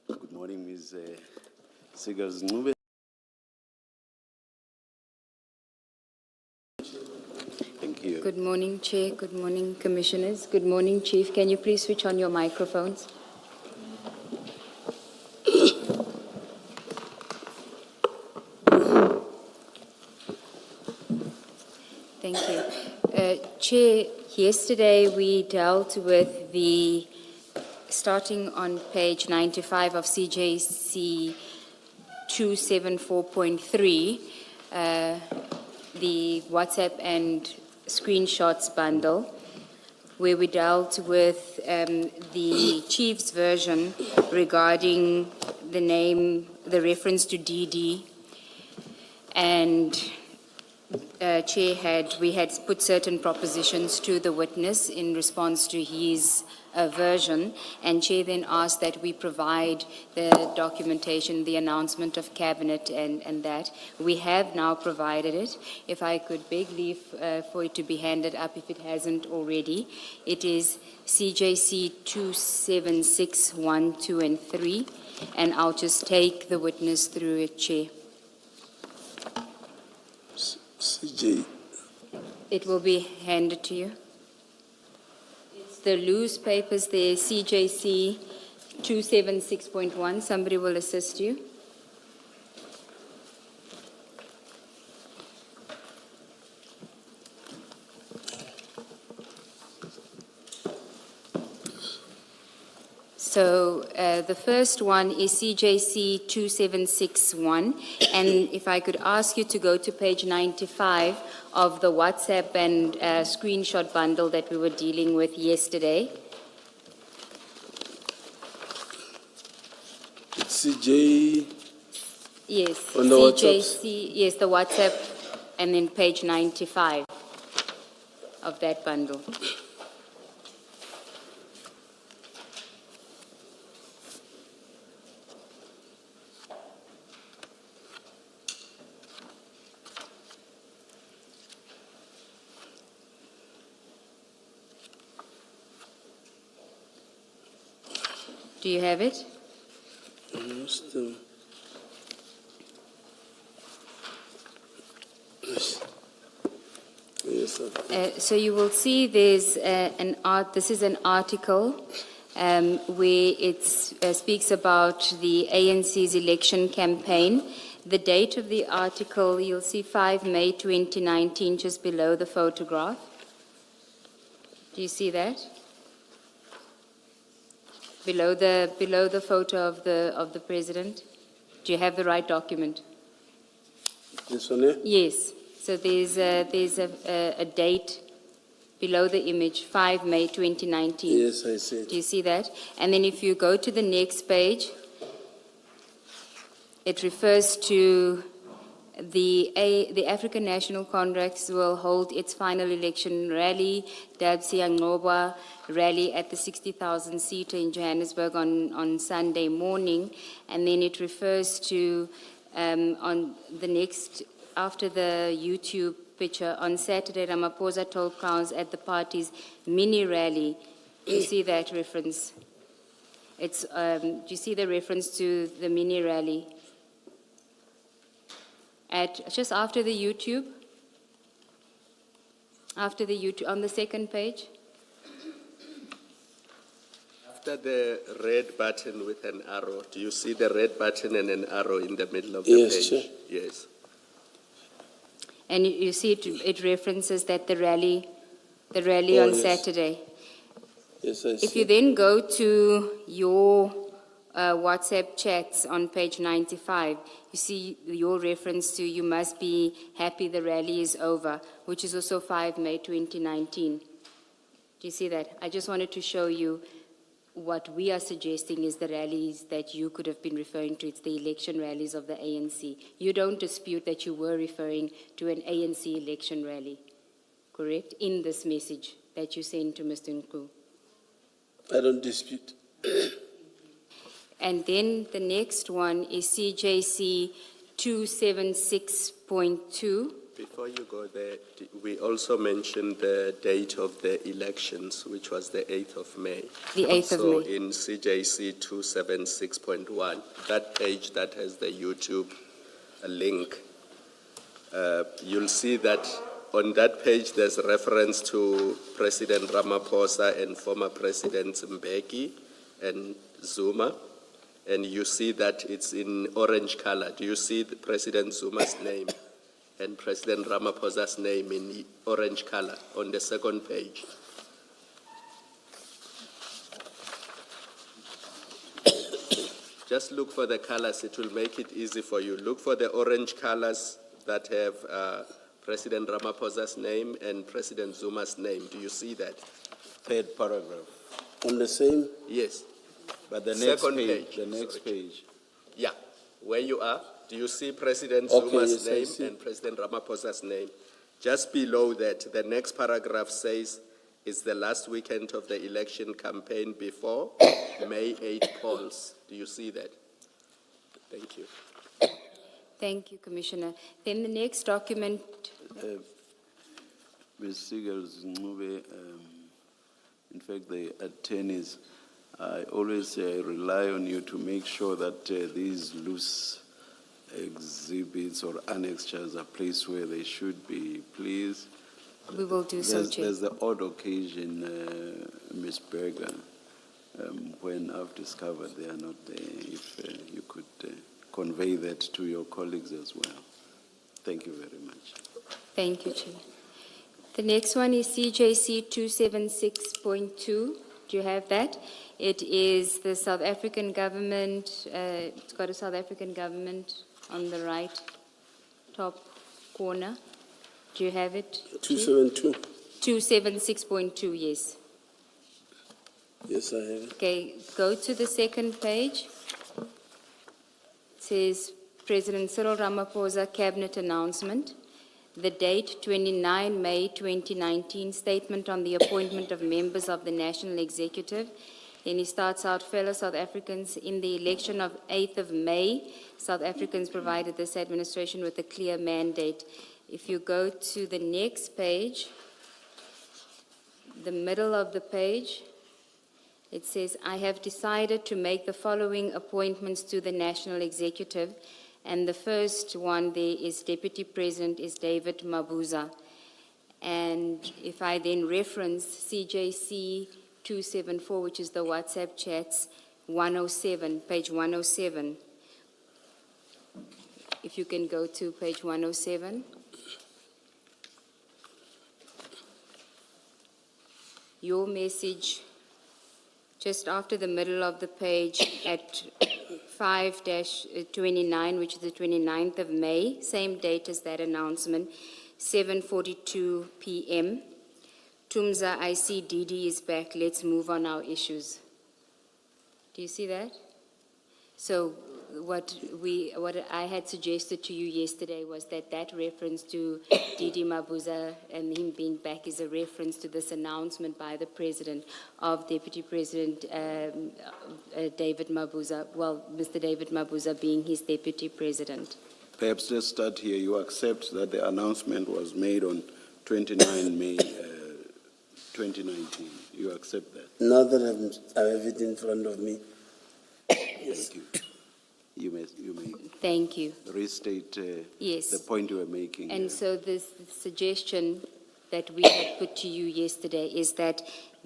Good morning, Ms. Sigaz-Ncube. Thank you. Good morning, Chair. Good morning, Commissioners. Good morning, Chief. Can you please switch on your microphones? Thank you. Chair, yesterday we dealt with the, starting on page 95 of CJC 274.3, the WhatsApp and screenshots bundle, where we dealt with the Chief's version regarding the name, the reference to DD, and Chair, we had put certain propositions to the witness in response to his version, and Chair then asked that we provide the documentation, the announcement of Cabinet and that. We have now provided it. If I could beg leave for it to be handed up if it hasn't already. It is CJC 276.1, 2 and 3, and I'll just take the witness through it, Chair. CJ. It will be handed to you. It's the loose papers there, CJC 276.1. Somebody will assist you. So the first one is CJC 276.1, and if I could ask you to go to page 95 of the WhatsApp and screenshot bundle that we were dealing with yesterday. CJ. Yes, On the CJC, yes, the WhatsApp, and then page 95 of that bundle. Do you have it? Yes, sir. So you will see there's this is an article where it speaks about the ANC's election campaign. The date of the article, you'll see 5 May 2019, just below the photograph. Do you see that? Below the photo of the president. Do you have the right document? This one here? Yes. So there's a date below the image, 5 May 2019. Yes, I see it. Do you see that? And then if you go to the next page, it refers to the African National Congress will hold its final election rally, Dabsi Angoba rally at the 60,000 seater in Johannesburg on Sunday morning. And then it refers to, on the next, after the YouTube picture, on Saturday, Ramaphosa told crowds at the party's mini rally. Do you see that reference? It's, do you see the reference to the mini rally? Just after the YouTube, on the second page. After the red button with an arrow, do you see the red button and an arrow in the middle of the Yes, page? sure. Yes. And you see it references that the rally on yes. Saturday. Yes, I see. If you then go to your WhatsApp chats on page 95, you see your reference to "you must be happy the rally is over," which is also 5 May 2019. Do you see that? I just wanted to show you what we are suggesting is the rallies that you could have been referring to. It's the election rallies of the ANC. You don't dispute that you were referring to an ANC election rally, correct? In this message that you sent to Mr. Nku. I don't dispute. And then the next one is CJC 276.2. Before you go there, we also mentioned the date of the elections, which was the 8th of May. The 8th of So May. in CJC 276.1, that page that has the YouTube link, you'll see that on that page there's a reference to President Ramaphosa and former Presidents Mbeki and Zuma. And you see that it's in orange color. Do you see the President Zuma's name and President Ramaphosa's name in orange color on the second page? Just look for the colors. It will make it easy for you. Look for the orange colors that have President Ramaphosa's name and President Zuma's name. Do you see that? Third paragraph. On the same, Yes. But the next Second page, page, the next sorry. page. Yeah. Where you are, do you see President Okay, Zuma's yes, I name see. and President Ramaphosa's name? Just below that, the next paragraph says, it's the last weekend of the election campaign before May 8 polls. Do you see that? Thank you. Thank you, Commissioner. Then the next document, Ms. Siegels, in fact, the attorneys, I always rely on you to make sure that these loose exhibits or annexures are placed where they should be, please. we will do so, Chair. There's the odd occasion, Ms. Berger, when I've discovered they are not there, if you could convey that to your colleagues as well. Thank you very much. Thank you, Chair. The next one is CJC 276.2. Do you have that? It is the South African government, it's got a South African government on the right top corner. Do you have it? Chief? 272. 276.2, yes. Yes, I have it. Okay, go to the second page. It says President Cyril Ramaphosa Cabinet Announcement. The date, 29 May 2019, statement on the appointment of members of the National Executive. Then he starts out, fellow South Africans, in the election of 8th of May, South Africans provided this administration with a clear mandate. If you go to the next page, the middle of the page, it says, I have decided to make the following appointments to the National Executive. And the first one there is Deputy President is David Mabuza. And if I then reference CJC 274, which is the WhatsApp chats, 107, page 107. If you can go to page 107. Your message, just after the middle of the page at 5-29, which is the 29th of May, same date as that announcement, 7:42 p.m. Tumza, I see Didi is back. Let's move on our issues. Do you see that? So what I had suggested to you yesterday was that reference to Didi Mabuza and him being back is a reference to this announcement by the President of Deputy President David Mabuza, well, Mr. David Mabuza being his Deputy President. Perhaps let's start here. You accept that the announcement was made on 29 May 2019. You accept that? Now that I have it in front of me. Thank you. You may Thank you. restate Yes. the point you were making. And so this suggestion that we had put to you yesterday is that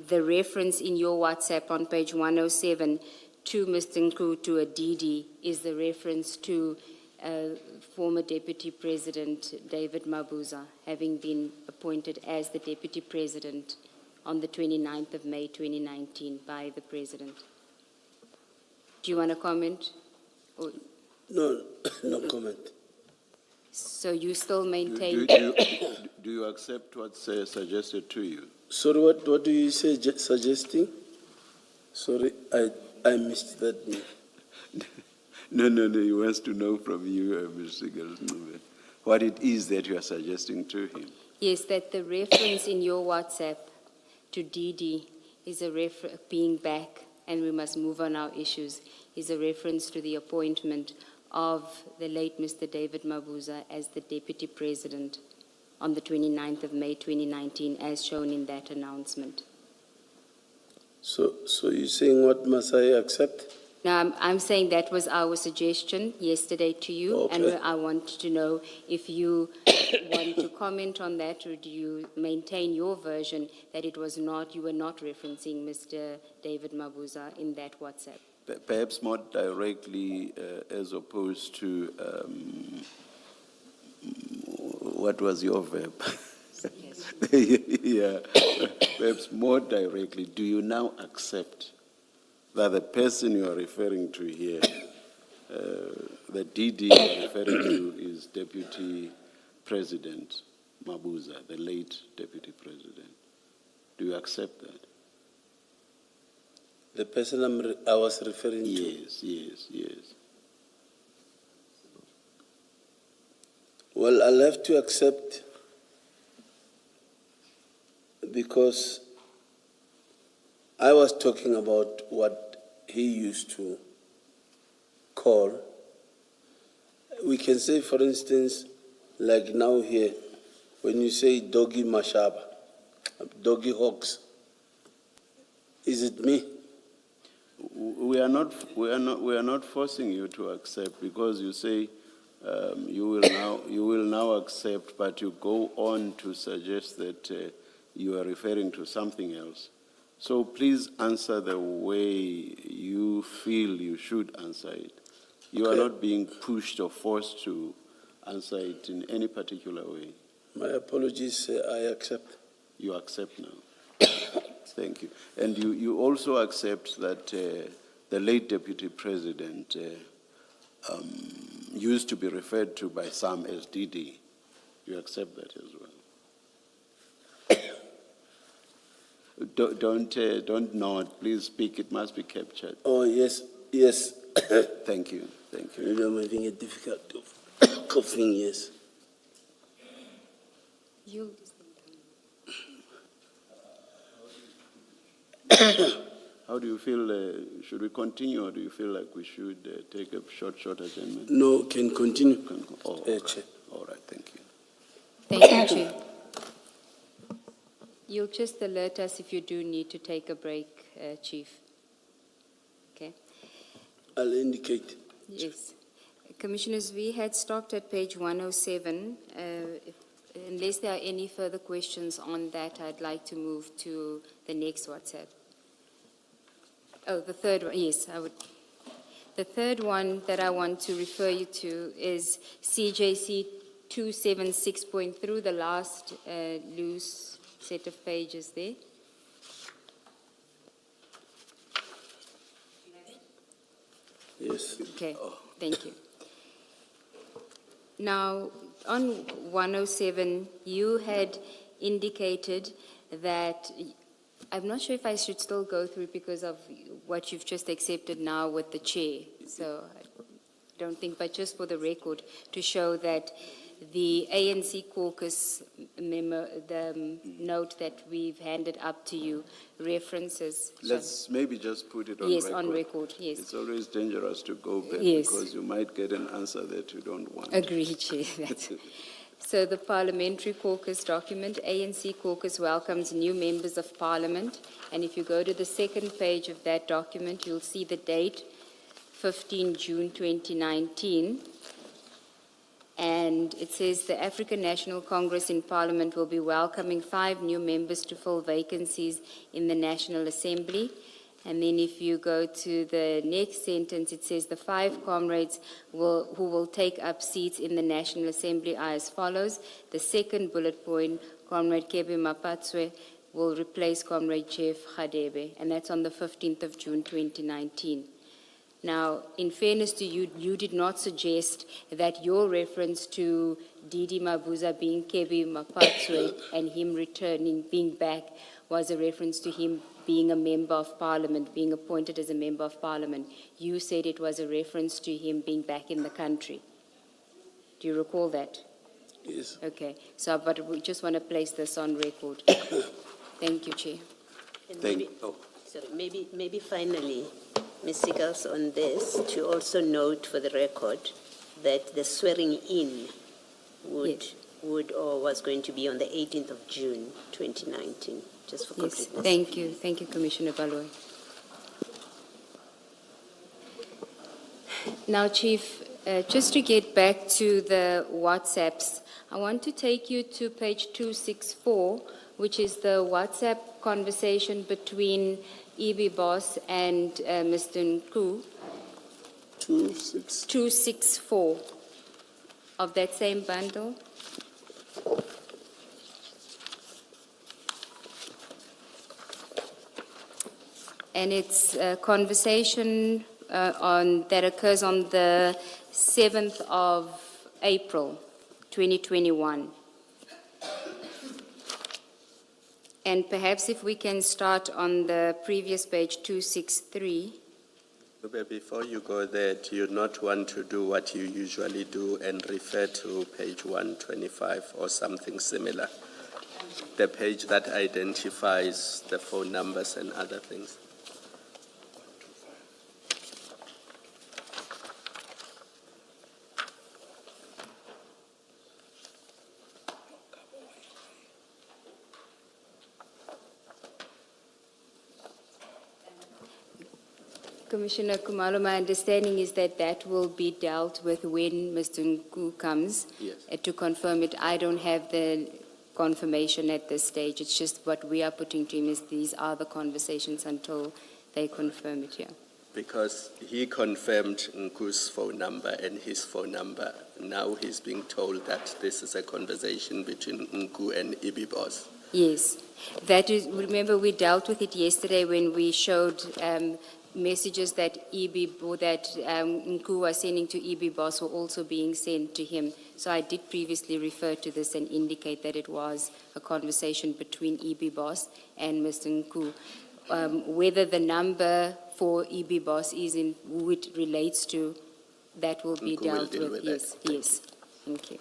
the reference in your WhatsApp on page 107 to Mr. Nkutu Adidi is the reference to former Deputy President David Mabuza having been appointed as the Deputy President on the 29th of May 2019 by the President. Do you want to comment? Or, No, no comment. so you still maintain? Do you accept what's suggested to you? Sorry, what do you say, suggesting? Sorry, I missed that. No, he wants to know from you, Mr. Gilsnube, what it is that you are suggesting to him. Yes, that the reference in your WhatsApp to Didi is being back and we must move on our issues, is a reference to the appointment of the late Mr. David Mabuza as the Deputy President on the 29th of May 2019, as shown in that announcement. So you're saying what must I accept? Now, I'm saying that was our suggestion yesterday to you, Okay. and I want to know if you want to comment on that, or do you maintain your version that it was not, you were not referencing Mr. David Mabuza in that WhatsApp? Perhaps more directly, as opposed to, what was your verb? Yes. Yeah, perhaps more directly, do you now accept that the person you are referring to here, the DD you are referring to, is Deputy President Mabuza, the late Deputy President? Do you accept that? The person I was referring to? Yes, yes, yes. Well, I'll have to accept, because I was talking about what he used to call. We can say, for instance, like now here, when you say doggy mashaba, doggy hawks, is it me? We are not forcing you to accept, because you say you will now accept, but you go on to suggest that you are referring to something else. So please answer the way you feel you should answer it. You are Okay. not being pushed or forced to answer it in any particular way. My apologies, I accept. You accept now. Thank you. And you also accept that the late Deputy President used to be referred to by some as DD. You accept that as well. Don't nod. Please speak. It must be captured. Oh, yes, yes. Thank you. Thank you. I'm having a difficult coughing, yes. How do you feel? Should we continue, or do you feel like we should take a short adjournment? No, can continue. Oh, Chair. all right. Thank you. Thank you, Chair. You'll just alert us if you do need to take a break, Chief. Okay? I'll indicate. Yes. Commissioners, we had stopped at page 107. Unless there are any further questions on that, I'd like to move to the next WhatsApp. Oh, the third one, yes, I would. The third one that I want to refer you to is CJC 276. Through the last loose set of pages there. Yes. Okay, thank you. Now, on 107, you had indicated that, I'm not sure if I should still go through it because of what you've just accepted now with the chair. So I don't think, but just for the record, to show that the ANC caucus memo, the note that we've handed up to you references. Let's maybe just put it on yes, record. on record, yes. It's always dangerous to go back Yes. because you might get an answer that you don't want. Agreed, Chair. So the parliamentary caucus document, ANC caucus welcomes new members of parliament. And if you go to the second page of that document, you'll see the date, 15 June 2019. And it says the African National Congress in Parliament will be welcoming 5 new members to fill vacancies in the National Assembly. And then if you go to the next sentence, it says the 5 comrades who will take up seats in the National Assembly are as follows. The second bullet point, Comrade Kebe Mapatswe will replace Comrade Jeff Khadebe, and that's on the 15th of June 2019. Now, in fairness to you, you did not suggest that your reference to Didi Mabuza being Kebe Mapatswe and him returning, being back, was a reference to him being a member of parliament, being appointed as a member of parliament. You said it was a reference to him being back in the country. Do you recall that? Yes. Okay. So, but we just want to place this on record. Thank you, Chair. Thank you. So maybe finally, Ms. Seagulls, on this, to also note for the record that the swearing in Yes. would or was going to be on the 18th of June, 2019, just for Yes, completeness. thank you. Thank you, Commissioner Baloyi. Now, Chief, just to get back to the WhatsApps, I want to take you to page 264, which is the WhatsApp conversation between EB Boss and Mr. Nku. 264 of that same bundle. And it's a conversation that occurs on the 7th of April, 2021. And perhaps if we can start on the previous page, 263. Before you go there, do you not want to do what you usually do and refer to page 125 or something similar? The page that identifies the phone numbers and other things. Commissioner Khumalo, my understanding is that that will be dealt with when Mr. Nku comes. Yes. To confirm it. I don't have the confirmation at this stage. It's just what we are putting to him is these are the conversations until they confirm it here. Because he confirmed Nku's phone number and his phone number. Now he's being told that this is a conversation between Nku and Ibi Boss. Yes. That is, remember we dealt with it yesterday when we showed messages that Nku was sending to EB Boss were also being sent to him. So I did previously refer to this and indicate that it was a conversation between EB Boss and Mr. Nku. Whether the number for EB Boss is in who it relates to, that will be Nku will dealt deal with. with Yes, that. yes. Thank you.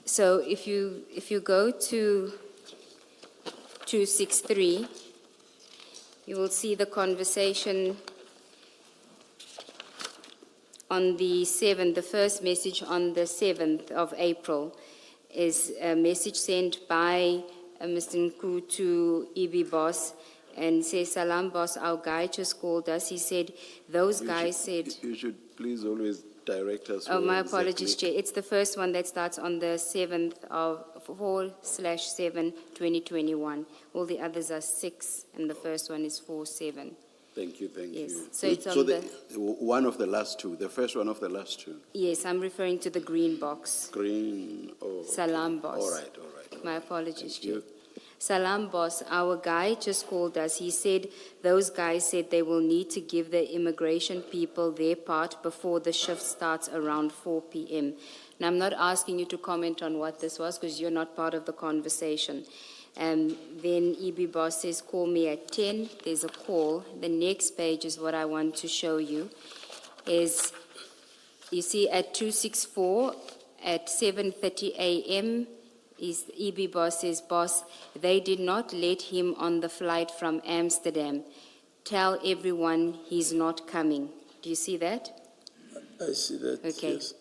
So if you go to 263, you will see the conversation on the 7th. The first message on the 7th of April is a message sent by Mr. Nku to EB Boss and says, "Salam boss, our guy just called us. He said, those guys said..." You should please always direct us. Oh, where my exactly- apologies, Chair. It's the first one that starts on the 7th of 4/7, 2021. All the others are 6, and the first one is 4/7. Thank you, thank Yes. you. So it's on the... One of the last two, the first one of the last two. Yes, I'm referring to the green box. Green, oh. okay. Salam boss. All right, all right. My apologies, Thank you. Chair. Salam boss, our guy just called us. He said those guys said they will need to give the immigration people their part before the shift starts around 4 p.m. Now, I'm not asking you to comment on what this was because you're not part of the conversation. Then EB Boss says, call me at 10. There's a call. The next page is what I want to show you. Is, you see, at 264, at 7:30 a.m., is EB Boss says, boss, they did not let him on the flight from Amsterdam. Tell everyone he's not coming. Do you see that? I see that, Okay. yes.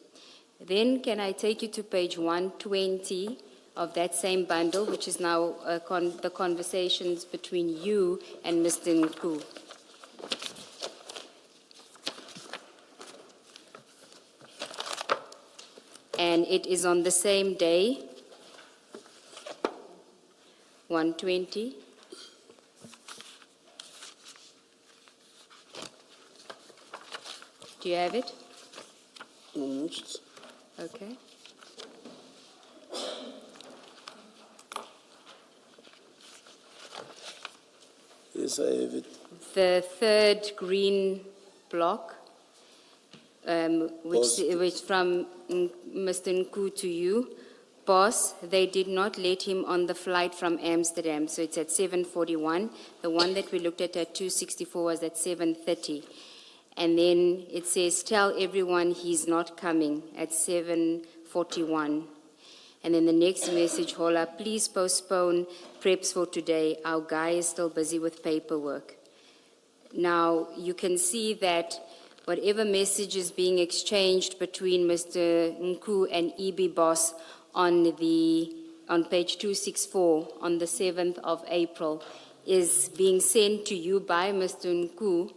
Then can I take you to page 120 of that same bundle, which is now the conversations between you and Mr. Nku. And it is on the same day, 120. Do you have it? Almost. Okay. Yes, I have it. The third green block, which from Mr. Nku to you, boss, they did not let him on the flight from Amsterdam, so it's at 7:41. The one that we looked at 264 was at 7:30. And then it says, tell everyone he's not coming at 7:41. And then the next message, Hola, please postpone preps for today. Our guy is still busy with paperwork. Now, you can see that whatever message is being exchanged between Mr. Nku and EB Boss on page 264 on the 7th of April is being sent to you by Mr. Nku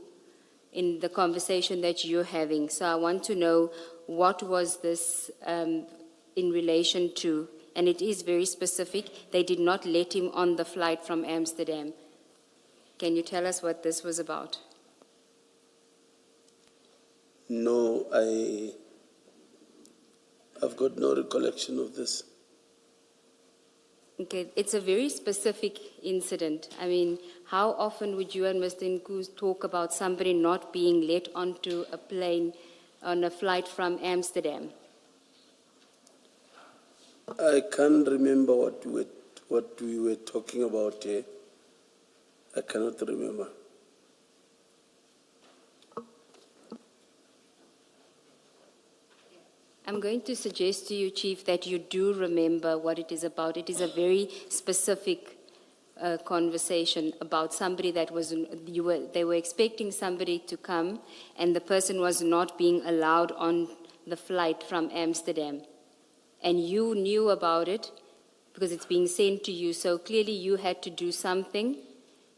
in the conversation that you're having. So I want to know what was this in relation to, and it is very specific. They did not let him on the flight from Amsterdam. Can you tell us what this was about? No, I've got no recollection of this. Okay, it's a very specific incident. I mean, how often would you and Mr. Nku talk about somebody not being let onto a plane on a flight from Amsterdam? I can't remember what we were talking about here. I cannot remember. I'm going to suggest to you, Chief, that you do remember what it is about. It is a very specific conversation about somebody that was, they were expecting somebody to come, and the person was not being allowed on the flight from Amsterdam. And you knew about it because it's being sent to you. So clearly you had to do something,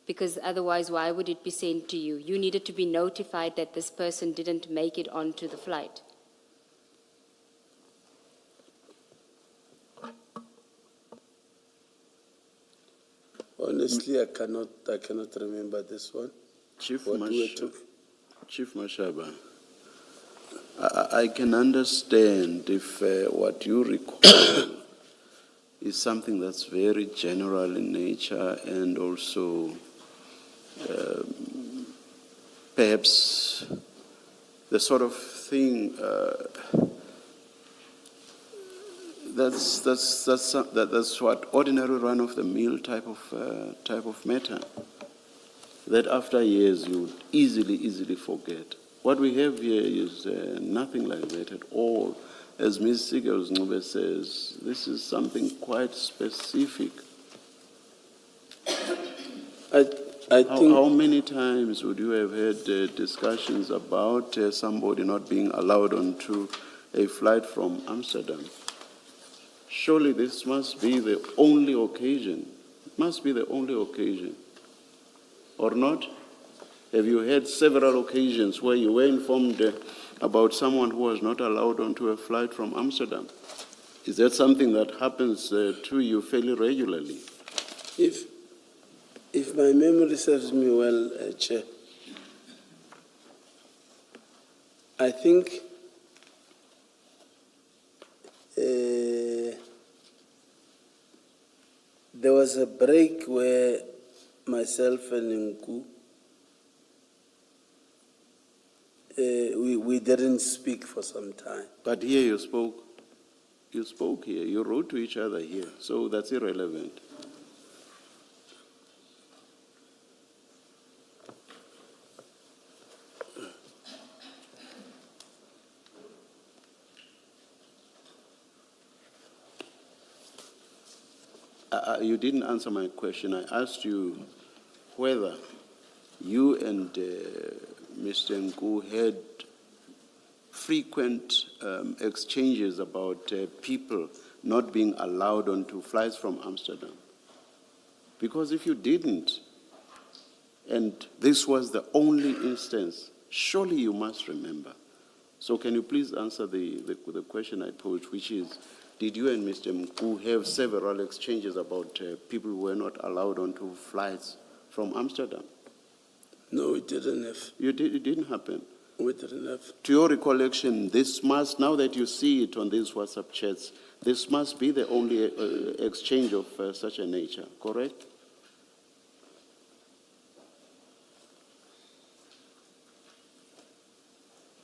because otherwise why would it be sent to you? You needed to be notified that this person didn't make it onto the flight. Honestly, I cannot remember this one. Chief What we were talking. Chief Mashaba, I can understand if what you recall is something that's very general in nature, and also perhaps the sort of thing that's what ordinary run-of-the-mill type of matter that after years you would easily forget. What we have here is nothing like that at all. As Ms. Sigels-Ncube says, this is something quite specific. I think How many times would you have had discussions about somebody not being allowed onto a flight from Amsterdam? Surely this must be the only occasion. Must be the only occasion. Or not? Have you had several occasions where you were informed about someone who was not allowed onto a flight from Amsterdam? Is that something that happens to you fairly regularly? if my memory serves me well, Chair, I think there was a break where myself and Nku, we didn't speak for some time. But here you spoke here, you wrote to each other here, so that's irrelevant. You didn't answer my question. I asked you whether you and Mr. Nku had frequent exchanges about people not being allowed onto flights from Amsterdam. Because if you didn't, and this was the only instance, surely you must remember. So can you please answer the question I posed, which is, did you and Mr. Nku have several exchanges about people who were not allowed onto flights from Amsterdam? No, it didn't have. It didn't happen. We didn't have. To your recollection, this must, now that you see it on these WhatsApp chats, this must be the only exchange of such a nature, correct?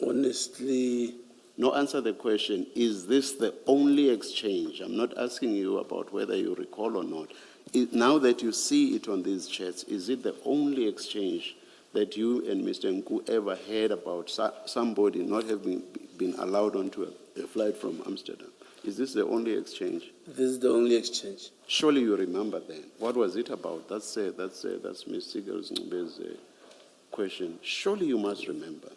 Honestly, No, answer the question. Is this the only exchange? I'm not asking you about whether you recall or not. Now that you see it on these chats, is it the only exchange that you and Mr. Nku ever heard about somebody not having been allowed onto a flight from Amsterdam? Is this the only exchange? This is the only exchange. Surely you remember then. What was it about? That's Ms. Sigal's question. Surely you must remember.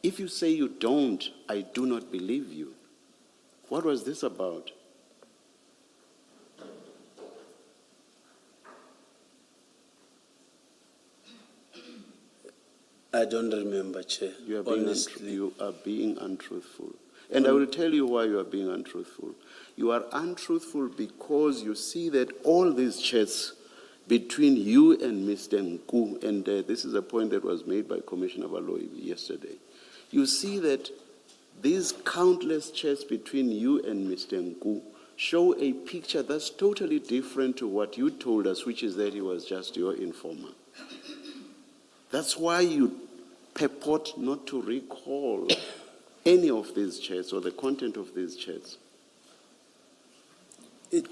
If you say you don't, I do not believe you. What was this about? I don't remember, Chair. You Honestly. you are being untruthful. And I will tell you why you are being untruthful. You are untruthful because you see that all these chats between you and Mr. Nku, and this is a point that was made by Commissioner Baloyi yesterday, you see that these countless chats between you and Mr. Nku show a picture that's totally different to what you told us, which is that he was just your informer. That's why you purport not to recall any of these chats or the content of these chats.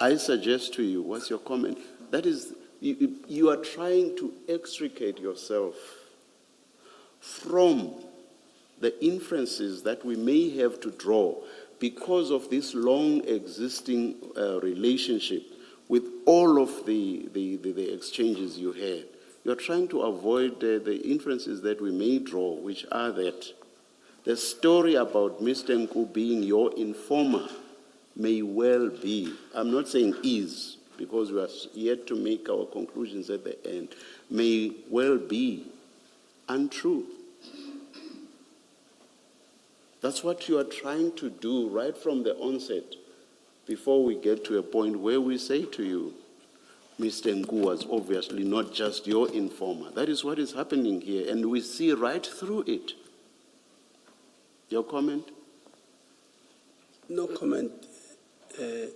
I suggest to you, what's your comment? That is, you are trying to extricate yourself from the inferences that we may have to draw because of this long existing relationship with all of the exchanges you had. You're trying to avoid the inferences that we may draw, which are that the story about Mr. Nku being your informer may well be, I'm not saying is, because we are yet to make our conclusions at the end, may well be untrue. That's what you are trying to do right from the onset, before we get to a point where we say to you, Mr. Nku was obviously not just your informer. That is what is happening here, and we see right through it. Your comment? No comment, Chair.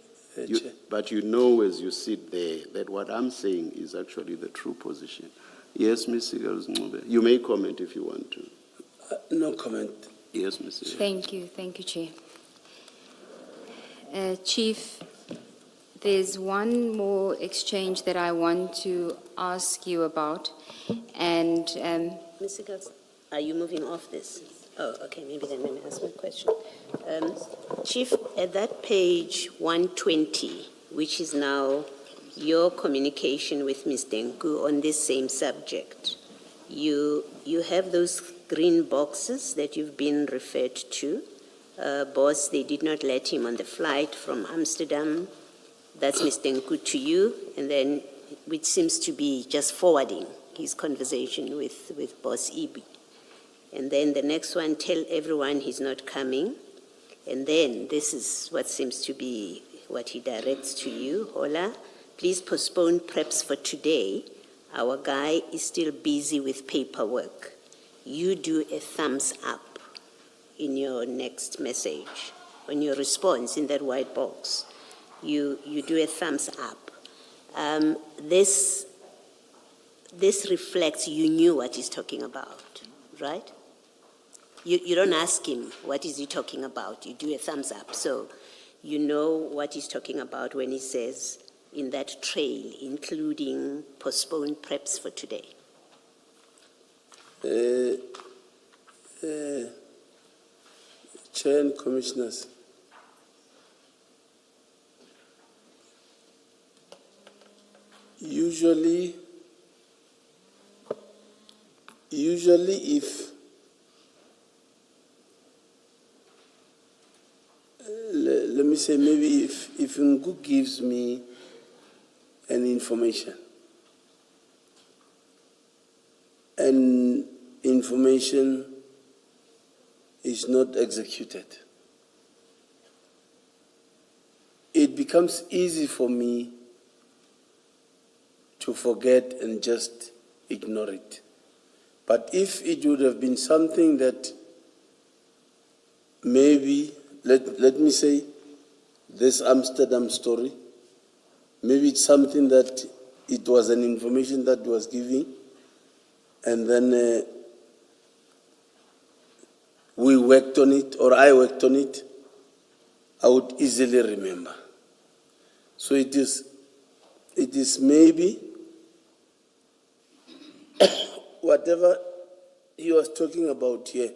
But you know as you sit there that what I'm saying is actually the true position. Yes, Ms. Sigals, you may comment if you want to. No comment. Yes, Ms. Sigals. Thank you, Chair. Chief, there's one more exchange that I want to ask you about, and Ms. Siegels, are you moving off this? Oh, okay, maybe then let me ask my question. Chief, at that page 120, which is now your communication with Mr. Nku on this same subject, you have those green boxes that you've been referred to. Boss, they did not let him on the flight from Amsterdam. That's Mr. Nku to you, and then which seems to be just forwarding his conversation with Boss Ibi. And then the next one, tell everyone he's not coming. And then this is what seems to be what he directs to you. Hola, please postpone preps for today. Our guy is still busy with paperwork. You do a thumbs up in your next message, on your response in that white box. You do a thumbs up. This reflects you knew what he's talking about, right? You don't ask him, what is he talking about? You do a thumbs up. So you know what he's talking about when he says in that trail, including postponed preps for today. Chair and Commissioners, usually if let me say, maybe if Nku gives me an information and information is not executed, it becomes easy for me to forget and just ignore it. But if it would have been something that maybe, let me say, this Amsterdam story, maybe it's something that it was an information that was given, and then we worked on it, or I worked on it, I would easily remember. So it is maybe whatever he was talking about here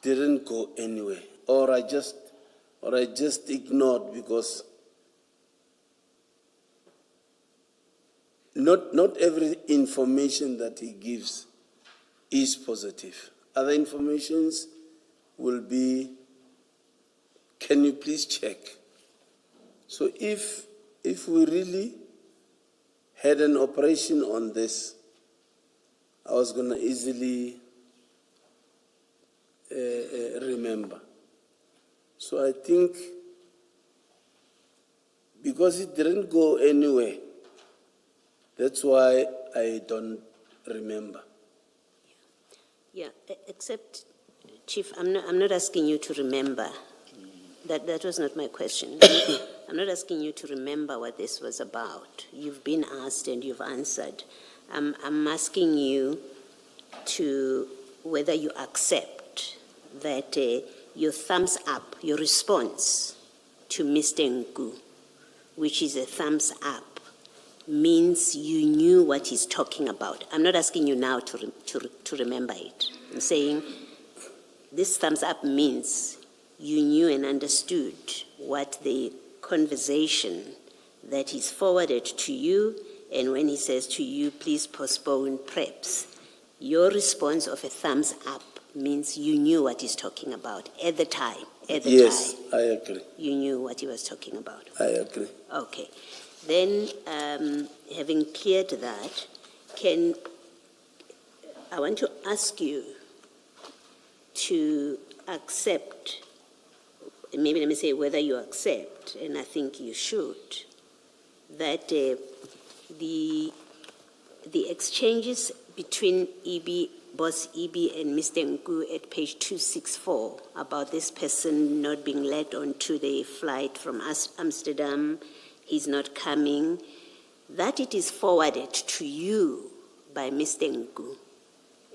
didn't go anywhere, or I just ignored because not every information that he gives is positive. Other informations will be, can you please check? So if we really had an operation on this, I was going to easily remember. So I think because it didn't go anywhere, that's why I don't remember. Yeah, except, Chief, I'm not asking you to remember. That was not my question. I'm not asking you to remember what this was about. You've been asked and you've answered. I'm asking you to whether you accept that your thumbs up, your response to Mr. Nku, which is a thumbs up, means you knew what he's talking about. I'm not asking you now to remember it. I'm saying this thumbs up means you knew and understood what the conversation that he's forwarded to you, and when he says to you, please postpone preps, your response of a thumbs up means you knew what he's talking about at the time. Yes, I agree. You knew what he was talking about. I agree. Okay. Then, having cleared that, I want to ask you to accept, maybe let me say whether you accept, and I think you should, that the exchanges between Boss EB and Mr. Nku at page 264 about this person not being led onto the flight from Amsterdam, he's not coming, that it is forwarded to you by Mr. Nku,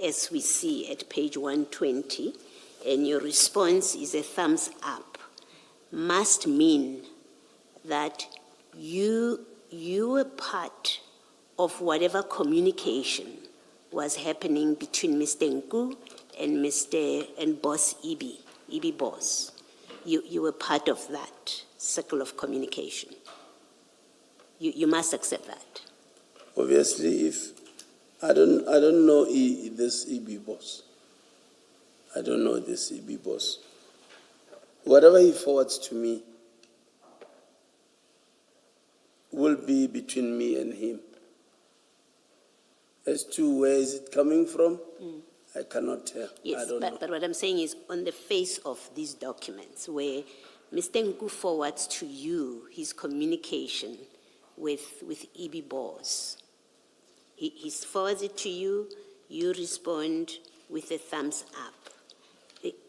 as we see at page 120, and your response is a thumbs up, must mean that you were part of whatever communication was happening between Mr. Nku and Boss EB Boss. You were part of that circle of communication. You must accept that. Obviously, if I don't know this EB Boss. I don't know this EB Boss. Whatever he forwards to me will be between me and him. As to where is it coming from, I cannot tell. Yes, I don't know. But what I'm saying is on the face of these documents where Mr. Nku forwards to you his communication with EB Boss, he forwards it to you, you respond with a thumbs up.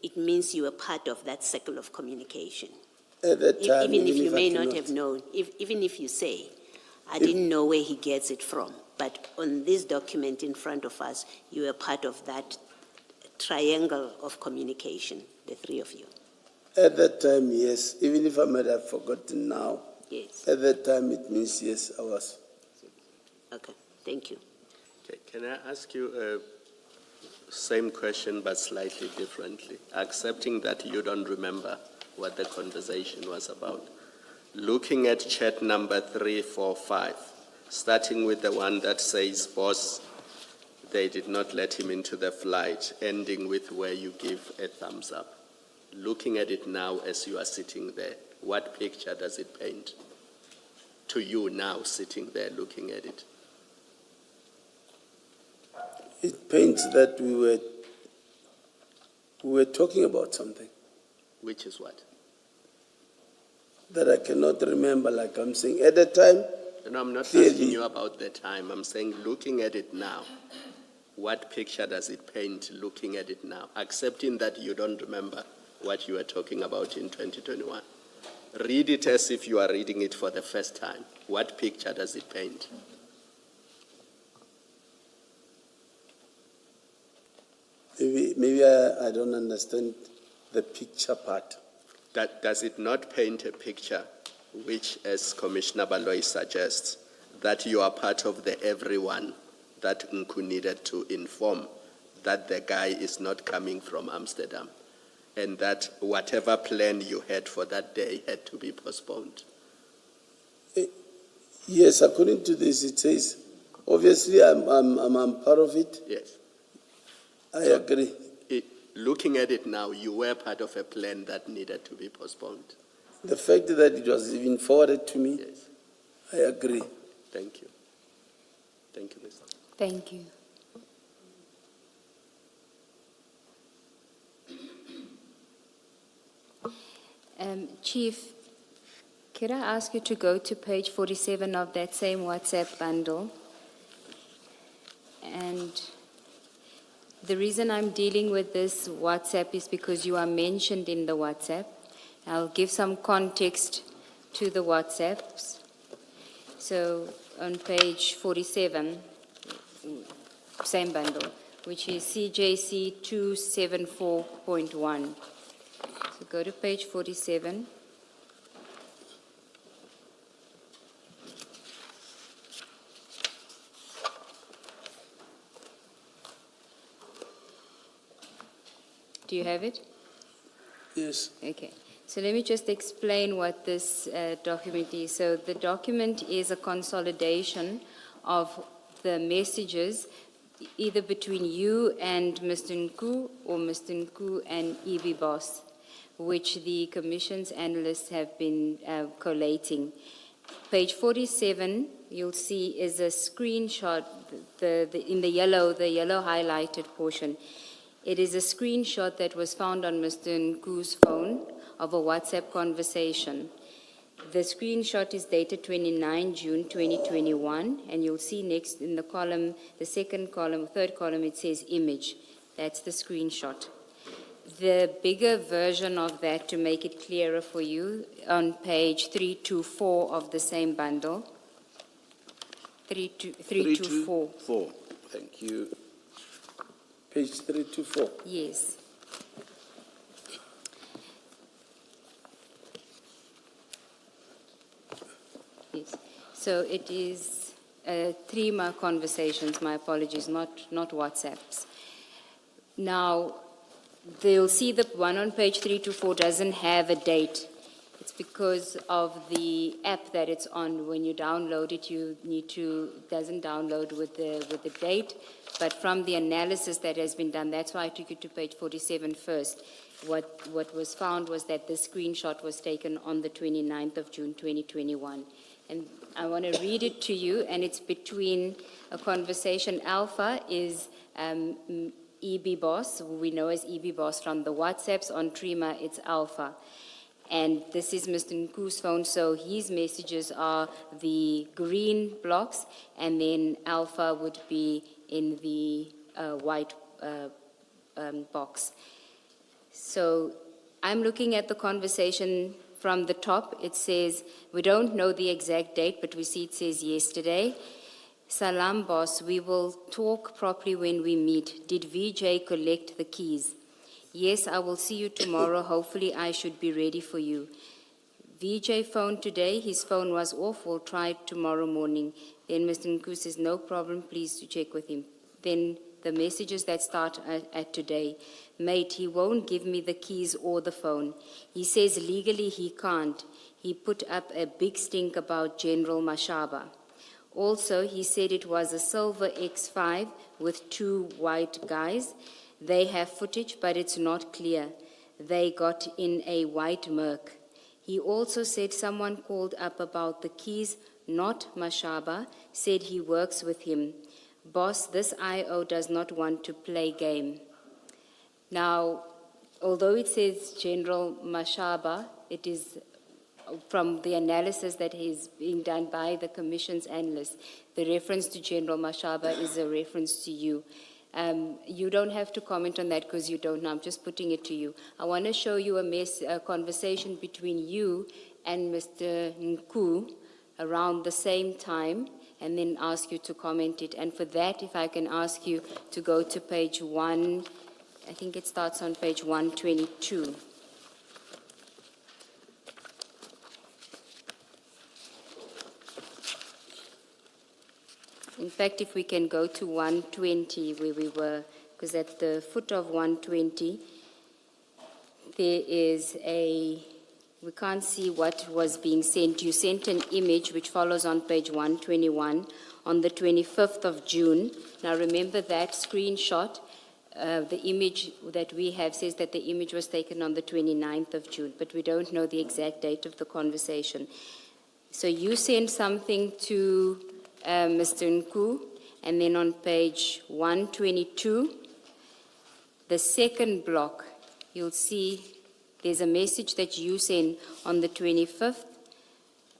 It means you were part of that circle of communication. At that time, Even if you I may cannot- not have known, even if you say, I didn't know where he gets it from, but on this document in front of us, you were part of that triangle of communication, the three of you. At that time, yes. Even if I might have forgotten now, Yes. at that time it means yes, I was. Okay, thank you. Okay, can I ask you same question but slightly differently? Accepting that you don't remember what the conversation was about. Looking at chat number 345, starting with the one that says, boss, they did not let him into the flight, ending with where you give a thumbs up. Looking at it now as you are sitting there, what picture does it paint to you now sitting there looking at it? It paints that we were talking about something Which is what? that I cannot remember, like I'm saying. At the time, No, I'm not clearly- asking you about the time. I'm saying looking at it now. What picture does it paint looking at it now? Accepting that you don't remember what you were talking about in 2021. Read it as if you are reading it for the first time. What picture does it paint? maybe I don't understand the picture part. Does it not paint a picture which, as Commissioner Baloyi suggests, that you are part of the everyone that Nku needed to inform that the guy is not coming from Amsterdam, and that whatever plan you had for that day had to be postponed. Yes, according to this, it says, obviously I'm part of it. Yes. I agree. Looking at it now, you were part of a plan that needed to be postponed. The fact that it was even forwarded to me, Yes. I agree. Thank you. Thank you, Mr. Thank you. Chief, could I ask you to go to page 47 of that same WhatsApp bundle? And the reason I'm dealing with this WhatsApp is because you are mentioned in the WhatsApp. I'll give some context to the WhatsApps. So on page 47, same bundle, which is CJC 274.1. So go to page 47. Do you have it? Yes. Okay. So let me just explain what this document is. So the document is a consolidation of the messages either between you and Mr. Nku or Mr. Nku and EB Boss, which the Commission's analysts have been collating. Page 47, you'll see, is a screenshot, in the yellow highlighted portion. It is a screenshot that was found on Mr. Nku's phone of a WhatsApp conversation. The screenshot is dated 29 June 2021, and you'll see next in the column, the third column, it says image. That's the screenshot. The bigger version of that, to make it clearer for you, on page 324 of the same bundle. 324. 4. Thank you. Page 324. Yes. Yes. So it is 3 conversations, my apologies, not WhatsApps. Now, they'll see the one on page 324 doesn't have a date. It's because of the app that it's on. When you download it, doesn't download with the date. But from the analysis that has been done, that's why I took you to page 47 first. What was found was that the screenshot was taken on the 29th of June 2021. And I want to read it to you, and it's between a conversation. Alpha is EB Boss, who we know as EB Boss from the WhatsApps. On Trima, it's Alpha. And this is Mr. Nku's phone, so his messages are the green blocks, and then Alpha would be in the white box. So I'm looking at the conversation from the top. It says, we don't know the exact date, but we see it says yesterday. Salam, boss, we will talk properly when we meet. Did VJ collect the keys? Yes, I will see you tomorrow. Hopefully I should be ready for you. VJ phoned today. His phone was off. We'll try it tomorrow morning. Then Mr. Nku says, no problem, please to check with him. Then the messages that start at today. Mate, he won't give me the keys or the phone. He says legally he can't. He put up a big stink about General Mashaba. Also, he said it was a silver X5 with 2 white guys. They have footage, but it's not clear. They got in a white Merc. He also said someone called up about the keys, not Mashaba, said he works with him. Boss, this IO does not want to play game. Now, although it says General Mashaba, it is from the analysis that is being done by the Commission's analysts. The reference to General Mashaba is a reference to you. You don't have to comment on that because you don't know. I'm just putting it to you. I want to show you a conversation between you and Mr. Nku around the same time, and then ask you to comment it. And for that, if I can ask you to go to page 1, I think it starts on page 122. In fact, if we can go to 120 where we were, because at the foot of 120, there is we can't see what was being sent. You sent an image which follows on page 121 on the 25th of June. Now remember that screenshot, the image that we have says that the image was taken on the 29th of June, but we don't know the exact date of the conversation. So you sent something to Mr. Nku, and then on page 122, the second block, you'll see there's a message that you sent on the 25th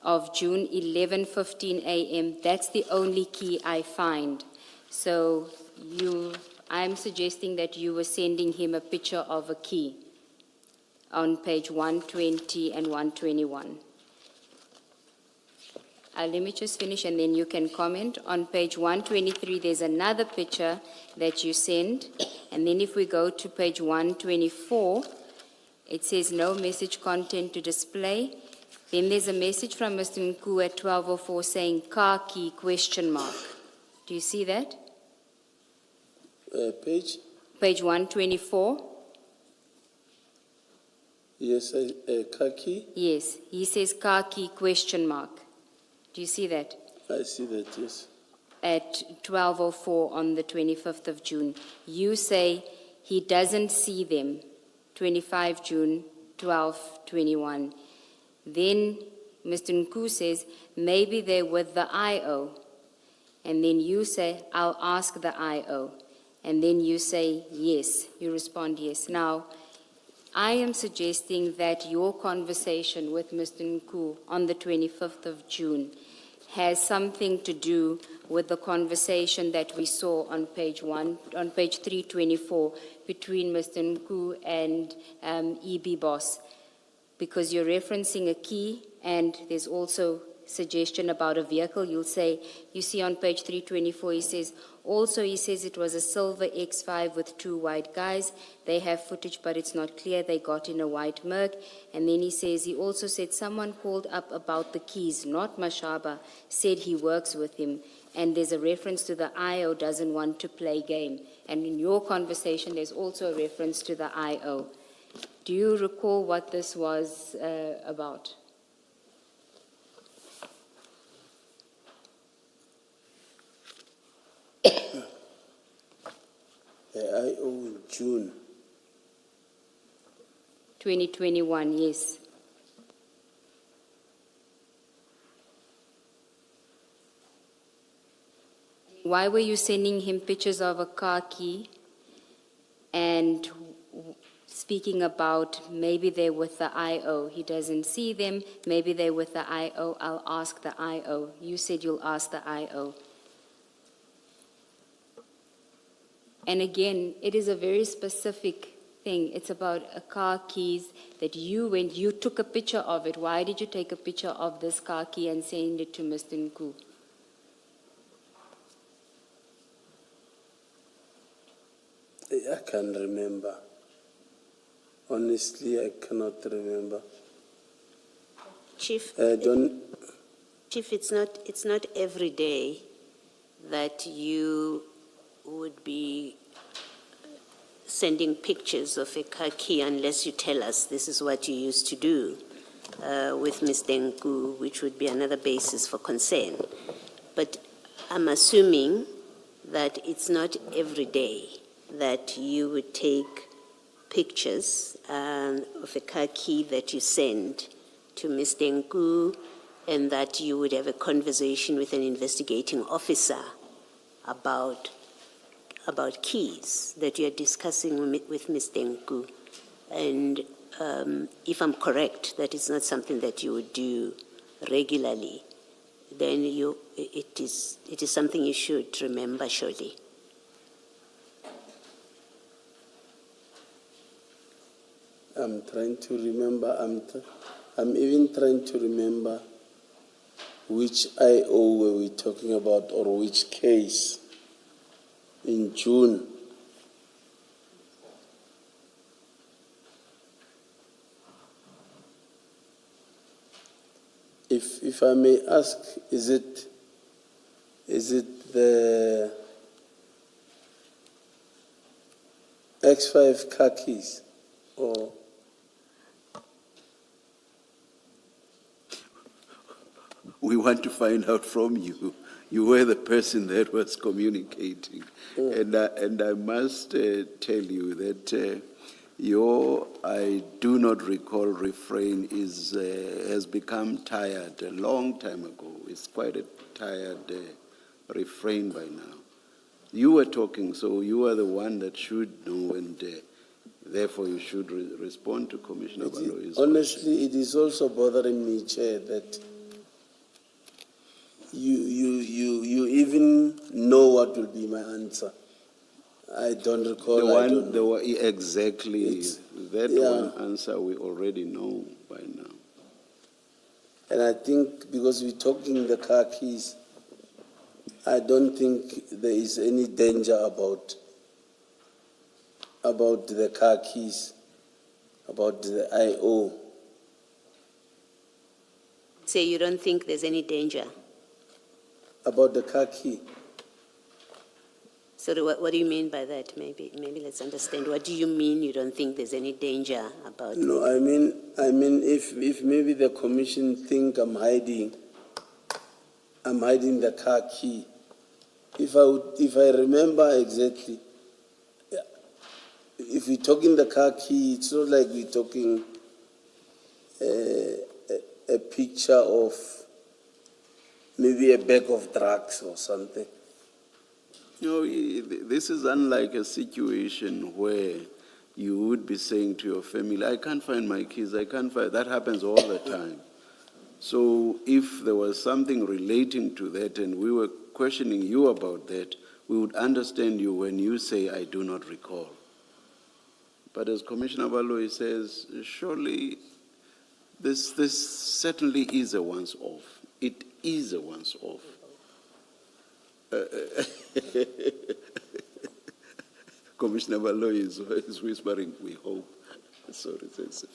of June, 11:15 a.m. That's the only key I find. So I'm suggesting that you were sending him a picture of a key on page 120 and 121. Let me just finish and then you can comment. On page 123, there's another picture that you send. And then if we go to page 124, it says no message content to display. Then there's a message from Mr. Nku at 12:04 saying car key ? Do you see that? Page? Page 124. Yes, khaki. Yes, he says car key ? Do you see that? I see that, yes. At 12:04 on the 25th of June. You say he doesn't see them, 25 June, 12:21. Then Mr. Nku says, maybe they're with the IO. And then you say, I'll ask the IO. And then you say, yes. You respond, yes. Now, I am suggesting that your conversation with Mr. Nku on the 25th of June has something to do with the conversation that we saw on page 324 between Mr. Nku and EB Boss, because you're referencing a key and there's also suggestion about a vehicle. You'll say, you see on page 324, he says it was a silver X5 with two white guys. They have footage, but it's not clear. They got in a white Merc. And then he says, he also said someone called up about the keys, not Mashaba, said he works with him. And there's a reference to the IO doesn't want to play game. And in your conversation, there's also a reference to the IO. Do you recall what this was about? IO in June. 2021, yes. Why were you sending him pictures of a car key and speaking about maybe they're with the IO? He doesn't see them. Maybe they're with the IO. I'll ask the IO. You said you'll ask the IO. And again, it is a very specific thing. It's about a car keys that when you took a picture of it, why did you take a picture of this car key and send it to Mr. Nku? I can't remember. Honestly, I cannot remember. Chief, Chief, it's not every day that you would be sending pictures of a car key unless you tell us this is what you used to do with Mr. Nku, which would be another basis for concern. But I'm assuming that it's not every day that you would take pictures of a car key that you send to Mr. Nku and that you would have a conversation with an investigating officer about keys that you're discussing with Mr. Nku. And if I'm correct, that is not something that you would do regularly, then it is something you should remember surely. I'm trying to remember. I'm even trying to remember which IO were we talking about or which case in June. If I may ask, is it the X5 car keys, or We want to find out from you. You were the person that was communicating. And I must tell you that your "I do not recall" refrain has become tired a long time ago. It's quite a tired refrain by now. You were talking, so you are the one that should know, and therefore you should respond to Commissioner Baloyi's question. honestly, it is also bothering me, Chair, that you even know what will be my answer. I don't recall. Exactly. It's- That yeah. one answer we already know by now. And I think because we're talking the car keys, I don't think there is any danger about the car keys, about the IO. Say you don't think there's any danger. About the car key. So what do you mean by that? Maybe let's understand. What do you mean you don't think there's any danger about it? No, I mean, if maybe the commission think I'm hiding the car key. If I remember exactly, if we're talking the car key, it's not like we're talking a picture of maybe a bag of drugs or something. No, this is unlike a situation where you would be saying to your family, I can't find my keys, I can't find. That happens all the time. So if there was something relating to that and we were questioning you about that, we would understand you when you say, I do not recall. But as Commissioner Baloyi says, surely this certainly is a once-off. It is a once-off. Commissioner Baloyi is whispering, we hope. Sorry, Sesi.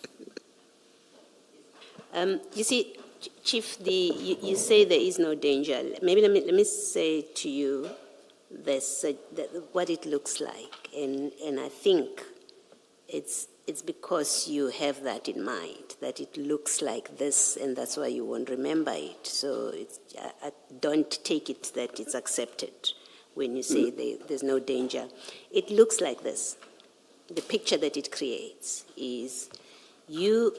You see, Chief, you say there is no danger. Maybe let me say to you this, what it looks like, and I think it's because you have that in mind, that it looks like this, and that's why you won't remember it. So I don't take it that it's accepted when you say there's no danger. It looks like this. The picture that it creates is you,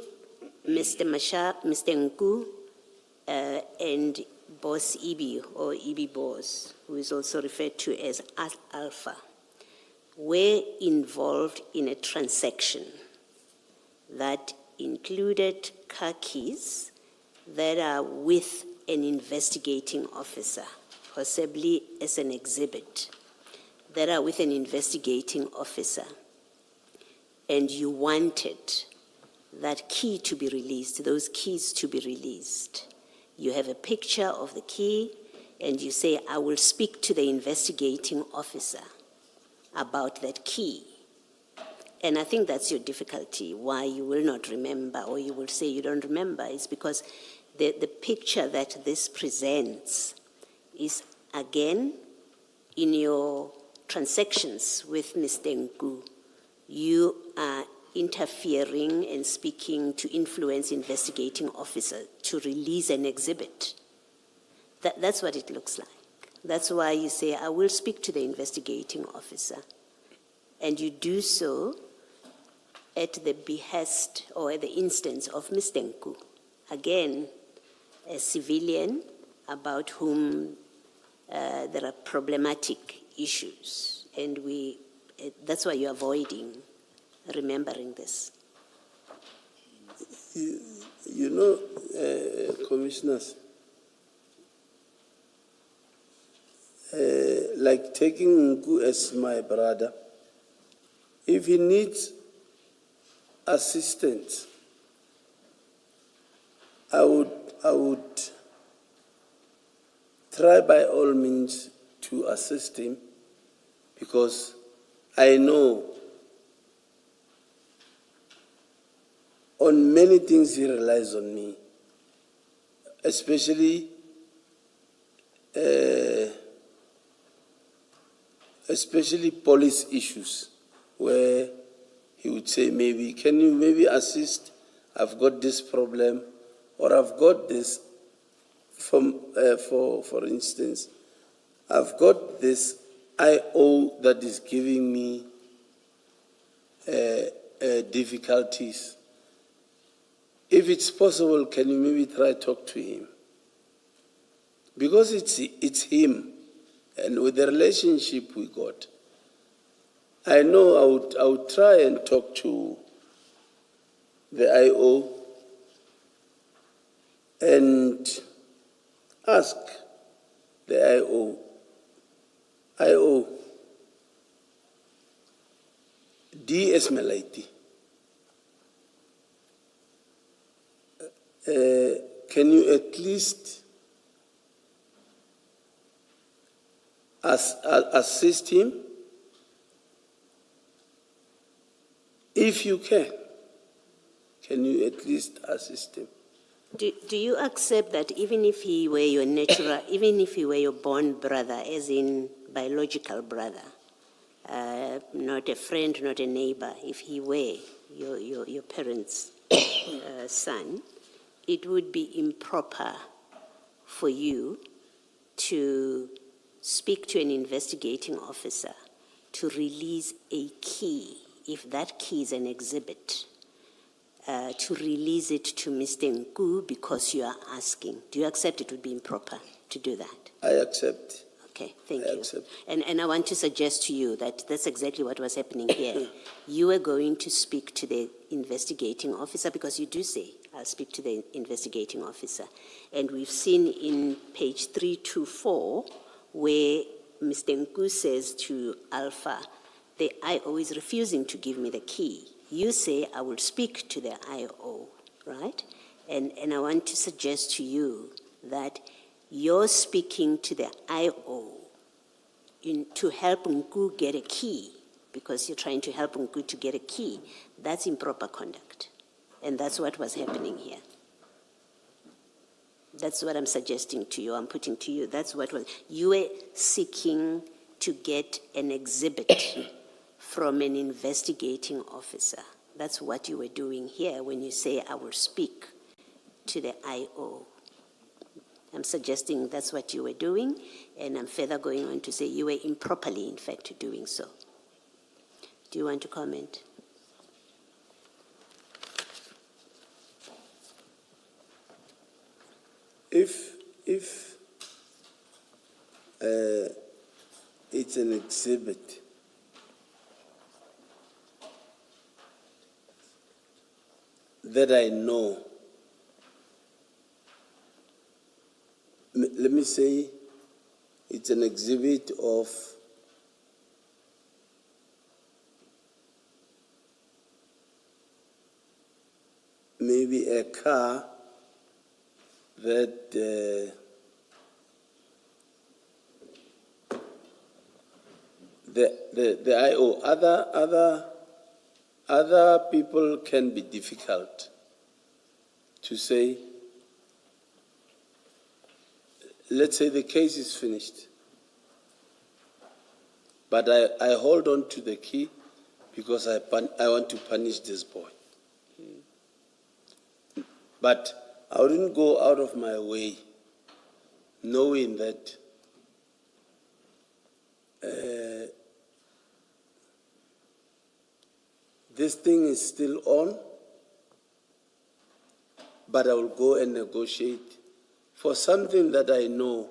Mr. Masha, Mr. Nku, and Boss Ibi, or Ibi Boss, who is also referred to as Alpha, were involved in a transaction that included car keys that are with an investigating officer, possibly as an exhibit, that are with an investigating officer, and you wanted that key to be released, those keys to be released. You have a picture of the key, and you say, I will speak to the investigating officer about that key. And I think that's your difficulty, why you will not remember, or you will say you don't remember, is because the picture that this presents is, again, in your transactions with Mr. Nku, you are interfering and speaking to influence investigating officer to release an exhibit. That's what it looks like. That's why you say, I will speak to the investigating officer. And you do so at the behest or at the instance of Mr. Nku. Again, a civilian about whom there are problematic issues. And that's why you're avoiding remembering this. You know, commissioners, like taking Nku as my brother, if he needs assistance, I would try by all means to assist him, because I know on many things he relies on me, especially especially police issues, where he would say, maybe, can you maybe assist? I've got this problem, or I've got this, for instance, I've got this IO that is giving me difficulties. If it's possible, can you maybe try talk to him? Because it's him, and with the relationship we got, I know I would try and talk to the IO and ask the IO, DS Malaiti, can you at least assist him? If you can you at least assist him? Do you accept that even if he were your natural, even if he were your born brother, as in biological brother, not a friend, not a neighbor, if he were your parents' son, it would be improper for you to speak to an investigating officer to release a key, if that key is an exhibit, to release it to Mr. Nku because you are asking. Do you accept it would be improper to do that? I accept. Okay, thank I you. accept. And I want to suggest to you that that's exactly what was happening here. You were going to speak to the investigating officer because you do say, I'll speak to the investigating officer. And we've seen in page 324 where Mr. Nku says to Alpha, the IO is refusing to give me the key. You say, I will speak to the IO, right? And I want to suggest to you that you're speaking to the IO to help Nku get a key, because you're trying to help Nku to get a key. That's improper conduct. And that's what was happening here. That's what I'm suggesting to you, I'm putting to you. That's what was, you were seeking to get an exhibit from an investigating officer. That's what you were doing here when you say, I will speak to the IO. I'm suggesting that's what you were doing, and I'm further going on to say you were improperly, in fact, doing so. Do you want to comment? If it's an exhibit, that I know, let me say it's an exhibit of maybe a car that the IO, other people can be difficult to say. Let's say the case is finished, but I hold on to the key because I want to punish this boy. But I wouldn't go out of my way knowing that this thing is still on, but I will go and negotiate for something that I know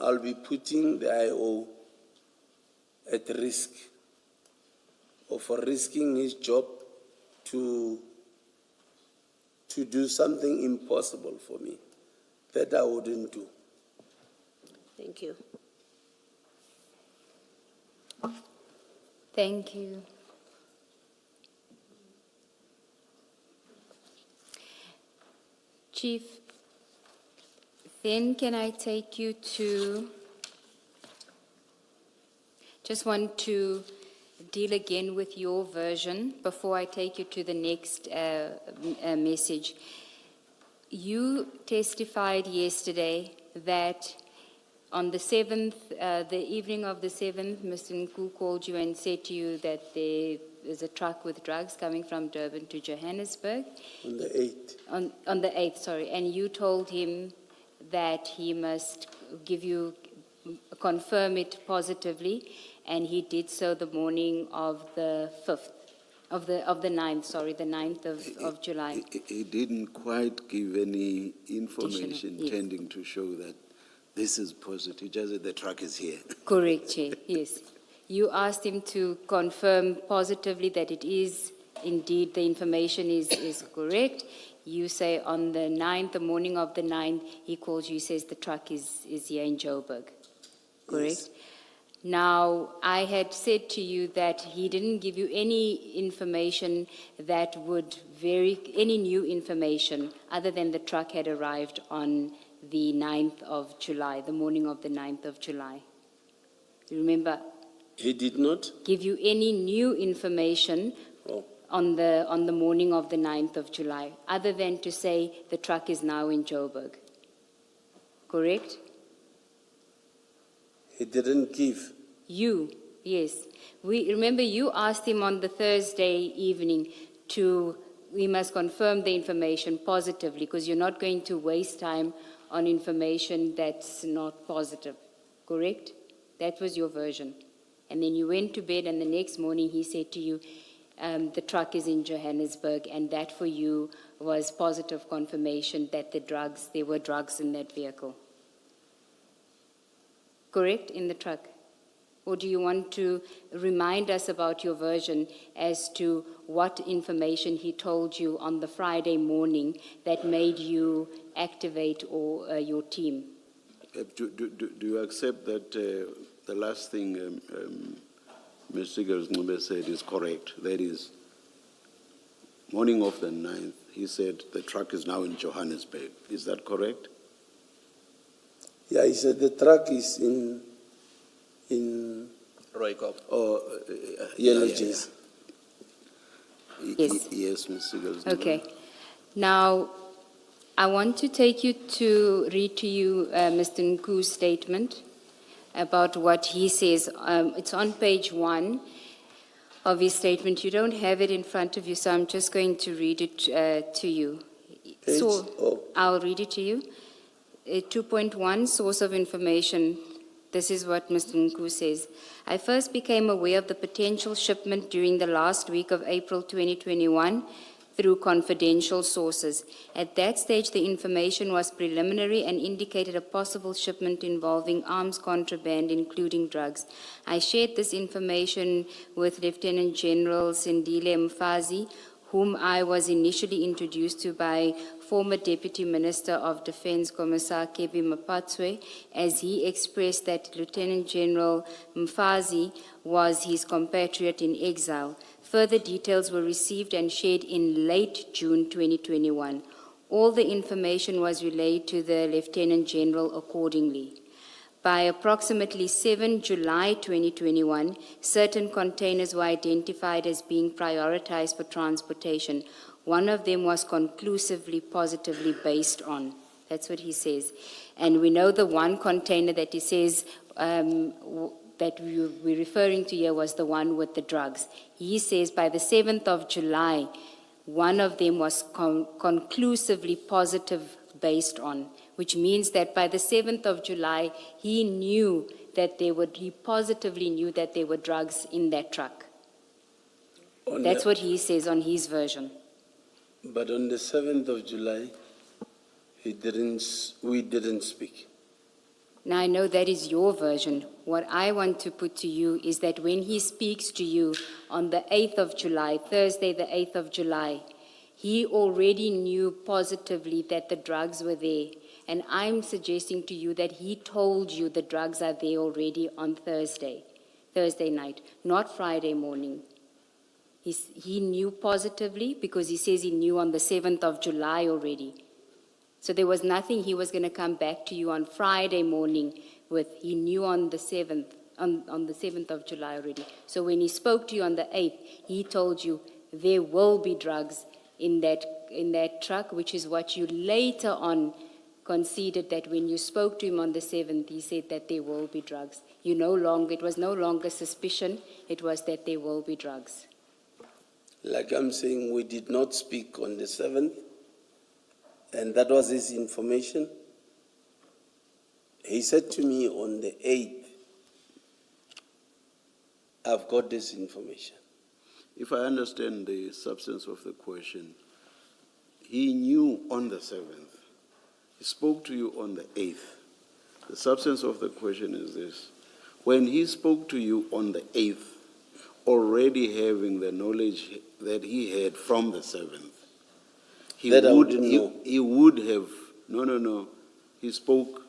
I'll be putting the IO at risk, or for risking his job to do something impossible for me that I wouldn't do. Thank you. Thank you. Chief, then can I take you to, just want to deal again with your version before I take you to the next message. You testified yesterday that On the 7th, the evening of the 7th, Mr. Nku called you and said to you that there is a truck with drugs coming from Durban to Johannesburg. On the 8th. On the 8th, sorry. And you told him that he must confirm it positively, and he did so the morning of the 5th, of the 9th, sorry, the 9th of July. He didn't quite give any information Yes. tending to show that this is positive, just that the truck is here. Correct, Chair, yes. You asked him to confirm positively that it is indeed, the information is correct. You say on the 9th, the morning of the 9th, he calls you, says the truck is here in Joburg. Correct? Yes. Now, I had said to you that he didn't give you any information that would any new information other than the truck had arrived on the 9th of July, the morning of the 9th of July. You remember? He did not? Give you any new information Oh. on the morning of the 9th of July, other than to say the truck is now in Joburg. Correct? He didn't give. You, yes. Remember you asked him on the Thursday evening we must confirm the information positively, because you're not going to waste time on information that's not positive. Correct? That was your version. And then you went to bed, and the next morning he said to you, the truck is in Johannesburg, and that for you was positive confirmation that there were drugs in that vehicle. Correct? In the truck? Or do you want to remind us about your version as to what information he told you on the Friday morning that made you activate your team? Do you accept that the last thing Mr. Gersnube said is correct? That is, morning of the 9th, he said the truck is now in Johannesburg. Is that correct? Yeah, he said the truck is in Roykop. Yellow-Jays. Yes. Yes, Mr. Gersnube. Okay. Now, I want to read to you Mr. Nku's statement about what he says. It's on page 1 of his statement. You don't have it in front of you, so I'm just going to read it to you. I'll read it to you. 2.1, source of information. This is what Mr. Nku says. I first became aware of the potential shipment during the last week of April 2021 through confidential sources. At that stage, the information was preliminary and indicated a possible shipment involving arms contraband, including drugs. I shared this information with Lieutenant General Sandile Mfazi, whom I was initially introduced to by former Deputy Minister of Defense Commissar Kebi Mapatswe, as he expressed that Lieutenant General Mfazi was his compatriot in exile. Further details were received and shared in late June 2021. All the information was relayed to the Lieutenant General accordingly. By approximately 7 July 2021, certain containers were identified as being prioritized for transportation. One of them was conclusively, positively based on. That's what he says. And we know the one container that he says that we're referring to here was the one with the drugs. He says by the 7th of July, one of them was conclusively positive based on, which means that by the 7th of July, he positively knew that there were drugs in that truck. That's what he says on his version. But on the 7th of July, we didn't speak. Now, I know that is your version. What I want to put to you is that when he speaks to you on the 8th of July, Thursday the 8th of July, he already knew positively that the drugs were there. And I'm suggesting to you that he told you the drugs are there already on Thursday night, not Friday morning. He knew positively because he says he knew on the 7th of July already. So there was nothing he was going to come back to you on Friday morning with. He knew on the 7th, on the 7th of July already. So when he spoke to you on the 8th, he told you there will be drugs in that truck, which is what you later on conceded that when you spoke to him on the 7th, he said that there will be drugs. It was no longer suspicion, it was that there will be drugs. Like I'm saying, we did not speak on the 7th, and that was his information. He said to me on the 8th, I've got this information. If I understand the substance of the question, he knew on the 7th. He spoke to you on the 8th. The substance of the question is this. When he spoke to you on the 8th, already having the knowledge that he had from the 7th, he would have, no. He spoke,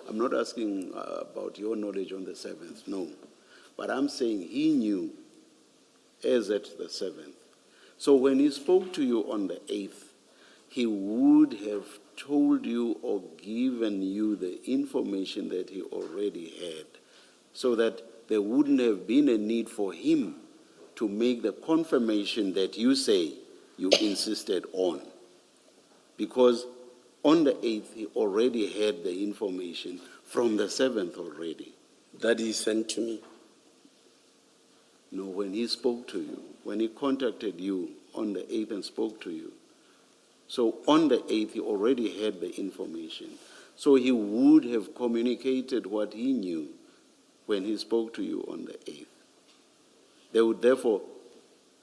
I'm not asking about your knowledge on the 7th, no. But I'm saying he knew as at the 7th. So when he spoke to you on the 8th, he would have told you or given you the information that he already had, so that there wouldn't have been a need for him to make the confirmation that you say you insisted on. Because on the 8th, he already had the information from the 7th already. That he sent to me. No, when he spoke to you, when he contacted you on the 8th and spoke to you. So on the 8th, he already had the information. So he would have communicated what he knew when he spoke to you on the 8th. There would therefore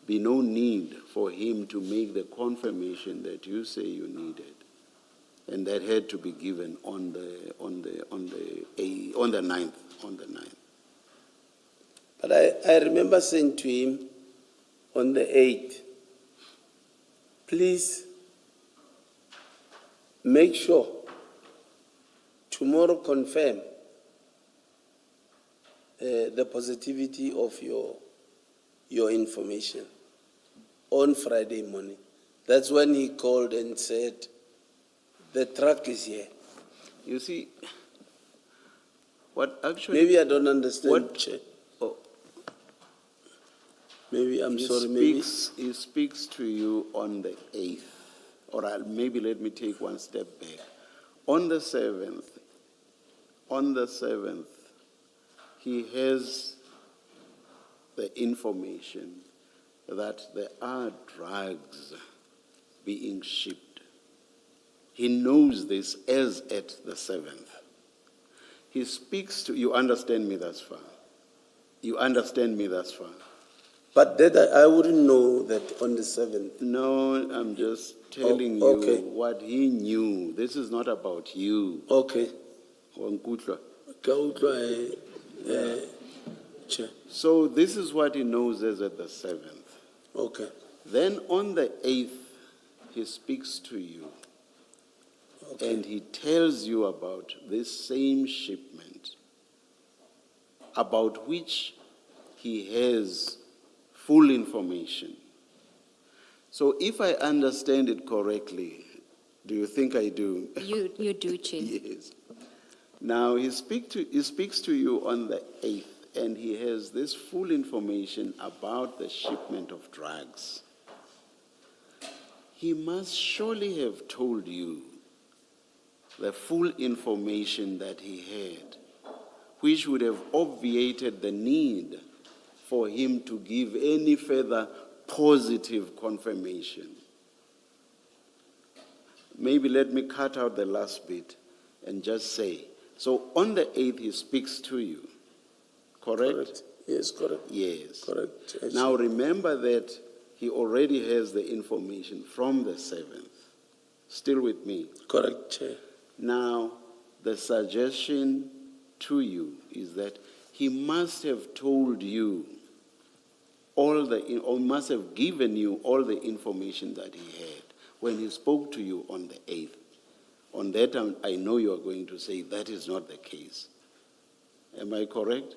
be no need for him to make the confirmation that you say you needed. And that had to be given on the 9th. But I remember saying to him on the 8th, please make sure tomorrow confirm the positivity of your information on Friday morning. That's when he called and said, the truck is here. You see, what actually... Maybe I don't understand. What? Chair. Oh. Maybe, I'm sorry, He speaks to you on the 8th. Or maybe let me take one step back. On the 7th, he has the information that there are drugs being shipped. He knows this as at the 7th. He speaks to, you understand me thus far? You understand me thus far? But that I wouldn't know that on the 7th. No, I'm just telling you what he knew. This is not about you. Okay. So this is what he knows as at the 7th. Okay. Then on the 8th, he speaks to you. Okay. And he tells you about this same shipment, about which he has full information. So if I understand it correctly, do you think I do? You do, Chair. Yes. Now he speaks to you on the 8th, and he has this full information about the shipment of drugs. He must surely have told you the full information that he had, which would have obviated the need for him to give any further positive confirmation. Maybe let me cut out the last bit and just say, so on the 8th he speaks to you, correct? Yes, correct. Yes. Correct. Yes. Now remember that he already has the information from the 7th. Still with me? Correct, Chair. Now, the suggestion to you is that he must have told you or must have given you all the information that he had when he spoke to you on the 8th. On that, I know you are going to say that is not the case. Am I correct?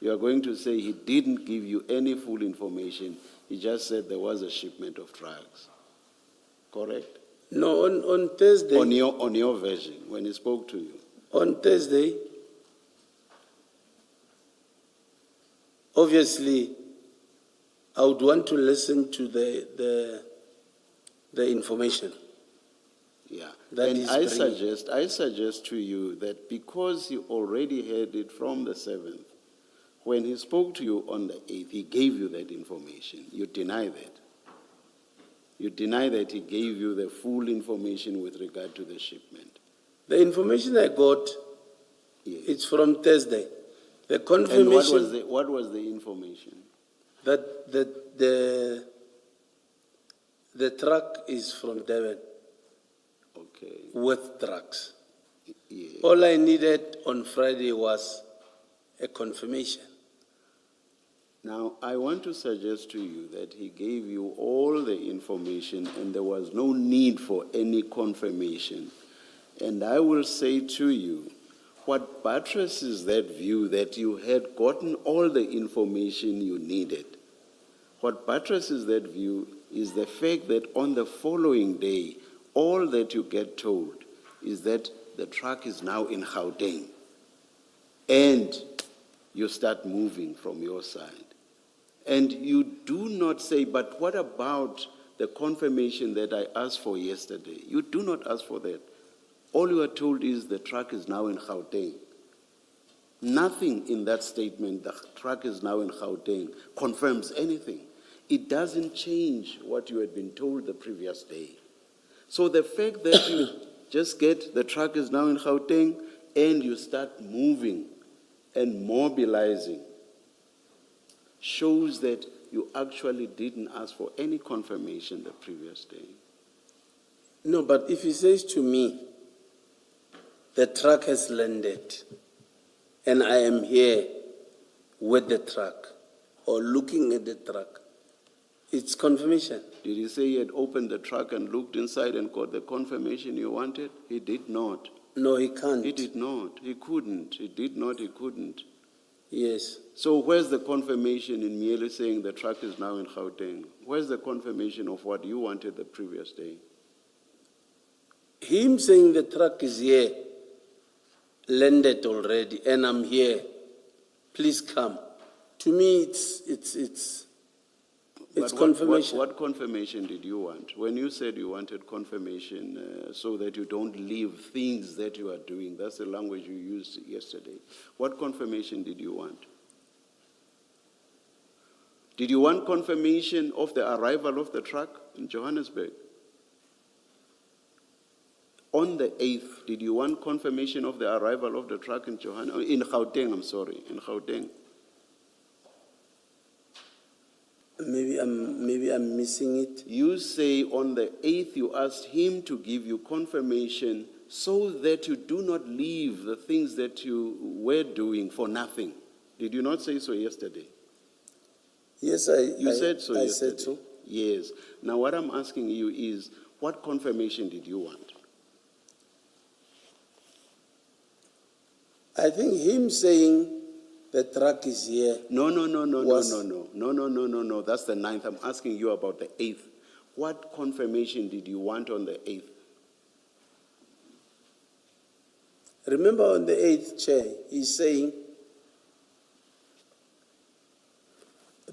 You are going to say he didn't give you any full information. He just said there was a shipment of drugs. Correct? No, on Thursday. On your version, when he spoke to you. On Thursday, obviously, I would want to listen to the information. Yeah. That And is I bringing- suggest to you that because you already heard it from the 7th, when he spoke to you on the 8th, he gave you that information. You deny that. You deny that he gave you the full information with regard to the shipment. The information I got, Yes. it's from Thursday. The And confirmation what was the information? that the truck is from Devon Okay. with trucks. Yeah. All I needed on Friday was a confirmation. Now, I want to suggest to you that he gave you all the information and there was no need for any confirmation. And I will say to you, what buttresses that view that you had gotten all the information you needed, what buttresses that view is the fact that on the following day, all that you get told is that the truck is now in Gauteng. And you start moving from your side. And you do not say, but what about the confirmation that I asked for yesterday? You do not ask for that. All you are told is the truck is now in Gauteng. Nothing in that statement, the truck is now in Gauteng, confirms anything. It doesn't change what you had been told the previous day. So the fact that you just get the truck is now in Gauteng and you start moving and mobilizing shows that you actually didn't ask for any confirmation the previous day. No, but if he says to me, the truck has landed and I am here with the truck or looking at the truck, it's confirmation. Did he say he had opened the truck and looked inside and got the confirmation you wanted? He did not. No, he can't. He did not. He couldn't. He did not. He couldn't. Yes. So where's the confirmation in merely saying the truck is now in Gauteng? Where's the confirmation of what you wanted the previous day? Him saying the truck is here, landed already, and I'm here. Please come. To me, it's But confirmation. What confirmation did you want? When you said you wanted confirmation so that you don't leave things that you are doing, that's the language you used yesterday. What confirmation did you want? Did you want confirmation of the arrival of the truck in Johannesburg? On the 8th, did you want confirmation of the arrival of the truck in Gauteng, in Gauteng? Maybe I'm missing it. You say on the 8th you asked him to give you confirmation so that you do not leave the things that you were doing for nothing. Did you not say so yesterday? Yes, You said so I yesterday. said so. Yes. Now what I'm asking you is, what confirmation did you want? I think him saying the truck is here. No. Was- No. That's the 9th. I'm asking you about the 8th. What confirmation did you want on the 8th? Remember on the 8th, Chair, he's saying,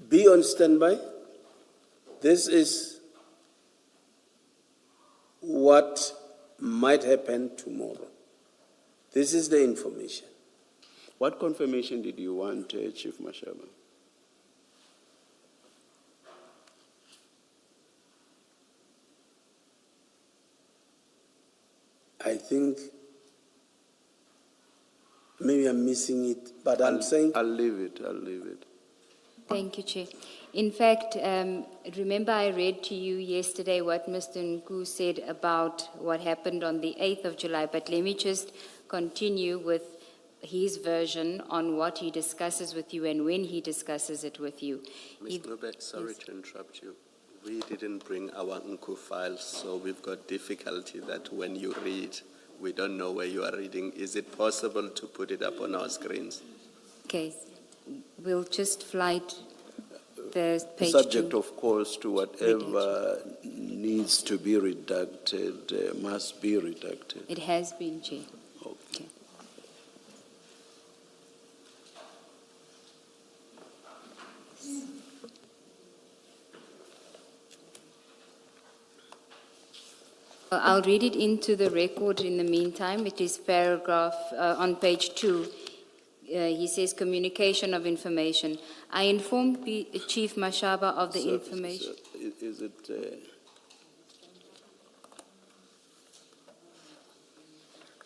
be on standby. This is what might happen tomorrow. This is the information. What confirmation did you want, Chief Mashaba? I think maybe I'm missing it, but I'm saying I'll leave it. Thank you, Chair. In fact, remember I read to you yesterday what Mr. Nku said about what happened on the 8th of July, but let me just continue with his version on what he discusses with you and when he discusses it with you. Ms. Nube, sorry to interrupt you. We didn't bring our Nku files, so we've got difficulty that when you read, we don't know where you are reading. Is it possible to put it up on our screens? Okay, we'll just flight the page Subject, to- of course, to whatever needs to be redacted, must be redacted. It has been, Chair. Okay. I'll read it into the record in the meantime. It is paragraph on page 2. He says, communication of information. I informed Chief Mashaba of the information. Is it,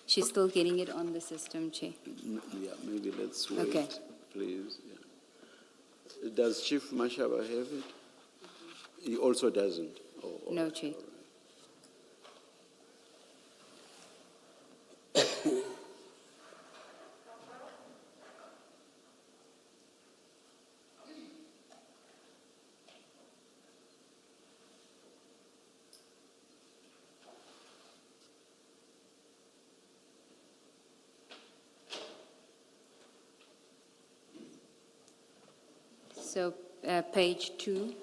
She's still getting it on the system, Chair. yeah, maybe let's wait, Okay. please. Yeah. Does Chief Mashaba have it? He also doesn't? Oh, all No, right, Chair. all right. So, page 2,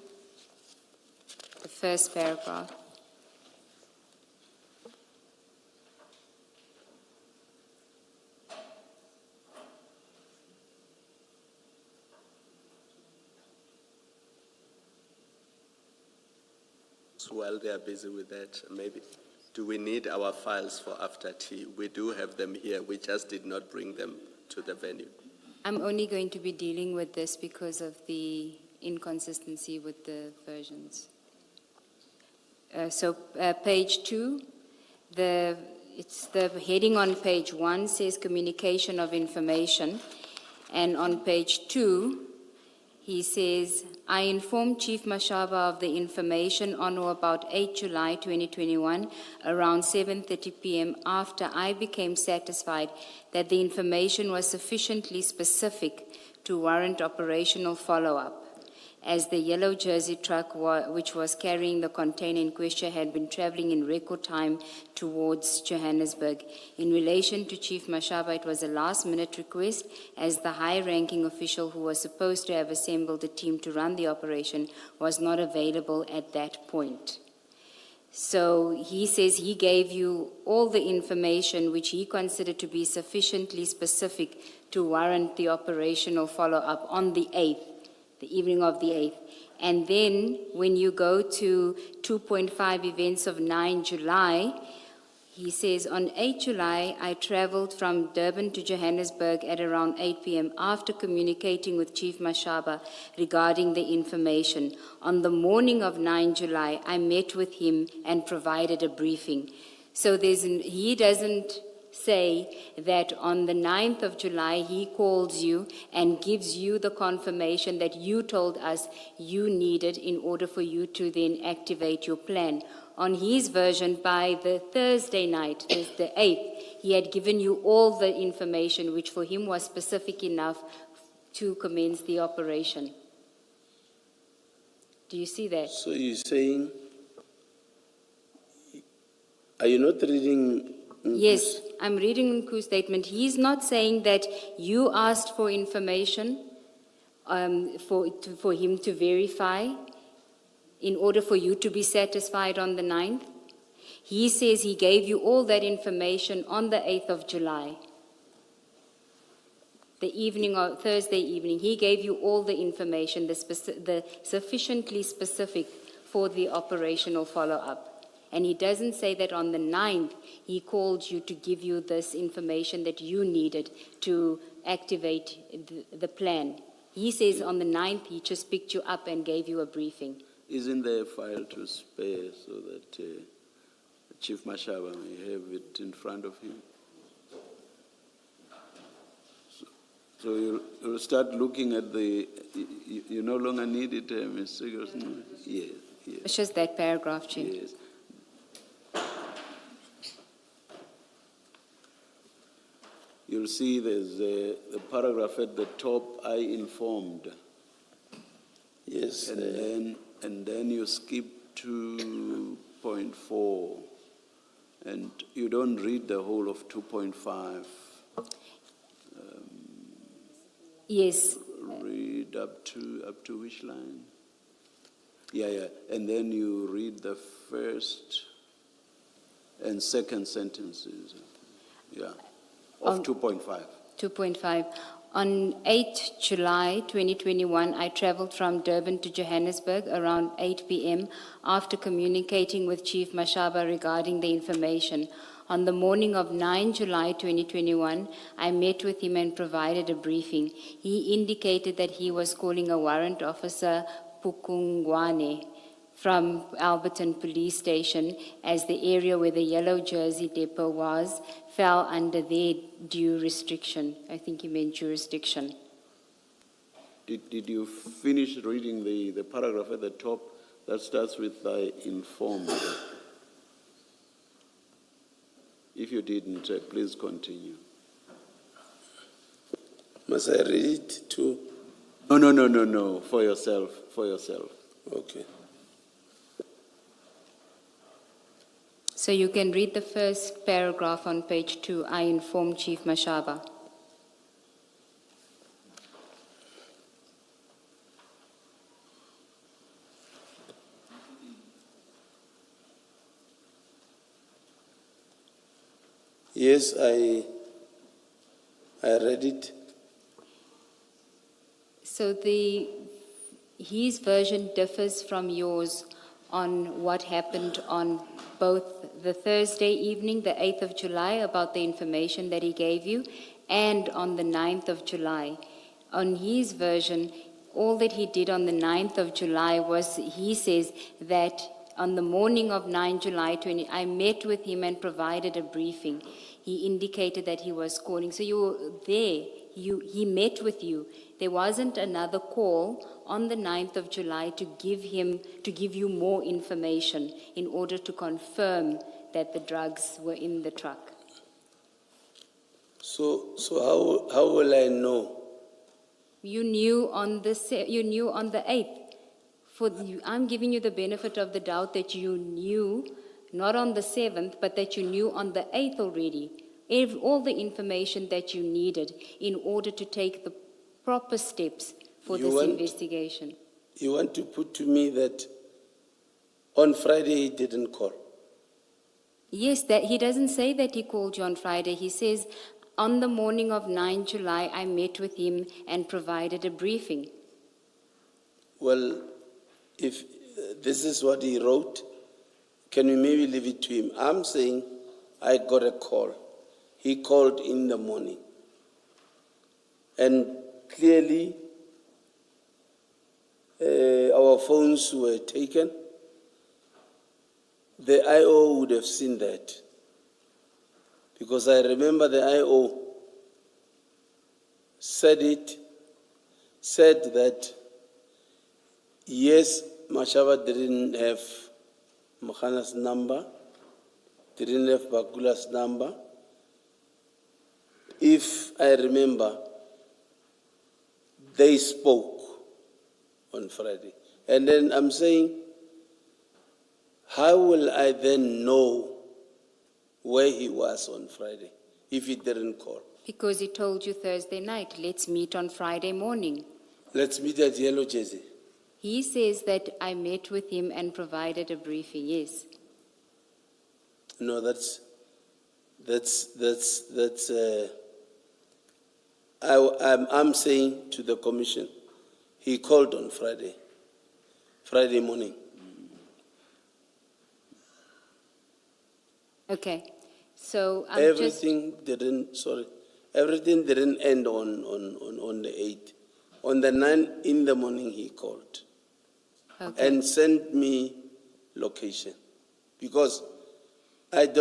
the first paragraph. So while they are busy with that, maybe, do we need our files for after tea? We do have them here. We just did not bring them to the venue. I'm only going to be dealing with this because of the inconsistency with the versions. So, page 2, it's the heading on page 1 says communication of information, and on page 2, he says, I informed Chief Mashaba of the information on or about 8 July 2021 around 7:30 p.m. after I became satisfied that the information was sufficiently specific to warrant operational follow-up, as the yellow jersey truck which was carrying the container in question had been traveling in record time towards Johannesburg. In relation to Chief Mashaba, it was a last-minute request, as the high-ranking official who was supposed to have assembled a team to run the operation was not available at that point. So he says he gave you all the information which he considered to be sufficiently specific to warrant the operational follow-up on the 8th. The evening of the 8th. And then when you go to 2.5 events of 9 July, he says, on 8 July, I traveled from Durban to Johannesburg at around 8 p.m. after communicating with Chief Mashaba regarding the information. On the morning of 9 July, I met with him and provided a briefing. So he doesn't say that on the 9th of July, he calls you and gives you the confirmation that you told us you needed in order for you to then activate your plan. On his version, by the Thursday night, the 8th, he had given you all the information which for him was specific enough to commence the operation. Do you see that? So you're saying, are you not reading? Yes, I'm reading Nku's statement. He's not saying that you asked for information for him to verify in order for you to be satisfied on the 9th. He says he gave you all that information on the 8th of July. The evening or Thursday evening, he gave you all the information, the sufficiently specific for the operational follow-up. And he doesn't say that on the 9th, he called you to give you this information that you needed to activate the plan. He says on the 9th, he just picked you up and gave you a briefing. Isn't there a file to spare so that Chief Mashaba may have it in front of him? So you'll start looking at you no longer need it, Ms. Sigerson? Yes, yes. It's just that paragraph, Chair. Yes. You'll see there's a paragraph at the top, I informed. Yes. And then you skip to 2.4, and you don't read the whole of 2.5. Yes. Read up to which line? Yeah. And then you read the first and second sentences. Yeah. Of 2.5. 2.5. On 8 July 2021, I traveled from Durban to Johannesburg around 8 p.m. after communicating with Chief Mashaba regarding the information. On the morning of 9 July 2021, I met with him and provided a briefing. He indicated that he was calling a warrant officer, Pukungwane, from Alberton Police Station, as the area where the yellow jersey depot was fell under their due restriction. I think he meant jurisdiction. Did you finish reading the paragraph at the top that starts with "I informed"? If you didn't, please continue. Must I read it too? No, for yourself, Okay. So you can read the first paragraph on page 2. I informed Chief Mashaba. Yes, I read it. So his version differs from yours on what happened on both the Thursday evening, the 8th of July, about the information that he gave you, and on the 9th of July. On his version, all that he did on the 9th of July was, he says that on the morning of 9 July 20, I met with him and provided a briefing. He indicated that he was calling. So you were there. He met with you. There wasn't another call on the 9th of July to give you more information in order to confirm that the drugs were in the truck. So how will I know? You knew on the 8th. I'm giving you the benefit of the doubt that you knew, not on the 7th, but that you knew on the 8th already, all the information that you needed in order to take the proper steps for this investigation. You want to put to me that on Friday he didn't call? Yes, that he doesn't say that he called you on Friday. He says, on the morning of 9 July, I met with him and provided a briefing. Well, if this is what he wrote, can we maybe leave it to him? I'm saying I got a call. He called in the morning. And clearly, our phones were taken. The IO would have seen that. Because I remember the IO said that, yes, Mashaba didn't have Makhana's number, didn't have Bakula's number. If I remember, they spoke on Friday. And then I'm saying, how will I then know where he was on Friday if he didn't call? Because he told you Thursday night, let's meet on Friday morning. Let's meet at Yellow Jersey. He says that I met with him and provided a briefing, yes. No, I'm saying to the commission, he called on Friday morning. Okay, so everything didn't end on the 8th. On the 9th in the morning he called. Okay. And sent me location. Because he had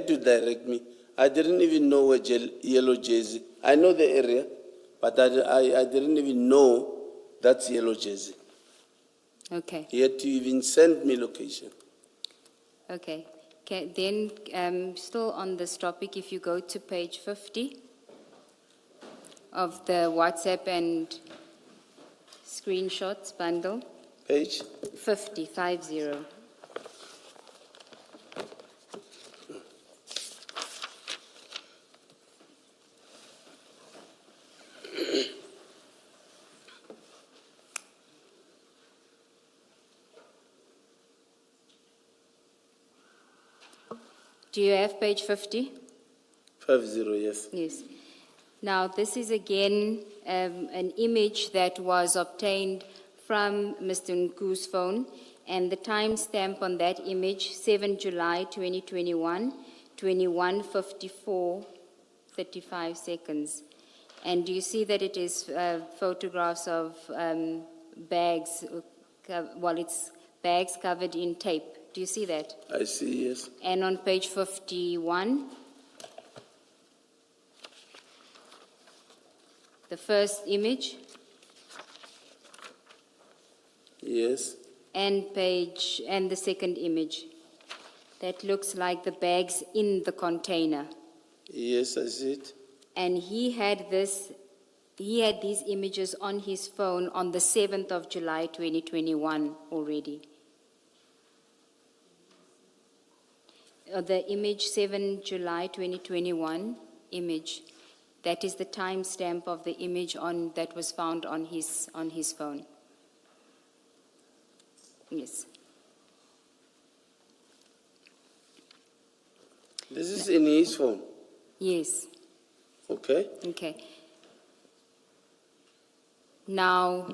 to direct me. I didn't even know where Yellow Jersey. I know the area, but I didn't even know that's Yellow Jersey. Okay. He had to even send me location. Okay. Then, still on this topic, if you go to page 50 of the WhatsApp and screenshots bundle. Page? 50. Do you have page 50? 50, yes. Yes. Now, this is again an image that was obtained from Mr. Nku's phone, and the timestamp on that image, 7 July 2021, 21:54:35 seconds. And you see that it is photographs of bags, it's bags covered in tape. Do you see that? I see, yes. And on page 51, the first image, Yes. and the second image. That looks like the bags in the container. Yes, I see it. And he had these images on his phone on the 7th of July 2021 already. The image 7 July 2021 image, that is the timestamp of the image that was found on his phone. Yes. This is in his phone. Yes. Okay. Okay. Now,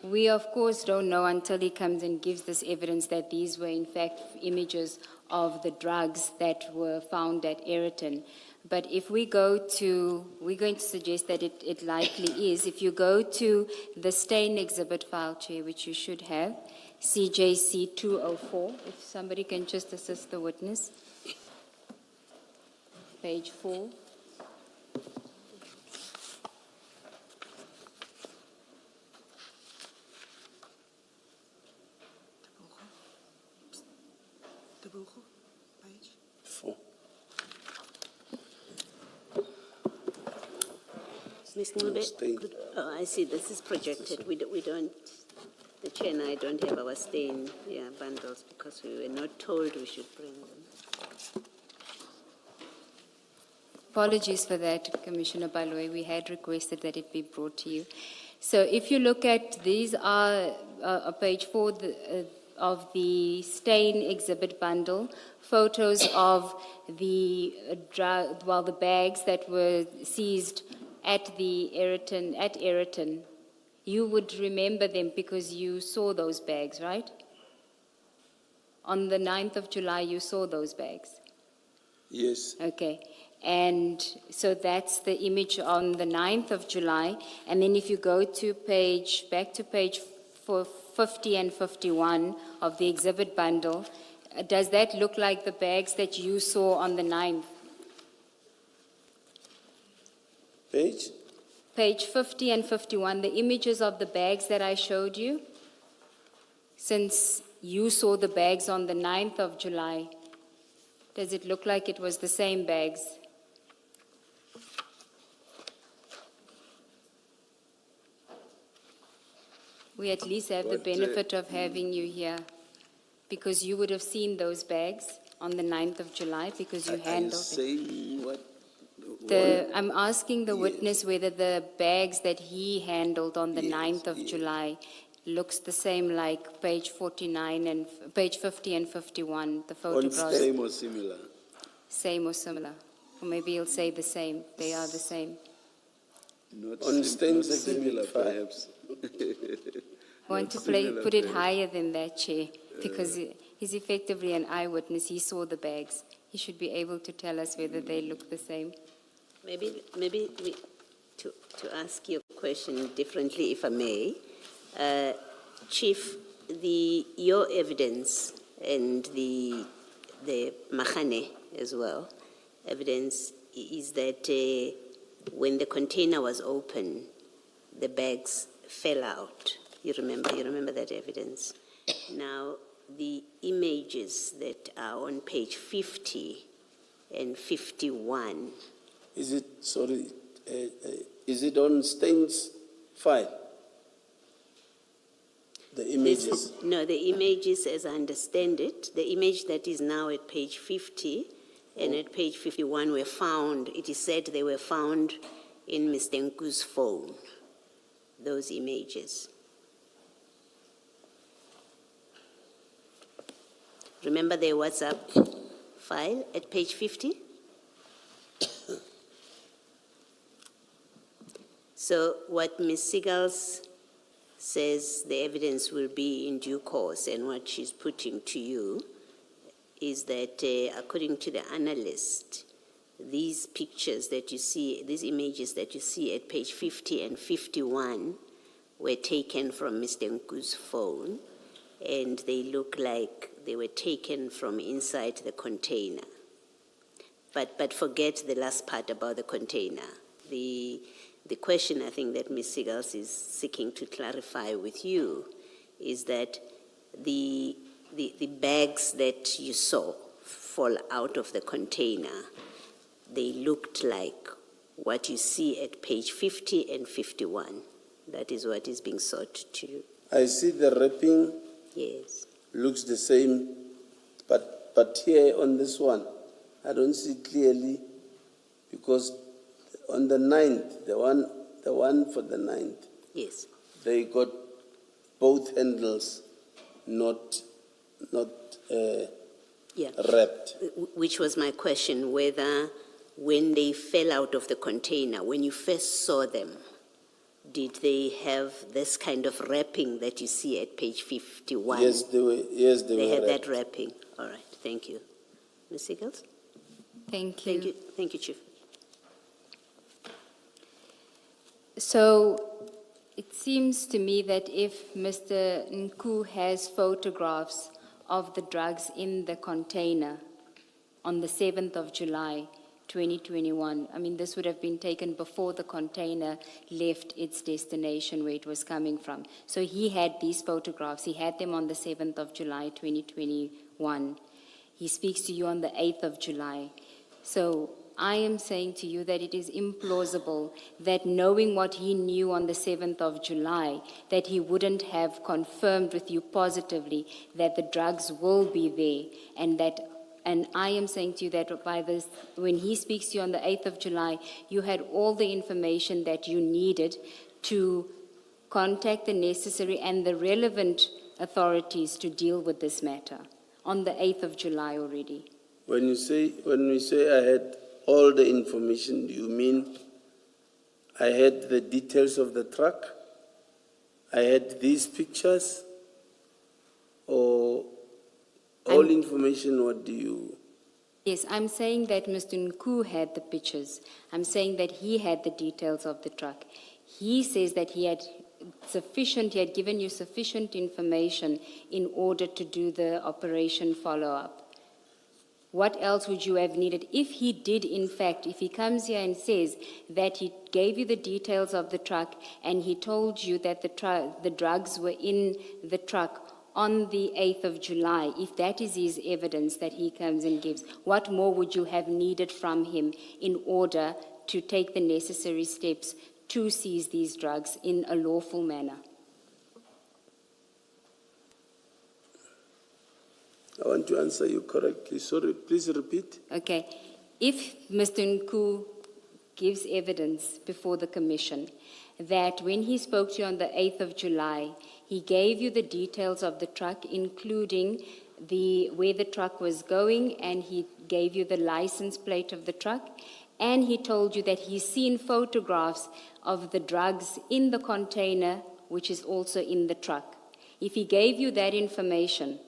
we of course don't know until he comes and gives this evidence that these were in fact images of the drugs that were found at Ayrton. But if we're going to suggest that it likely is, if you go to the stain exhibit file, Chair, which you should have, CJC 204, if somebody can just assist the witness. Page 4. Four. Ms. No Ncube, stain. oh, I see, this is projected. We don't, the Chair and I don't have our stain bundles because we were not told we should bring them. Apologies for that, Commissioner Baloyi. We had requested that it be brought to you. So if you look at, these are page 4 of the stain exhibit bundle, photos of the bags that were seized at Ayrton. You would remember them because you saw those bags, right? On the 9th of July, you saw those bags. Yes. Okay. And so that's the image on the 9th of July. And then if you go to back to page 50 and 51 of the exhibit bundle, does that look like the bags that you saw on the 9th? Page? Page 50 and 51, the images of the bags that I showed you, since you saw the bags on the 9th of July, does it look like it was the same bags? We at least have the benefit of having you here, because you would have seen those bags on the 9th of July because you handled them. Saying what? I'm asking the witness whether the bags that he handled on the 9th of July looks the same like page 49 and page 50 and 51, the photographs. Same or similar? Same or similar. Or maybe he'll say the same. They are the same. Not On stains similar, exhibit 5. perhaps. I want to put it higher than that, Chair, because he's effectively an eyewitness. He saw the bags. He should be able to tell us whether they look the same. Maybe to ask your question differently, if I may, Chief, your evidence and the Mahane as well, evidence is that when the container was open, the bags fell out. You remember that evidence. Now, the images that are on page 50 and 51. Is it on stains file? The images? The images, as I understand it, the image that is now at page 50 and at page 51 were found, it is said they were found in Mr. Nku's phone, those images. Remember the WhatsApp file at page 50? So what Ms. Siegels says the evidence will be in due course, and what she's putting to you is that according to the analyst, these pictures that you see, these images that you see at page 50 and 51 were taken from Mr. Nku's phone, and they look like they were taken from inside the container. But forget the last part about the container. The question I think that Ms. Siegels is seeking to clarify with you is that the bags that you saw fall out of the container, they looked like what you see at page 50 and 51. That is what is being sought to. I see the wrapping. Yes. Looks the same, but here on this one, I don't see clearly, because on the 9th, the one for the 9th, Yes. they got both handles not Yeah. wrapped. Which was my question, whether when they fell out of the container, when you first saw them, did they have this kind of wrapping that you see at page 51? Yes, they were. Yes, They were had wrapped. that wrapping. All right, thank you. Ms. Siegels? Thank you. Thank you, Chief. So it seems to me that if Mr. Nku has photographs of the drugs in the container on the 7th of July, 2021, I mean, this would have been taken before the container left its destination where it was coming from. So he had these photographs. He had them on the 7th of July, 2021. He speaks to you on the 8th of July. So I am saying to you that it is implausible that knowing what he knew on the 7th of July, that he wouldn't have confirmed with you positively that the drugs will be there, and I am saying to you that by this, when he speaks to you on the 8th of July, you had all the information that you needed to contact the necessary and the relevant authorities to deal with this matter on the 8th of July already. When we say I had all the information, do you mean I had the details of the truck? I had these pictures? Or all information, what do you? Yes, I'm saying that Mr. Nku had the pictures. I'm saying that he had the details of the truck. He says that he had given you sufficient information in order to do the operation follow-up. What else would you have needed? If he did, in fact, if he comes here and says that he gave you the details of the truck and he told you that the drugs were in the truck on the 8th of July, if that is his evidence that he comes and gives, what more would you have needed from him in order to take the necessary steps to seize these drugs in a lawful manner? I want to answer you correctly. Sorry, please repeat. Okay. If Mr. Nku gives evidence before the commission that when he spoke to you on the 8th of July, he gave you the details of the truck, including where the truck was going, and he gave you the license plate of the truck, and he told you that he's seen photographs of the drugs in the container, which is also in the truck. If he gave you that information,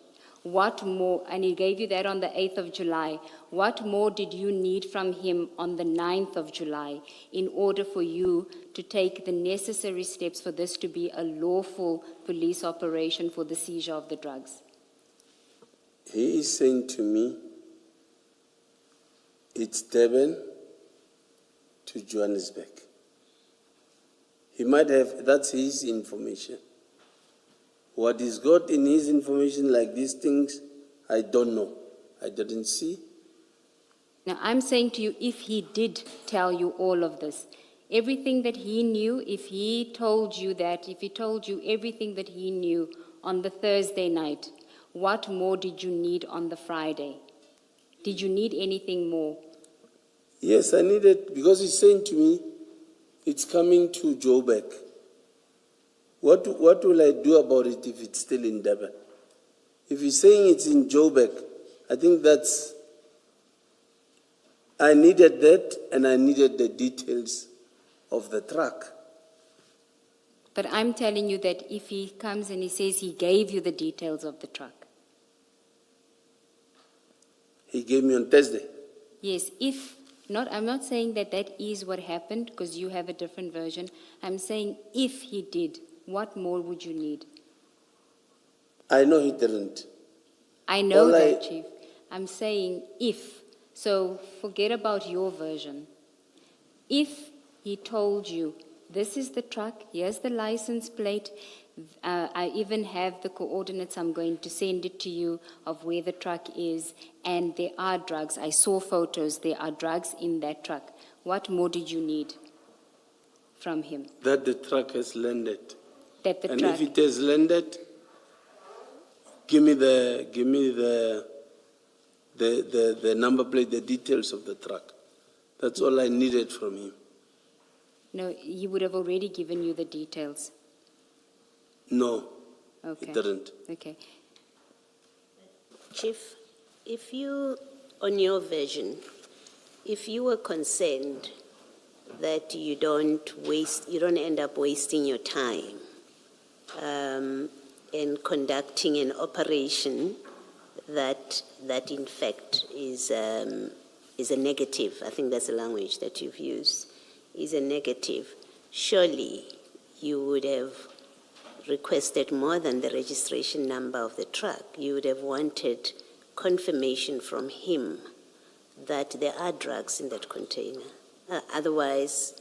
what more, and he gave you that on the 8th of July, what more did you need from him on the 9th of July in order for you to take the necessary steps for this to be a lawful police operation for the seizure of the drugs? He is saying to me, it's Durban to Johannesburg. He might have, that's his information. What he's got in his information, like these things, I don't know. I didn't see. Now, I'm saying to you, if he did tell you all of this, everything that he knew, if he told you everything that he knew on the Thursday night, what more did you need on the Friday? Did you need anything more? Yes, I needed, because he's saying to me, it's coming to Joburg. What will I do about it if it's still in Durban? If he's saying it's in Joburg, I think I needed that, and I needed the details of the truck. But I'm telling you that if he comes and he says he gave you the details of the truck. He gave me on Thursday. Yes, I'm not saying that that is what happened because you have a different version. I'm saying if he did, what more would you need? I know he didn't. I know All that, Chief. I'm saying if. So forget about your version. If he told you, this is the truck, here's the license plate, I even have the coordinates, I'm going to send it to you of where the truck is, and there are drugs. I saw photos, there are drugs in that truck. What more did you need from him? That the truck has landed. That the And truck... if it has landed, give me the number plate, the details of the truck. That's all I needed from him. No, he would have already given you the details. No, Okay. he didn't. Okay. Chief, if you, on your version, if you were concerned that you don't end up wasting your time in conducting an operation that in fact is a negative, I think that's the language that you've used, is a negative, surely you would have requested more than the registration number of the truck. You would have wanted confirmation from him that there are drugs in that container. Otherwise,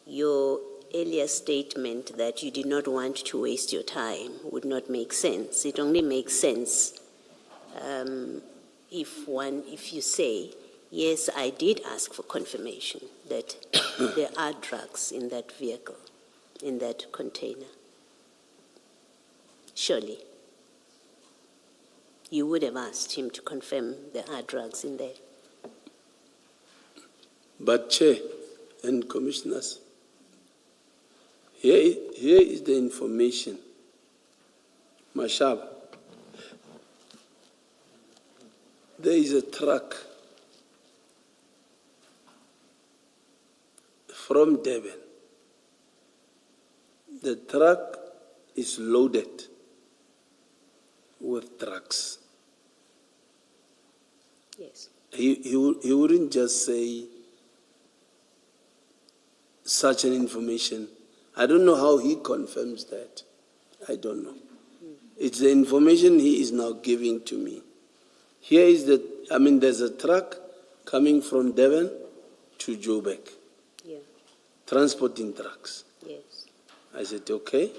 your earlier statement that you did not want to waste your time would not make sense. It only makes sense if you say, yes, I did ask for confirmation that there are drugs in that vehicle, in that container. Surely, you would have asked him to confirm there are drugs in there. But Chair and Commissioners, here is the information. Mashab, there is a truck from Devon. The truck is loaded with drugs. Yes. He wouldn't just say such an information. I don't know how he confirms that. I don't know. It's the information he is now giving to me. Here is there's a truck coming from Devon to Joburg, Yeah. transporting drugs. Yes. I said, okay.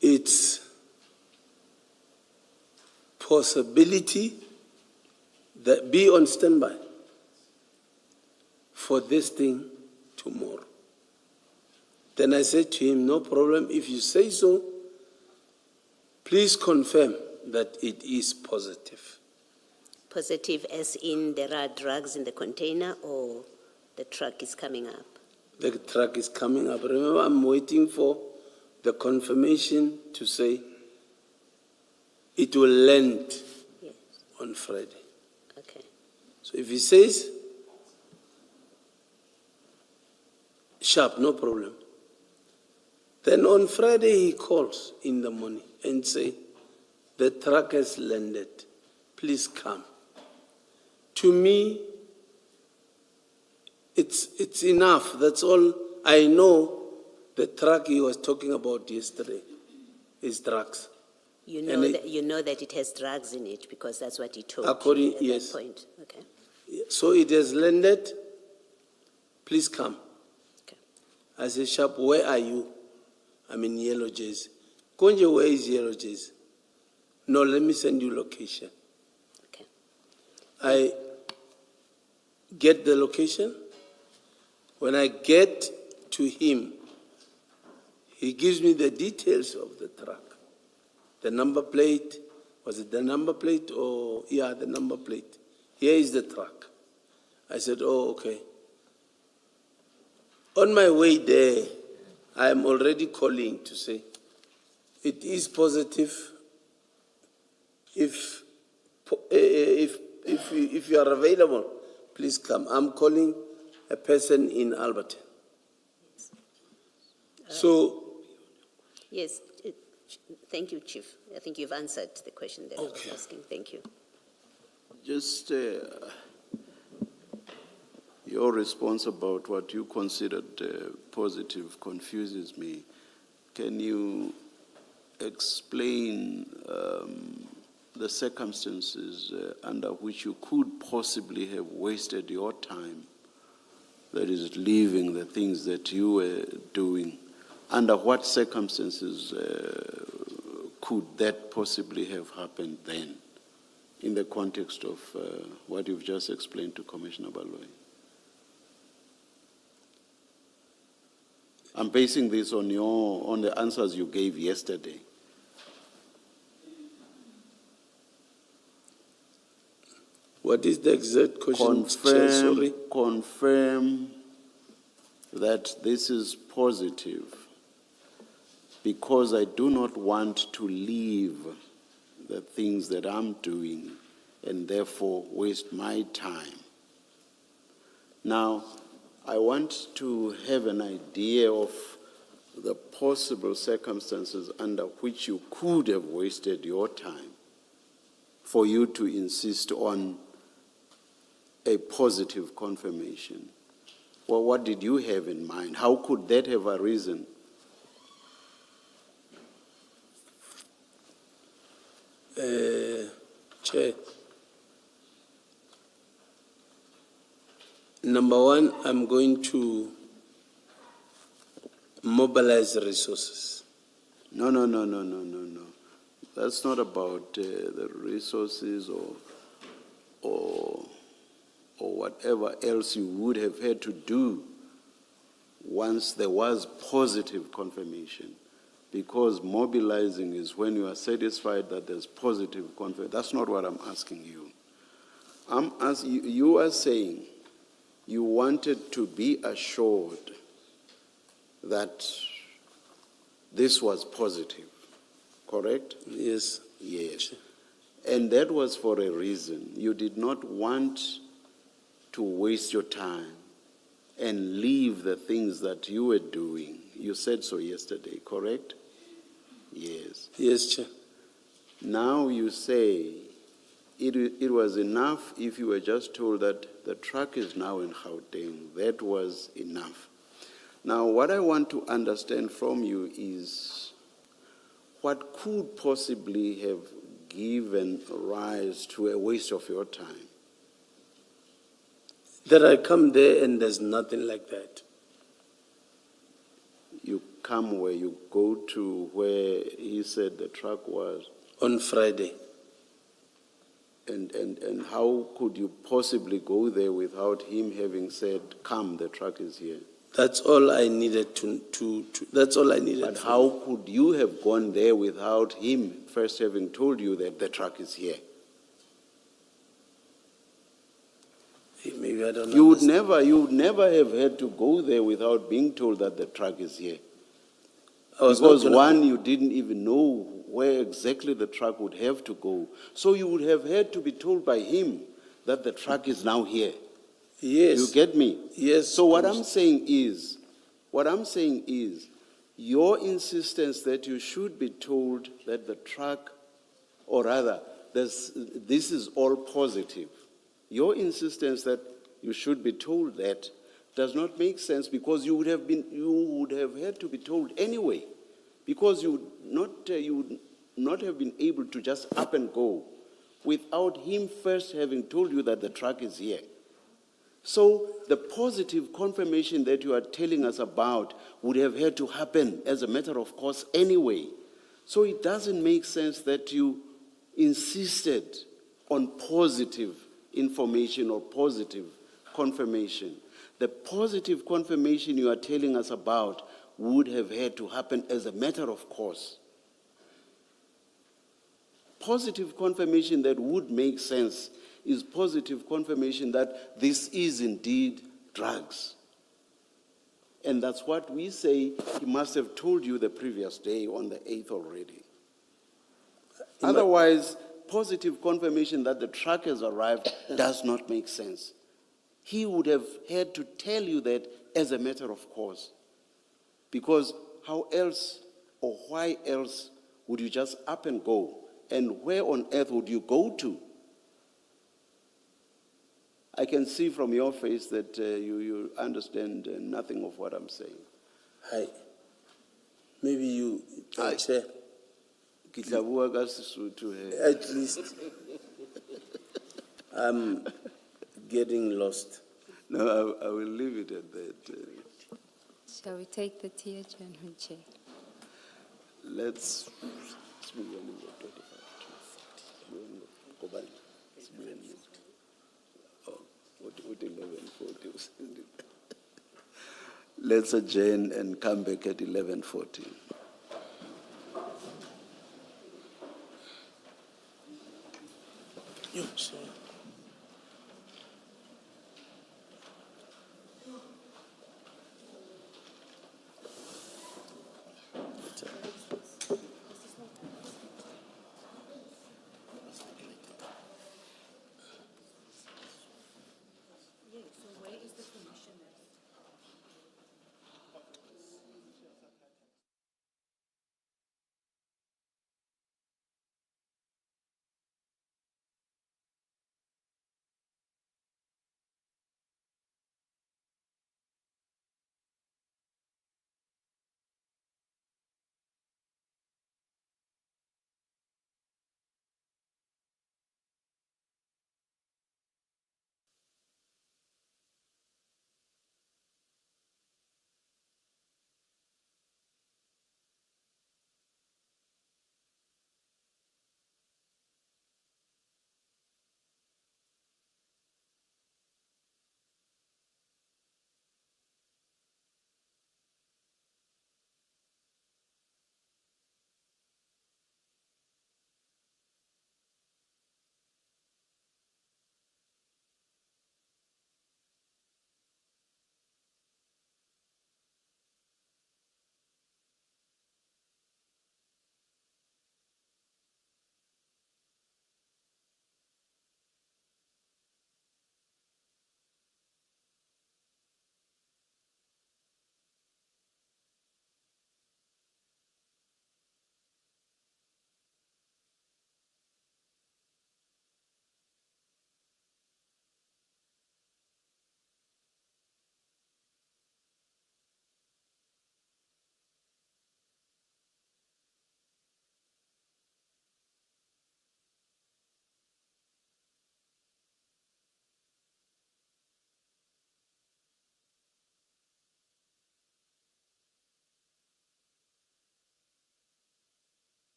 It's possibility that be on standby for this thing tomorrow. Then I said to him, no problem. If you say so, please confirm that it is positive. Positive as in there are drugs in the container or the truck is coming up? The truck is coming up. Remember, I'm waiting for the confirmation to say it will land Yes. on Friday. Okay. So if he says, sharp, no problem. Then on Friday he calls in the morning and say, the truck has landed, please come. To me, it's enough. That's all I know. The truck he was talking about yesterday is drugs. You know that it has drugs in it because that's what he told According- you at yes. that point. Okay. So it has landed, please come. Okay. I said, Sharp, where are you? I'm in Yellow Jersey. Konje, where is Yellow Jersey? No, let me send you location. Okay. I get the location. When I get to him, he gives me the details of the truck. The number plate, was it the number plate or, yeah, the number plate. Here is the truck. I said, oh, okay. On my way there, I am already calling to say, it is positive. If you are available, please come. I'm calling a person in Alberton. So, Yes, thank you, Chief. I think you've answered the question that I was asking. Thank you. Just your response about what you considered positive confuses me. Can you explain the circumstances under which you could possibly have wasted your time, that is, leaving the things that you were doing? Under what circumstances could that possibly have happened then, in the context of what you've just explained to Commissioner Baloyi? I'm basing this on the answers you gave yesterday. what is the exact question, Chair? Sorry. Confirm that this is positive, because I do not want to leave the things that I'm doing and therefore waste my time. Now, I want to have an idea of the possible circumstances under which you could have wasted your time for you to insist on a positive confirmation. Well, what did you have in mind? How could that have arisen? Chair. Number one, I'm going to mobilize resources. No. That's not about the resources or whatever else you would have had to do once there was positive confirmation. Because mobilizing is when you are satisfied that there's positive confirmation. That's not what I'm asking you. You are saying you wanted to be assured that this was positive, correct? Yes. Yes. And that was for a reason. You did not want to waste your time and leave the things that you were doing. You said so yesterday, correct? Yes. Yes, Chair. Now you say it was enough if you were just told that the truck is now in Gauteng. That was enough. Now, what I want to understand from you is what could possibly have given rise to a waste of your time? That I come there and there's nothing like that. You come where you go to where he said the truck was. On Friday. And how could you possibly go there without him having said, come, the truck is here? That's all I needed that's all I needed. But how could you have gone there without him first having told you that the truck is here? Maybe I don't know. You would never have had to go there without being told that the truck is here. Because one, you didn't even know where exactly the truck would have to go. So you would have had to be told by him that the truck is now here. Yes. You get me? Yes. So what I'm saying is, your insistence that you should be told that the truck, or rather, this is all positive. Your insistence that you should be told that does not make sense, because you would have had to be told anyway, because you would not have been able to just up and go without him first having told you that the truck is here. So the positive confirmation that you are telling us about would have had to happen as a matter of course anyway. So it doesn't make sense that you insisted on positive information or positive confirmation. The positive confirmation you are telling us about would have had to happen as a matter of course. Positive confirmation that would make sense is positive confirmation that this is indeed drugs. And that's what we say he must have told you the previous day on the 8th already. Otherwise, positive confirmation that the truck has arrived does not make sense. he would have had to tell you that as a matter of course. Because how else or why else would you just up and go? And where on earth would you go to? I can see from your face that you understand nothing of what I'm saying. Hi. Maybe you, Hi. Chair, Ke tla bua ka Sesotho, at least I'm getting lost. No, I will leave it at that. Shall we take the tea, Chairman Chair? Let's. Oh, what 11:40? Let's adjourn and come back at 11:40. You, Chair.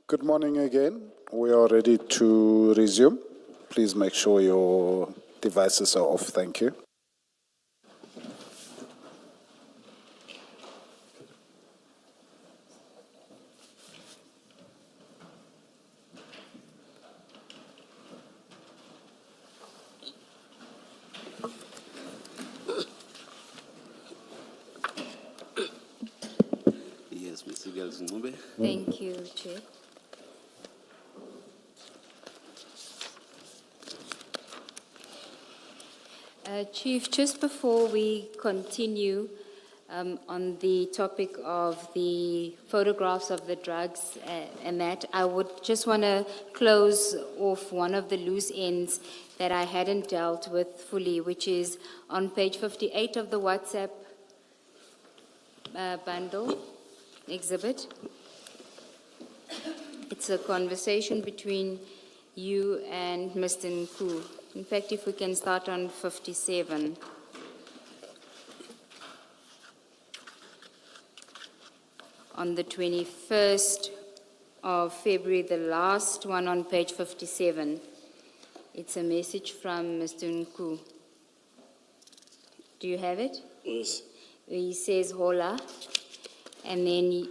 Good morning again. We are ready to resume. Please make sure your devices are off. Thank you. Yes, Mr. Gelsinube. Thank you, Chair. Chief, just before we continue on the topic of the photographs of the drugs and that, I would just want to close off one of the loose ends that I hadn't dealt with fully, which is on page 58 of the WhatsApp bundle exhibit. It's a conversation between you and Mr. Nku. In fact, if we can start on 57. On the 21st of February, the last one on page 57. It's a message from Mr. Nku. Do you have it? Yes. He says, hola, and then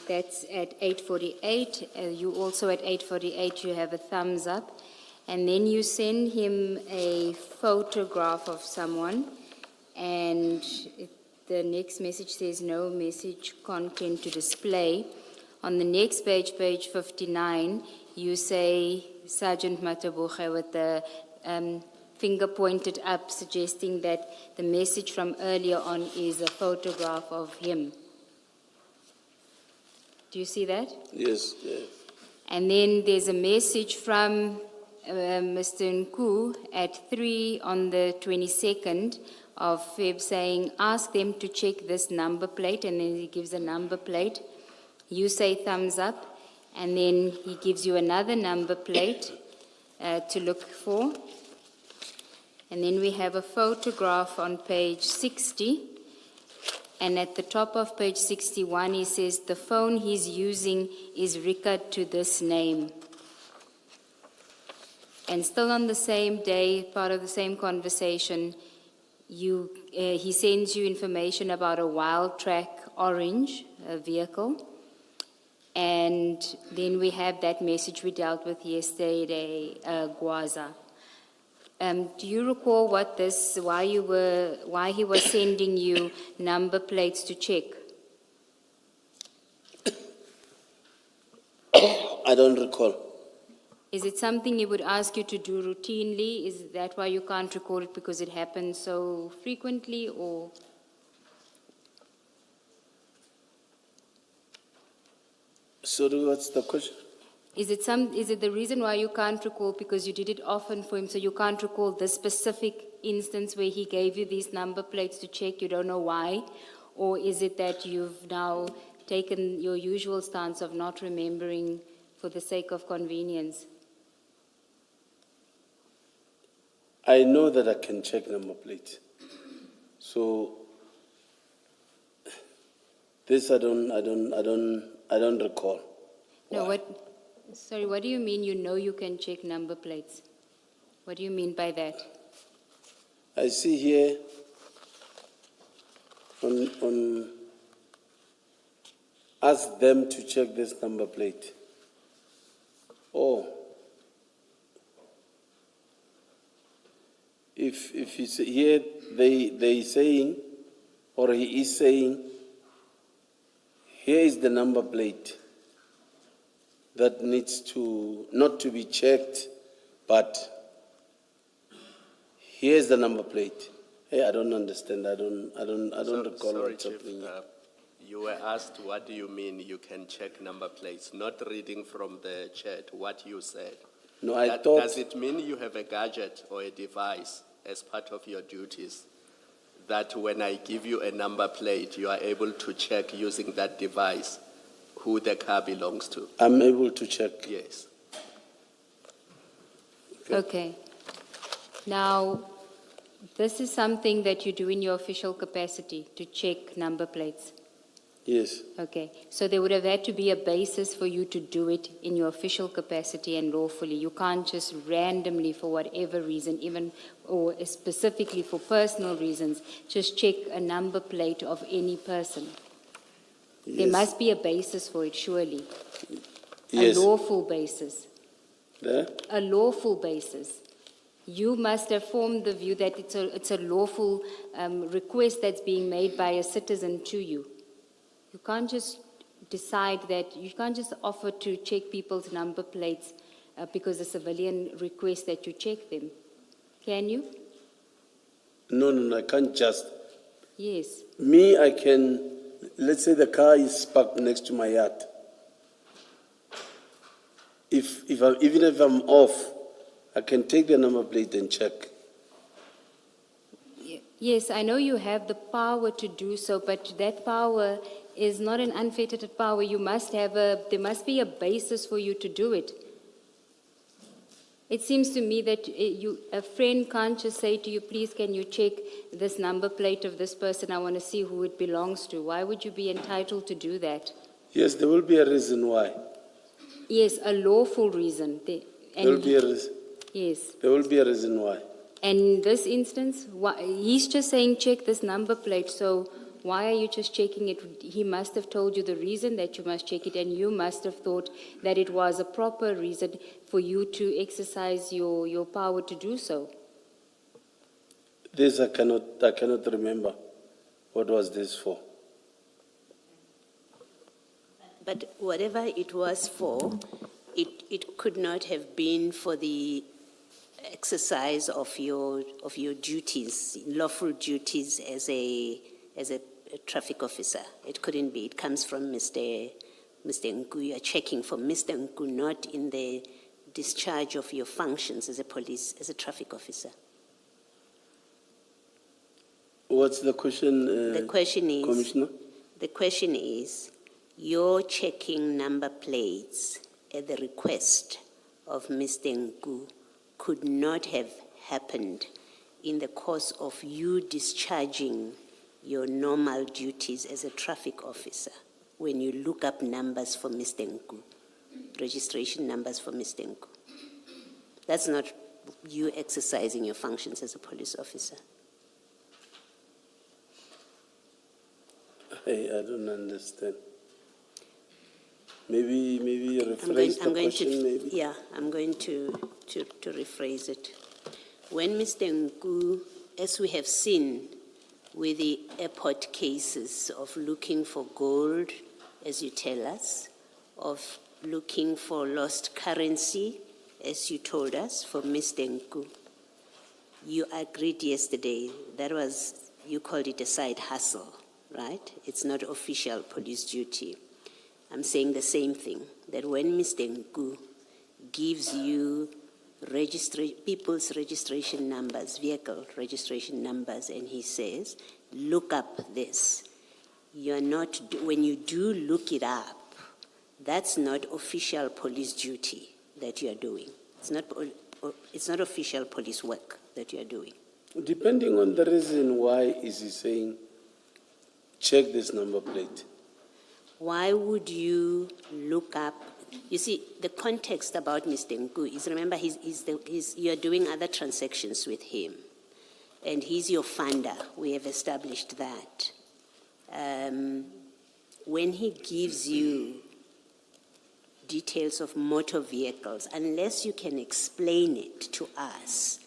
that's at 8:48. You also at 8:48, you have a thumbs up. And then you send him a photograph of someone, and the next message says no message content to display. On the next page, page 59, you say Sergeant Matabuche with the finger pointed up, suggesting that the message from earlier on is a photograph of him. Do you see that? Yes, yes. And then there's a message from Mr. Nku at 3 on the 22nd of Feb saying, ask them to check this number plate, and then he gives a number plate. You say thumbs up, and then he gives you another number plate to look for. And then we have a photograph on page 60, and at the top of page 61 he says the phone he's using is recorded to this name. And still on the same day, part of the same conversation, he sends you information about a Wild Track Orange vehicle. And then we have that message we dealt with yesterday, Gwaza. Do you recall why he was sending you number plates to check? I don't recall. Is it something he would ask you to do routinely? Is that why you can't recall it, because it happens so frequently, or? Sorry, what's the question? Is it the reason why you can't recall because you did it often for him, so you can't recall this specific instance where he gave you these number plates to check, you don't know why? Or is it that you've now taken your usual stance of not remembering for the sake of convenience? I know that I can check number plates. So this I don't recall. No, Why? what do you mean you know you can check number plates? What do you mean by that? I see here on ask them to check this number plate. Oh. If you say here they saying, or he is saying, here is the number plate that needs to not to be checked, but here's the number plate. Hey, I don't understand. I don't recall Sorry, what's Chief, happening. you were asked, what do you mean you can check number plates? Not reading from the chat what you said. No, I thought. Does it mean you have a gadget or a device as part of your duties that when I give you a number plate, you are able to check using that device who the car belongs to? I'm able to check. Yes. Okay. Now, this is something that you do in your official capacity, to check number plates. Yes. Okay. So there would have had to be a basis for you to do it in your official capacity and lawfully. You can't just randomly, for whatever reason, even or specifically for personal reasons, just check a number plate of any person. Yes. There must be a basis for it, surely. Yes. A lawful basis. There? A lawful basis. You must have formed the view that it's a lawful request that's being made by a citizen to you. You can't just decide that, you can't just offer to check people's number plates because a civilian requests that you check them. Can you? No, I can't just. Yes. Me, I can, let's say the car is parked next to my yard. Even if I'm off, I can take the number plate and check. Yes, I know you have the power to do so, but that power is not an unfettered power. You must have there must be a basis for you to do it. It seems to me that a friend can't just say to you, please can you check this number plate of this person, I want to see who it belongs to. Why would you be entitled to do that? Yes, there will be a reason why. Yes, a lawful reason. There will be a reason. Yes. There will be a reason why. And in this instance, he's just saying check this number plate, so why are you just checking it? He must have told you the reason that you must check it, and you must have thought that it was a proper reason for you to exercise your power to do so. This I cannot remember. What was this for? But whatever it was for, it could not have been for the exercise of your duties, lawful duties as a traffic officer. It couldn't be. It comes from Mr. Nku. You are checking for Mr. Nku, not in the discharge of your functions as a traffic officer. What's the question, The question is, Commissioner? the question is, you're checking number plates at the request of Mr. Nku could not have happened in the course of you discharging your normal duties as a traffic officer when you look up numbers for Mr. Nku, registration numbers for Mr. Nku. That's not you exercising your functions as a police officer. I don't understand. Maybe rephrase the question, maybe. Yeah, I'm going to rephrase it. When Mr. Nku, as we have seen with the airport cases of looking for gold, as you tell us, of looking for lost currency, as you told us, for Mr. Nku, you agreed yesterday, that was, you called it a side hustle, right? It's not official police duty. I'm saying the same thing, that when Mr. Nku gives you people's registration numbers, vehicle registration numbers, and he says, look up this, you're not, when you do look it up, that's not official police duty that you're doing. It's not official police work that you're doing. Depending on the reason why is he saying, check this number plate. Why would you look up? You see, the context about Mr. Nku is, remember, you're doing other transactions with him, and he's your funder. We have established that. When he gives you details of motor vehicles, unless you can explain it to us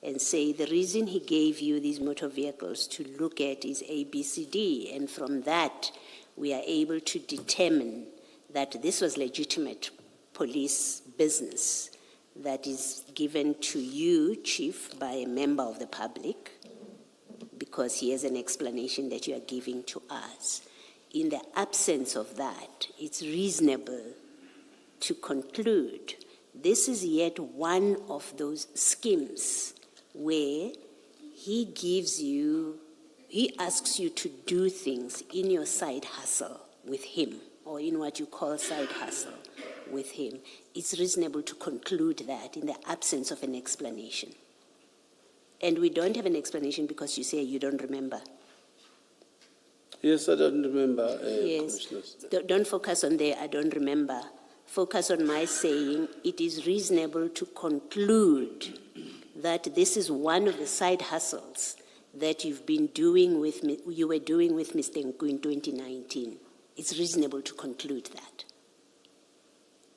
and say the reason he gave you these motor vehicles to look at is A, B, C, D, and from that, we are able to determine that this was legitimate police business that is given to you, Chief, by a member of the public, because he has an explanation that you are giving to us. In the absence of that, it's reasonable to conclude this is yet one of those schemes where he asks you to do things in your side hustle with him, or in what you call side hustle with him. It's reasonable to conclude that in the absence of an explanation. And we don't have an explanation because you say you don't remember. Yes, I don't remember, Yes. Commissioners. Don't focus on the I don't remember. Focus on my saying it is reasonable to conclude that this is one of the side hustles that you were doing with Mr. Nku in 2019. It's reasonable to conclude that.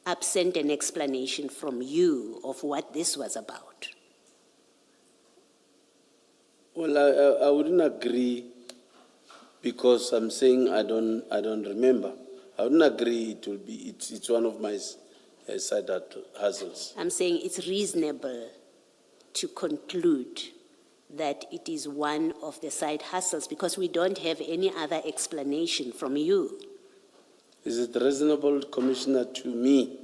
Absent an explanation from you of what this was about. Well, I wouldn't agree because I'm saying I don't remember. I wouldn't agree it's one of my side hustles. I'm saying it's reasonable to conclude that it is one of the side hustles because we don't have any other explanation from you. Is it reasonable, Commissioner, to me?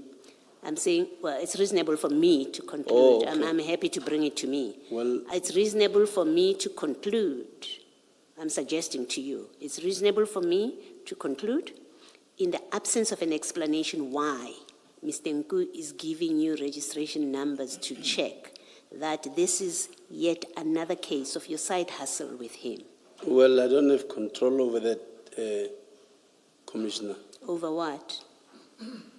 I'm saying, well, it's reasonable for me to conclude. Oh, okay. I'm happy to bring it to me. Well, It's reasonable for me to conclude. I'm suggesting to you, it's reasonable for me to conclude in the absence of an explanation why Mr. Nku is giving you registration numbers to check that this is yet another case of your side hustle with him. well, I don't have control over that, Commissioner. Over what?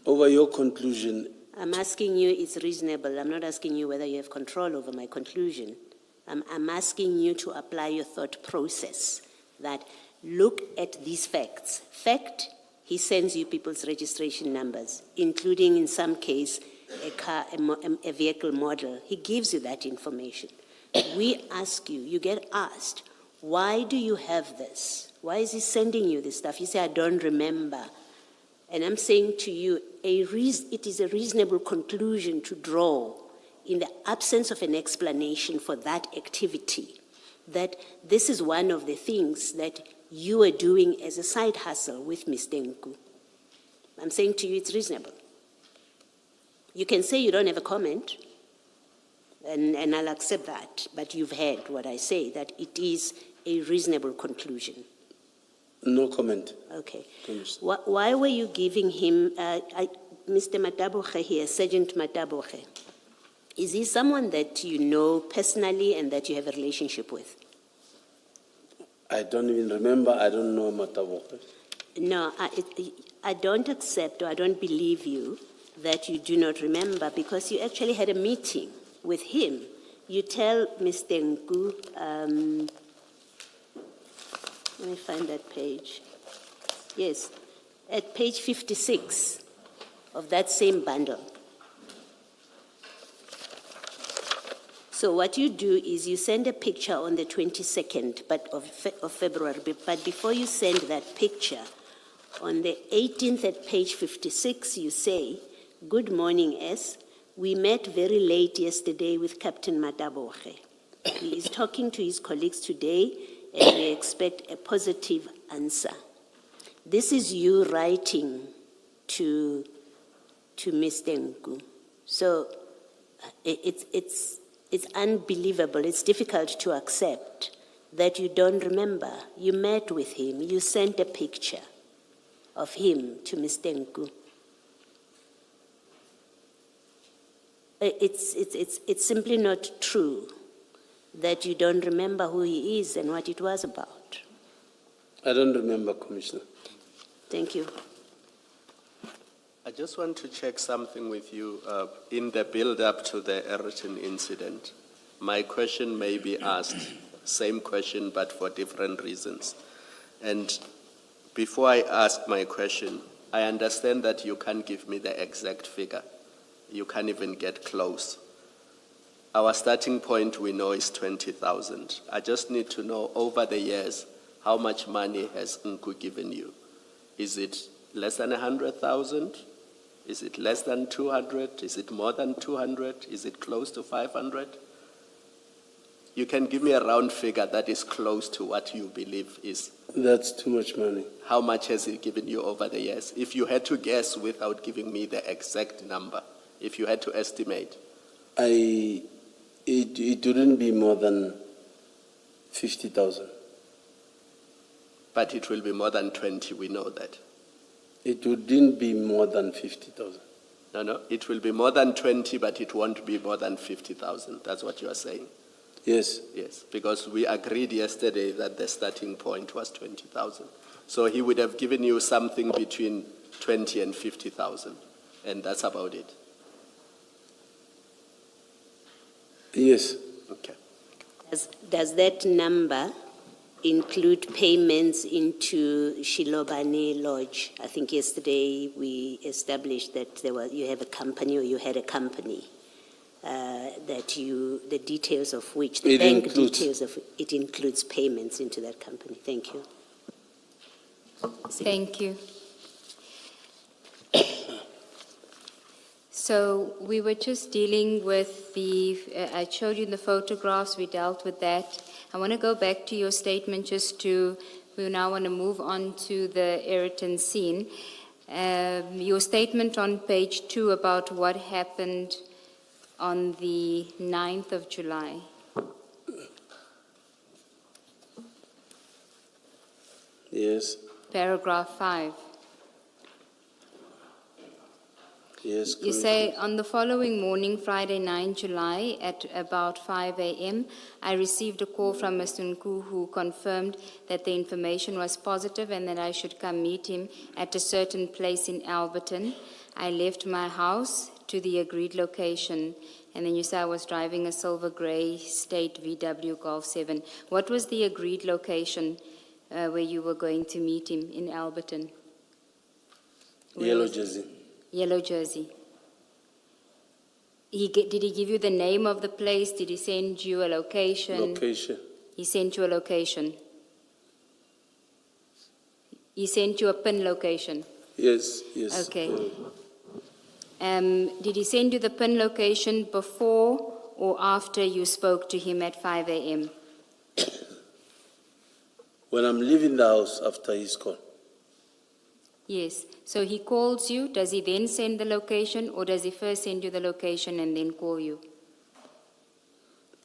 Over your conclusion. I'm asking you it's reasonable. I'm not asking you whether you have control over my conclusion. I'm asking you to apply your thought process that look at these facts. Fact, he sends you people's registration numbers, including in some case a vehicle model. He gives you that information. we ask you, you get asked, why do you have this? Why is he sending you this stuff? You say, I don't remember. And I'm saying to you, it is a reasonable conclusion to draw in the absence of an explanation for that activity, that this is one of the things that you are doing as a side hustle with Mr. Nku. I'm saying to you, it's reasonable. You can say you don't have a comment, and I'll accept that, but you've heard what I say, that it is a reasonable conclusion. No comment. Okay. Commissioner. Why were you giving him, Mr. Mataboge here, Sergeant Mataboge, is he someone that you know personally and that you have a relationship with? I don't even remember. I don't know Mataboge. No, I don't accept or I don't believe you that you do not remember, because you actually had a meeting with him. You tell Mr. Nku, let me find that page. Yes, at page 56 of that same bundle. So what you do is you send a picture on the 22nd of February, but before you send that picture, on the 18th at page 56, you say, "Good morning, S. We met very late yesterday with Captain Mataboge. He is talking to his colleagues today, and we expect a positive answer." This is you writing to Mr. Nku. So it's unbelievable. It's difficult to accept that you don't remember. You met with him. You sent a picture of him to Mr. Nku. It's simply not true that you don't remember who he is and what it was about. I don't remember, Commissioner. Thank you. I just want to check something with you. In the build-up to the Ayrton incident, my question may be asked, same question but for different reasons. And before I ask my question, I understand that you can't give me the exact figure. You can't even get close. Our starting point we know is 20,000. I just need to know over the years, how much money has Nku given you? Is it less than 100,000? Is it less than 200? Is it more than 200? Is it close to 500? You can give me a round figure that is close to what you believe is. That's too much money. How much has he given you over the years? If you had to guess without giving me the exact number, if you had to estimate. It wouldn't be more than 50,000. But it will be more than 20, we know that. It wouldn't be more than 50,000. No, it will be more than 20, but it won't be more than 50,000. That's what you are saying. Yes. Yes, because we agreed yesterday that the starting point was 20,000. So he would have given you something between 20 and 50,000, and that's about it. Yes. Okay. Does that number include payments into Shilobane Lodge? I think yesterday we established that you have a company, or you had a company, the details of which, the bank details of it includes payments into that company. Thank you. Thank you. So we were just dealing with I showed you the photographs, we dealt with that. I want to go back to your statement we now want to move on to the Ayrton scene. Your statement on page 2 about what happened on the 9th of July. Yes. Paragraph 5. Yes. You say, on the following morning, Friday, 9 July, at about 5 a.m., I received a call from Mr. Nku, who confirmed that the information was positive and that I should come meet him at a certain place in Alberton. I left my house to the agreed location, and then you say I was driving a silver grey State VW Golf 7. What was the agreed location where you were going to meet him in Alberton? Yellow Jersey. Yellow Jersey. Did he give you the name of the place? Did he send you a location? Location. He sent you a location. He sent you a pin location. Yes, yes. Okay. Did he send you the pin location before or after you spoke to him at 5 a.m.? When I'm leaving the house after his call. Yes. So he calls you. Does he then send the location, or does he first send you the location and then call you?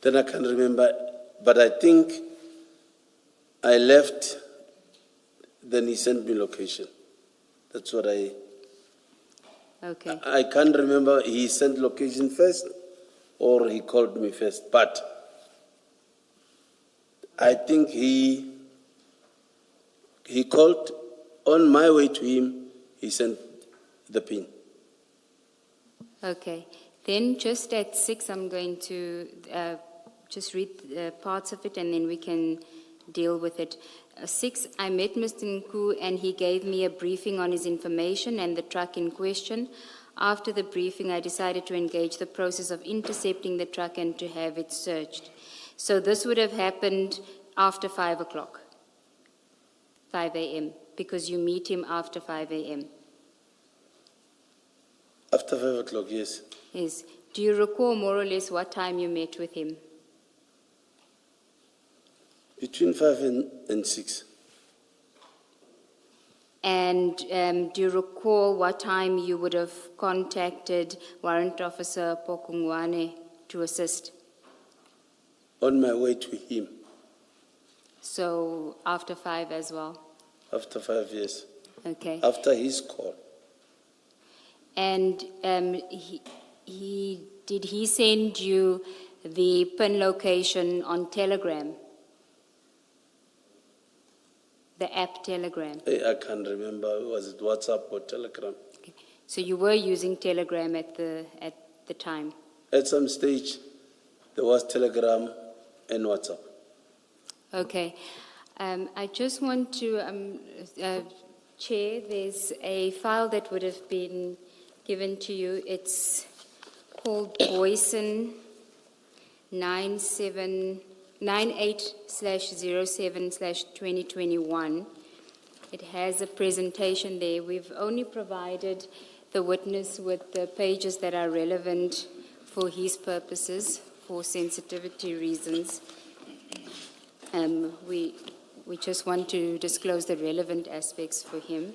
Then I can't remember, but I think I left, then he sent me location. That's what I can't remember, he sent location first or he called me first, but I think he called. On my way to him, he sent the pin. Okay. Then just at 6, I'm going to just read parts of it and then we can deal with it. 6, I met Mr. Nku and he gave me a briefing on his information and the truck in question. After the briefing, I decided to engage the process of intercepting the truck and to have it searched. So this would have happened after 5 o'clock, 5 a.m., because you meet him after 5 a.m. After 5 o'clock, yes. Yes. Do you recall more or less what time you met with him? Between 5 and 6. And do you recall what time you would have contacted Warrant Officer Pokungwane to assist? On my way to him. So after 5 as well? After 5 years. Okay. After his call. And did he send you the pin location on Telegram? The app Telegram? I can't remember, was it WhatsApp or Telegram? Okay. So you were using Telegram at the time? At some stage, there was Telegram and WhatsApp. Okay. I just want to, Chair, there's a file that would have been given to you. It's called Boyson 98/07/2021. It has a presentation there. We've only provided the witness with the pages that are relevant for his purposes, for sensitivity reasons. We just want to disclose the relevant aspects for him.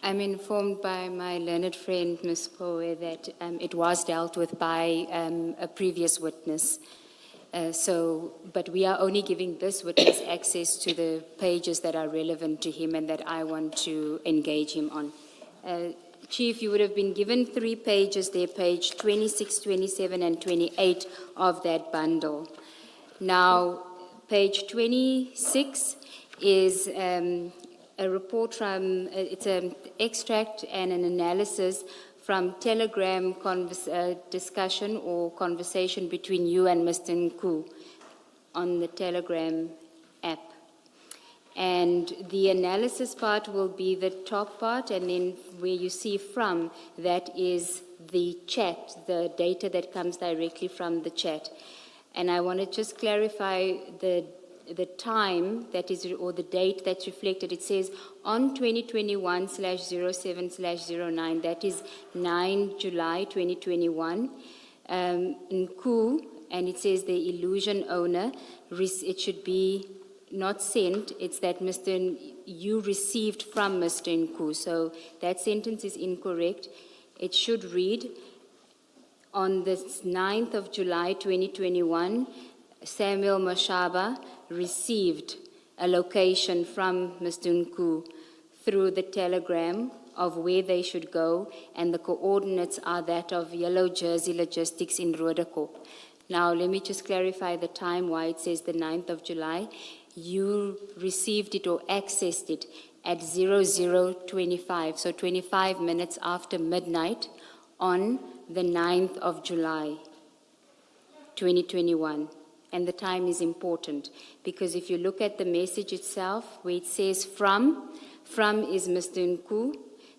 I'm informed by my learned friend, Ms. Poe, that it was dealt with by a previous witness. But we are only giving this witness access to the pages that are relevant to him and that I want to engage him on. Chief, you would have been given 3 pages there, page 26, 27, and 28 of that bundle. Now, page 26 is a report from, it's an extract and an analysis from Telegram discussion or conversation between you and Mr. Nku on the Telegram app. And the analysis part will be the top part, and then where you see from, that is the chat, the data that comes directly from the chat. And I want to just clarify the time that is, or the date that's reflected. It says on 2021/07/09, that is 9 July 2021, Nku, and it says the illusion owner, it should be not sent, it's that you received from Mr. Nku. So that sentence is incorrect. It should read, on the 9th of July 2021, Samuel Mashaba received a location from Mr. Nku through the Telegram of where they should go, and the coordinates are that of Yellow Jersey Logistics in Roodepoort. Now, let me just clarify the time why it says the 9th of July. You received it or accessed it at 00:25, so 25 minutes after midnight on the 9th of July, 2021. And the time is important because if you look at the message itself, where it says from is Mr. Nku.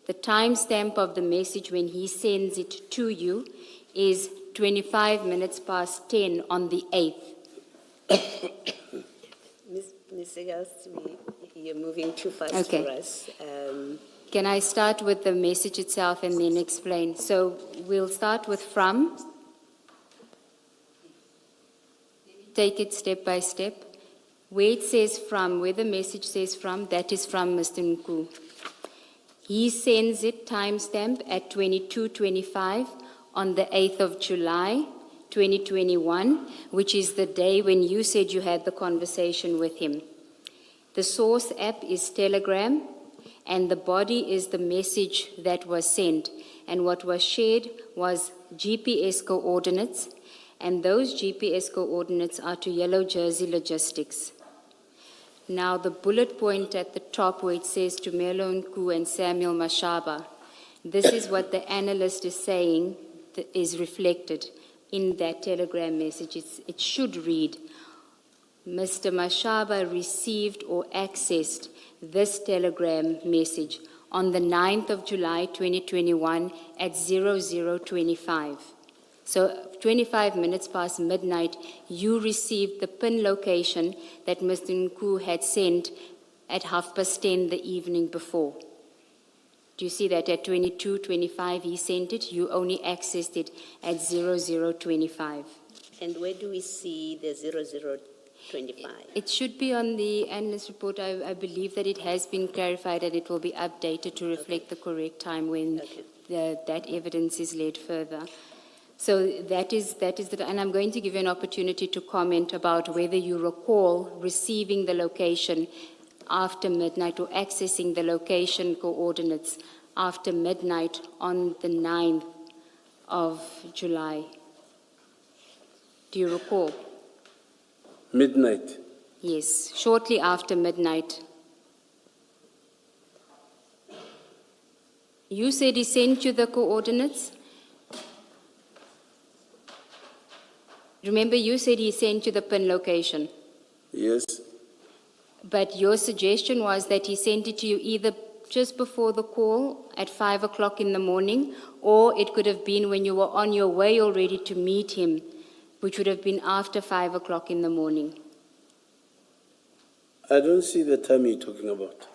The timestamp of the message when he sends it to you is 25 minutes past 10 on the 8th. Ms. Segal, you're moving too fast Okay. for us. Can I start with the message itself and then explain? So we'll start with from. Take it step by step. Where it says from, where the message says from, that is from Mr. Nku. He sends it timestamp at 22:25 on the 8th of July, 2021, which is the day when you said you had the conversation with him. The source app is Telegram, and the body is the message that was sent. And what was shared was GPS coordinates, and those GPS coordinates are to Yellow Jersey Logistics. Now, the bullet point at the top where it says to Melo Nku and Samuel Mashaba, this is what the analyst is saying is reflected in that Telegram message. It should read, Mr. Mashaba received or accessed this Telegram message on the 9th of July 2021 at 00:25. So 25 minutes past midnight, you received the PIN location that Mr. Nku had sent at 10:30 the evening before. Do you see that at 22:25 he sent it? You only accessed it at 00:25. And where do we see the 00:25? It should be on the analyst report. I believe that it has been clarified and it will be updated to reflect the correct time when that evidence is laid further. So that is and I'm going to give you an opportunity to comment about whether you recall receiving the location after midnight or accessing the location coordinates after midnight on the 9th of July. Do you recall? Midnight. Yes, shortly after midnight. You said he sent you the coordinates? Remember, you said he sent you the PIN location. Yes. But your suggestion was that he sent it to you either just before the call at 5 o'clock in the morning, or it could have been when you were on your way already to meet him, which would have been after 5 o'clock in the morning. I don't see the time you're talking about.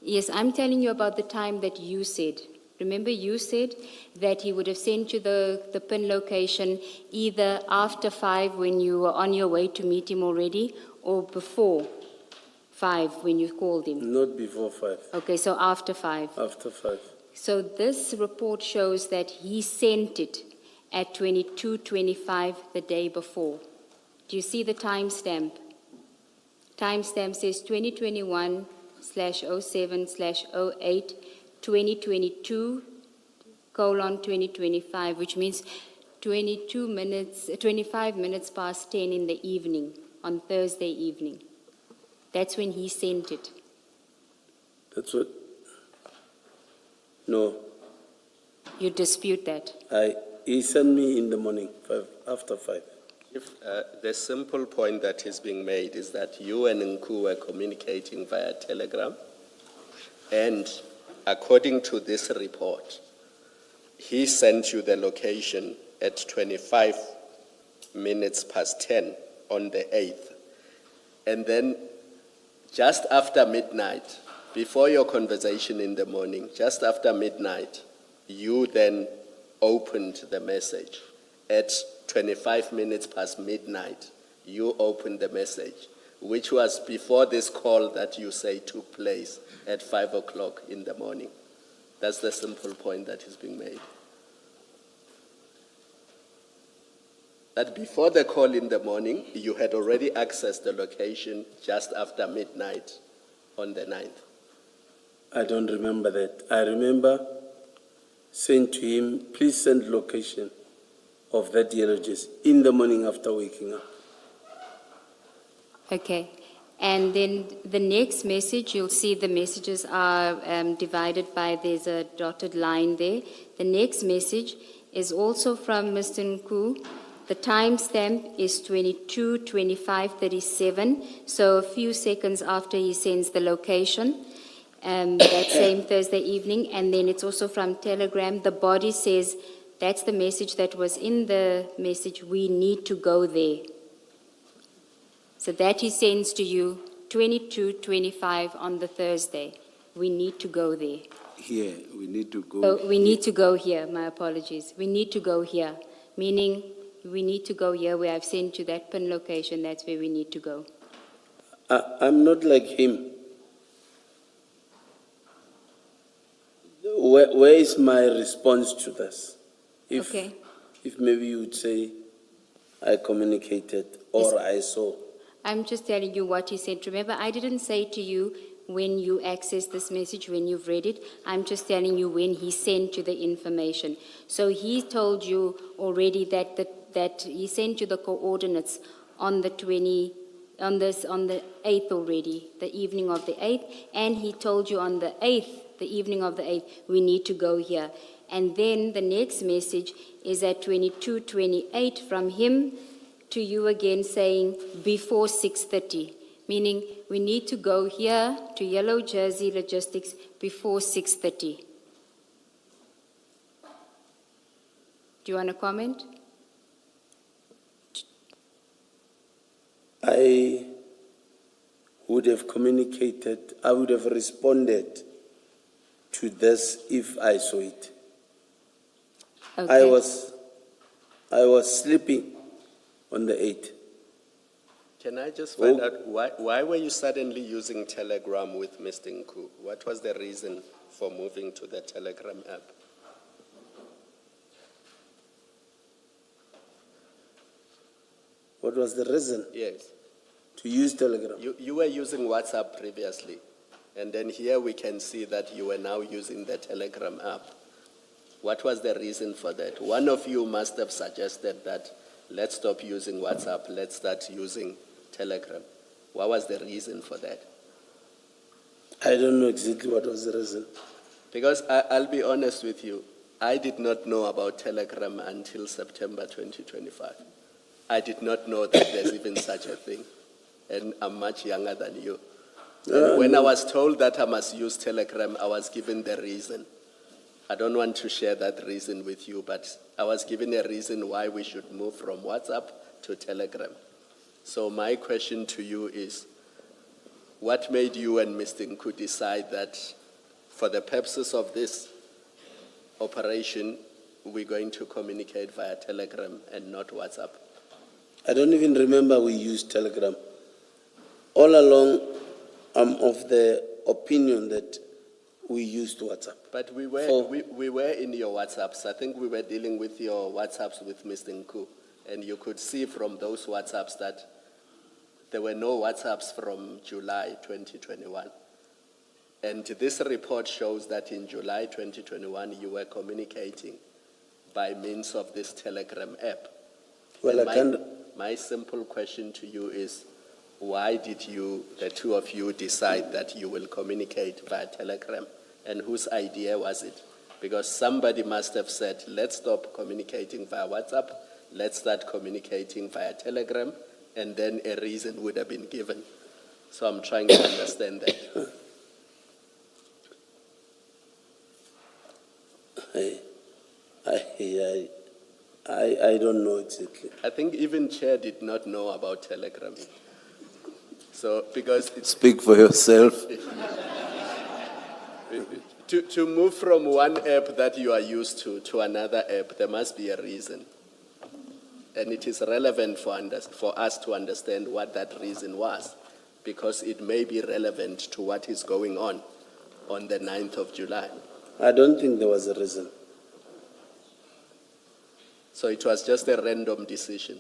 Yes, I'm telling you about the time that you said. Remember, you said that he would have sent you the PIN location either after 5 when you were on your way to meet him already, or before 5 when you called him. Not before 5. Okay, so after 5. After 5. So this report shows that he sent it at 22:25 the day before. Do you see the timestamp? Timestamp says 2021/07/08 2022:2025, which means 25 minutes past 10 in the evening on Thursday evening. That's when he sent it. That's what? No. You dispute that? He sent me in the morning, after 5. The simple point that is being made is that you and Nku were communicating via Telegram, and according to this report, he sent you the location at 25 minutes past 10 on the 8th. And then just after midnight, before your conversation in the morning, just after midnight, you then opened the message. At 25 minutes past midnight, you opened the message, which was before this call that you say took place at 5 o'clock in the morning. That's the simple point that is being made. That before the call in the morning, you had already accessed the location just after midnight on the 9th. I don't remember that. I remember saying to him, please send location of that yellow jersey in the morning after waking up. Okay. And then the next message, you'll see the messages are divided by, there's a dotted line there. The next message is also from Mr. Nku. The timestamp is 22:25:37, so a few seconds after he sends the location, that same Thursday evening. And then it's also from Telegram. The body says, that's the message that was in the message, we need to go there. So that he sends to you 22:25 on the Thursday. We need to go there. Here, we need to go. So we need to go here, my apologies. We need to go here, meaning we need to go here where I've sent you that pin location, that's where we need to go. I'm not like him. Where is my response to this? Okay. If maybe you would say, I communicated or I saw. I'm just telling you what he said. Remember, I didn't say to you when you access this message, when you've read it. I'm just telling you when he sent you the information. So he told you already that he sent you the coordinates on the 8th already, the evening of the 8th, and he told you on the 8th, the evening of the 8th, we need to go here. And then the next message is at 22:28 from him to you again saying before 6:30, meaning we need to go here to Yellow Jersey Logistics before 6:30. Do you want to comment? I would have communicated, I would have responded to this if I saw it. Okay. I was sleeping on the 8th. Can I just find out why were you suddenly using Telegram with Mr. Nku? What was the reason for moving to the Telegram app? What was the reason Yes. to use Telegram? You were using WhatsApp previously, and then here we can see that you were now using the Telegram app. What was the reason for that? One of you must have suggested that let's stop using WhatsApp, let's start using Telegram. What was the reason for that? I don't know exactly what was the reason. Because I'll be honest with you, I did not know about Telegram until September 2025. I did not know that there's even such a thing. And I'm much younger than you. And when I was told that I must use Telegram, I was given the reason. I don't want to share that reason with you, but I was given a reason why we should move from WhatsApp to Telegram. So my question to you is, what made you and Mr. Nku decide that for the purposes of this operation, we're going to communicate via Telegram and not WhatsApp? I don't even remember we used Telegram. All along, I'm of the opinion that we used WhatsApp. But we were in your WhatsApps. I think we were dealing with your WhatsApps with Mr. Nku, and you could see from those WhatsApps that there were no WhatsApps from July 2021. And this report shows that in July 2021, you were communicating by means of this Telegram app. Well, My simple question to you is, why did the two of you decide that you will communicate via Telegram? And whose idea was it? Because somebody must have said, let's stop communicating via WhatsApp, let's start communicating via Telegram, and then a reason would have been given. So I'm trying to understand that. I don't know exactly. I think even Chair did not know about Telegram. So, because it's Speak for yourself. to move from one app that you are used to another app, there must be a reason. And it is relevant for us to understand what that reason was, because it may be relevant to what is going on the 9th of July. I don't think there was a reason. So it was just a random decision.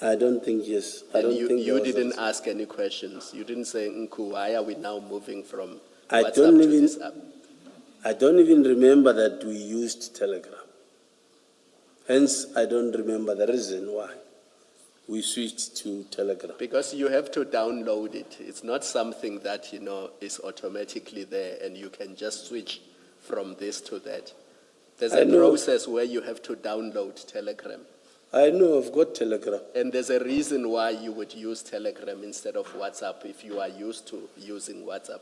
I don't think, yes. I And don't think you there was a didn't reason. ask any questions. You didn't say, Nku, why are we now moving from I WhatsApp don't to even- this app? I don't even remember that we used Telegram. Hence, I don't remember the reason why we switched to Telegram. Because you have to download it. It's not something that, is automatically there and you can just switch from this to that. There's I a know. process where you have to download Telegram. I know I've got Telegram. And there's a reason why you would use Telegram instead of WhatsApp if you are used to using WhatsApp.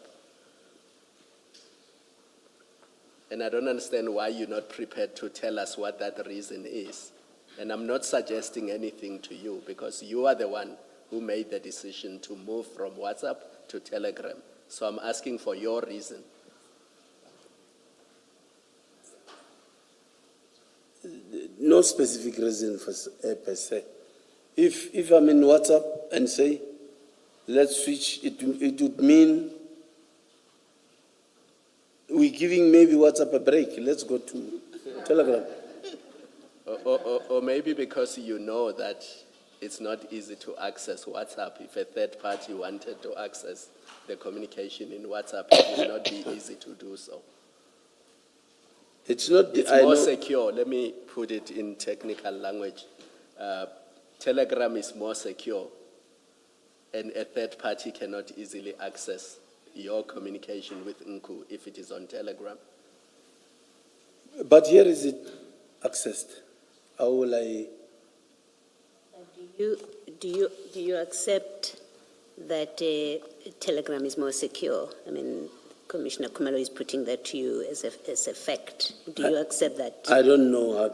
And I don't understand why you're not prepared to tell us what that reason is. And I'm not suggesting anything to you because you are the one who made the decision to move from WhatsApp to Telegram. So I'm asking for your reason. No specific reason per se. If I'm in WhatsApp and say, let's switch, it would mean we're giving maybe WhatsApp a break. Let's go to Telegram. Or maybe because you know that it's not easy to access WhatsApp. If a third party wanted to access the communication in WhatsApp, it would not be easy to do so. It's not. It's I more know, secure. Let me put it in technical language. Telegram is more secure, and a third party cannot easily access your communication with Nku if it is on Telegram. but here is it accessed. How will I? Do you accept that Telegram is more secure? I mean, Commissioner Khumalo is putting that to you as a fact. Do you accept that? I don't know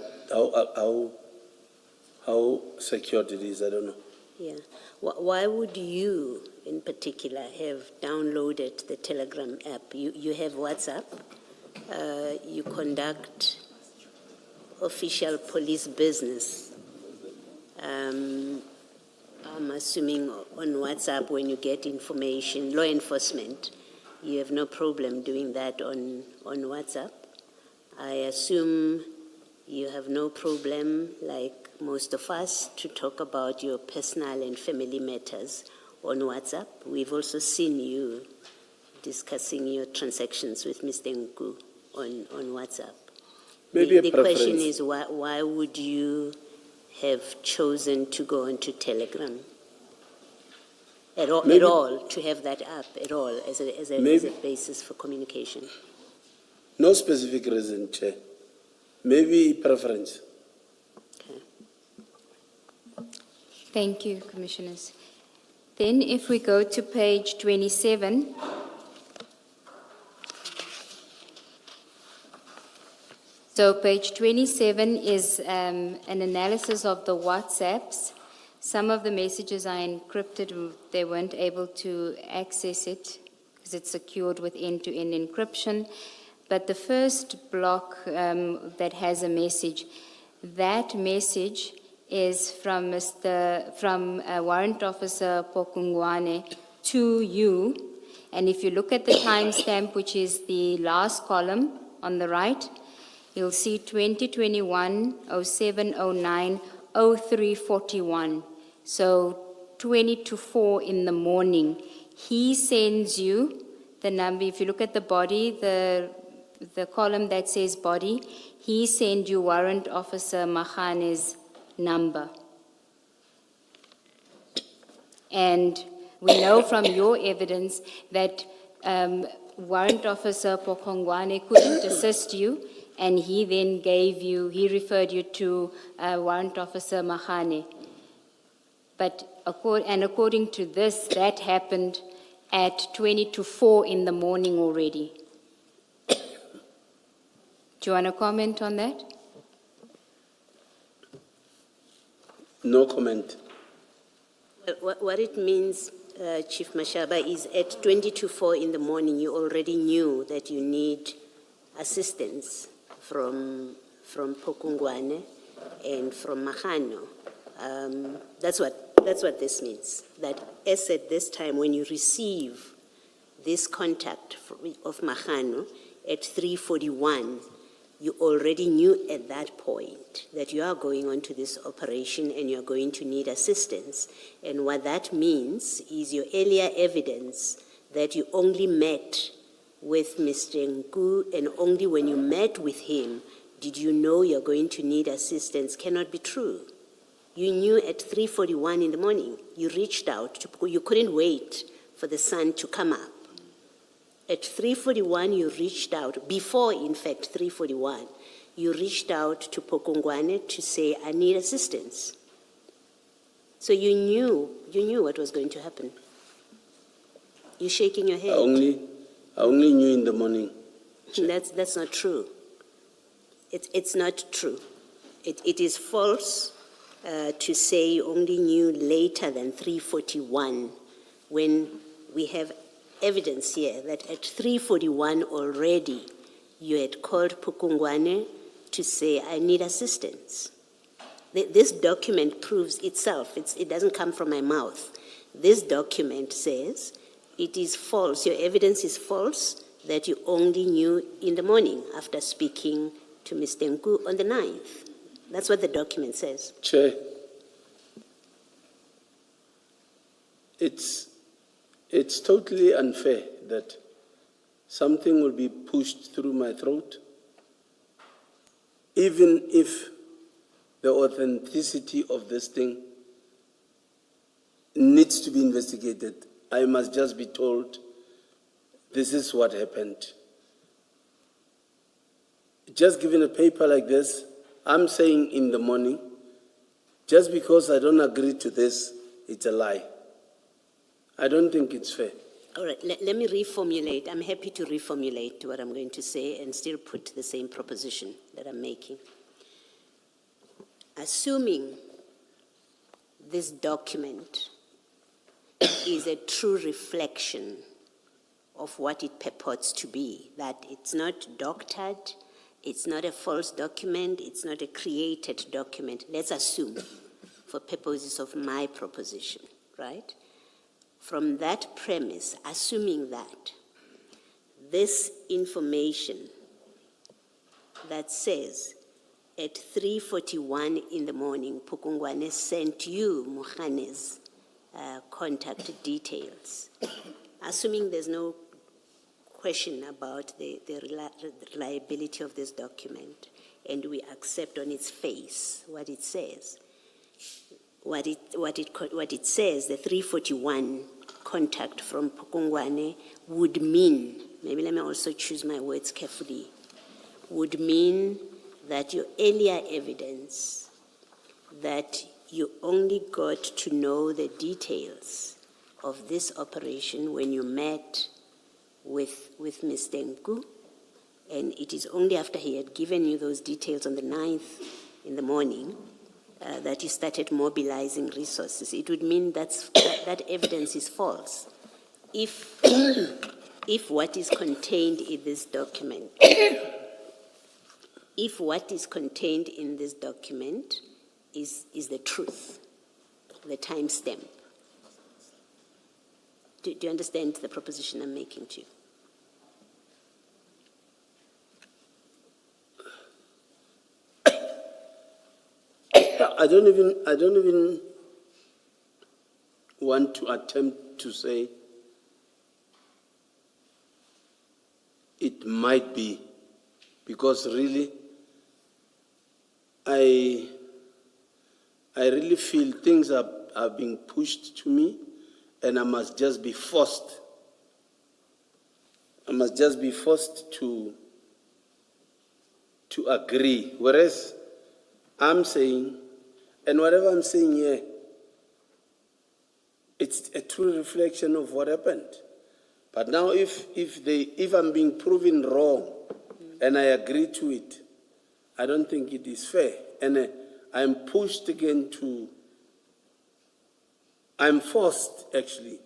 how secured it is. I don't know. Yeah. Why would you, in particular, have downloaded the Telegram app? You have WhatsApp. You conduct official police business. I'm assuming on WhatsApp when you get information, law enforcement, you have no problem doing that on WhatsApp. I assume you have no problem, like most of us, to talk about your personal and family matters on WhatsApp. We've also seen you discussing your transactions with Mr. Nku on WhatsApp. Maybe The a preference. question is, why would you have chosen to go onto Telegram at all, to have that app at all as a basis for communication? No specific reason, Chair. Maybe preference. Okay. Thank you, Commissioners. Then if we go to page 27, so page 27 is an analysis of the WhatsApps. Some of the messages are encrypted. They weren't able to access it because it's secured with end-to-end encryption. But the first block that has a message, that message is from Warrant Officer Pokungwane to you. And if you look at the timestamp, which is the last column on the right, you'll see 2021-07-09-0341. So 20 to 4 in the morning. He sends you the number. If you look at the body, the column that says body, he sent you Warrant Officer Makhane's number. And we know from your evidence that Warrant Officer Pokongwane couldn't assist you, and he then he referred you to Warrant Officer Makhane. But according to this, that happened at 20 to 4 in the morning already. Do you want to comment on that? No comment. What it means, Chief Mashaba, is at 20 to 4 in the morning, you already knew that you need assistance from Pokungwane and from Makhano. That's what this means. That as at this time, when you receive this contact of Makhano at 3:41, you already knew at that point that you are going on to this operation and you're going to need assistance. And what that means is your earlier evidence that you only met with Mr. Nku, and only when you met with him did you know you're going to need assistance cannot be true. You knew at 3:41 in the morning. You reached out. You couldn't wait for the sun to come up. At 3:41, you reached out. Before, in fact, 3:41, you reached out to Pokongwane to say, I need assistance. So you knew what was going to happen. You're shaking your head. I only knew in the morning. That's not true. It's not true. It is false to say you only knew later than 3:41 when we have evidence here that at 3:41 already you had called Pukungwane to say, I need assistance. This document proves itself. It doesn't come from my mouth. This document says it is false. Your evidence is false that you only knew in the morning after speaking to Mr. Nku on the 9th. That's what the document says. Chair, it's totally unfair that something will be pushed through my throat, even if the authenticity of this thing needs to be investigated. I must just be told, this is what happened. Just given a paper like this, I'm saying in the morning, just because I don't agree to this, it's a lie. I don't think it's fair. All right, let me reformulate. I'm happy to reformulate what I'm going to say and still put the same proposition that I'm making. Assuming this document is a true reflection of what it purports to be, that it's not doctored, it's not a false document, it's not a created document. Let's assume, for purposes of my proposition, right? From that premise, assuming that this information that says at 3:41 in the morning, Pukungwane sent you Mokgane's contact details, assuming there's no question about the reliability of this document, and we accept on its face what it says. What it says, the 3:41 contact from Pukungwane would mean, maybe let me also choose my words carefully, would mean that your earlier evidence that you only got to know the details of this operation when you met with Mr. Nku, and it is only after he had given you those details on the 9th in the morning that you started mobilizing resources. It would mean that evidence is false. If what is contained in this document, if what is contained in this document is the truth, the timestamp. Do you understand the proposition I'm making to you? I don't even want to attempt to say it might be, because really I really feel things are being pushed to me, and I must just be forced. I must just be forced to agree. Whereas I'm saying, and whatever I'm saying here, it's a true reflection of what happened. But now if I'm being proven wrong and I agree to it, I don't think it is fair. And I'm pushed again I'm forced actually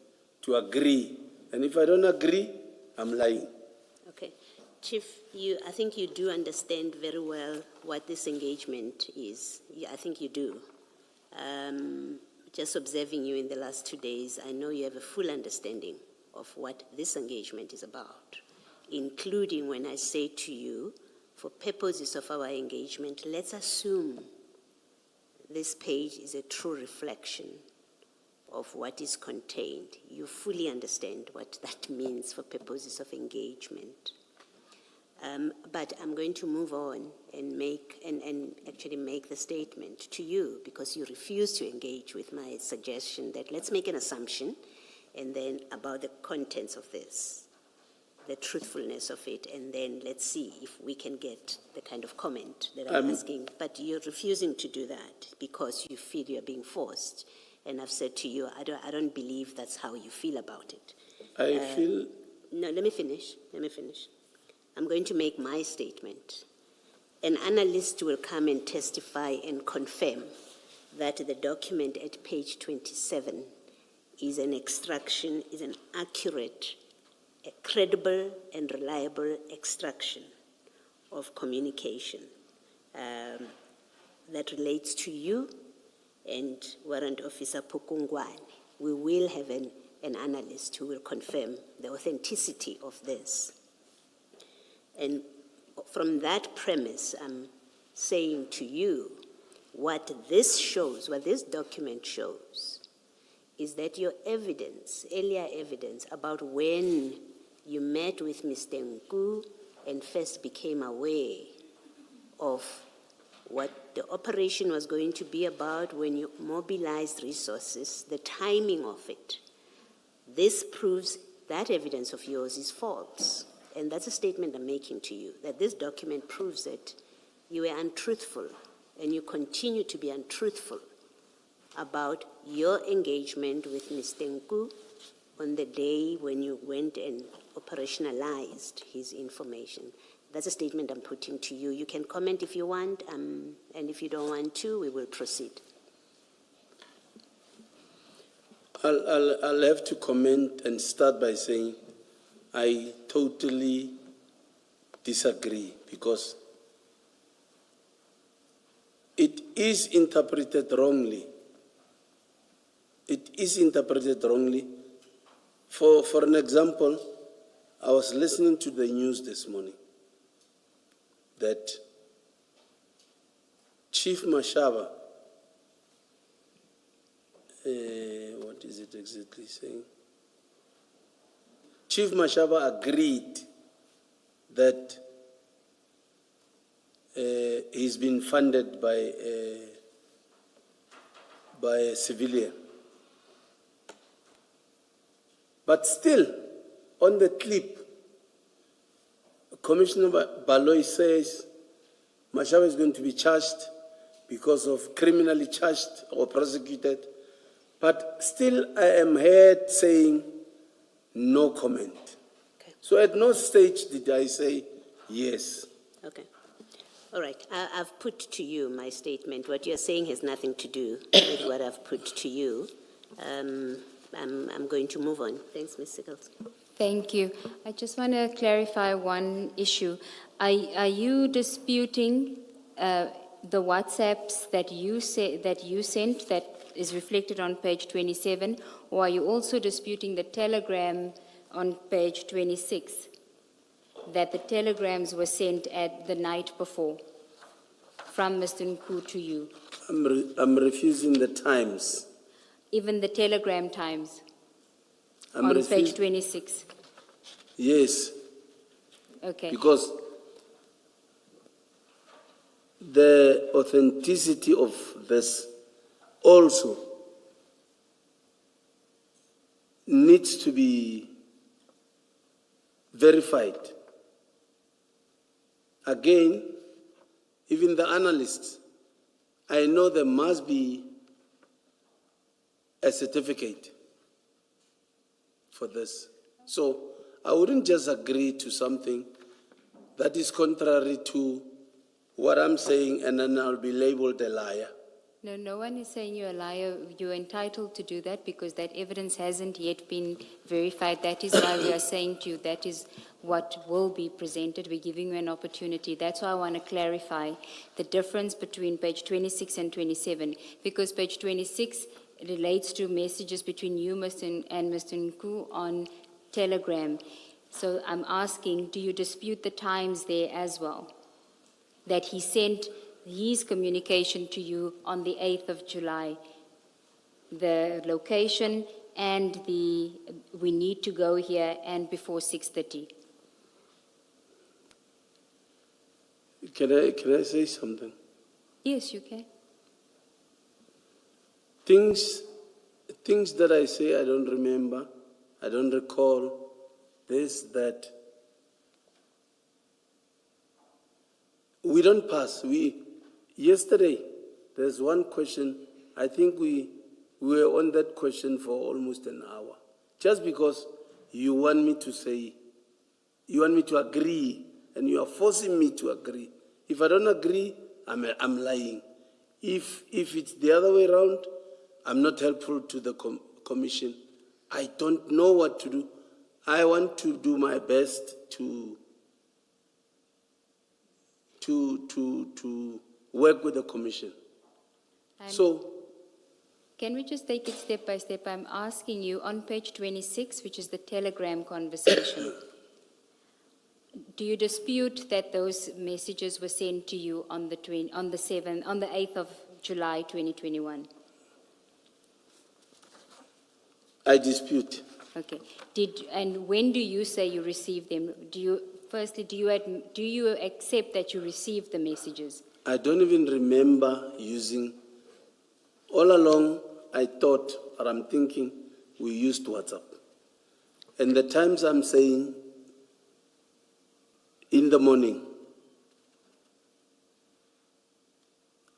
to agree. And if I don't agree, I'm lying. Okay. Chief, I think you do understand very well what this engagement is. I think you do. Just observing you in the last 2 days, I know you have a full understanding of what this engagement is about, including when I say to you, for purposes of our engagement, let's assume this page is a true reflection of what is contained, you fully understand what that means for purposes of engagement. But I'm going to move on and actually make the statement to you, because you refuse to engage with my suggestion that let's make an assumption and then about the contents of this, the truthfulness of it, and then let's see if we can get the kind of comment that I'm asking. But you're refusing to do that because you feel you're being forced. And I've said to you, I don't believe that's how you feel about it. I feel... No, let me finish. I'm going to make my statement. An analyst will come and testify and confirm that the document at page 27 is an extraction, is an accurate, a credible and reliable extraction of communication that relates to you and Warrant Officer Pukungwane. We will have an analyst who will confirm the authenticity of this. And from that premise, I'm saying to you, what this shows, what this document shows, is that your evidence, earlier evidence about when you met with Mr. Nku and first became aware of what the operation was going to be about, when you mobilized resources, the timing of it. This proves that evidence of yours is false. And that's a statement I'm making to you, that this document proves that you were untruthful and you continue to be untruthful about your engagement with Mr. Nku on the day when you went and operationalized his information. That's a statement I'm putting to you. You can comment if you want, and if you don't want to, we will proceed. I'll have to comment and start by saying I totally disagree, because it is interpreted wrongly. It is interpreted wrongly. For an example, I was listening to the news this morning that Chief Mashaba, what is it exactly saying? Chief Mashaba agreed that he's been funded by a civilian. But still, on the clip, Commissioner Baloyi says Mashaba is going to be charged because of criminally charged or prosecuted. But still, I am heard saying no comment. Okay. So at no stage did I say yes. Okay. All right. I've put to you my statement. What you're saying has nothing to do with what I've put to you. I'm going to move on. Thanks, Ms. Sickles. Thank you. I just want to clarify one issue. Are you disputing the WhatsApps that you sent that is reflected on page 27, or are you also disputing the telegram on page 26, that the telegrams were sent at the night before from Mr. Nku to you? I'm refusing the times. Even the telegram times I'm on refusing. page 26? Yes. Okay. Because the authenticity of this also needs to be verified. Again, even the analysts, I know there must be a certificate for this. So I wouldn't just agree to something that is contrary to what I'm saying, and then I'll be labeled a liar. No, no one is saying you're a liar. You're entitled to do that because that evidence hasn't yet been verified. That is why we are saying to you that is what will be presented. We're giving you an opportunity. That's why I want to clarify the difference between page 26 and 27, because page 26 relates to messages between you and Mr. Nku on Telegram. So I'm asking, do you dispute the times there as well? That he sent his communication to you on the 8th of July. the location and we need to go here and before 6:30. Can I say something? Yes, you can. Things that I say I don't remember, I don't recall, this, that. We don't pass. Yesterday, there's one question, I think we were on that question for almost an hour. Just because you want me to say, you want me to agree, and you are forcing me to agree. If I don't agree, I'm lying. If it's the other way around, I'm not helpful to the commission. I don't know what to do. I want to do my best to work with the commission. And So, can we just take it step by step? I'm asking you on page 26, which is the telegram conversation. Do you dispute that those messages were sent to you on the 8th of July 2021? I dispute. Okay. And when do you say you received them? Do you accept that you received the messages? I don't even remember using, all along I thought, or I'm thinking, we used WhatsApp. And the times I'm saying, in the morning,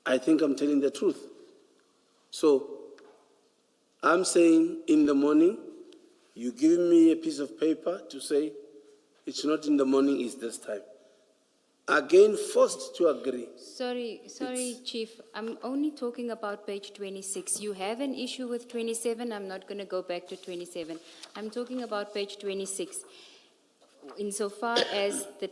I think I'm telling the truth. So, I'm saying in the morning, you give me a piece of paper to say, it's not in the morning, it's this time. Again, forced to agree. Sorry, Chief. I'm only talking about page 26. You have an issue with 27. I'm not going to go back to 27. I'm talking about page 26. Insofar as the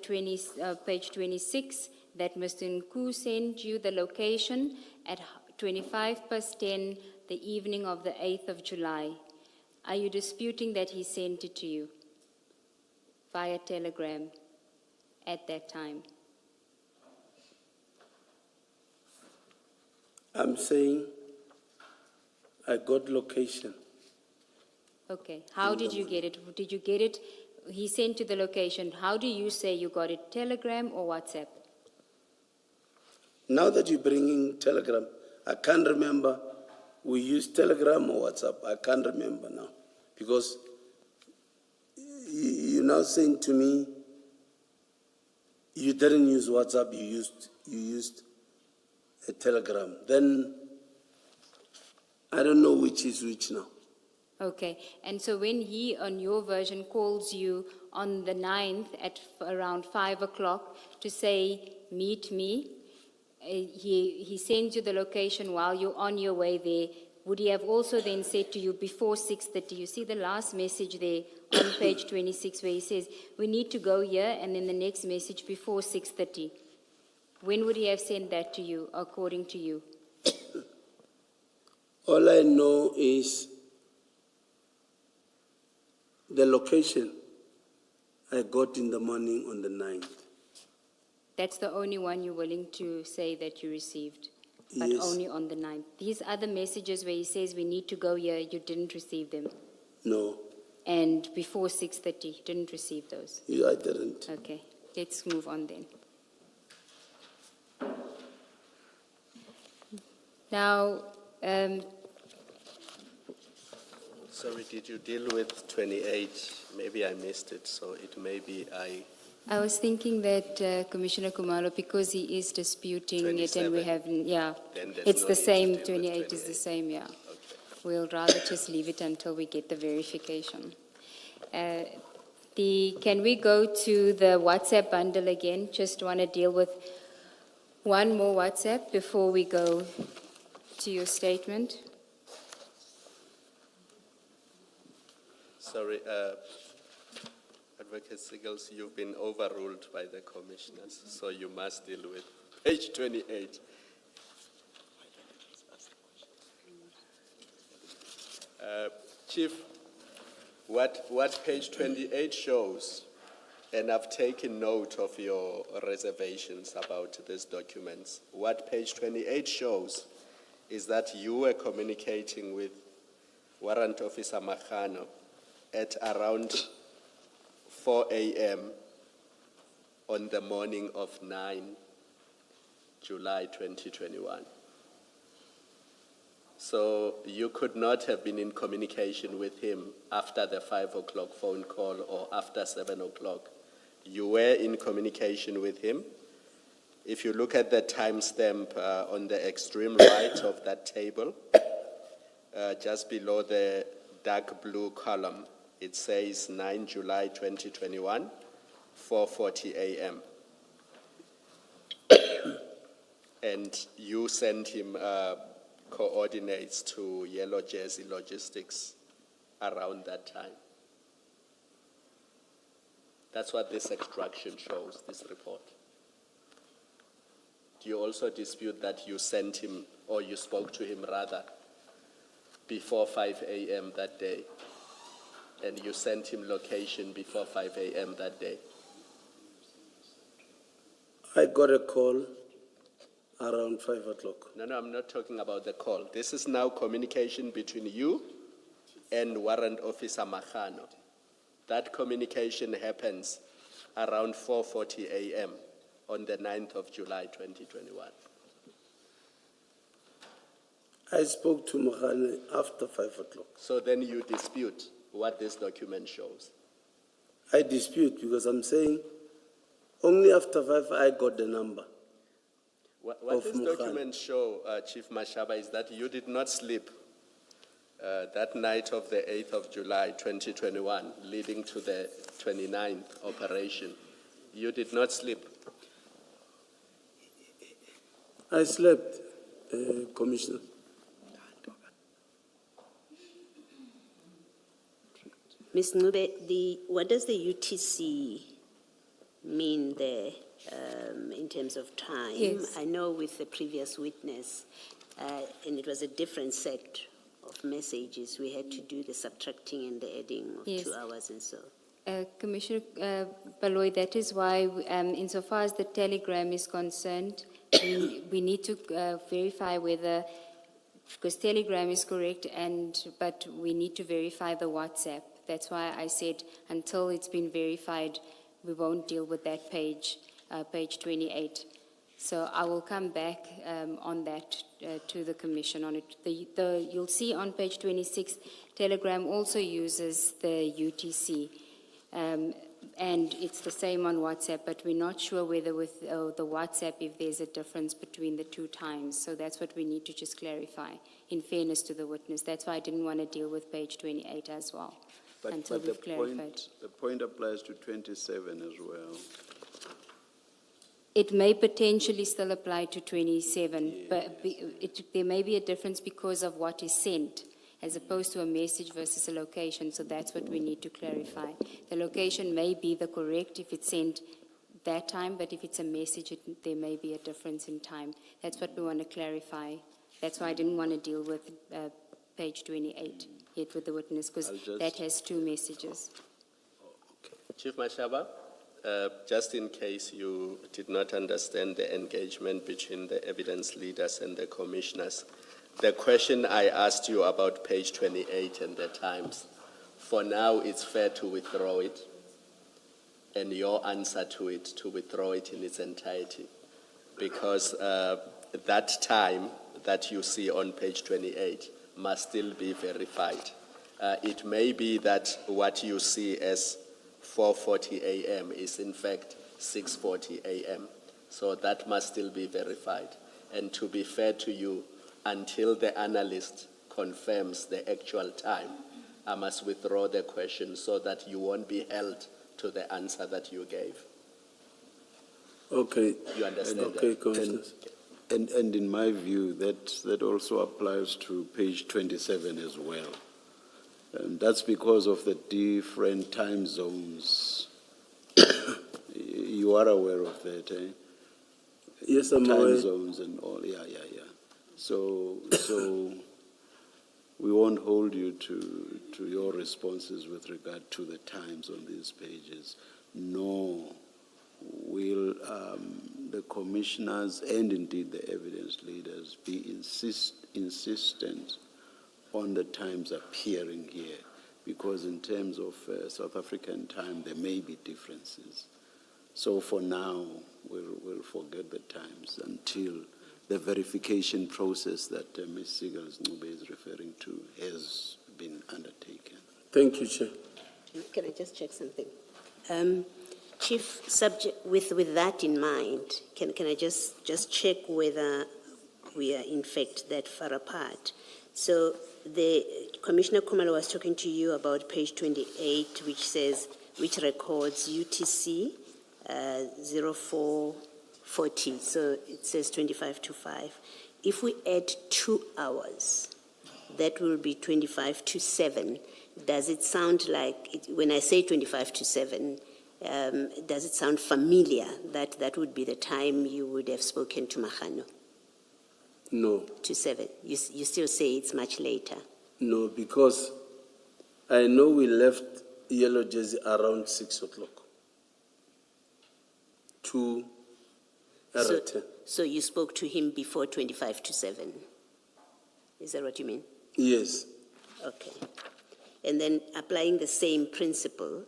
page 26, that Mr. Nku sent you the location at 10:25 the evening of the 8th of July. Are you disputing that he sent it to you via telegram at that time? I'm saying I got location. Okay. How did you get it? Did you get it? He sent you the location. How do you say you got it? Telegram or WhatsApp? Now that you're bringing Telegram, I can't remember we used Telegram or WhatsApp. I can't remember now. Because you're now saying to me, you didn't use WhatsApp, you used a Telegram. Then I don't know which is which now. Okay. And so when he, on your version, calls you on the 9th at around 5 o'clock to say, meet me, he sends you the location while you're on your way there. Would he have also then said to you before 6:30? You see the last message there on page 26 where he says, we need to go here, and then the next message before 6:30. When would he have sent that to you, according to you? All I know is the location I got in the morning on the 9th. That's the only one you're willing to say that you received, but Yes. only on the 9th. These other messages where he says we need to go here, you didn't receive them. No, And before 6:30, you didn't receive those. I didn't. Okay, let's move on then. Now, Sorry, did you deal with 28? Maybe I missed it, so it may be I was thinking that Commissioner Khumalo, because he is disputing it and we 27. have, yeah, Then there's it's no the need to same, deal with 28 is the 28. same, yeah. Okay. We'll rather just leave it until we get the verification. Can we go to the WhatsApp bundle again? Just want to deal with one more WhatsApp before we go to your statement. Sorry, Advocate Siggles, you've been overruled by the commissioners, so you must deal with page 28. Chief, what page 28 shows, and I've taken note of your reservations about these documents, what page 28 shows is that you were communicating with Warrant Officer Makano at around 4 a.m. on the morning of 9 July 2021. So you could not have been in communication with him after the 5 o'clock phone call or after 7 o'clock. You were in communication with him. If you look at the timestamp on the extreme right of that table, just below the dark blue column, it says 9 July 2021, 4:40 a.m. And you sent him coordinates to Yellow Jersey Logistics around that time. That's what this extraction shows, this report. Do you also dispute that you sent him, or you spoke to him rather, before 5 a.m. that day? And you sent him location before 5 a.m. that day? I got a call around 5 o'clock. No, I'm not talking about the call. This is now communication between you and Warrant Officer Makano. That communication happens around 4:40 a.m. on the 9th of July 2021. I spoke to Mohane after 5 o'clock. So then you dispute what this document shows. I dispute because I'm saying only after 5 I got the number. What Of this Mokgane. document show, Chief Mashaba, is that you did not sleep that night of the 8th of July 2021, leading to the 29th operation. You did not sleep. I slept, Commissioner. Ms. Ngube, what does the UTC mean there in terms of time? Yes. I know with the previous witness, and it was a different set of messages, we had to do the subtracting and the adding of Yes. 2 hours and so. Commissioner Baloyi, that is why, insofar as the telegram is concerned, we need to verify whether, because telegram is correct, but we need to verify the WhatsApp. That's why I said until it's been verified, we won't deal with that page, page 28. So I will come back on that to the Commission on it. You'll see on page 26, Telegram also uses the UTC. And it's the same on WhatsApp, but we're not sure whether with the WhatsApp if there's a difference between the 2 times. So that's what we need to just clarify, in fairness to the witness. That's why I didn't want to deal with page 28 as well, until we've clarified. The point applies to 27 as well. It may potentially still apply to 27, but there may be a difference because of what is sent, as opposed to a message versus a location, so that's what we need to clarify. The location may be the correct if it's sent that time, but if it's a message, there may be a difference in time. That's what we want to clarify. That's why I didn't want to deal with page 28 yet with the witness, because that has 2 messages. Chief Mashaba, just in case you did not understand the engagement between the evidence leaders and the commissioners, the question I asked you about page 28 and the times, for now it's fair to withdraw it, and your answer to it, to withdraw it in its entirety, because that time that you see on page 28 must still be verified. It may be that what you see as 4:40 a.m. is in fact 6:40 a.m. So that must still be verified. And to be fair to you, until the analyst confirms the actual time, I must withdraw the question so that you won't be held to the answer that you gave. Okay. You understand Okay, that? Commissioners. And in my view, that also applies to page 27 as well. That's because of the different time zones. You are aware of that, eh? Yes, I'm Time aware. zones and all, yeah. So we won't hold you to your responses with regard to the times on these pages, nor will the commissioners and indeed the evidence leaders be insistent on the times appearing here, because in terms of South African time, there may be differences. So for now, we'll forget the times until the verification process that Ms. Sigels-Ncube is referring to has been undertaken. Thank you, Chair. Can I just check something? Chief, subject with that in mind, can I just check whether we are in fact that far apart? So the Commissioner Khumalo was talking to you about page 28, which records UTC 0440. So it says 25 to 5. If we add 2 hours, that will be 25 to 7. Does it sound like, when I say 25 to 7, does it sound familiar that would be the time you would have spoken to Makhano? No. To 7. You still say it's much later? No, because I know we left Yellow Jersey around 6 o'clock. To Eraten. So you spoke to him before 25 to 7? Is that what you mean? Yes. Okay. And then applying the same principle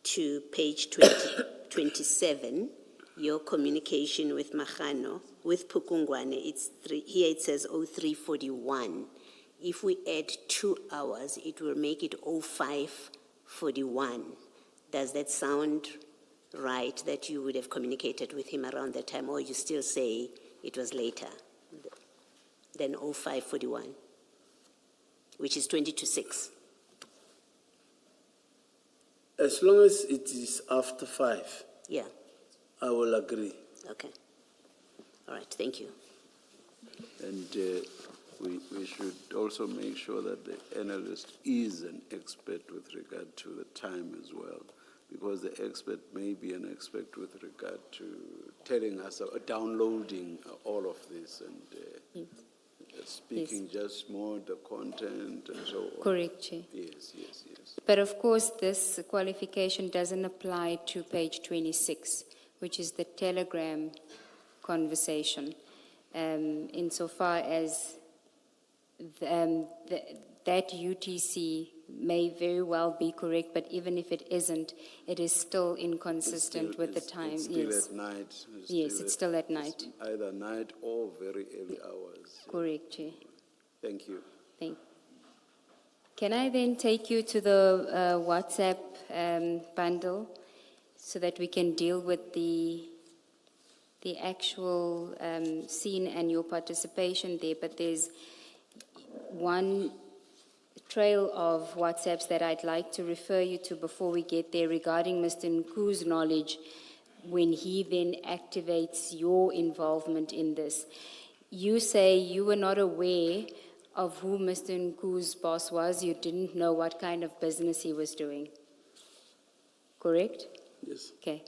to page 27, your communication with Makhano, with Pukungwane, here it says 0341. If we add 2 hours, it will make it 0541. Does that sound right, that you would have communicated with him around that time, or you still say it was later than 0541, which is 20 to 6? As long as it is after 5, Yeah. I will agree. Okay. All right. Thank you. And we should also make sure that the analyst is an expert with regard to the time as well, because the expert may be an expert with regard to telling us, downloading all of this and speaking just more the content and so on. Correct, Chair. Yes. But of course, this qualification doesn't apply to page 26, which is the telegram conversation, insofar as that UTC may very well be correct, but even if it isn't, it is still inconsistent with the time. It's still at night. It's still at night. Either night or very early hours. Correct, Chair. Thank you. Can I then take you to the WhatsApp bundle so that we can deal with the actual scene and your participation there? But there's one trail of WhatsApps that I'd like to refer you to before we get there regarding Mr. Nku's knowledge when he then activates your involvement in this. You say you were not aware of who Mr. Nku's boss was. You didn't know what kind of business he was doing. Correct? Yes. Okay.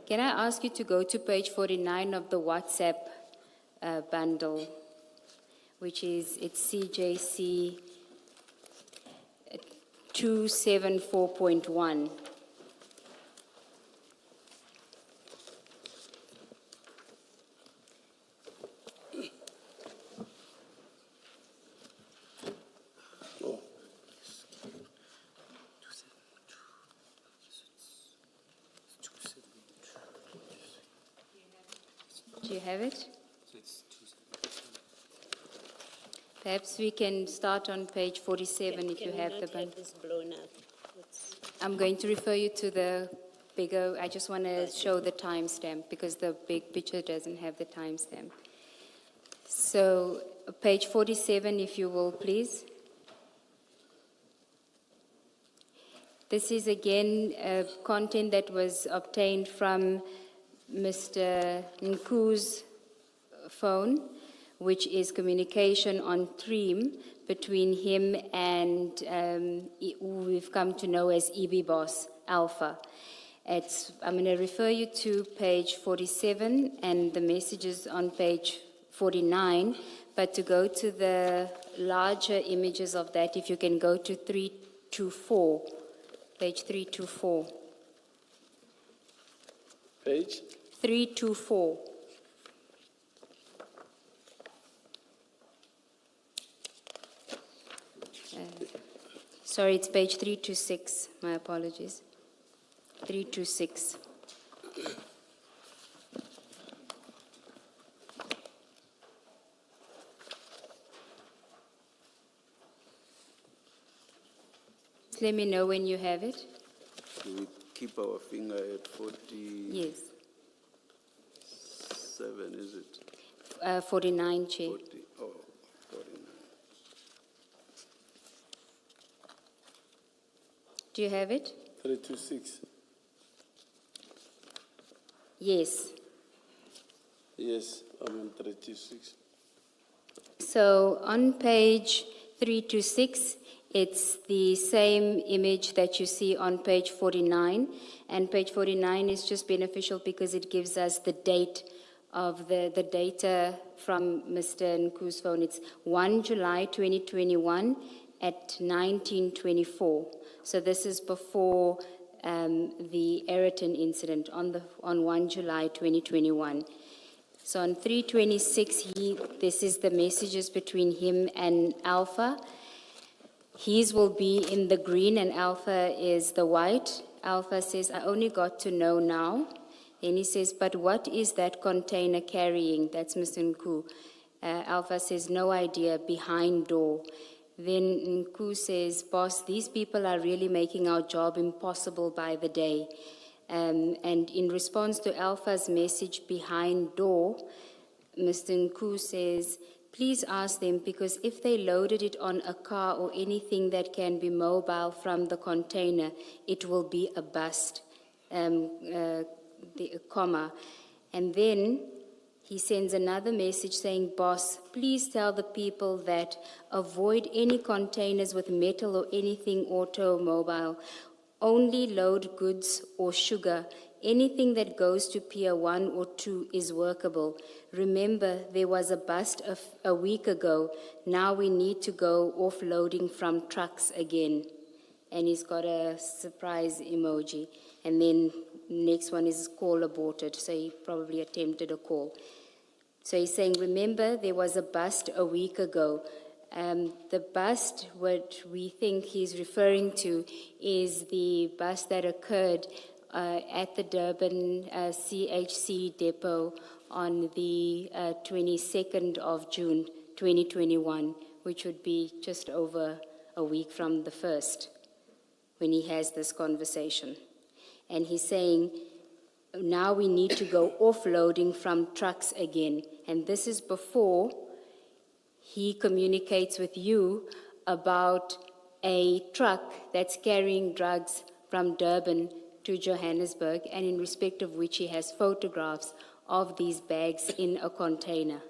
Can I ask you to go to page 49 of the WhatsApp bundle, which is, it's CJC 274.1. Do you have it? Perhaps we can start on page 47 if you have the bundle. This blown up. I'm going to refer you to the bigger, I just want to show the timestamp because the big picture doesn't have the timestamp. So, page 47, if you will, please. This is again content that was obtained from Mr. Nku's phone, which is communication on Thream between him and who we've come to know as EB Boss Alpha. I'm going to refer you to page 47 and the messages on page 49, but to go to the larger images of that, if you can go to 324, page 324. Page? 324. Sorry, it's page 326. My apologies. 326. Let me know when you have it. Do we keep our finger at 47, Yes. is it? 49, Chair. 40, oh, 49. Do you have it? 326. Yes. Yes, I'm on 326. So on page 326, it's the same image that you see on page 49. And page 49 is just beneficial because it gives us the date of the data from Mr. Nku's phone. It's 1 July 2021 at 1924. So this is before the Ayrton incident on 1 July 2021. So on 326, this is the messages between him and Alpha. His will be in the green and Alpha is the white. Alpha says, I only got to know now. Then he says, but what is that container carrying? That's Mr. Nku. Alpha says, no idea, behind door. Then Nku says, boss, these people are really making our job impossible by the day. And in response to Alpha's message behind door, Mr. Nku says, please ask them, because if they loaded it on a car or anything that can be mobile from the container, it will be a bust, the comma. And then he sends another message saying, boss, please tell the people that avoid any containers with metal or anything automobile. Only load goods or sugar. Anything that goes to Pier 1 or 2 is workable. Remember, there was a bust a week ago. Now we need to go offloading from trucks again. And he's got a surprise emoji. And then next one is call aborted. So he probably attempted a call. So he's saying, remember, there was a bust a week ago. The bust, what we think he's referring to, is the bust that occurred at the Durban CHC depot on the 22nd of June 2021, which would be just over a week from the 1st, when he has this conversation. And he's saying, now we need to go offloading from trucks again. And this is before he communicates with you about a truck that's carrying drugs from Durban to Johannesburg, and in respect of which he has photographs of these bags in a container.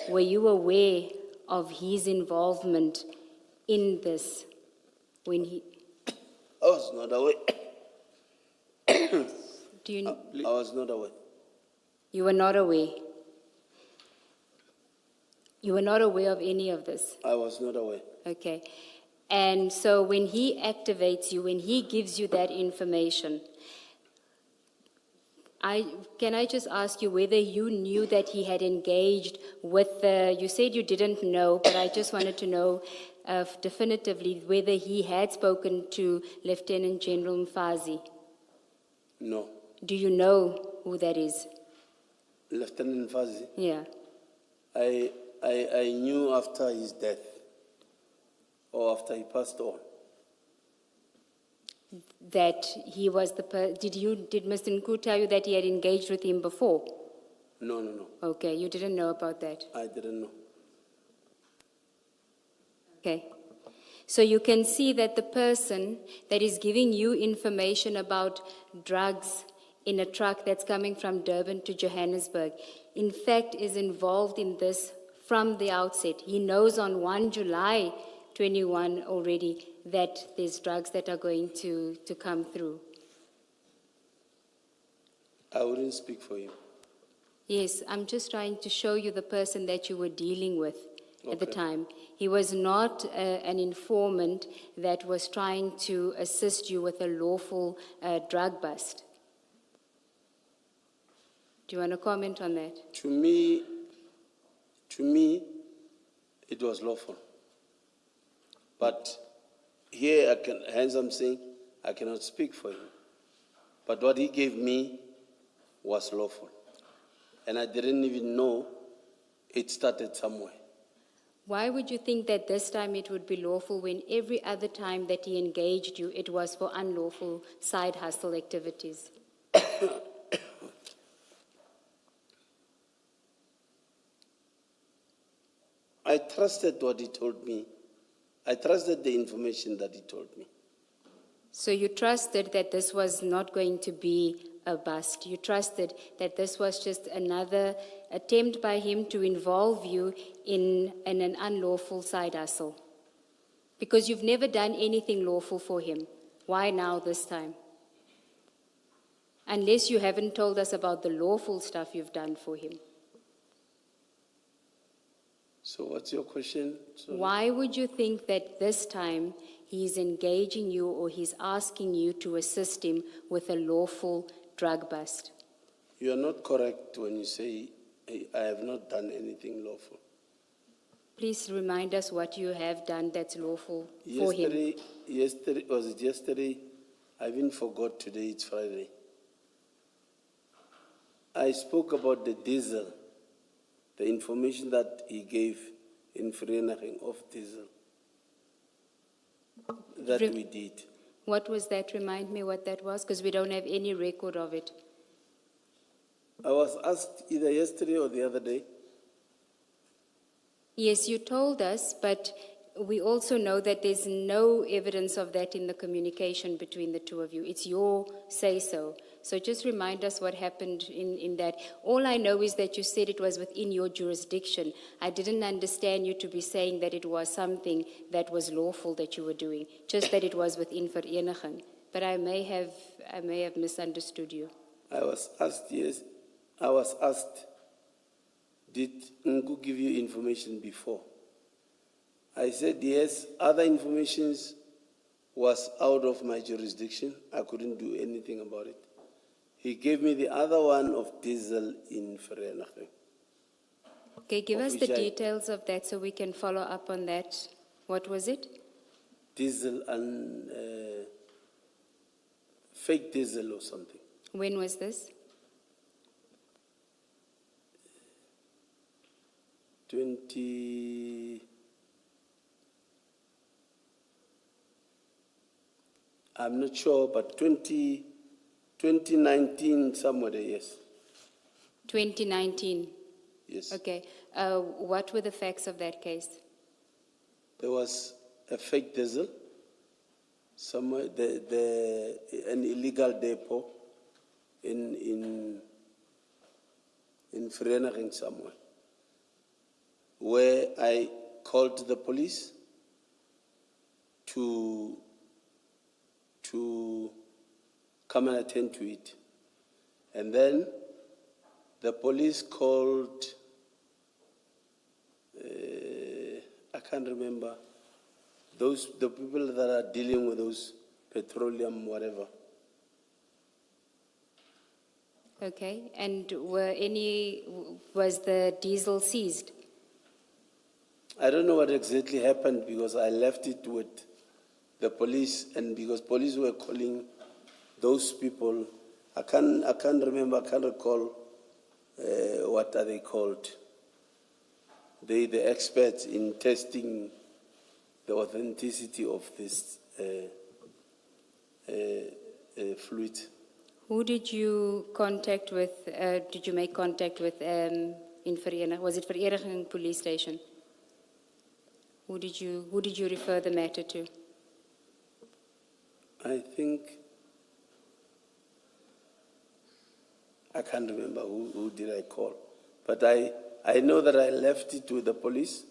Were you aware of his involvement in this when he... I was not aware. Do you... I was not aware. You were not aware? You were not aware of any of this? I was not aware. Okay. And so when he activates you, when he gives you that information, can I just ask you whether you knew that he had engaged with the, you said you didn't know, but I just wanted to know definitively whether he had spoken to Lieutenant General Mfazi. No. Do you know who that is? Lieutenant Fazi, Yeah. I knew after his death, or after he passed on. That he was the did Mr. Nku tell you that he had engaged with him before? No. Okay, you didn't know about that. I didn't know. Okay. So you can see that the person that is giving you information about drugs in a truck that's coming from Durban to Johannesburg, in fact, is involved in this from the outset. He knows on 1 July 21 already that there's drugs that are going to come through. I wouldn't speak for you. Yes, I'm just trying to show you the person that you were dealing with at the Okay. time. He was not an informant that was trying to assist you with a lawful drug bust. Do you want to comment on that? To me, it was lawful. But here, hence I'm saying I cannot speak for him. But what he gave me was lawful. And I didn't even know it started somewhere. Why would you think that this time it would be lawful when every other time that he engaged you, it was for unlawful side hustle activities? I trusted what he told me. I trusted the information that he told me. So you trusted that this was not going to be a bust. You trusted that this was just another attempt by him to involve you in an unlawful side hustle. Because you've never done anything lawful for him. Why now this time? Unless you haven't told us about the lawful stuff you've done for him. So what's your question? Sorry. Why would you think that this time he's engaging you or he's asking you to assist him with a lawful drug bust? You are not correct when you say I have not done anything lawful. Please remind us what you have done that's lawful for him. Yesterday? I even forgot today, it's Friday. I spoke about the diesel, the information that he gave in Vereniging of diesel. That we did. What was that? Remind me what that was, because we don't have any record of it. I was asked either yesterday or the other day. Yes, you told us, but we also know that there's no evidence of that in the communication between the two of you. It's your say-so. So just remind us what happened in that. All I know is that you said it was within your jurisdiction. I didn't understand you to be saying that it was something that was lawful that you were doing, just that it was within Vereniging. But I may have misunderstood you. I was asked, yes. I was asked, did Ngu give you information before? I said, yes, other information was out of my jurisdiction. I couldn't do anything about it. He gave me the other one of diesel in Vereniging. Okay, give us the details of that so we can follow up on that. What was it? Diesel and fake diesel or something. When was this? I'm not sure, but 2019, somewhere there, yes. 2019? Yes. Okay. What were the facts of that case? There was a fake diesel, somewhere, an illegal depot in Vereniging somewhere, where I called the police to come and attend to it. And then the police called, I can't remember, the people that are dealing with those petroleum, whatever. Okay. And was the diesel seized? I don't know what exactly happened because I left it with the police, and because police were calling those people, I can't remember, I can't recall what are they called. The experts in testing the authenticity of this fluid. Who did you contact with? Did you make contact with in Vereniging? Was it Vereniging Police Station? Who did you refer the matter to? I think, I can't remember who did I call. But I know that I left it with the police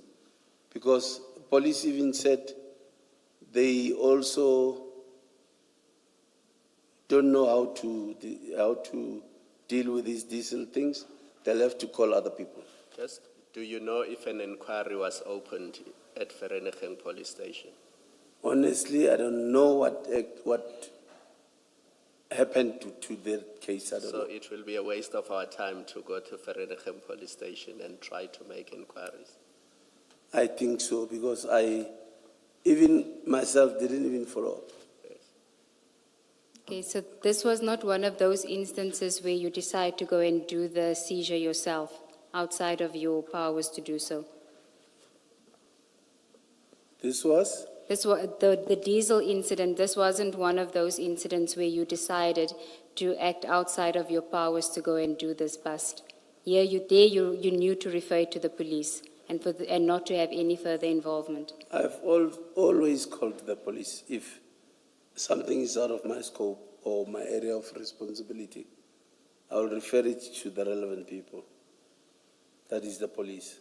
because police even said they also don't know how to deal with these diesel things. They'll have to call other people. Just, do you know if an inquiry was opened at Vereniging Police Station? Honestly, I don't know what happened to their case. I don't know. So it will be a waste of our time to go to Vereniging Police Station and try to make inquiries. I think so, because Even myself didn't even follow up. Okay, so this was not one of those instances where you decide to go and do the seizure yourself, outside of your powers to do so. This was? This was the diesel incident. This wasn't one of those incidents where you decided to act outside of your powers to go and do this bust. Here, you knew to refer to the police and not to have any further involvement. I've always called the police if something is out of my scope or my area of responsibility. I will refer it to the relevant people. That is the police.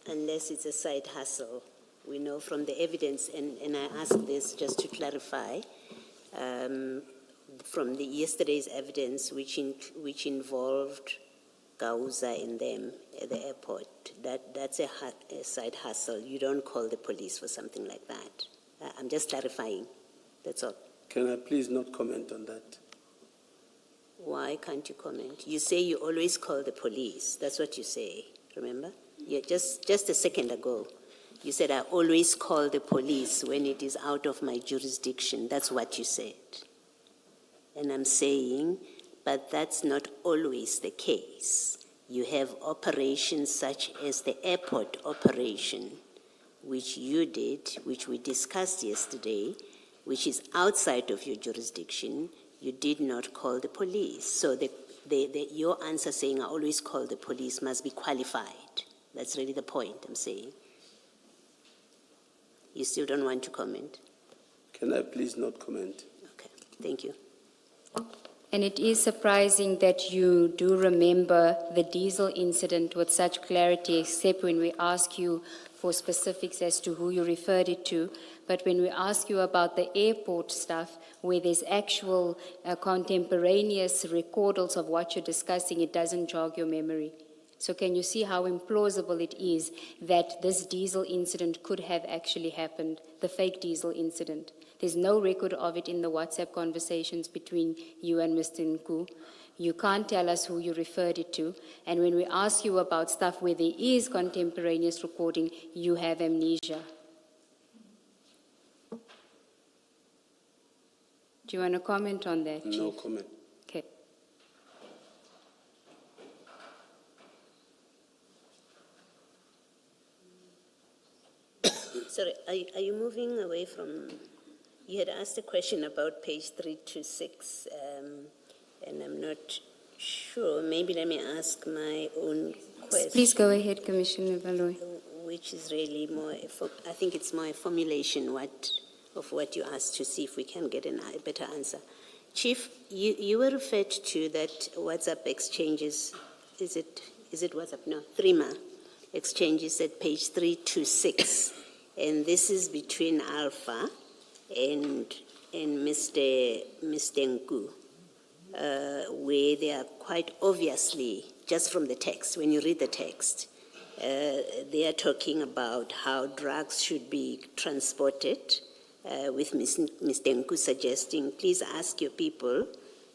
Unless it's a side hustle. We know from the evidence, and I ask this just to clarify, from the yesterday's evidence, which involved Gauza and them at the airport, that's a side hustle. You don't call the police for something like that. I'm just clarifying. That's all. Can I please not comment on that? Why can't you comment? You say you always call the police. That's what you say, remember? Yeah, just a second ago, you said I always call the police when it is out of my jurisdiction. That's what you said. And I'm saying, but that's not always the case. You have operations such as the airport operation, which you did, which we discussed yesterday, which is outside of your jurisdiction. You did not call the police. So your answer saying I always call the police must be qualified. That's really the point I'm saying. You still don't want to comment? Can I please not comment? Okay, thank you. And it is surprising that you do remember the diesel incident with such clarity, except when we ask you for specifics as to who you referred it to. But when we ask you about the airport stuff, where there's actual contemporaneous recordals of what you're discussing, it doesn't jog your memory. So can you see how implausible it is that this diesel incident could have actually happened, the fake diesel incident? There's no record of it in the WhatsApp conversations between you and Mr. Nku. You can't tell us who you referred it to. And when we ask you about stuff where there is contemporaneous recording, you have amnesia. Do you want to comment on that, Chief? No comment. Okay. Sorry, are you moving away from... You had asked a question about page 326, and I'm not sure. Maybe let me ask my own question. Please go ahead, Commissioner Baloyi. Which is really more, I think it's more a formulation of what you asked to see if we can get a better answer. Chief, you were referred to that WhatsApp exchanges, is it WhatsApp? No, 3MA exchanges at page 326. And this is between Alpha and Mr. Nku, where they are quite obviously, just from the text, when you read the text, they are talking about how drugs should be transported, with Mr. Nku suggesting, please ask your people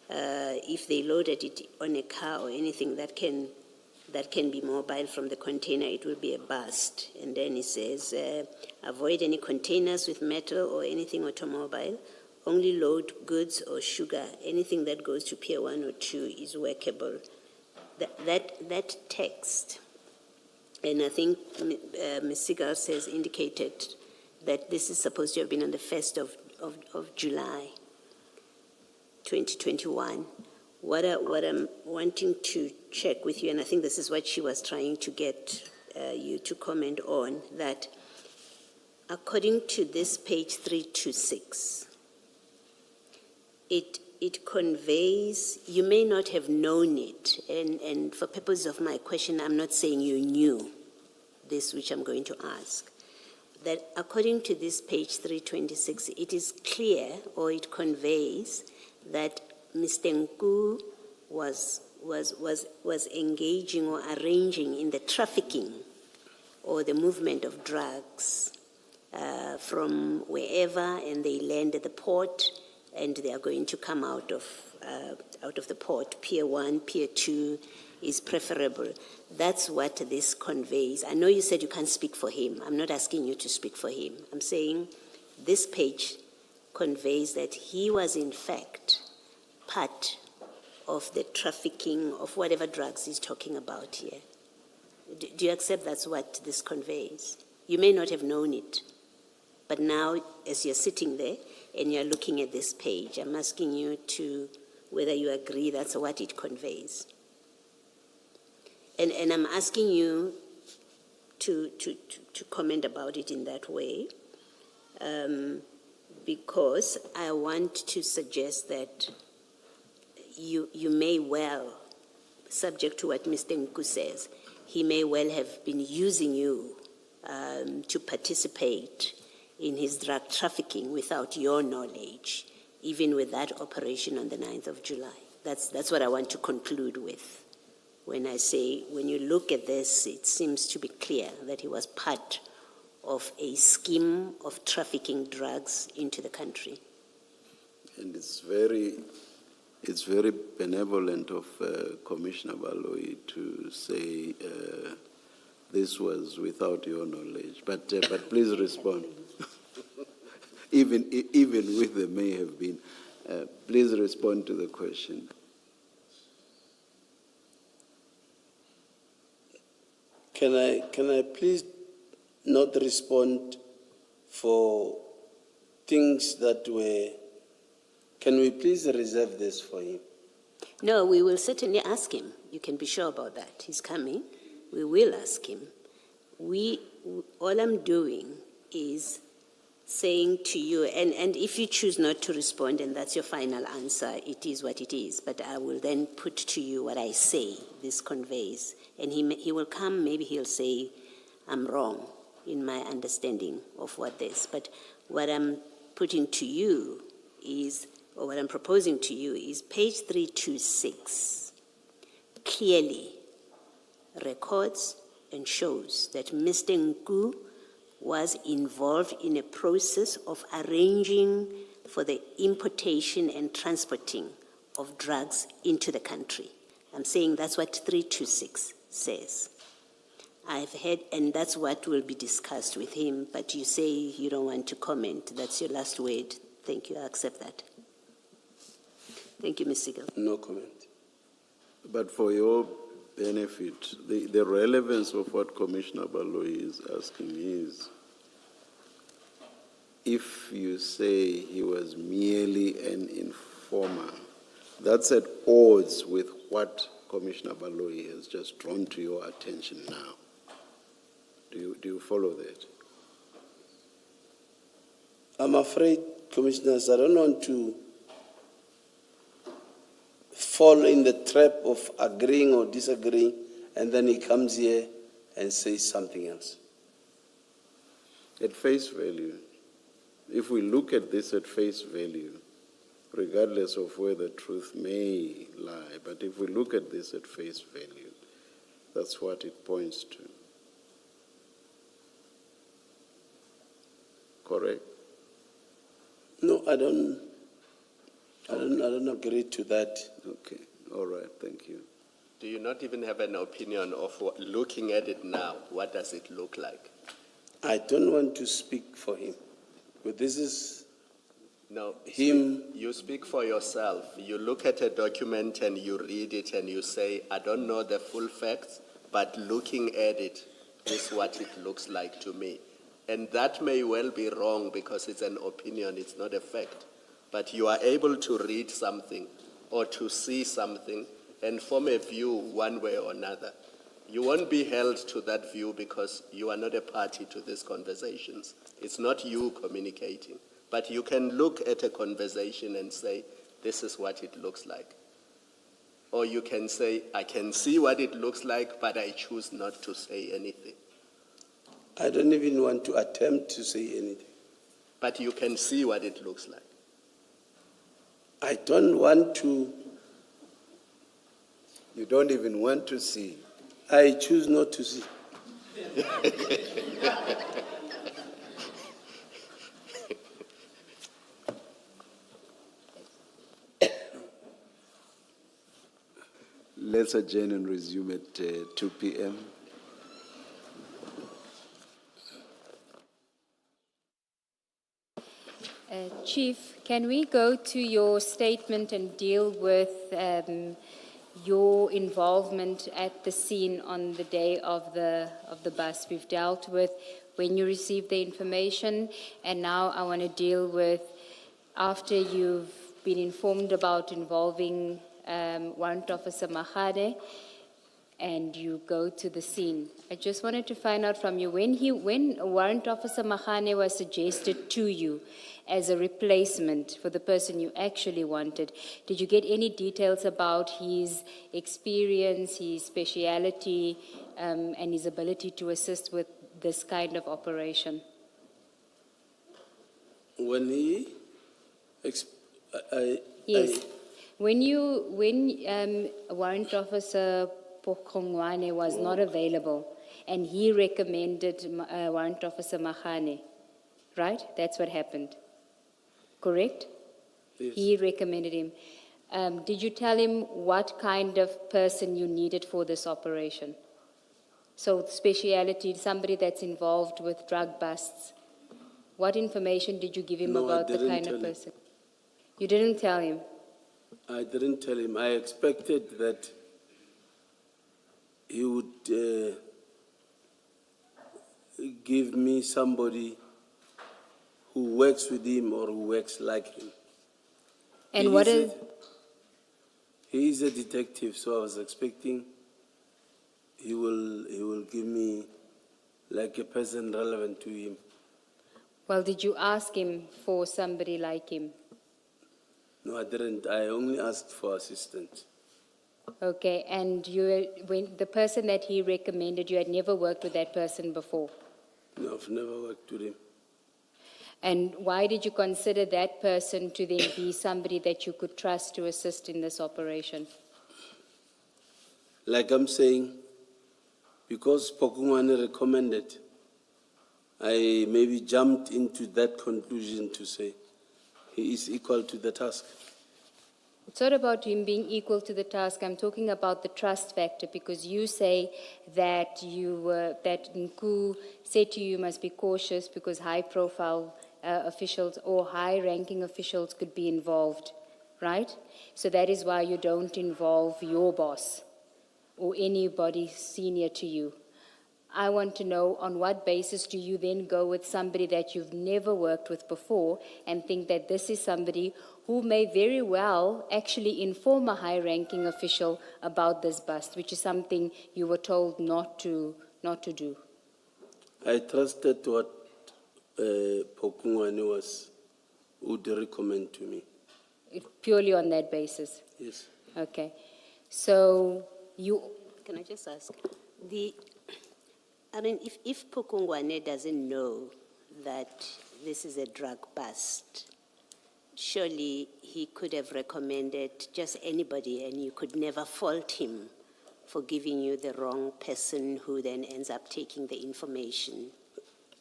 if they loaded it on a car or anything that can be mobile from the container, it will be a bust. And then he says, avoid any containers with metal or anything automobile. Only load goods or sugar. Anything that goes to Pier 1 or 2 is workable. That text, and I think Ms. Sigars has indicated that this is supposed to have been on the 1st of July, 2021. What I'm wanting to check with you, and I think this is what she was trying to get you to comment on, that according to this page 326, it conveys, you may not have known it, and for purposes of my question, I'm not saying you knew this, which I'm going to ask, that according to this page 326, it is clear, or it conveys, that Mr. Nku was engaging or arranging in the trafficking or the movement of drugs from wherever, and they land at the port, and they are going to come out of the port. Pier 1, Pier 2 is preferable. That's what this conveys. I know you said you can't speak for him. I'm not asking you to speak for him. I'm saying this page conveys that he was in fact part of the trafficking of whatever drugs he's talking about here. Do you accept that's what this conveys? You may not have known it, but now as you're sitting there and you're looking at this page, I'm asking you to whether you agree that's what it conveys. And I'm asking you to comment about it in that way, because I want to suggest that you may well, subject to what Mr. Nku says, he may well have been using you to participate in his drug trafficking without your knowledge, even with that operation on the 9th of July. That's what I want to conclude with. When I say, when you look at this, it seems to be clear that he was part of a scheme of trafficking drugs into the country. And it's very benevolent of Commissioner Baloyi to say this was without your knowledge. But please respond. even with the may have been, please respond to the question. Can I please not respond for things that were... Can we please reserve this for him? No, we will certainly ask him. You can be sure about that. He's coming. We will ask him. All I'm doing is saying to you, and if you choose not to respond and that's your final answer, it is what it is. But I will then put to you what I say this conveys. And he will come, maybe he'll say, I'm wrong in my understanding of what this. But what I'm putting to you is, or what I'm proposing to you is page 326 clearly records and shows that Mr. Nku was involved in a process of arranging for the importation and transporting of drugs into the country. I'm saying that's what 326 says. I've heard, and that's what will be discussed with him, but you say you don't want to comment. That's your last word. Thank you. I accept that. Thank you, Ms. Siegel. No comment. But for your benefit, the relevance of what Commissioner Baloyi is asking is, if you say he was merely an informer, that's at odds with what Commissioner Baloyi has just drawn to your attention now. Do you follow that? I'm afraid, Commissioners, I don't want to fall in the trap of agreeing or disagreeing, and then he comes here and says something else. At face value, if we look at this at face value, regardless of where the truth may lie, but if we look at this at face value, that's what it points to. Correct? No, I don't agree to that. Okay, all right, thank you. Do you not even have an opinion of looking at it now? What does it look like? I don't want to speak for him, but this is No, him. You speak for yourself. You look at a document and you read it and you say, I don't know the full facts, but looking at it is what it looks like to me. And that may well be wrong because it's an opinion, it's not a fact. But you are able to read something or to see something and form a view one way or another. You won't be held to that view because you are not a party to these conversations. It's not you communicating. But you can look at a conversation and say, this is what it looks like. Or you can say, I can see what it looks like, but I choose not to say anything. I don't even want to attempt to say anything. But you can see what it looks like. I don't want to. You don't even want to see. I choose not to see. Let's adjourn and resume at 2 p.m. Chief, can we go to your statement and deal with your involvement at the scene on the day of the bus? We've dealt with when you received the information, and now I want to deal with after you've been informed about involving Warrant Officer Mahade, and you go to the scene. I just wanted to find out from you, when Warrant Officer Mahane was suggested to you as a replacement for the person you actually wanted, did you get any details about his experience, his speciality, and his ability to assist with this kind of operation? When he, Yes. When Warrant Officer Pokhongwane was not available and he recommended Warrant Officer Mahane, right? That's what happened. Correct? Yes. He recommended him. Did you tell him what kind of person you needed for this operation? So speciality, somebody that's involved with drug busts. What information did you give him No, I about the didn't kind tell of him. person? You didn't tell him? I didn't tell him. I expected that he would give me somebody who works with him or who works like him. And what is... He is a detective, so I was expecting he will give me like a person relevant to him. Well, did you ask him for somebody like him? No, I didn't. I only asked for assistance. Okay, and when the person that he recommended, you had never worked with that person before? No, I've never worked with him. And why did you consider that person to then be somebody that you could trust to assist in this operation? Like I'm saying, because Pokungwane recommended, I maybe jumped into that conclusion to say he is equal to the task. It's not about him being equal to the task. I'm talking about the trust factor, because you say that that Nku said to you must be cautious because high-profile officials or high-ranking officials could be involved, right? So that is why you don't involve your boss or anybody senior to you. I want to know, on what basis do you then go with somebody that you've never worked with before and think that this is somebody who may very well actually inform a high-ranking official about this bust, which is something you were told not to do? I trusted what Pokungwane would recommend to me. Purely on that basis? Yes. Okay. So you... Can I just ask? If Pokungwane doesn't know that this is a drug bust, surely he could have recommended just anybody, and you could never fault him for giving you the wrong person who then ends up taking the information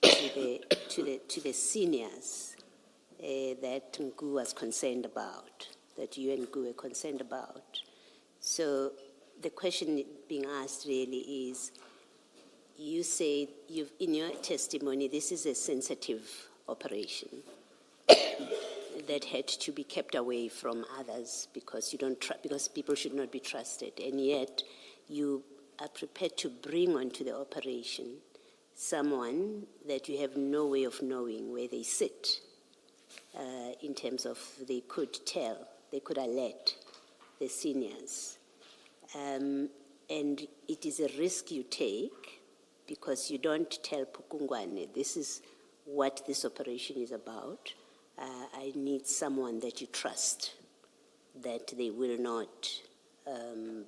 to the seniors that Nku was concerned about, that you and Nku were concerned about. So the question being asked really is, you say in your testimony, this is a sensitive operation that had to be kept away from others because because people should not be trusted, and yet you are prepared to bring onto the operation someone that you have no way of knowing where they sit, in terms of they could alert the seniors, and it is a risk you take because you don't tell Pukungwane, this is what this operation is about. I need someone that you trust, that they will not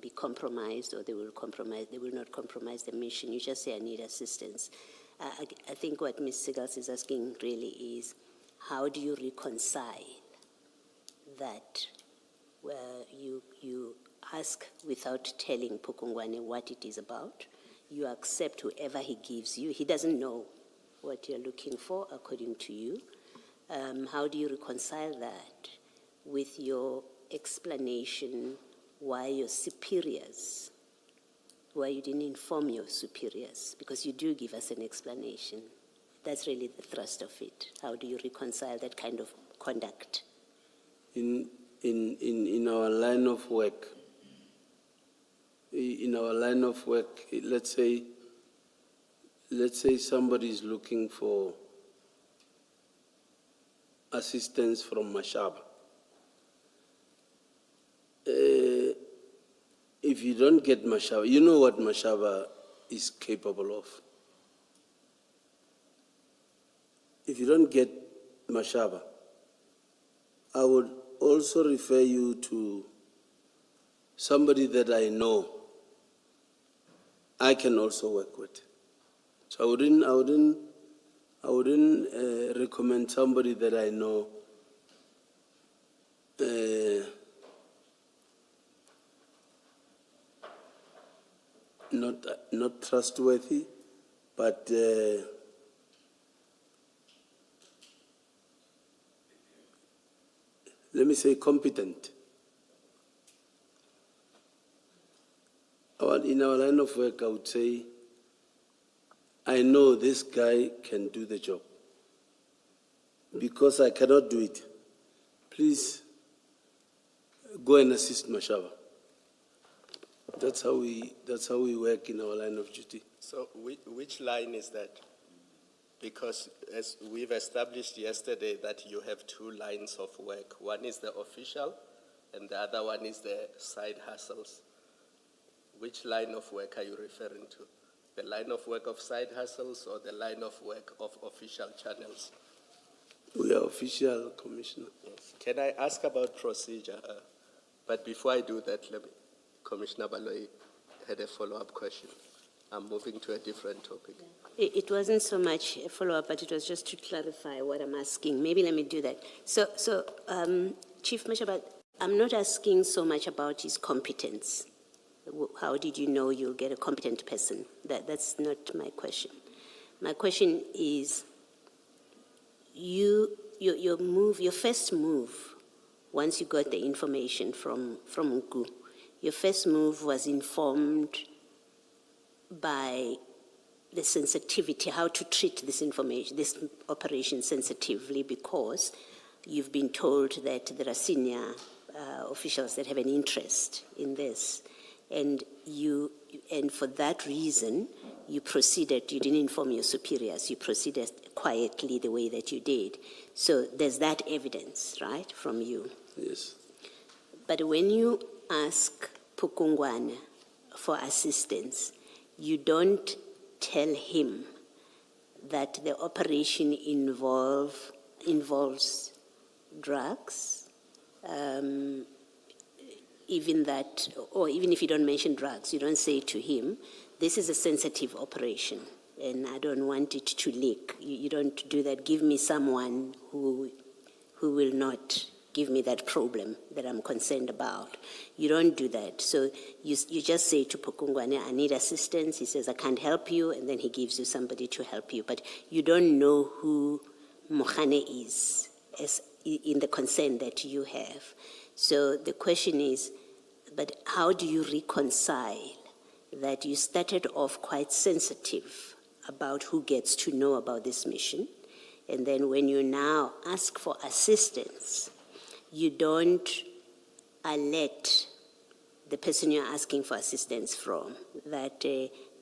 be compromised, or they will not compromise the mission. You just say, I need assistance. I think what Ms. Sigals is asking really is, how do you reconcile that you ask without telling Pukungwane what it is about? You accept whoever he gives you. He doesn't know what you're looking for, according to you. How do you reconcile that with your explanation why your superiors, why you didn't inform your superiors, because you do give us an explanation. That's really the thrust of it. How do you reconcile that kind of conduct? In our line of work, let's say somebody is looking for assistance from Mashaba. If you don't get Mashaba, you know what Mashaba is capable of. If you don't get Mashaba, I would also refer you to somebody that I know I can also work with. So I wouldn't recommend somebody that I know not trustworthy, but let me say competent. In our line of work, I would say, I know this guy can do the job. Because I cannot do it, please go and assist Mashaba. That's how we work in our line of duty. So which line is that? Because as we've established yesterday that you have two lines of work. One is the official and the other one is the side hustles. Which line of work are you referring to? The line of work of side hustles or the line of work of official channels? We are official, Commissioner. Yes. Can I ask about procedure? But before I do that, Commissioner Baloyi had a follow-up question. I'm moving to a different topic. It wasn't so much a follow-up, but it was just to clarify what I'm asking. Maybe let me do that. So Chief Mashaba, I'm not asking so much about his competence. How did you know you'll get a competent person? That's not my question. My question is, your first move, once you got the information from Nku, your first move was informed by the sensitivity, how to treat this information, this operation sensitively, because you've been told that there are senior officials that have an interest in this. And for that reason, you didn't inform your superiors, you proceeded quietly the way that you did. So there's that evidence, right, from you? Yes. But when you ask Pukungwana for assistance, you don't tell him that the operation involves drugs, even if you don't mention drugs, you don't say to him, this is a sensitive operation and I don't want it to leak. You don't do that. Give me someone who will not give me that problem that I'm concerned about. You don't do that. So you just say to Pukungwane, I need assistance. He says, I can't help you, and then he gives you somebody to help you. But you don't know who Mokhane is in the concern that you have. So the question is, but how do you reconcile that you started off quite sensitive about who gets to know about this mission, and then when you now ask for assistance, you don't alert the person you're asking for assistance from that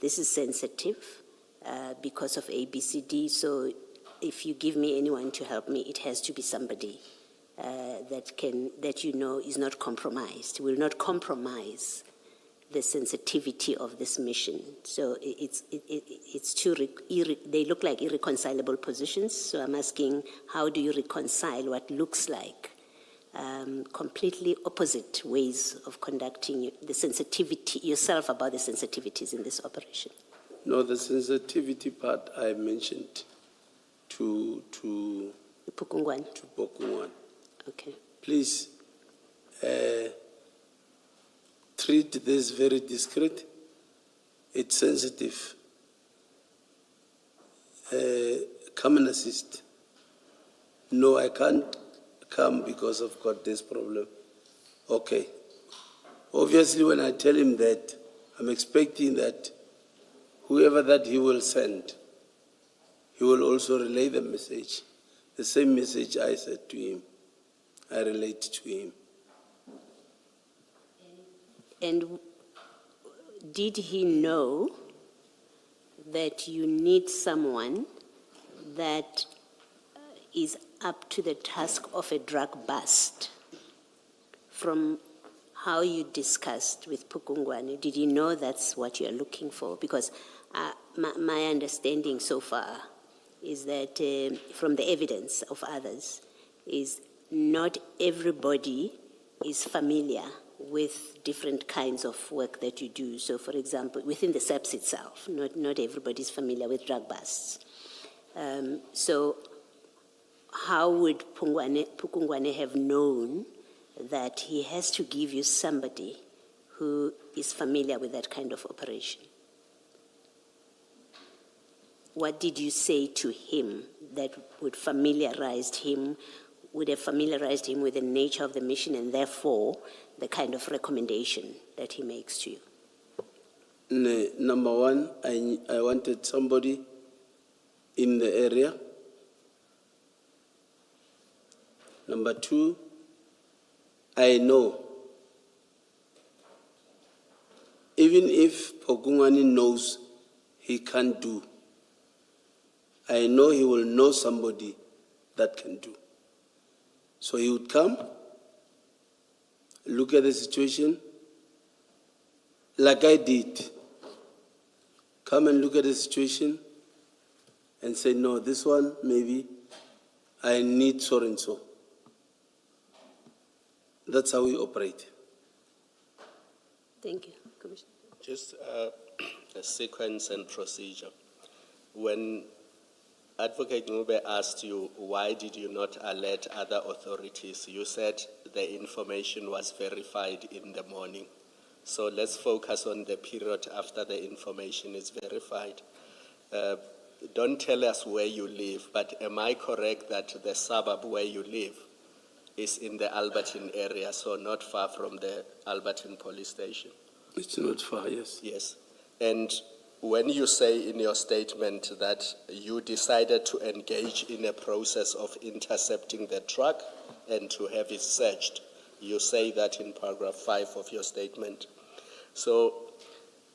this is sensitive because of ABCD, so if you give me anyone to help me, it has to be somebody that you know is not compromised, will not compromise the sensitivity of this mission. So it's two, they look like irreconcilable positions. So I'm asking, how do you reconcile what looks like completely opposite ways of conducting the sensitivity, yourself about the sensitivities in this operation? No, the sensitivity part I mentioned to Pukungwan. Okay. Please treat this very discreet. It's sensitive. Come and assist. No, I can't come because I've got this problem. Okay. Obviously, when I tell him that, I'm expecting that whoever that he will send, he will also relay the message. The same message I said to him, I relate to him. And did he know that you need someone that is up to the task of a drug bust? From how you discussed with Pukungwane, did you know that's what you're looking for? Because my understanding so far is that from the evidence of others is not everybody is familiar with different kinds of work that you do. So, for example, within the SEPS itself, not everybody is familiar with drug busts. So how would Pukungwane have known that he has to give you somebody who is familiar with that kind of operation? What did you say to him that would have familiarized him with the nature of the mission and therefore the kind of recommendation that he makes to you? Number one, I wanted somebody in the area. Number two, I know, even if Pokungwani knows he can't do, I know he will know somebody that can do. So he would come, look at the situation, like I did, come and look at the situation and say, no, this one, maybe, I need so and so. That's how we operate. Thank you, Commissioner. Just a sequence and procedure. When Advocate Ngube asked you, why did you not alert other authorities? You said the information was verified in the morning. So let's focus on the period after the information is verified. Don't tell us where you live, but am I correct that the suburb where you live is in the Albertine area, so not far from the Albertine police station? It's not far, yes. Yes. And when you say in your statement that you decided to engage in a process of intercepting the truck and to have it searched, you say that in paragraph 5 of your statement. So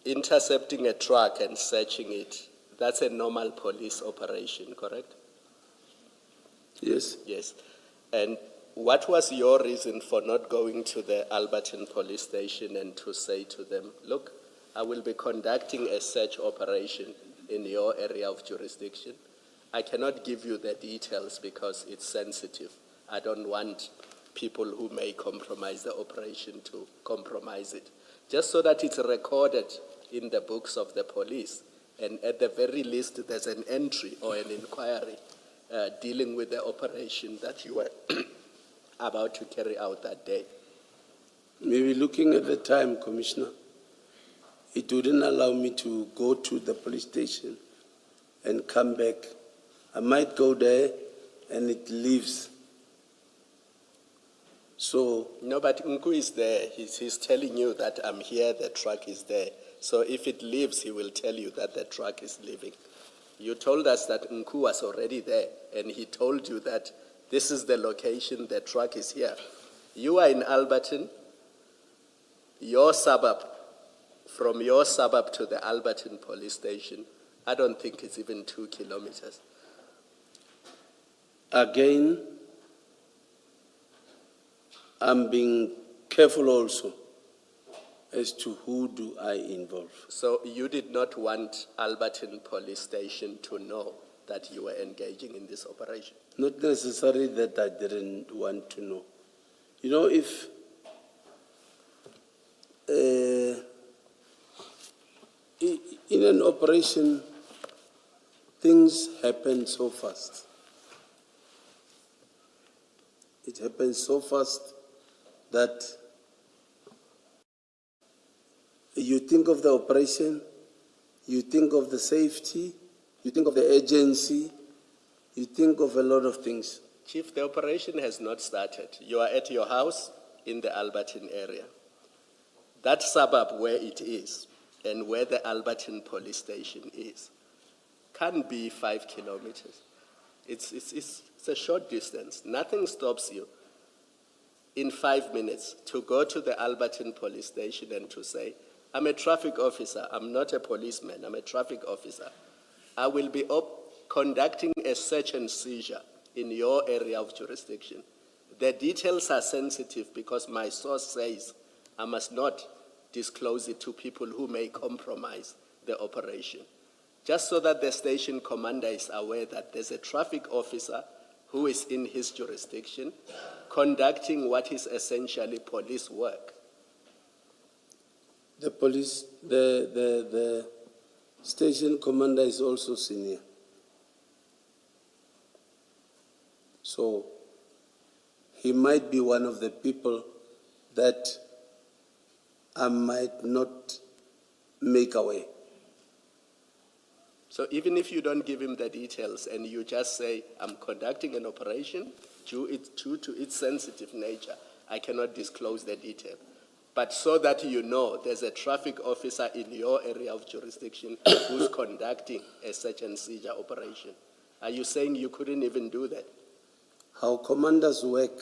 intercepting a truck and searching it, that's a normal police operation, correct? Yes. Yes. And what was your reason for not going to the Albertine police station and to say to them, look, I will be conducting a search operation in your area of jurisdiction. I cannot give you the details because it's sensitive. I don't want people who may compromise the operation to compromise it. Just so that it's recorded in the books of the police. And at the very least, there's an entry or an inquiry dealing with the operation that you were about to carry out that day. Maybe looking at the time, Commissioner, it wouldn't allow me to go to the police station and come back. I might go there and it leaves. So. No, but Nku is there. He's telling you that I'm here, the truck is there. So if it leaves, he will tell you that the truck is leaving. You told us that Nku was already there, and he told you that this is the location, the truck is here. You are in Albertine, your suburb. From your suburb to the Albertine police station, I don't think it's even 2 kilometers. Again, I'm being careful also as to who do I involve. So you did not want Albertine police station to know that you were engaging in this operation? Not necessarily that I didn't want to know. You know, if in an operation, things happen so fast. It happens so fast that you think of the operation, you think of the safety, you think of the agency, you think of a lot of things. Chief, the operation has not started. You are at your house in the Albertine area. that suburb where it is and where the Alberton police station is can't be 5 kilometers. It's a short distance. Nothing stops you in 5 minutes to go to the Alberton police station and to say, I'm a traffic officer, I'm not a policeman, I'm a traffic officer. I will be conducting a search and seizure in your area of jurisdiction. The details are sensitive because my source says I must not disclose it to people who may compromise the operation. Just so that the station commander is aware that there's a traffic officer who is in his jurisdiction conducting what is essentially police work. The police, the station commander is also senior. So he might be one of the people that I might not make away. So even if you don't give him the details and you just say, I'm conducting an operation due to its sensitive nature, I cannot disclose the detail. But so that you know there's a traffic officer in your area of jurisdiction who's conducting a search and seizure operation. Are you saying you couldn't even do that? How commanders work,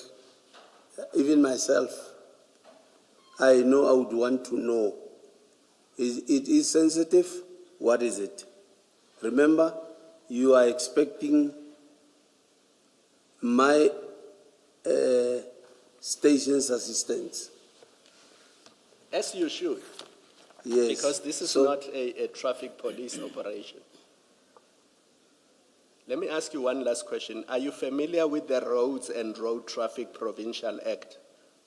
even myself, I know I would want to know. It is sensitive? What is it? Remember, you are expecting my station's assistance. As you should. Yes. Because this is So- not a traffic police operation. Let me ask you one last question. Are you familiar with the Roads and Road Traffic Provincial Act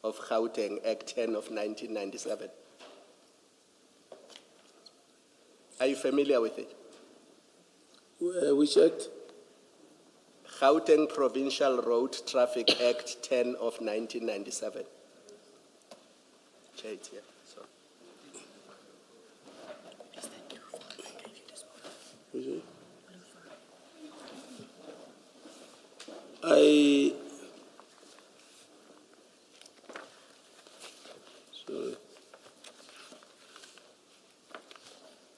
of Gauteng, Act 10 of 1997? Are you familiar with it? Which act? Gauteng Provincial Road Traffic Act 10 of 1997. It's here. Sorry. Which act? Sorry.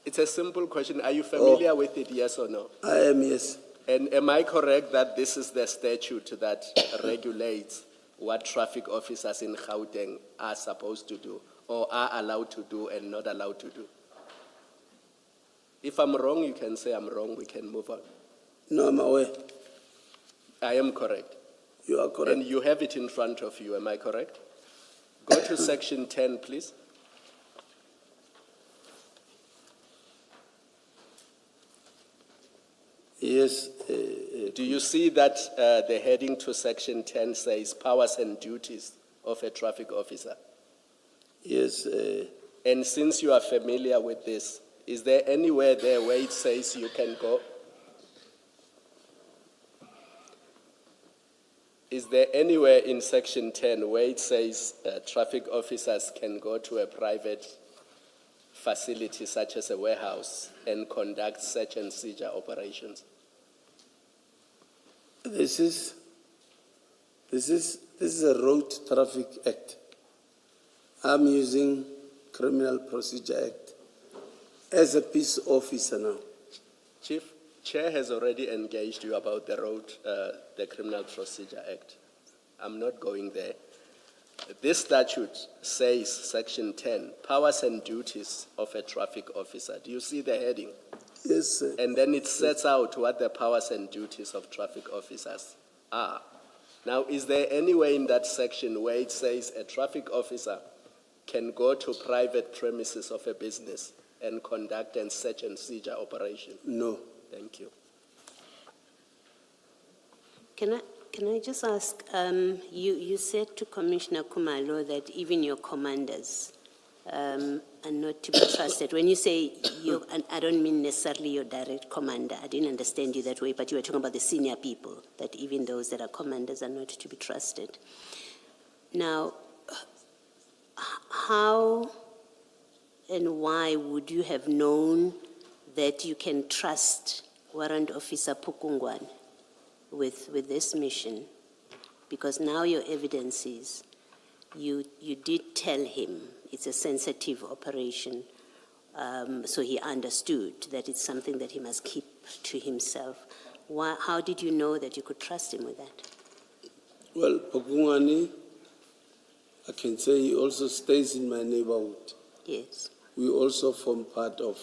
It's a simple question. Are you familiar with it, yes or no? I am, yes. And am I correct that this is the statute that regulates what traffic officers in Gauteng are supposed to do or are allowed to do and not allowed to do? If I'm wrong, you can say I'm wrong. We can move on. No, I'm aware. I am correct. You are correct. And you have it in front of you. Am I correct? Go to section 10, please. Yes. Do you see that the heading to section 10 says powers and duties of a traffic officer? Yes. And since you are familiar with this, is there anywhere there where it says you can go? Is there anywhere in section 10 where it says traffic officers can go to a private facility such as a warehouse and conduct search and seizure operations? This is a Road Traffic Act. I'm using Criminal Procedure Act as a peace officer now. Chief, Chair has already engaged you about the Criminal Procedure Act. I'm not going there. This statute says, section 10, powers and duties of a traffic officer. Do you see the heading? Yes, sir. And then it sets out what the powers and duties of traffic officers are. Now, is there anywhere in that section where it says a traffic officer can go to private premises of a business and conduct a search and seizure operation? No. Thank you. Can I just ask, you said to Commissioner Khumalo that even your commanders are not to be trusted. When you say you, and I don't mean necessarily your direct commander, I didn't understand you that way, but you were talking about the senior people, that even those that are commanders are not to be trusted. Now, how and why would you have known that you can trust Warrant Officer Pukungwane with this mission? Because now your evidence is you did tell him it's a sensitive operation, so he understood that it's something that he must keep to himself. How did you know that you could trust him with that? Well, Pokungani, I can say he also stays in my neighborhood. Yes. We also form part of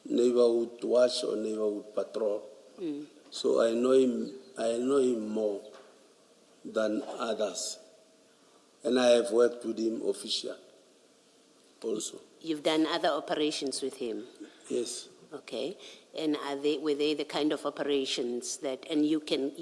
neighborhood watch or neighborhood patrol. So I know him more than others. And I have worked with him officially also. You've done other operations with him? Yes. Okay. And were they the kind of operations that, and you can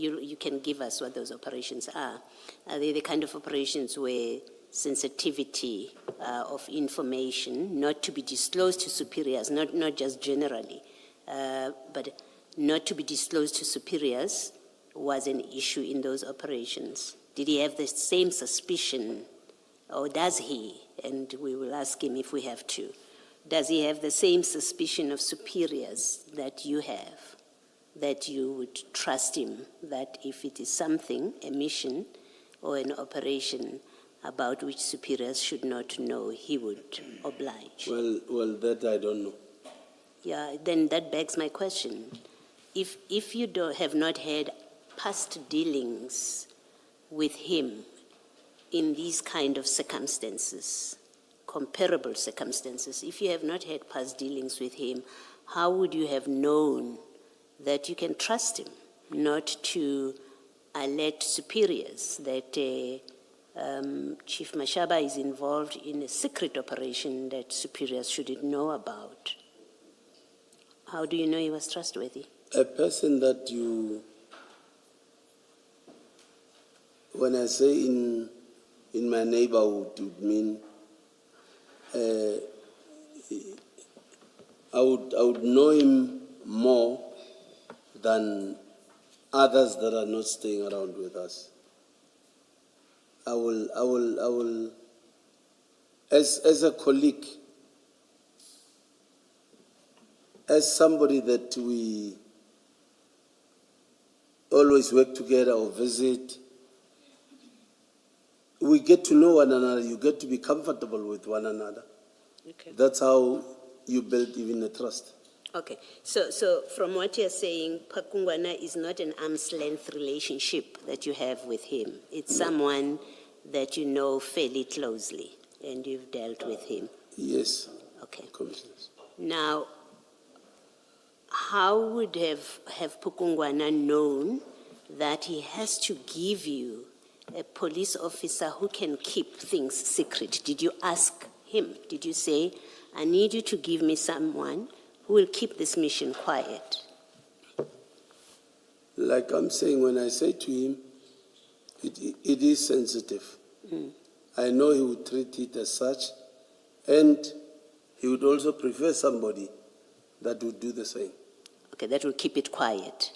give us what those operations are they the kind of operations where sensitivity of information, not to be disclosed to superiors, not just generally, but not to be disclosed to superiors was an issue in those operations? Did he have the same suspicion, or does he? And we will ask him if we have to. Does he have the same suspicion of superiors that you have, that you would trust him, that if it is something, a mission or an operation about which superiors should not know, he would oblige? Well, that I don't know. Yeah, then that begs my question. If you have not had past dealings with him in these kind of circumstances, comparable circumstances, if you have not had past dealings with him, how would you have known that you can trust him not to alert superiors that Chief Mashaba is involved in a secret operation that superiors shouldn't know about? How do you know he was trustworthy? A person that when I say in my neighborhood, it would mean I would know him more than others that are not staying around with us. I will, as a colleague, as somebody that we always work together or visit, we get to know one another. You get to be comfortable with one another. Okay. That's how you build even a trust. Okay, so from what you're saying, Pakungwana is not an arm's length relationship that you have with him. It's someone that you know fairly closely and you've dealt with him. Yes. Okay. Commissioners. Now, how would have Pakungwana known that he has to give you a police officer who can keep things secret? Did you ask him? Did you say, I need you to give me someone who will keep this mission quiet? Like I'm saying, when I say to him, it is sensitive. I know he would treat it as such, and he would also prefer somebody that would do the same. Okay, that will keep it quiet.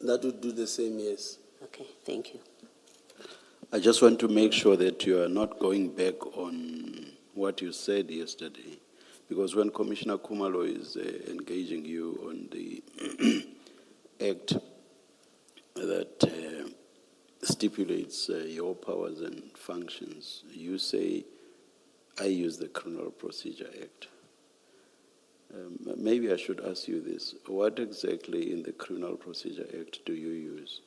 That would do the same, yes. Okay, thank you. I just want to make sure that you are not going back on what you said yesterday, because when Commissioner Khumalo is engaging you on the act that stipulates your powers and functions, you say, I use the Criminal Procedure Act. Maybe I should ask you this. What exactly in the Criminal Procedure Act do you use?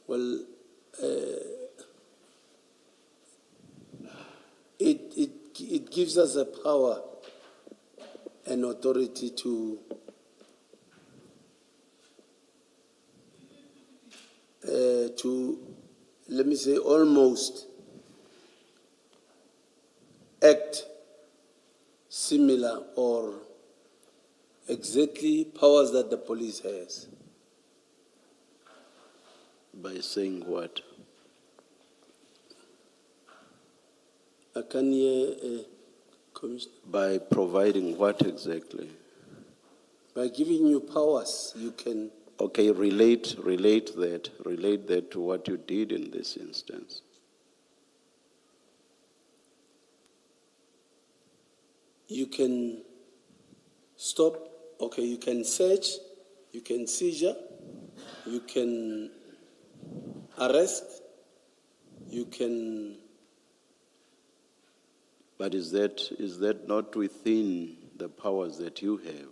Well, it gives us a power and authority to let me say, almost act similar or exactly powers that the police has. By saying what? I can hear, Commissioner. By providing what exactly? By giving you powers, you can. Okay, relate that to what you did in this instance. You can stop, okay, you can search, you can seizure, you can arrest, You can, But is that not within the powers that you have?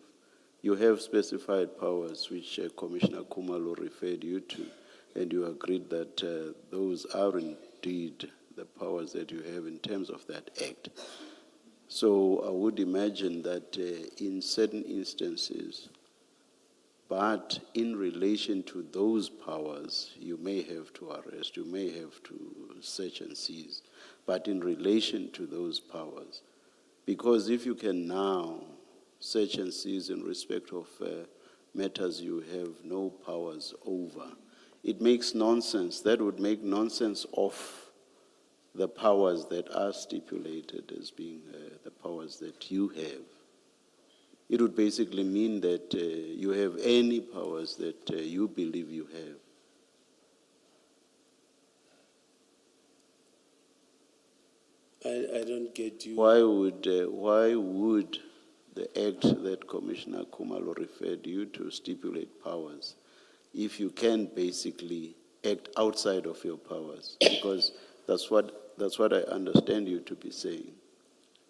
You have specified powers which Commissioner Khumalo referred you to, and you agreed that those are indeed the powers that you have in terms of that act. So I would imagine that in certain instances, but in relation to those powers, you may have to arrest, you may have to search and seize, but in relation to those powers. Because if you can now search and seize in respect of matters you have no powers over, it makes nonsense. That would make nonsense of the powers that are stipulated as being the powers that you have. It would basically mean that you have any powers that you believe you have. I don't get you. Why would the act that Commissioner Khumalo referred you to stipulate powers if you can basically act outside of your powers? Because that's what I understand you to be saying.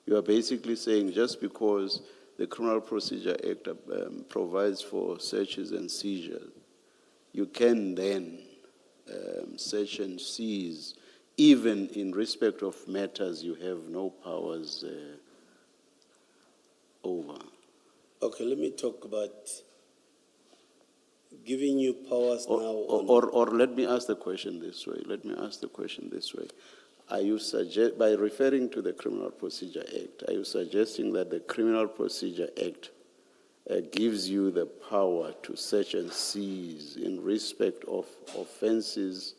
You are basically saying just because the Criminal Procedure Act provides for searches and seizures, you can then search and seize even in respect of matters you have no powers over. Okay, let me talk about giving you powers now. Or let me ask the question this way. Are you by referring to the Criminal Procedure Act, are you suggesting that the Criminal Procedure Act gives you the power to search and seize in respect of offenses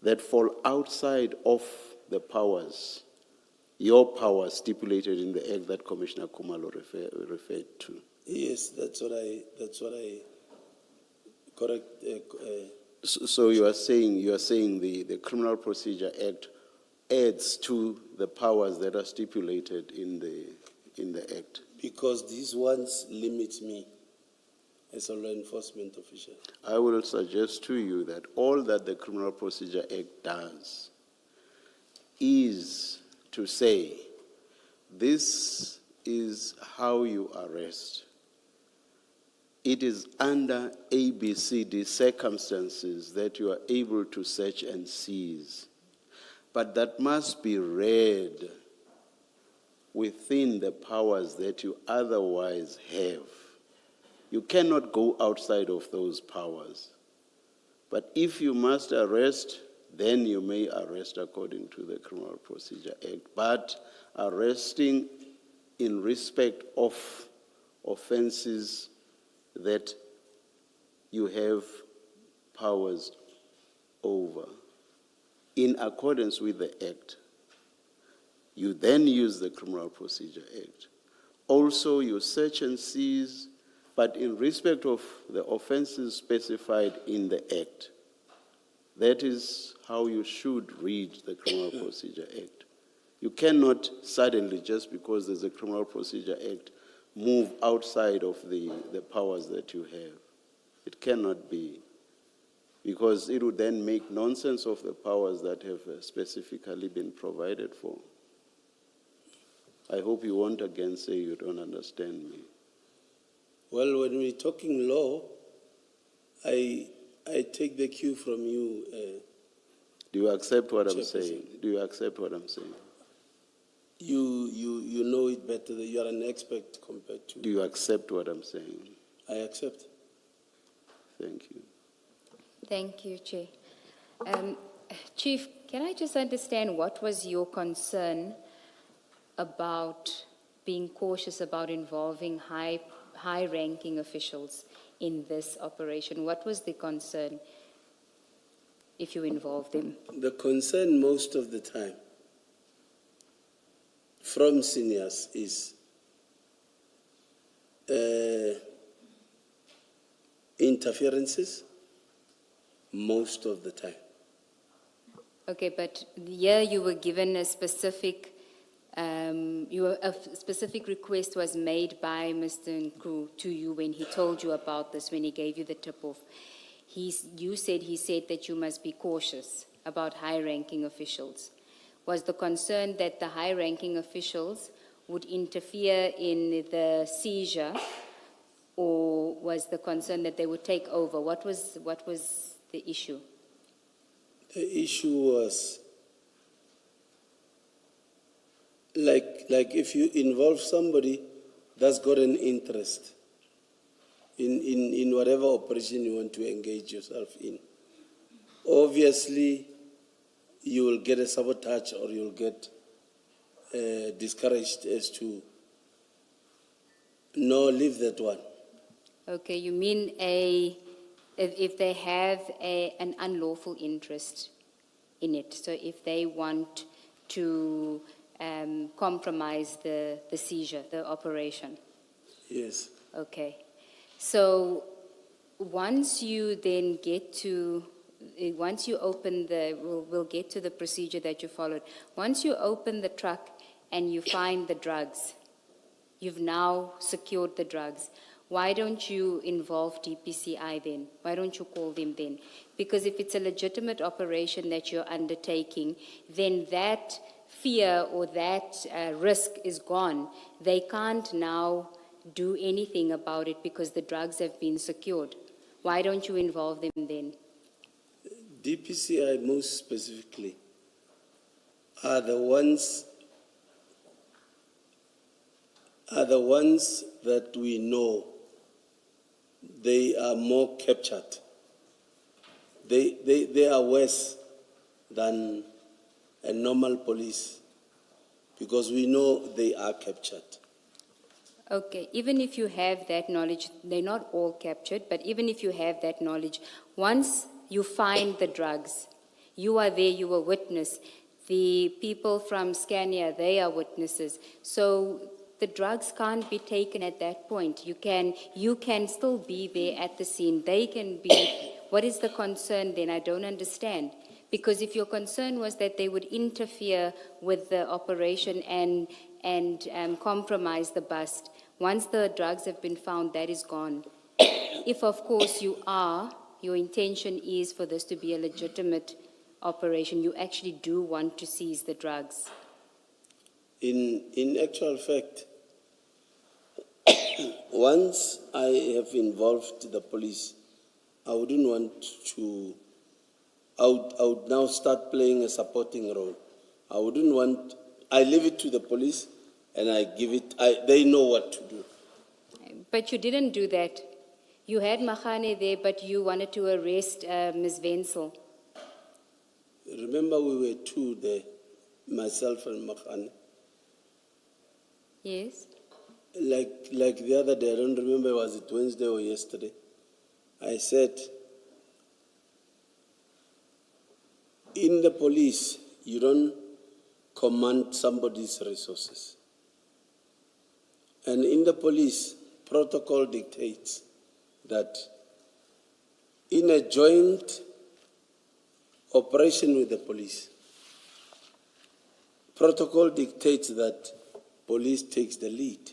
that fall outside of the powers, your powers stipulated in the act that Commissioner Khumalo referred to? Yes, that's what I correct. So you are saying the Criminal Procedure Act adds to the powers that are stipulated in the act. Because these ones limit me as a law enforcement official. I will suggest to you that all that the Criminal Procedure Act does is to say, this is how you arrest. It is under ABCD circumstances that you are able to search and seize. But that must be read within the powers that you otherwise have. You cannot go outside of those powers. But if you must arrest, then you may arrest according to the Criminal Procedure Act. But arresting in respect of offenses that you have powers over, in accordance with the Act, you then use the Criminal Procedure Act. Also, you search and seize, but in respect of the offenses specified in the Act. That is how you should read the Criminal Procedure Act. You cannot suddenly, just because there's a Criminal Procedure Act, move outside of the powers that you have. It cannot be, because it would then make nonsense of the powers that have specifically been provided for. I hope you won't again say you don't understand me. Well, when we're talking law, I take the cue from you. Do you accept what I'm Chairperson. saying? Do you accept what I'm saying? You know it better. You are an expert compared to. Do you accept what I'm saying? I accept. Thank you. Thank you, Chair. Chief, can I just understand what was your concern about being cautious about involving high-ranking officials in this operation? What was the concern if you involved them? The concern most of the time from seniors is interferences most of the time. Okay, but here you were given a specific, a specific request was made by Mr. Nkru to you when he told you about this, when he gave you the tip-off. He said that you must be cautious about high-ranking officials? Was the concern that the high-ranking officials would interfere in the seizure, or was the concern that they would take over? What was the issue? The issue was, like if you involve somebody that's got an interest in whatever operation you want to engage yourself in, obviously you will get a sabotage or you'll get discouraged as to, no, leave that one. Okay, you mean if they have an unlawful interest in it, so if they want to compromise the seizure, the operation. Yes. Okay. So once you then get to, once you open we'll get to the procedure that you followed. Once you open the truck and you find the drugs, you've now secured the drugs. Why don't you involve DPCI then? Why don't you call them then? Because if it's a legitimate operation that you're undertaking, then that fear or that risk is gone. They can't now do anything about it because the drugs have been secured. Why don't you involve them then? DPCI most specifically are the ones that we know they are more captured. They are worse than a normal police because we know they are captured. Okay, even if you have that knowledge, they're not all captured, but even if you have that knowledge, once you find the drugs, you are there, you are witness. The people from Scania, they are witnesses. So the drugs can't be taken at that point. You can still be there at the scene. They can be. What is the concern then? I don't understand. Because if your concern was that they would interfere with the operation and compromise the bust, once the drugs have been found, that is gone. If, of course, your intention is for this to be a legitimate operation, you actually do want to seize the drugs. In actual fact, once I have involved the police, I wouldn't want to, I would now start playing a supporting role. I leave it to the police and they know what to do. But you didn't do that. You had Makhane there, but you wanted to arrest Ms. Wenzel. Remember we were two there, myself and Makhane. Yes? Like the other day, I don't remember, was it Wednesday or yesterday? I said, in the police, you don't command somebody's resources. And in the police, protocol dictates that in a joint operation with the police, protocol dictates that police takes the lead.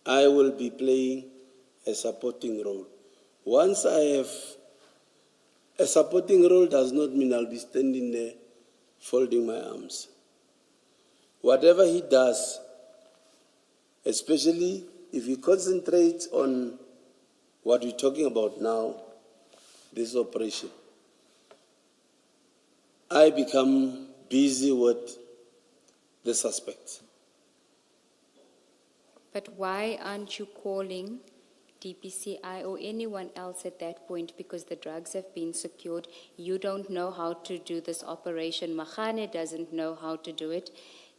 I will be playing a supporting role. Once I have a supporting role, does not mean I'll be standing there folding my arms. Whatever he does, especially if he concentrates on what we're talking about now, this operation, I become busy with the suspects. But why aren't you calling DPCI or anyone else at that point? Because the drugs have been secured. You don't know how to do this operation. Makhane doesn't know how to do it.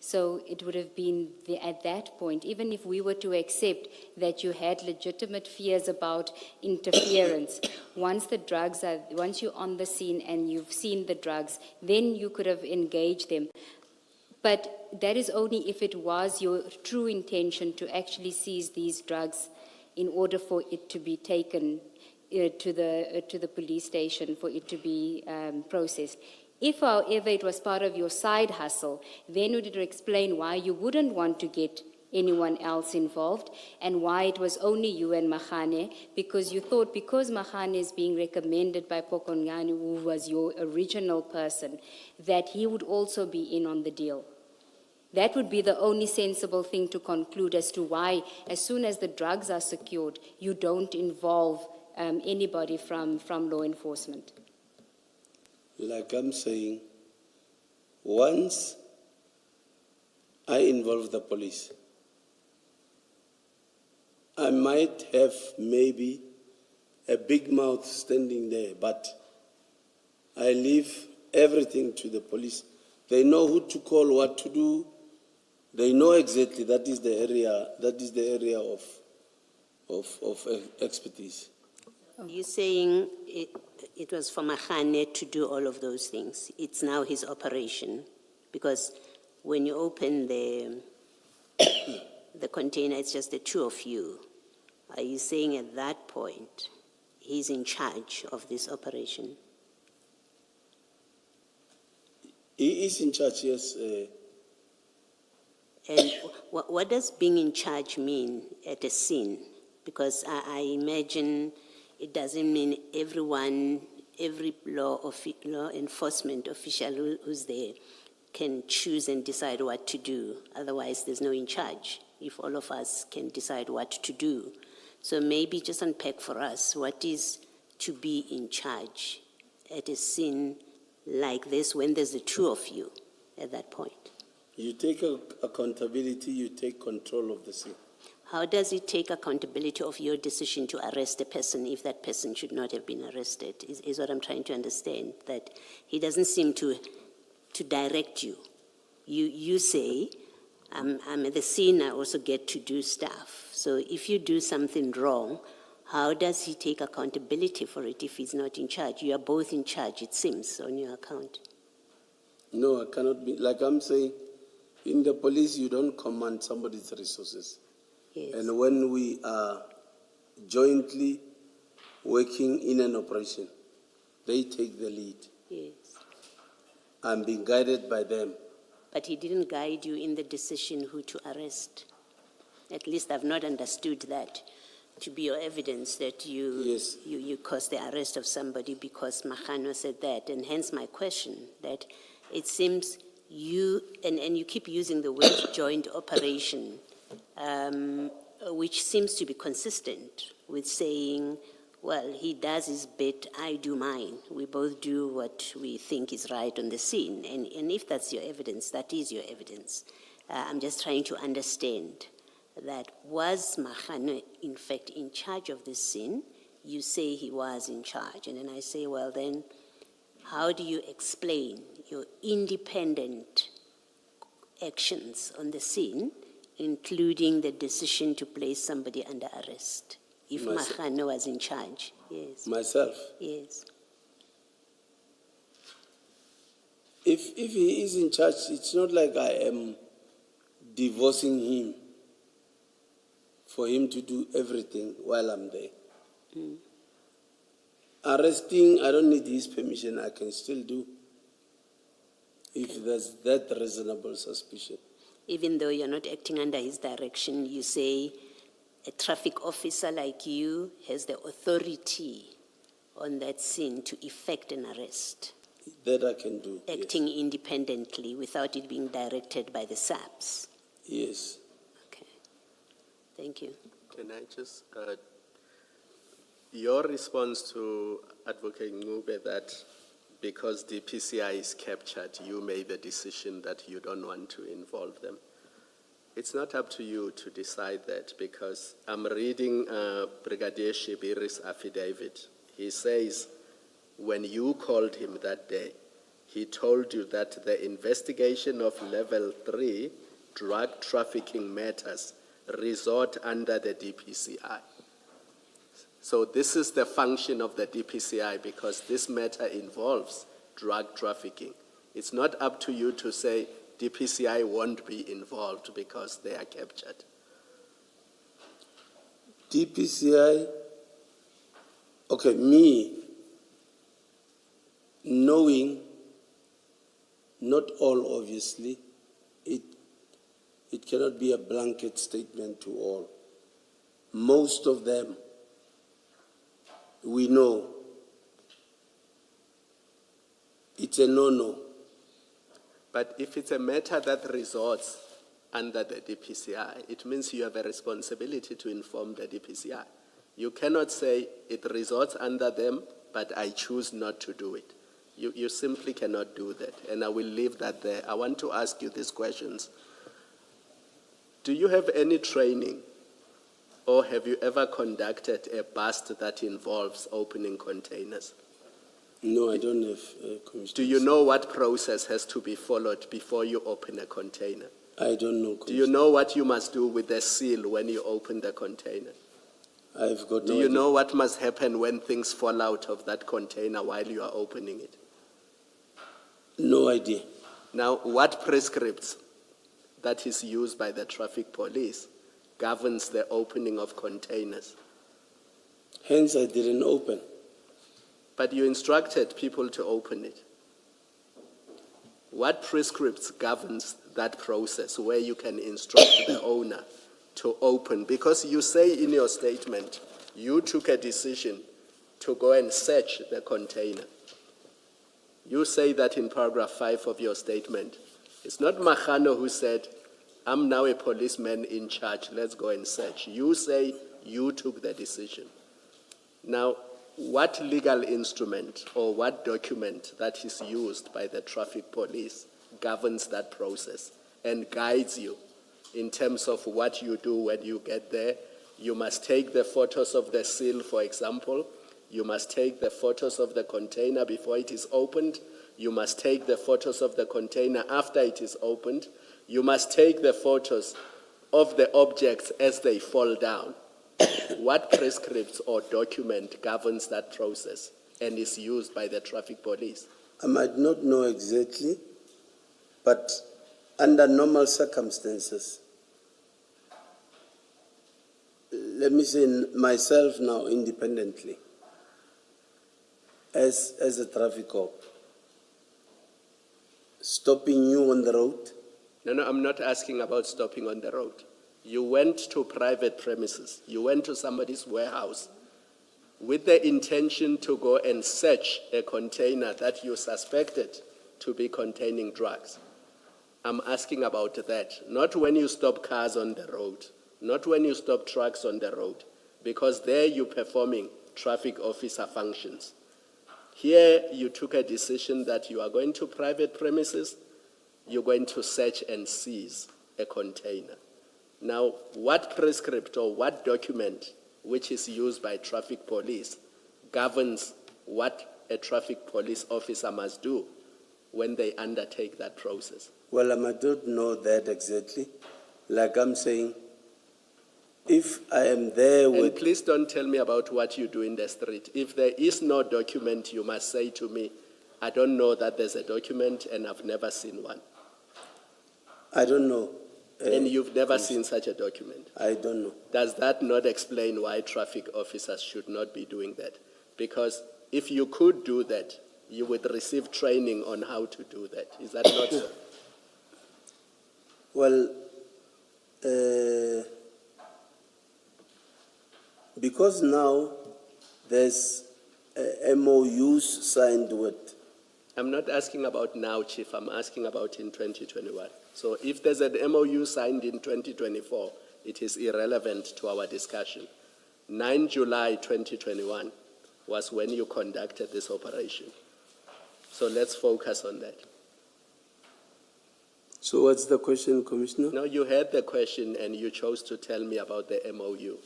So it would have been at that point, even if we were to accept that you had legitimate fears about interference, once you're on the scene and you've seen the drugs, then you could have engaged them. But that is only if it was your true intention to actually seize these drugs in order for it to be taken to the police station, for it to be processed. If, however, it was part of your side hustle, then would it explain why you wouldn't want to get anyone else involved, and why it was only you and Mahane, because you thought because Mahane is being recommended by Pokonyane, who was your original person, that he would also be in on the deal. That would be the only sensible thing to conclude as to why, as soon as the drugs are secured, you don't involve anybody from law enforcement. Like I'm saying, once I involve the police, I might have maybe a big mouth standing there, but I leave everything to the police. They know who to call, what to do. They know exactly that is the area of expertise. You're saying it was for Mahane to do all of those things. It's now his operation, because when you open the container, it's just the two of you. Are you saying at that point he's in charge of this operation? He is in charge, yes. And what does being in charge mean at a scene? Because I imagine it doesn't mean every law enforcement official who's there can choose and decide what to do. Otherwise, there's no in charge, if all of us can decide what to do. So maybe just unpack for us what is to be in charge at a scene like this when there's the two of you at that point. You take accountability, you take control of the scene. How does it take accountability of your decision to arrest a person if that person should not have been arrested, is what I'm trying to understand, that he doesn't seem to direct you. You say, I'm at the scene, I also get to do stuff. So if you do something wrong, how does he take accountability for it if he's not in charge? You are both in charge, it seems, on your account. No, I cannot be. Like I'm saying, in the police, you don't command somebody's resources. Yes. And when we are jointly working in an operation, they take the lead. Yes. I'm being guided by them. But he didn't guide you in the decision who to arrest. At least I've not understood that to be your evidence that you caused the arrest of somebody because Mahano said that. And hence my question, that it seems you, and you keep using the word joint operation, which seems to be consistent with saying, well, he does his bit, I do mine. We both do what we think is right on the scene. And if that's your evidence, that is your evidence. I'm just trying to understand that was Mahano in fact in charge of this scene? You say he was in charge. And then I say, well then, how do you explain your independent actions on the scene, including the decision to place somebody under arrest, if Mahano was in charge? Yes. Myself? Yes. If he is in charge, it's not like I am divorcing him for him to do everything while I'm there. Mm. Arresting, I don't need his permission, I can still do. If there's that reasonable suspicion. Even though you're not acting under his direction, you say a traffic officer like you has the authority on that scene to effect an arrest. That I can do. Acting independently without it being directed by the SAPS. Yes. Okay. Thank you. Can I just, your response to Advocate Ngube that because DPCI is captured, you made the decision that you don't want to involve them. It's not up to you to decide that, because I'm reading Brigadier Shibiri's affidavit. He says, when you called him that day, he told you that the investigation of level 3 drug trafficking matters resort under the DPCI. So this is the function of the DPCI, because this matter involves drug trafficking. It's not up to you to say DPCI won't be involved because they are captured. DPCI, okay, me knowing, not all obviously, It cannot be a blanket statement to all. Most of them, we know it's a no-no. But if it's a matter that resorts under the DPCI, it means you have a responsibility to inform the DPCI. You cannot say it resorts under them, but I choose not to do it. You simply cannot do that, and I will leave that there. I want to ask you these questions. Do you have any training, or have you ever conducted a bust that involves opening containers? No, I don't have Commissioner. Do you know what process has to be followed before you open a container? I don't know, Do you know what you must do with the seal when you open the container? I've got no Do you idea. know what must happen when things fall out of that container while you are opening it? No idea. Now, what prescripts that is used by the traffic police governs the opening of containers? Hence, I didn't open. But you instructed people to open it. What prescripts governs that process where you can instruct the owner to open? Because you say in your statement, you took a decision to go and search the container. You say that in paragraph 5 of your statement. It's not Mahano who said, I'm now a policeman in charge, let's go and search. You say you took the decision. Now, what legal instrument or what document that is used by the traffic police governs that process and guides you in terms of what you do when you get there? You must take the photos of the seal, for example. You must take the photos of the container before it is opened. You must take the photos of the container after it is opened. You must take the photos of the objects as they fall down. What prescripts or document governs that process and is used by the traffic police? I might not know exactly, but under normal circumstances, let me say myself now independently, as a traffic cop, stopping you on the road. No, I'm not asking about stopping on the road. You went to private premises. You went to somebody's warehouse with the intention to go and search a container that you suspected to be containing drugs. I'm asking about that, not when you stop cars on the road, not when you stop trucks on the road, because there you're performing traffic officer functions. Here you took a decision that you are going to private premises, you're going to search and seize a container. Now, what prescript or what document which is used by traffic police governs what a traffic police officer must do when they undertake that process? Well, I might not know that exactly. Like I'm saying, if I am there And with... please don't tell me about what you do in the street. If there is no document, you must say to me, I don't know that there's a document and I've never seen one. I don't know. And you've never seen such a document. I don't know. Does that not explain why traffic officers should not be doing that? Because if you could do that, you would receive training on how to do that. Is that not so? Well, because now there's MOUs signed with... I'm not asking about now, Chief. I'm asking about in 2021. So if there's an MOU signed in 2024, it is irrelevant to our discussion. 9 July 2021 was when you conducted this operation. So let's focus on that. So what's the question, Commissioner? No, you heard the question and you chose to tell me about the MOU.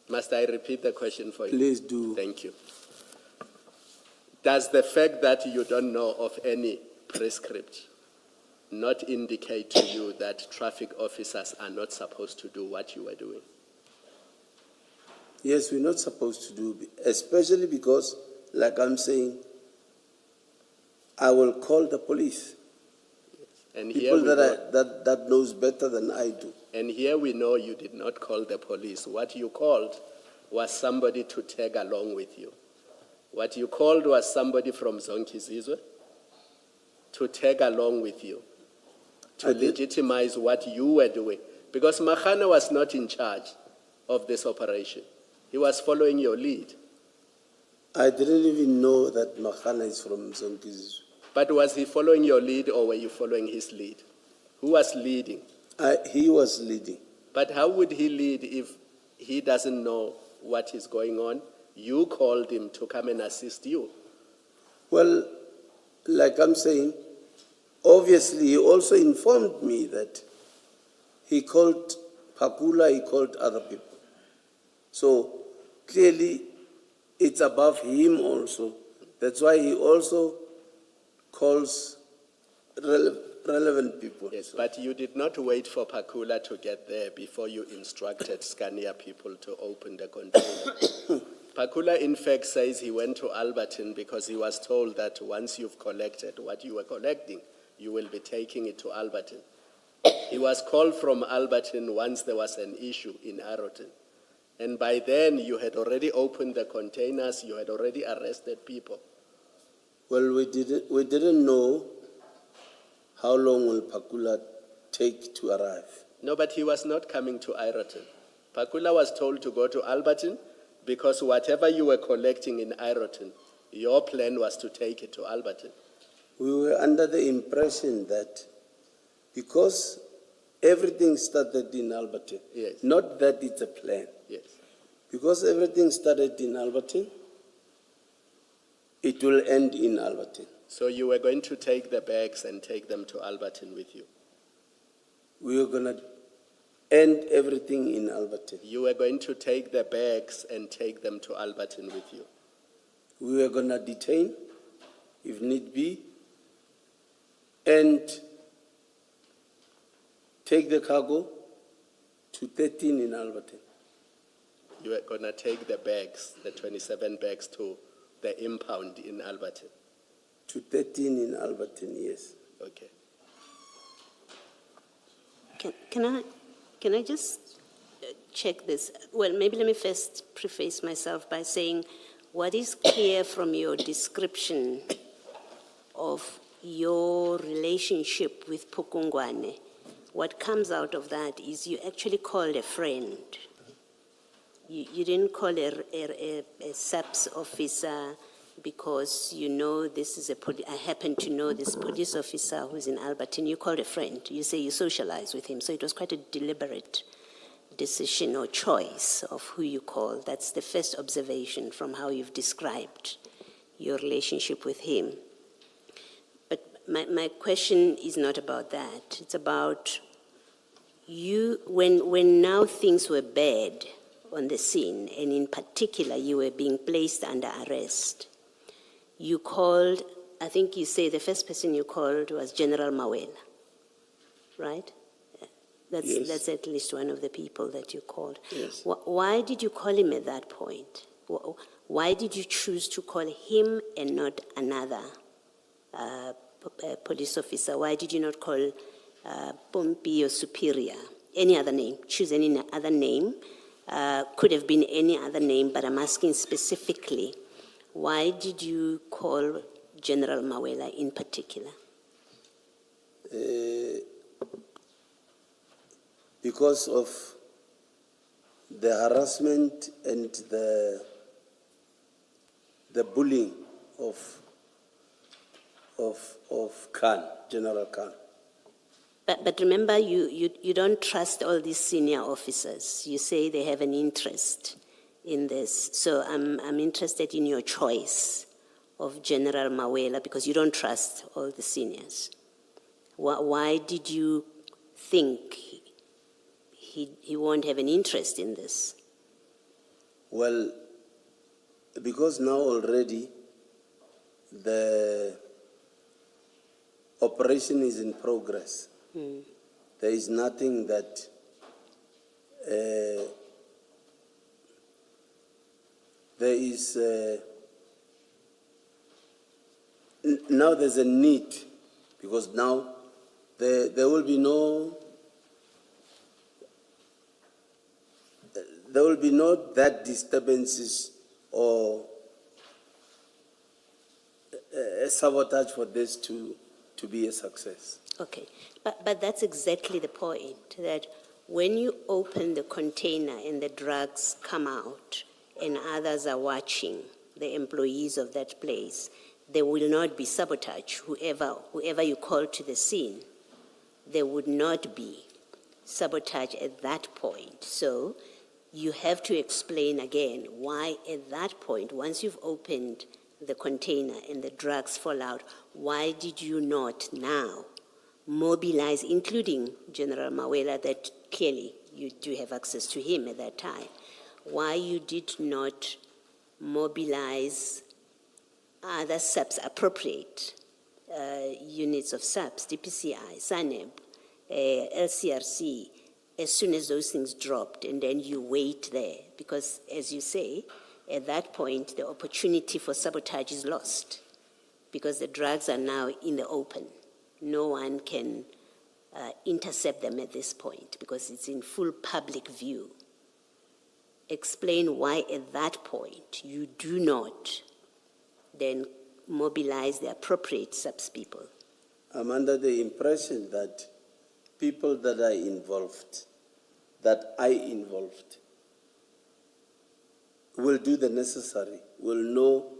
Must I repeat the question for you? Please do. Thank you. Does the fact that you don't know of any prescript not indicate to you that traffic officers are not supposed to do what you were doing? Yes, we're not supposed to do, especially because, like I'm saying, I will call the police. And People that knows better than I do. And here we know you did not call the police. What you called was somebody to tag along with you. What you called was somebody from Zonke Zizwe to tag along with you. to I did- legitimize what you were doing. Because Mahana was not in charge of this operation. He was following your lead. I didn't even know that Makana is from Zonkizu. But was he following your lead or were you following his lead? Who was leading? He was leading. But how would he lead if he doesn't know what is going on? You called him to come and assist you. Well, like I'm saying, obviously he also informed me that he called Pakula, he called other people. So clearly it's above him also. That's why he also calls relevant people. Yes, but you did not wait for Pakula to get there before you instructed Scania people to open the container. Pakula, in fact, says he went to Alberton because he was told that once you've collected what you were collecting, you will be taking it to Alberton. He was called from Alberton once there was an issue in Arrowton. And by then, you had already opened the containers, you had already arrested people. Well, we didn't know how long will Pakula take to arrive. No, but he was not coming to Ireton. Pakula was told to go to Alberton because whatever you were collecting in Ireton, your plan was to take it to Alberton. We were under the impression that because everything started in Alberton, Yes. not that it's a plan, Yes. because everything started in Alberton, it will end in Alberton. So you were going to take the bags and take them to Alberton with you. We were going to end everything in Alberton. You were going to take the bags and take them to Alberton with you. We were going to detain, if need be, and take the cargo to 13 in Alberton. You were going to take the bags, the 27 bags, to the impound in Alberton. To 13 in Alberton, yes. Okay. Can I just check this? Well, maybe let me first preface myself by saying what is clear from your description of your relationship with Pukungwane, what comes out of that is you actually called a friend. You didn't call a SAPS officer because you know this is I happen to know this police officer who's in Alberton. You called a friend. You say you socialize with him. So it was quite a deliberate decision or choice of who you call. That's the first observation from how you've described your relationship with him. But my question is not about that. It's about you, when now things were bad on the scene, and in particular you were being placed under arrest, you called, I think you say the first person you called was General Mawela, right? Yes. That's at least one of the people that you called. Yes. Why did you call him at that point? Why did you choose to call him and not another police officer? Why did you not call Pompi or Superior? Any other name? Choose any other name. Could have been any other name, but I'm asking specifically, why did you call General Mawela in particular? Because of the harassment and the bullying of Khan, General Khan. But remember, you don't trust all these senior officers. You say they have an interest in this. So I'm interested in your choice of General Mawela because you don't trust all the seniors. Why did you think he won't have an interest in this? Well, because now already the operation is in progress. There is nothing that there is now there's a need, because now there will be no that disturbances or a sabotage for this to be a success. Okay, but that's exactly the point, that when you open the container and the drugs come out and others are watching, the employees of that place, there will not be sabotage. Whoever you call to the scene, there would not be sabotage at that point. So you have to explain again why at that point, once you've opened the container and the drugs fall out, why did you not now mobilize, including General Mawela, that clearly you do have access to him at that time, why you did not mobilize other SAPs, appropriate units of SAPs, DPCI, SANEB, LCRC, as soon as those things dropped, and then you wait there, because as you say, at that point, the opportunity for sabotage is lost, because the drugs are now in the open. No one can intercept them at this point, because it's in full public view. Explain why at that point you do not then mobilize the appropriate SAPS people. I'm under the impression that people that are involved, that I involved, will do the necessary, will know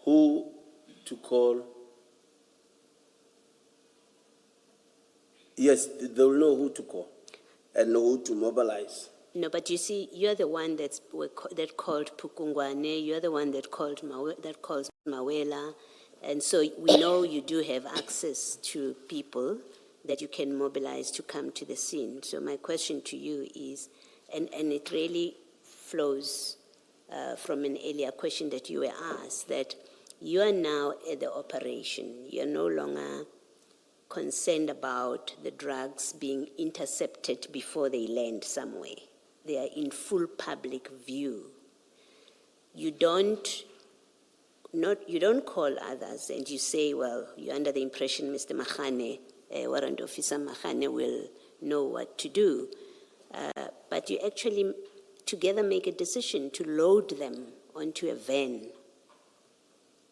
who to call. Yes, they'll know who to call and know who to mobilize. No, but you see, you're the one that called Pukungwane, you're the one that calls Mawela, and so we know you do have access to people that you can mobilize to come to the scene. So my question to you is, and it really flows from an earlier question that you were asked, that you are now at the operation. You're no longer concerned about the drugs being intercepted before they land somewhere. They are in full public view. You don't call others and you say, well, you're under the impression Mr. Mahane, Warrant Officer Mahane will know what to do. But you actually together make a decision to load them onto a van,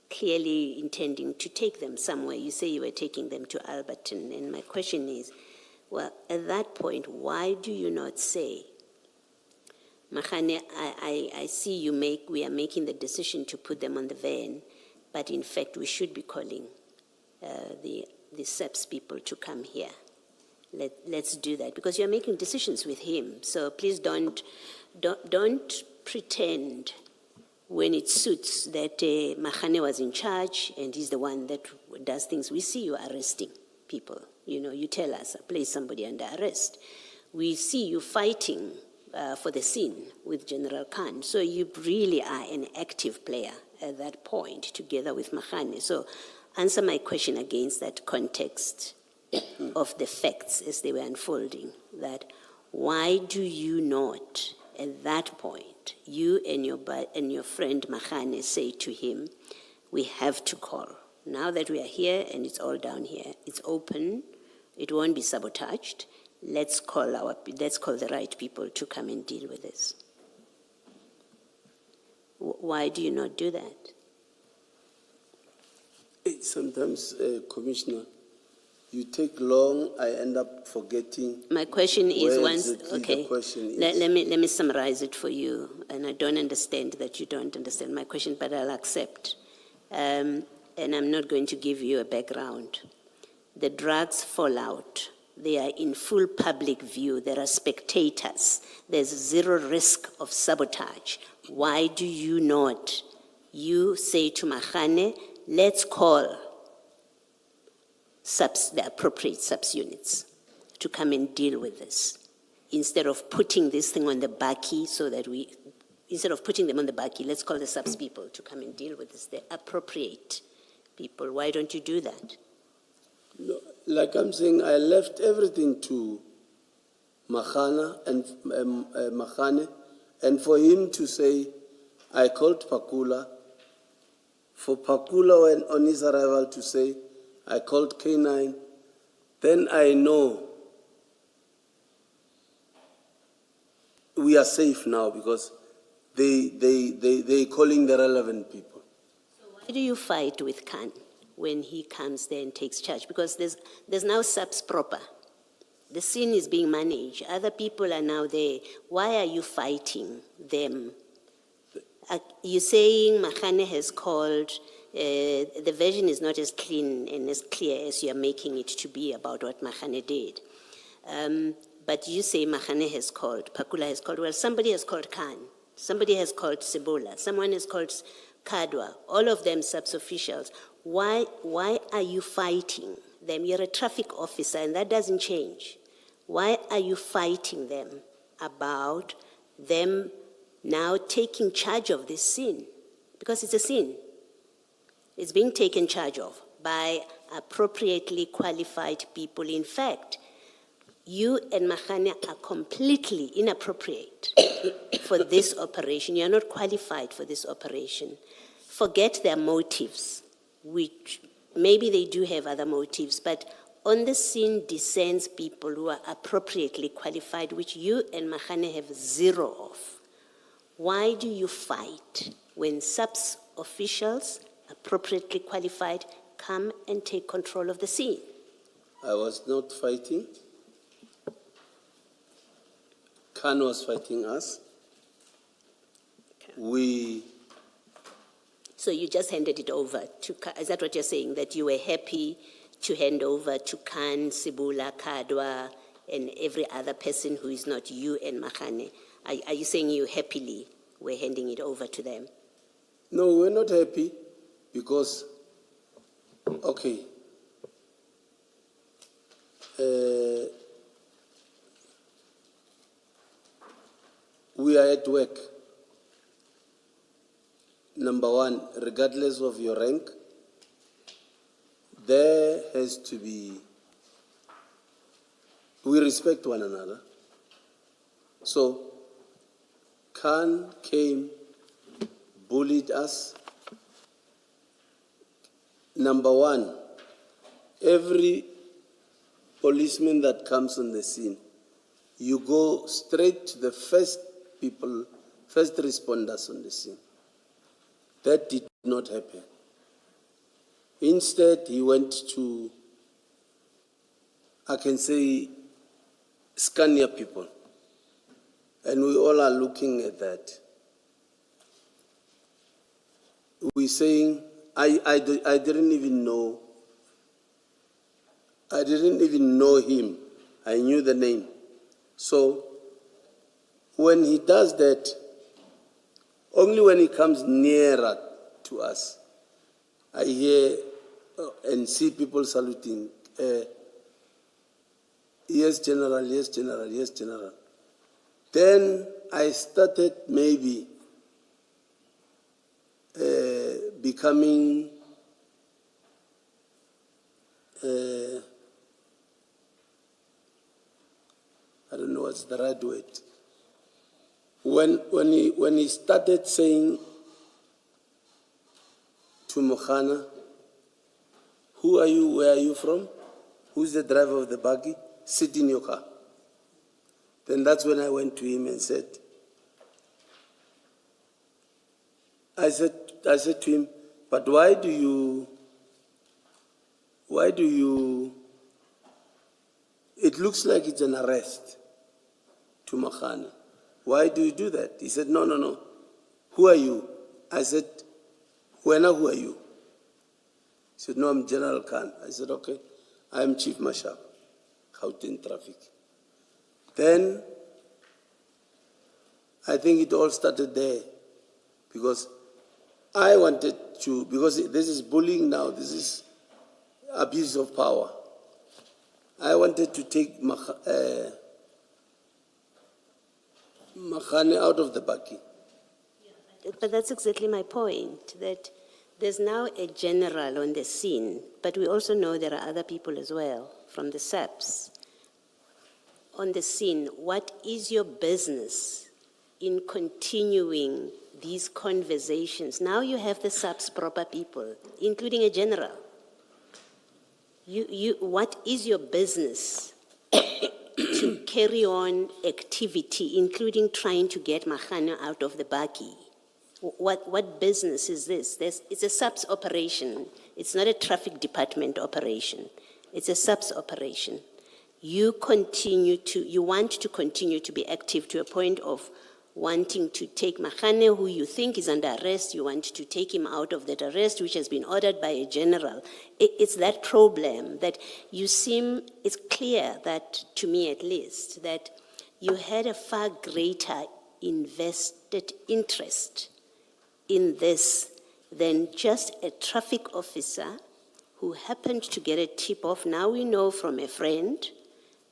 clearly intending to take them somewhere. You say you were taking them to Alberton, and my question is, well, at that point, why do you not say, Mahane, I see we are making the decision to put them on the van, but in fact we should be calling the SEPS people to come here. Let's do that, because you're making decisions with him. So please don't pretend when it suits that Mahane was in charge and he's the one that does things. We see you arresting people. You know, you tell us, place somebody under arrest. We see you fighting for the scene with General Khan. So you really are an active player at that point, together with Mahane. So answer my question against that context of the facts as they were unfolding, that why do you not, at that point, you and your friend Mahane say to him, we have to call. Now that we are here and it's all down here, it's open, it won't be sabotaged, let's call the right people to come and deal with this. Why do you not do that? Sometimes, Commissioner, you take long, I end up forgetting. My question is, the question is. Let me summarize it for you, and I don't understand that you don't understand my question, but I'll accept. And I'm not going to give you a background. The drugs fall out. They are in full public view. There are spectators. There's zero risk of sabotage. Why do you not? You say to Mahane, let's call the appropriate SAPS units to come and deal with this, instead of putting this thing on the bakkie, instead of putting them on the bakkie, let's call the SAPS people to come and deal with this, the appropriate people. Why don't you do that? No, like I'm saying, I left everything to Mahane, and for him to say, I called Pakula, for Pakula when on his arrival to say, I called K9, then I know we are safe now, because they're calling the relevant people. So why do you fight with Khan? when he comes there and takes charge? Because there's now subs proper. The scene is being managed. Other people are now there. Why are you fighting them? You're saying Mahane has called, the version is not as clean and as clear as you're making it to be about what Mahane did. But you say Mahane has called, Pakula has called, well, somebody has called Khan, somebody has called Sebola, someone has called Kadwa, all of them subs-officials. Why are you fighting them? You're a traffic officer and that doesn't change. Why are you fighting them about them now taking charge of this scene? Because it's a scene. It's being taken charge of by appropriately qualified people. In fact, you and Mahane are completely inappropriate for this operation. You're not qualified for this operation. Forget their motives, which maybe they do have other motives, but on the scene descends people who are appropriately qualified, which you and Mahane have zero of. Why do you fight when subs officials, appropriately qualified, come and take control of the scene? I was not fighting. Khan was fighting us. So you just handed it over to Khan. Is that what you're saying? That you were happy to hand over to Khan, Sibula, Kadwa, and every other person who is not you and Mahane? Are you saying you happily were handing it over to them? No, we're not happy because, okay, we are at work. Number one, regardless of your rank, there has to be, we respect one another. So, Khan came, bullied us. Number one, every policeman that comes on the scene, you go straight to the first responders on the scene. That did not happen. Instead, he went to, I can say, Scania people. And we all are looking at that. We're saying, I didn't even know him. I knew the name. So, when he does that, only when he comes nearer to us, I hear and see people saluting. Yes, General, yes, General, yes, General. Then I started maybe becoming I don't know what's the right word. When he started saying to Mokhana, who are you, where are you from, who's the driver of the buggy, sit in your car. Then that's when I went to him and said, I said to him, but why do you, it looks like it's an arrest to Mokhana. Why do you do that? He said, no. Who are you? I said, Wena, who are you? He said, no, I'm General Khan. I said, okay, I'm Chief Marshal, Gauteng Traffic. Then, I think it all started there because I wanted to, because this is bullying now, this is abuse of power. I wanted to take Mahane out of the buggy. But that's exactly my point, that there's now a general on the scene, but we also know there are other people as well from the SAPs on the scene. What is your business in continuing these conversations? Now you have the SAPs proper people, including a general. What is your business to carry on activity, including trying to get Mahane out of the buggy? What business is this? It's a subs operation. It's not a traffic department operation. It's a subs operation. You want to continue to be active to a point of wanting to take Makhane, who you think is under arrest, you want to take him out of that arrest, which has been ordered by a general. It's that problem that it's clear that, to me at least, that you had a far greater invested interest in this than just a traffic officer who happened to get a tip-off, now we know from a friend,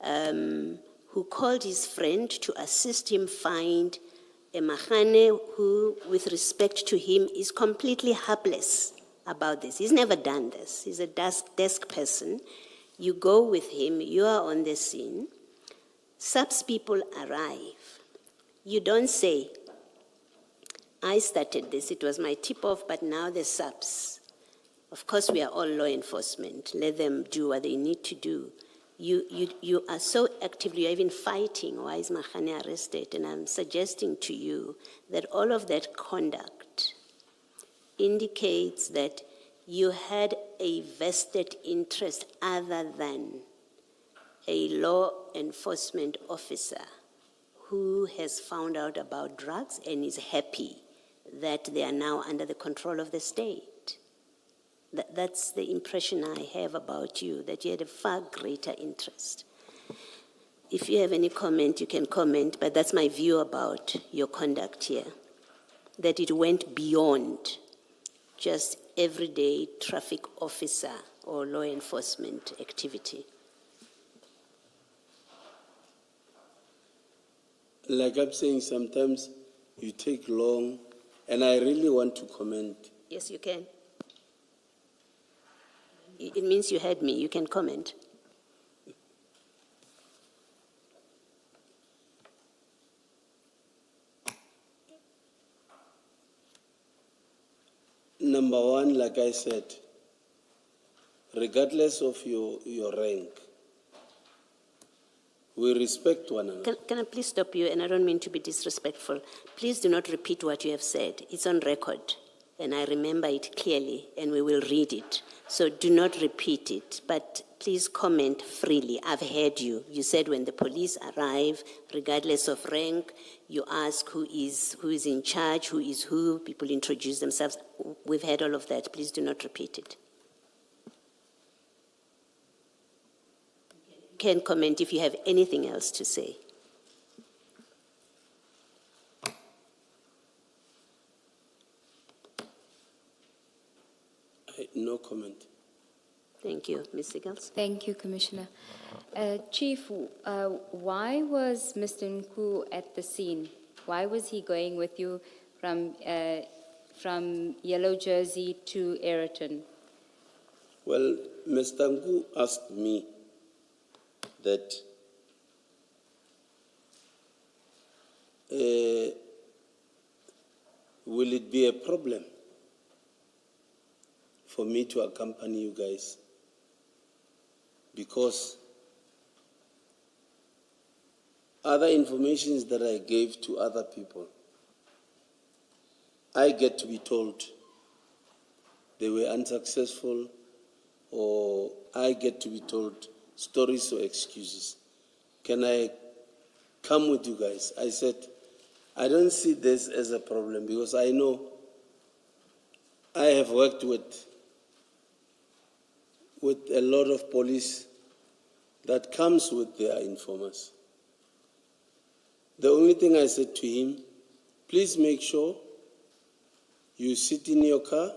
who called his friend to assist him find a Makhane who, with respect to him, is completely helpless about this. He's never done this. He's a desk person. You go with him, you are on the scene. Subs people arrive. You don't say, I started this, it was my tip-off, but now the subs. Of course, we are all law enforcement. Let them do what they need to do. You are so actively, you're even fighting, why is Makhane arrested? And I'm suggesting to you that all of that conduct indicates that you had a vested interest other than a law enforcement officer who has found out about drugs and is happy that they are now under the control of the state. That's the impression I have about you, that you had a far greater interest. If you have any comment, you can comment, but that's my view about your conduct here, that it went beyond just everyday traffic officer or law enforcement activity. Like I'm saying, sometimes you take long, and I really want to comment. Yes, you can. It means you heard me. You can comment. Number one, like I said, regardless of your rank, we respect one another. Can I please stop you? And I don't mean to be disrespectful. Please do not repeat what you have said. It's on record, and I remember it clearly, and we will read it. So do not repeat it, but please comment freely. I've heard you. You said when the police arrive, regardless of rank, you ask who is in charge, who is who, people introduce themselves. We've heard all of that. Please do not repeat it. You can comment if you have anything else to say. No comment. Thank you. Ms. Siggles? Thank you, Commissioner. Chief, why was Mr. Nku at the scene? Why was he going with you from Yellow Jersey to Ayrton? Well, Mr. Nku asked me that will it be a problem for me to accompany you guys? Because other informations that I gave to other people, I get to be told they were unsuccessful, or I get to be told stories or excuses. Can I come with you guys? I said, I don't see this as a problem because I know I have worked with a lot of police that comes with their informers. The only thing I said to him, please make sure you sit in your car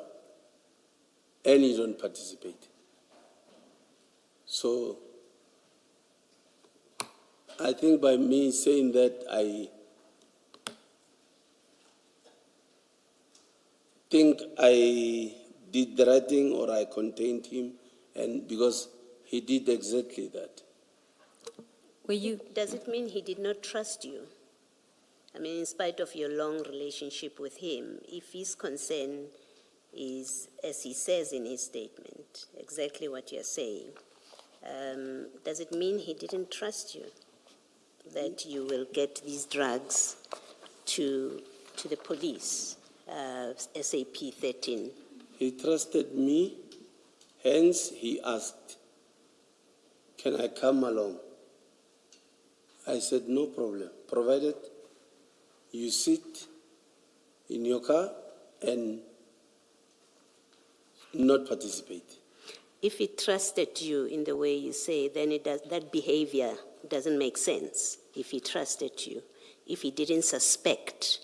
and you don't participate. So I think by me saying that, I think I did the right thing, or I contained him, and because he did exactly that. Does it mean he did not trust you? I mean, in spite of your long relationship with him, if his concern is, as he says in his statement, exactly what you're saying, does it mean he didn't trust you, that you will get these drugs to the police? SAP 13. He trusted me, hence he asked, can I come along? I said, no problem, provided you sit in your car and not participate. If he trusted you in the way you say, then that behavior doesn't make sense. If he trusted you, if he didn't suspect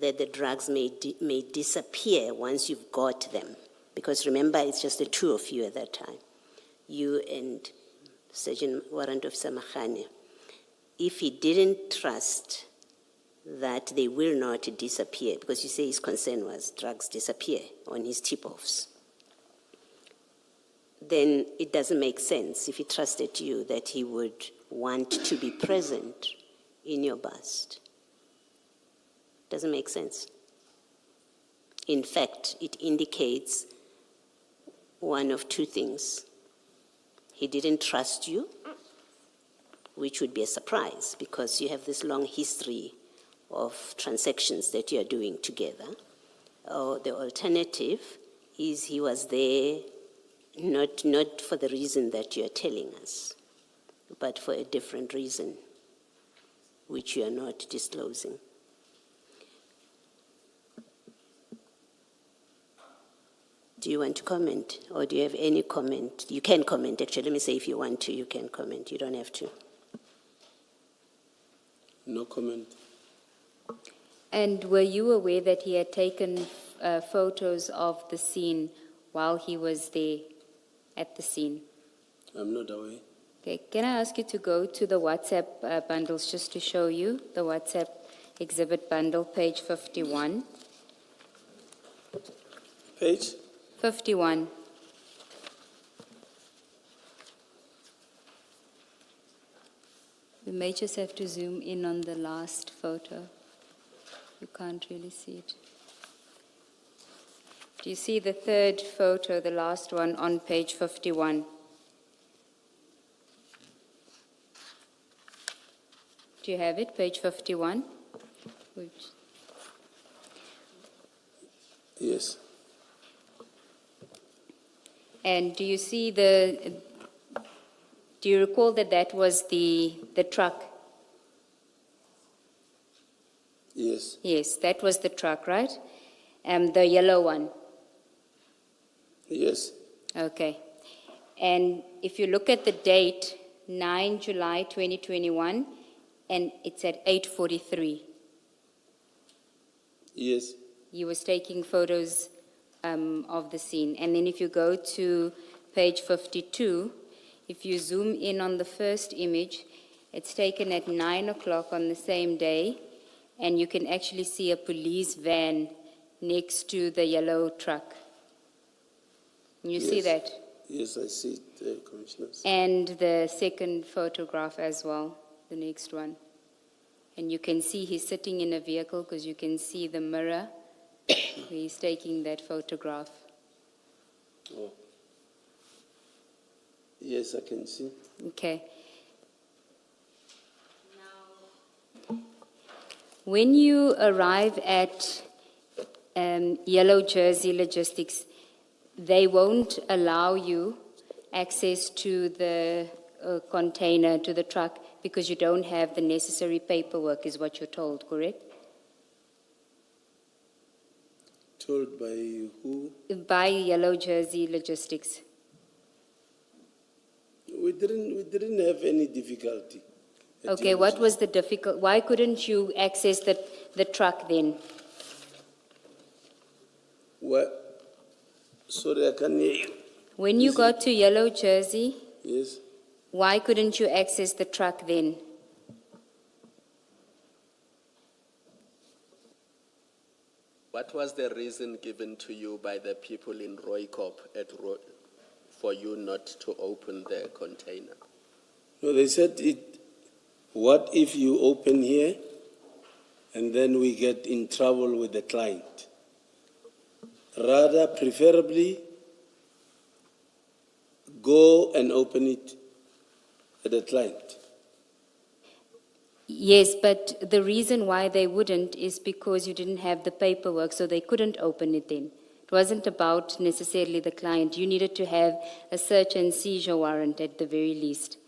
that the drugs may disappear once you've got them, because remember, it's just the two of you at that time, you and Sergeant Warrant Officer Mahane. If he didn't trust that they will not disappear, because you say his concern was drugs disappear on his tip-offs, then it doesn't make sense if he trusted you that he would want to be present in your bust. Doesn't make sense. In fact, it indicates one of two things. He didn't trust you, which would be a surprise because you have this long history of transactions that you are doing together. Or the alternative is he was there not for the reason that you are telling us, but for a different reason, which you are not disclosing. Do you want to comment, or do you have any comment? You can comment, actually. Let me say if you want to, you can comment. You don't have to. No comment. And were you aware that he had taken photos of the scene while he was there at the scene? I'm not aware. Okay, can I ask you to go to the WhatsApp bundles just to show you the WhatsApp exhibit bundle, page 51. Page? 51. We may just have to zoom in on the last photo. You can't really see it. Do you see the third photo, the last one on page 51? Do you have it, page 51? Yes. And do you see do you recall that that was the truck? Yes. Yes, that was the truck, right? The yellow one. Yes. Okay. And if you look at the date, 9 July 2021, and it's at 8:43. Yes. He was taking photos of the scene. And then if you go to page 52, if you zoom in on the first image, it's taken at 9 o'clock on the same day, and you can actually see a police van next to the yellow truck. You see Yes. that? Yes, I see it, Commissioners. And the second photograph as well, the next one. And you can see he's sitting in a vehicle because you can see the mirror where he's taking that photograph. Oh. Yes, I can see. Okay. When you arrive at Yellow Jersey Logistics, they won't allow you access to the container, to the truck, because you don't have the necessary paperwork, is what you're told, correct? Told by who? By Yellow Jersey Logistics. We didn't have any difficulty. at Okay, Yellow what Jersey. was the difficult? Why couldn't you access the truck then? What? Sorry, I can't hear you. When you Is it- got to Yellow Jersey, Yes. why couldn't you access the truck then? What was the reason given to you by the people in Roykop for you not to open the container? No, they said what if you open here and then we get in trouble with the client? Rather, preferably, go and open it at the client. Yes, but the reason why they wouldn't is because you didn't have the paperwork, so they couldn't open it then. It wasn't about necessarily the client. You needed to have a search and seizure warrant at the very least,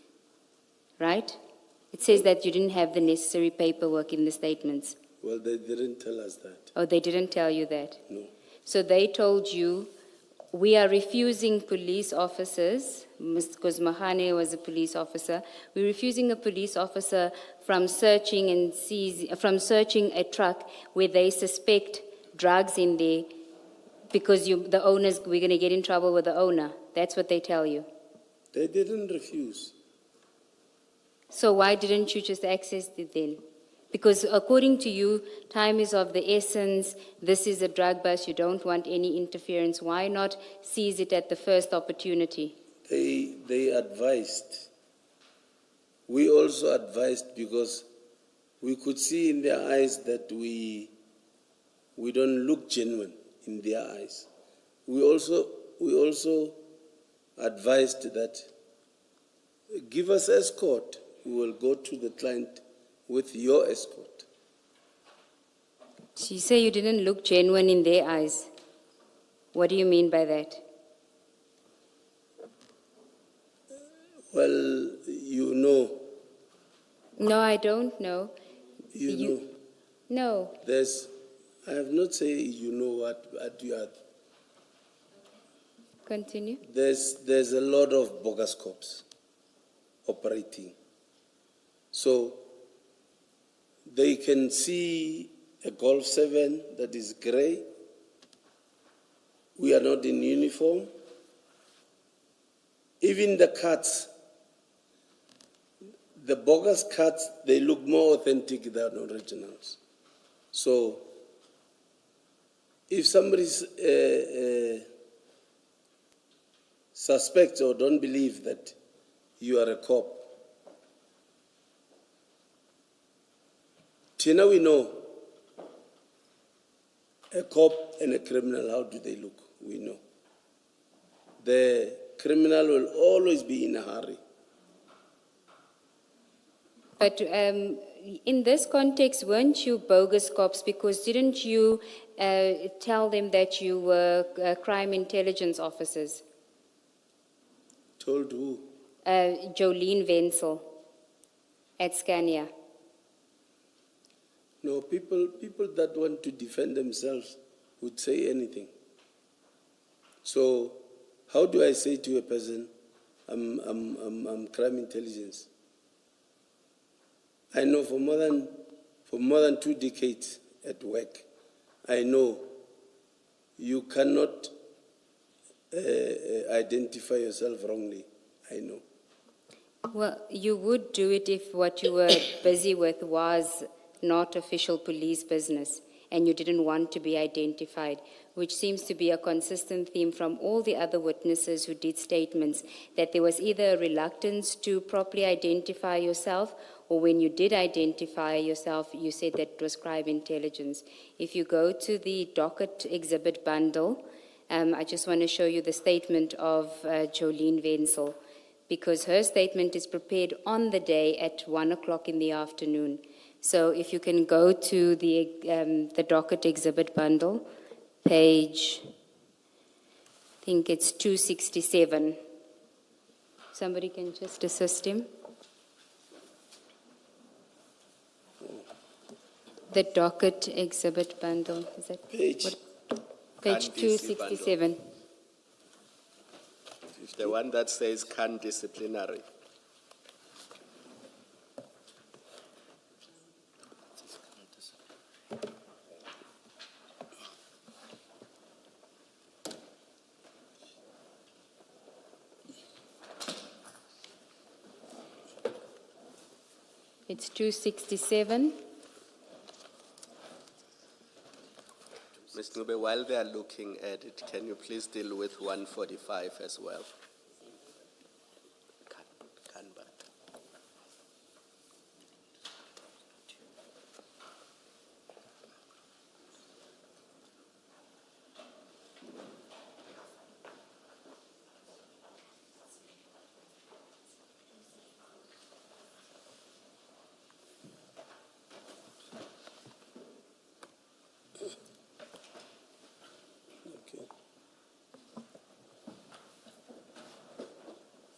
right? It says that you didn't have the necessary paperwork in the statements. Well, they didn't tell us that. Oh, they didn't tell you that? No. So they told you, we are refusing police officers, because Mahane was a police officer, we're refusing a police officer from searching a truck where they suspect drugs in there because the owners, we're going to get in trouble with the owner. That's what they tell you. They didn't refuse. So why didn't you just access it then? Because according to you, time is of the essence, this is a drug bust, you don't want any interference. Why not seize it at the first opportunity? They advised. We also advised because we could see in their eyes that we don't look genuine in their eyes. We also advised that give us escort. We will go to the client with your escort. So you say you didn't look genuine in their eyes. What do you mean by that? Well, you know. No, I don't know. You know. No. I have not said you know what you are. Continue. There's a lot of bogus cops operating. So they can see a Golf 7 that is gray. We are not in uniform. Even the cards, the bogus cards, they look more authentic than originals. So if somebody suspects or don't believe that you are a cop, Tina, we know a cop and a criminal, how do they look? We know. The criminal will always be in a hurry. But in this context, weren't you bogus cops? Because didn't you tell them that you were crime intelligence officers? Told who? Jolene Wenzel at Scania. No, people that want to defend themselves would say anything. So how do I say to a person, I'm crime intelligence? I know for more than 2 decades at work, I know you cannot identify yourself wrongly. I know. Well, you would do it if what you were busy with was not official police business and you didn't want to be identified, which seems to be a consistent theme from all the other witnesses who did statements, that there was either a reluctance to properly identify yourself, or when you did identify yourself, you said that it was crime intelligence. If you go to the docket exhibit bundle, I just want to show you the statement of Jolene Wenzel, because her statement is prepared on the day at 1 o'clock in the afternoon. So if you can go to the docket exhibit bundle, page, I think it's 267. Somebody can just assist him. The docket exhibit bundle, is that Page? Page 267. It's the one that says can disciplinary. It's 267. Ms. Nube, while they are looking at it, can you please deal with 145 as well? Canberra.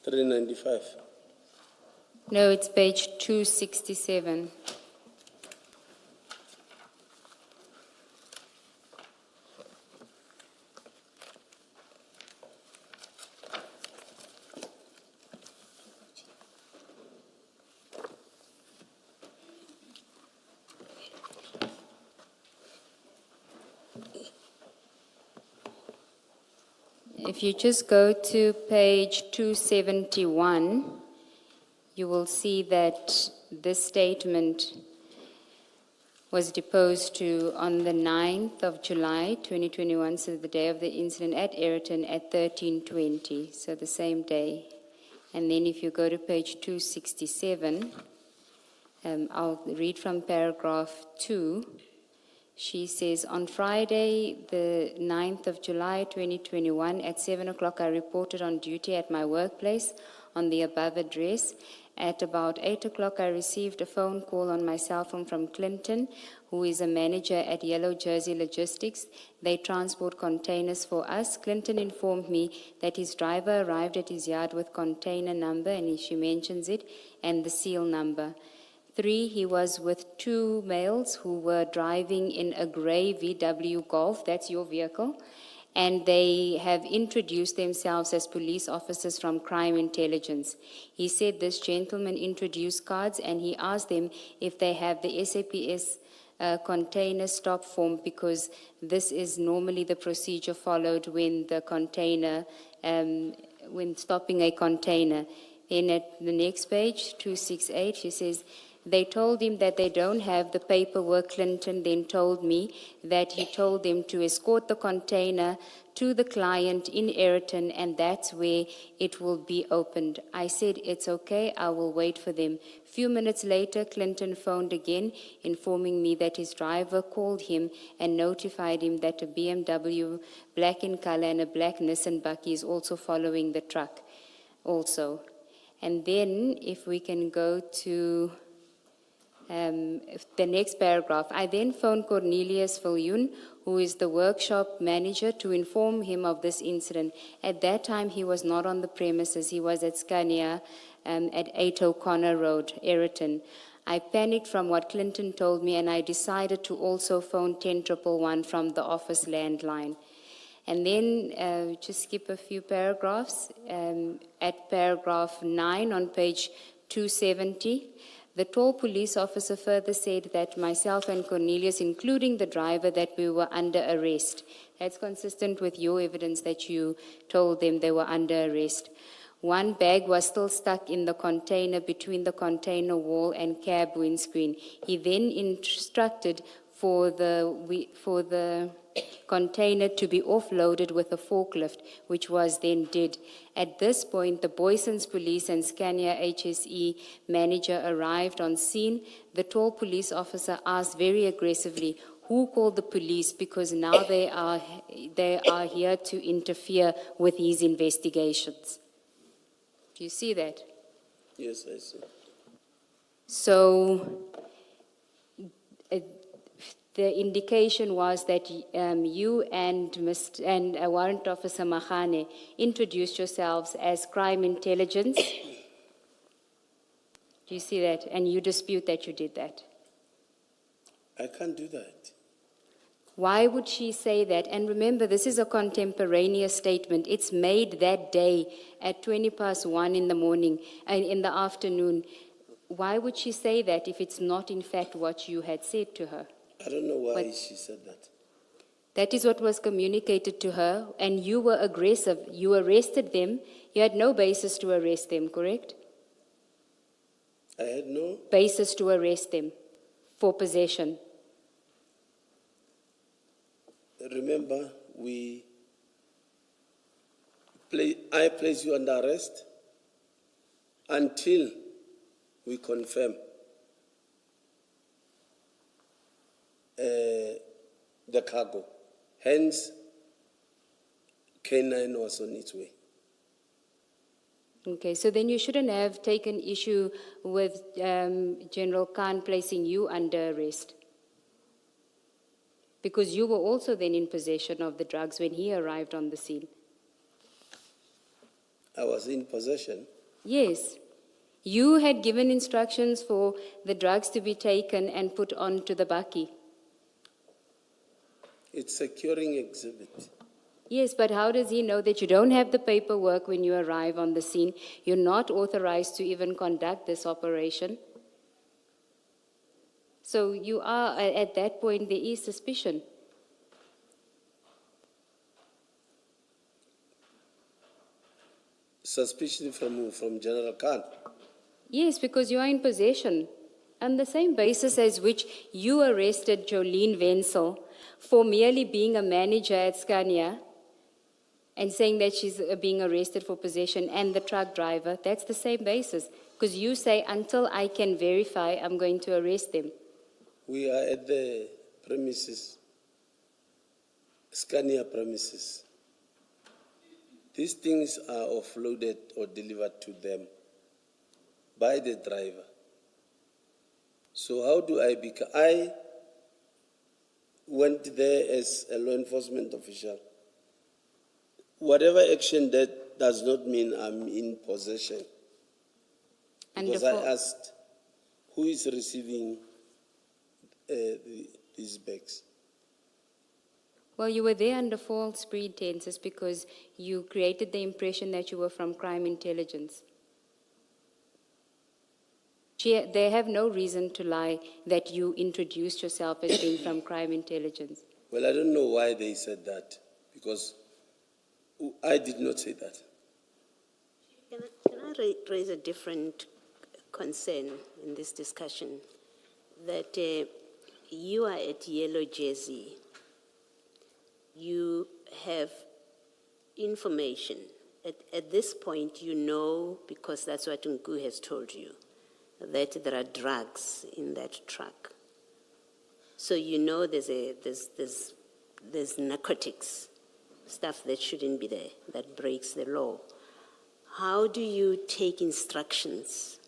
395. No, it's page 267. If you just go to page 271, you will see that this statement was deposed to on the 9th of July 2021, so the day of the incident at Ayrton at 13:20, so the same day. And then if you go to page 267, I'll read from paragraph 2. She says, on Friday, the 9th of July 2021, at 7 o'clock, I reported on duty at my workplace on the above address. At about 8 o'clock, I received a phone call on my cell phone from Clinton, who is a manager at Yellow Jersey Logistics. They transport containers for us. Clinton informed me that his driver arrived at his yard with container number, and she mentions it, and the seal number. 3, he was with 2 males who were driving in a grey VW Golf, that's your vehicle, and they have introduced themselves as police officers from crime intelligence. He said this gentleman introduced cards and he asked them if they have the SAPS container stop form, because this is normally the procedure followed when the container, when stopping a container. Then at the next page, 268, she says, they told him that they don't have the paperwork. Clinton then told me that he told them to escort the container to the client in Ayrton, and that's where it will be opened. I said, it's okay, I will wait for them. Few minutes later, Clinton phoned again, informing me that his driver called him and notified him that a BMW black in color and a black Nissan Bucky is also following the truck also. And then if we can go to the next paragraph. I then phoned Cornelius Viljoen, who is the workshop manager, to inform him of this incident. At that time, he was not on the premises. He was at Scania at 8 O'Connor Road, Ayrton. I panicked from what Clinton told me, and I decided to also phone 10111 from the office landline. And then, just skip a few paragraphs, at paragraph 9 on page 270, the tall police officer further said that myself and Cornelius, including the driver, that we were under arrest. That's consistent with your evidence that you told them they were under arrest. One bag was still stuck in the container between the container wall and cab windscreen. He then instructed for the container to be offloaded with a forklift, which was then did. At this point, the Boysons Police and Scania HSE manager arrived on scene. The tall police officer asked very aggressively, who called the police, because now they are here to interfere with his investigations. Do you see that? Yes, I see. So the indication was that you and Warrant Officer Mahane introduced yourselves as crime intelligence. Do you see that? And you dispute that you did that. I can't do that. Why would she say that? And remember, this is a contemporaneous statement. It's made that day at 1:20 in the morning and in the afternoon. Why would she say that if it's not in fact what you had said to her? I don't know why she said that. That is what was communicated to her, and you were aggressive. You arrested them. You had no basis to arrest them, correct? I had no. Basis to arrest them for possession. Remember, I place you under arrest until we confirm the cargo. Hence, K9 was on its way. Okay, so then you shouldn't have taken issue with General Khan placing you under arrest, because you were also then in possession of the drugs when he arrived on the scene. I was in possession. Yes. You had given instructions for the drugs to be taken and put onto the bakkie. It's securing exhibit. Yes, but how does he know that you don't have the paperwork when you arrive on the scene? You're not authorized to even conduct this operation. So you are, at that point, there is suspicion. Suspicion from who? From General Khan. Yes, because you are in possession. On the same basis as which you arrested Jolene Wenzel for merely being a manager at Scania and saying that she's being arrested for possession, and the truck driver, that's the same basis. Because you say, until I can verify, I'm going to arrest them. We are at the premises, Scania premises. These things are offloaded or delivered to them by the driver. So how do I become? I went there as a law enforcement official. Whatever action, that does not mean I'm in possession. Because I asked, who is receiving these bags? Well, you were there under false pretenses because you created the impression that you were from crime intelligence. They have no reason to lie that you introduced yourself as being from crime intelligence. Well, I don't know why they said that, because I did not say that. Can I raise a different concern in this discussion? That you are at Yellow Jersey. You have information. At this point, you know, because that's what Nku has told you, that there are drugs in that truck. So you know there's narcotics, stuff that shouldn't be there, that breaks the law. How do you take instructions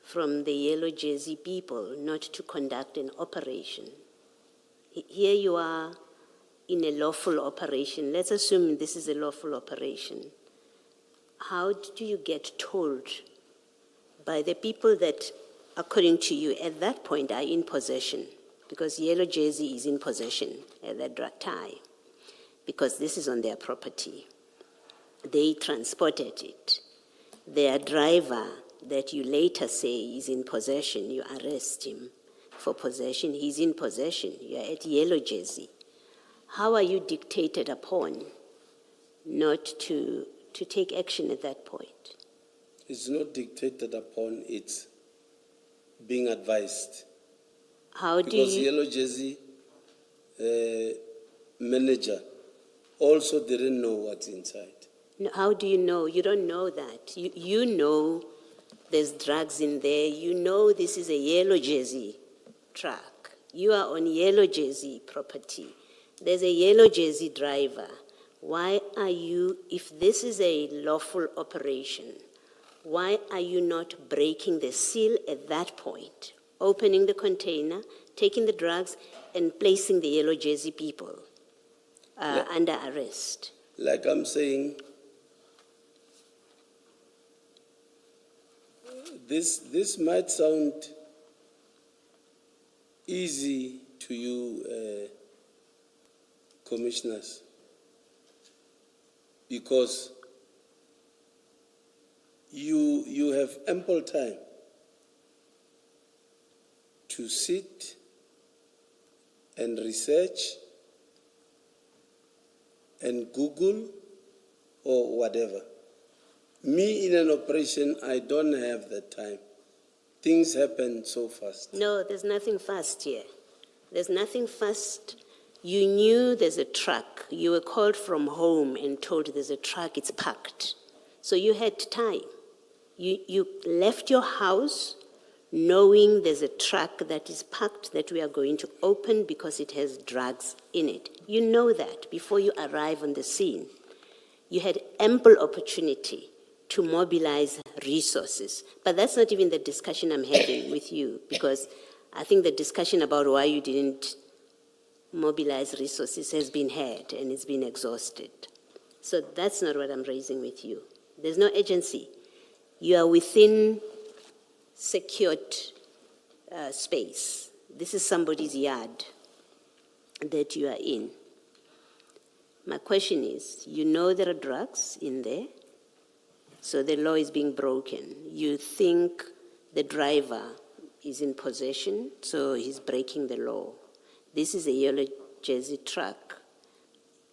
from the Yellow Jersey people not to conduct an operation? Here you are in a lawful operation. Let's assume this is a lawful operation. How do you get told by the people that, according to you, at that point are in possession? Because Yellow Jersey is in possession at that time, because this is on their property. They transported it. Their driver that you later say is in possession, you arrest him for possession. He's in possession. You're at Yellow Jersey. How are you dictated upon not to take action at that point? It's not dictated upon, it's being advised. How do Because you... Yellow Jersey manager also didn't know what's inside. No, how do you know? You don't know that. You know there's drugs in there. You know this is a Yellow Jersey truck. You are on Yellow Jersey property. There's a Yellow Jersey driver. Why are you, if this is a lawful operation, why are you not breaking the seal at that point, opening the container, taking the drugs, and placing the Yellow Jersey people under arrest? Like I'm saying, this might sound easy to you, commissioners, because you have ample time to sit and research and Google or whatever. Me in an operation, I don't have that time. Things happen so fast. No, there's nothing fast here. There's nothing fast. You knew there's a truck. You were called from home and told there's a truck, it's packed. So you had time. You left your house knowing there's a truck that is packed that we are going to open because it has drugs in it. You know that before you arrive on the scene. You had ample opportunity to mobilize resources. But that's not even the discussion I'm having with you, because I think the discussion about why you didn't mobilize resources has been had and it's been exhausted. So that's not what I'm raising with you. There's no agency. You are within secured space. This is somebody's yard that you are in. My question is, you know there are drugs in there, so the law is being broken. You think the driver is in possession, so he's breaking the law. This is a yellow jersey truck.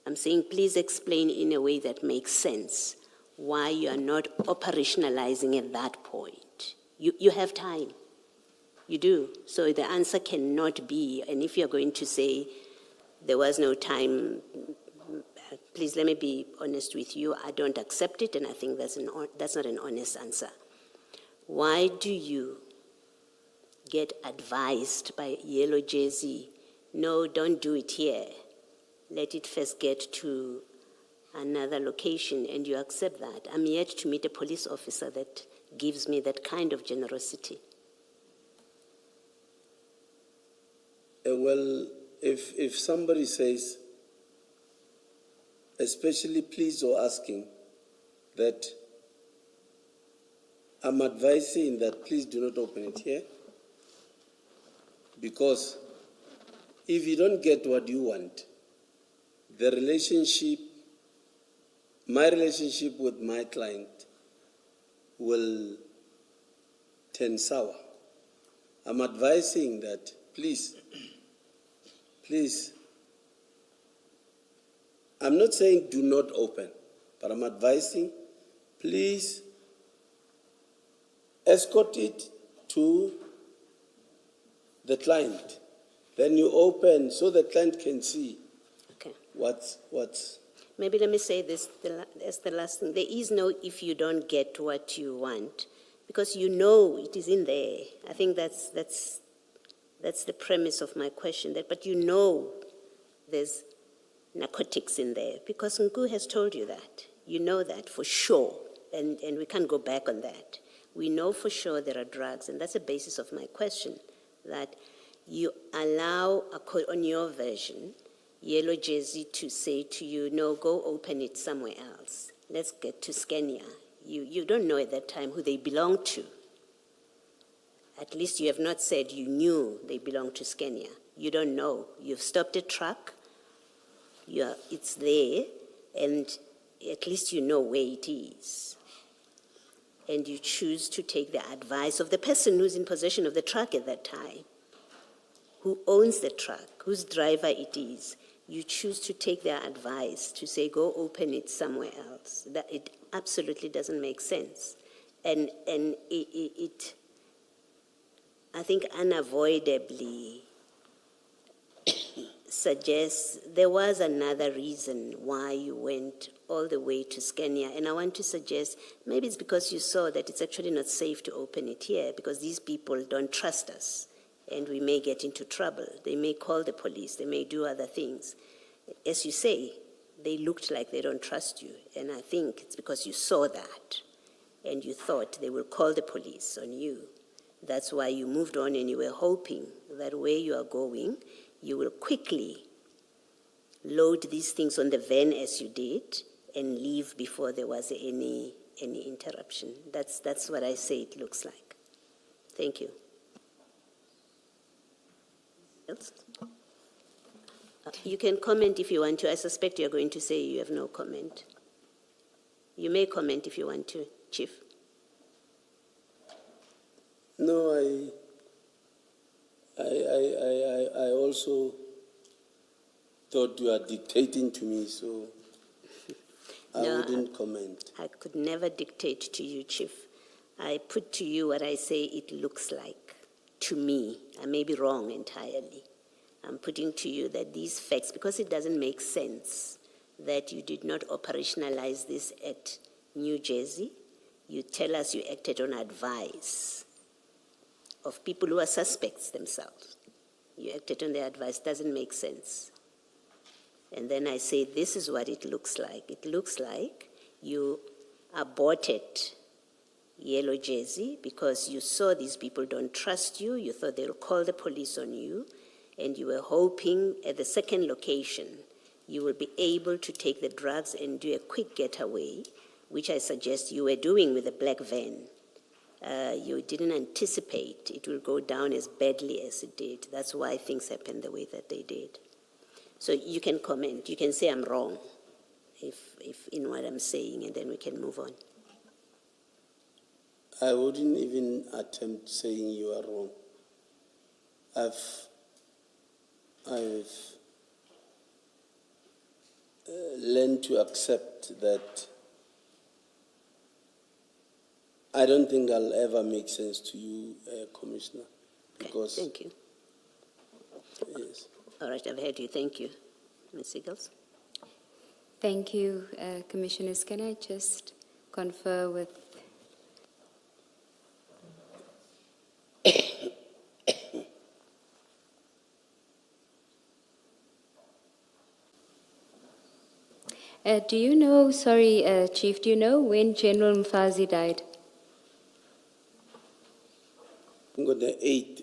I'm saying please explain in a way that makes sense why you are not operationalizing at that point. You have time. You do. So the answer cannot be, and if you're going to say there was no time, please let me be honest with you. I don't accept it, and I think that's not an honest answer. Why do you get advised by yellow jersey, no, don't do it here. Let it first get to another location, and you accept that? I'm yet to meet a police officer that gives me that kind of generosity. Well, if somebody says, especially pleased or asking, that I'm advising that please do not open it here, because if you don't get what you want, the relationship, my relationship with my client will turn sour. I'm advising that please, I'm not saying do not open, but I'm advising, please escort it to the client. Then you open so the client can see Okay. what's. Maybe let me say this as the last thing. There is no if you don't get what you want, because you know it is in there. I think that's the premise of my question. But you know there's narcotics in there, because Nku has told you that. You know that for sure, and we can't go back on that. We know for sure there are drugs, and that's the basis of my question, that you allow, on your version, yellow jersey to say to you, no, go open it somewhere else. Let's get to Scania. You don't know at that time who they belong to. At least you have not said you knew they belonged to Scania. You don't know. You've stopped a truck. It's there, and at least you know where it is. And you choose to take the advice of the person who's in possession of the truck at that time, who owns the truck, whose driver it is. You choose to take their advice to say, go open it somewhere else. That it absolutely doesn't make sense. And it I think, unavoidably suggests there was another reason why you went all the way to Scania. And I want to suggest maybe it's because you saw that it's actually not safe to open it here, because these people don't trust us and we may get into trouble. They may call the police. They may do other things. As you say, they looked like they don't trust you. And I think it's because you saw that and you thought they will call the police on you. That's why you moved on, and you were hoping that where you are going, you will quickly load these things on the van as you did and leave before there was any interruption. That's what I say it looks like. Thank you. Else? You can comment if you want to. I suspect you're going to say you have no comment. You may comment if you want to, Chief. No, I also thought you are dictating to me, so I wouldn't comment. I could never dictate to you, Chief. I put to you what I say it looks like to me. I may be wrong entirely. I'm putting to you that these facts, because it doesn't make sense that you did not operationalize this at New Jersey. You tell us you acted on advice of people who are suspects themselves. You acted on their advice. Doesn't make sense. And then I say, this is what it looks like. It looks like you aborted Yellow Jersey because you saw these people don't trust you. You thought they'll call the police on you. And you were hoping at the second location you will be able to take the drugs and do a quick getaway which I suggest you were doing with the black van, you didn't anticipate it will go down as badly as it did. That's why things happened the way that they did. So you can comment. You can say I'm wrong if in what I'm saying, and then we can move on. I wouldn't even attempt saying you are wrong. I've learned to accept that I don't think I'll ever make sense to you, Commissioner, because... Okay, thank you. Yes. All right, I've heard you. Thank you. Ms. Siegels? Thank you, Commissioners. Can I just confer with... do you know, sorry, Chief, do you know when General Mfazi died? On the 8th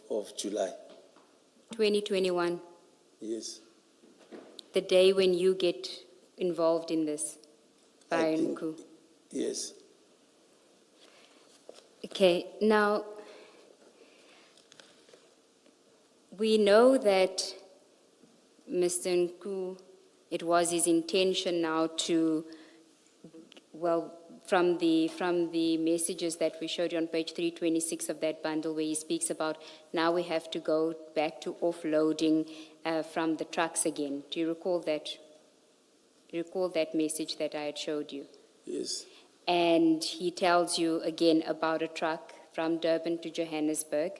of July. 2021, Yes. the day when you get involved in this, I by think- Nku. Yes. Okay, now, we know that Mr. Nku, it was his intention now to, well, from the messages that we showed you on page 326 of that bundle where he speaks about now we have to go back to offloading from the trucks again. Do you recall that? Do you recall that message that I had showed you? Yes. And he tells you again about a truck from Durban to Johannesburg.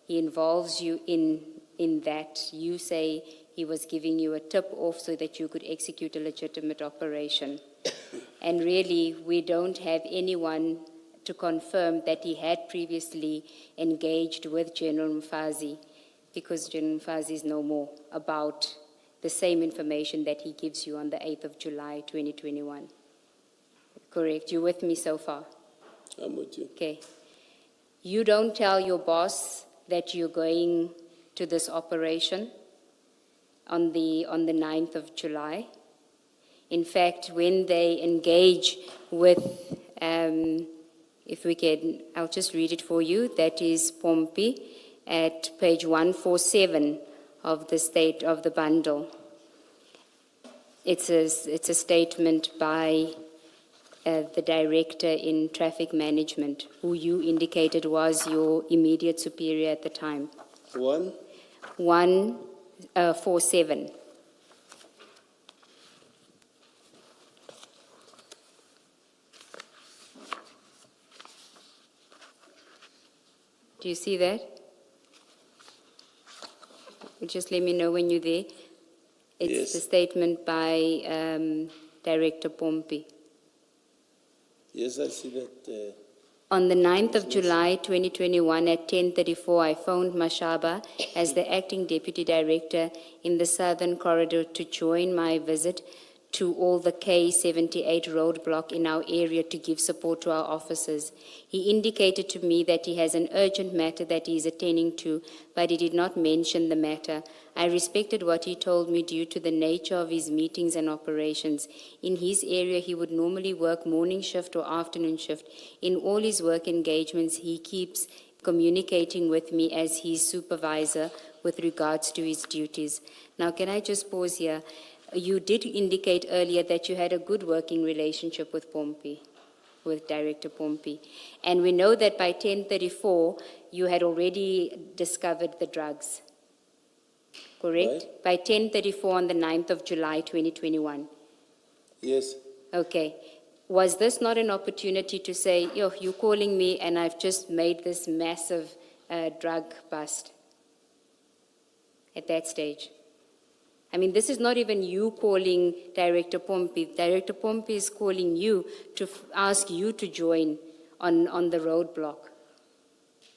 He involves you in that. You say he was giving you a tip off so that you could execute a legitimate operation. And really, we don't have anyone to confirm that he had previously engaged with General Mfazi, because General Mfazi is no more, about the same information that he gives you on the 8th of July, 2021. Correct? You with me so far? I'm with you. Okay. You don't tell your boss that you're going to this operation on the 9th of July. In fact, when they engage with, if we can, I'll just read it for you. That is Pompey at page 147 of the bundle. It's a statement by the director in traffic management, who you indicated was your immediate superior at the time. 147. Do you see that? Just let me know when you're there. It's Yes. the statement by Director Pompey. Yes, I see that. On the 9th of July 2021 at 10:34, I phoned Mashaba as the acting deputy director in the Southern Corridor to join my visit to all the K78 roadblock in our area to give support to our officers. He indicated to me that he has an urgent matter that he is attending to, but he did not mention the matter. I respected what he told me due to the nature of his meetings and operations. In his area, he would normally work morning shift or afternoon shift. In all his work engagements, he keeps communicating with me as his supervisor with regards to his duties. Now, can I just pause here? You did indicate earlier that you had a good working relationship with Pompey, with Director Pompey. And we know that by 10:34, you had already discovered the drugs. Correct? Right. By 10:34 on the 9th of July, 2021. Yes. Okay. Was this not an opportunity to say, yo, you're calling me and I've just made this massive drug bust at that stage? I mean, this is not even you calling Director Pompey. Director Pompey is calling you to ask you to join on the roadblock.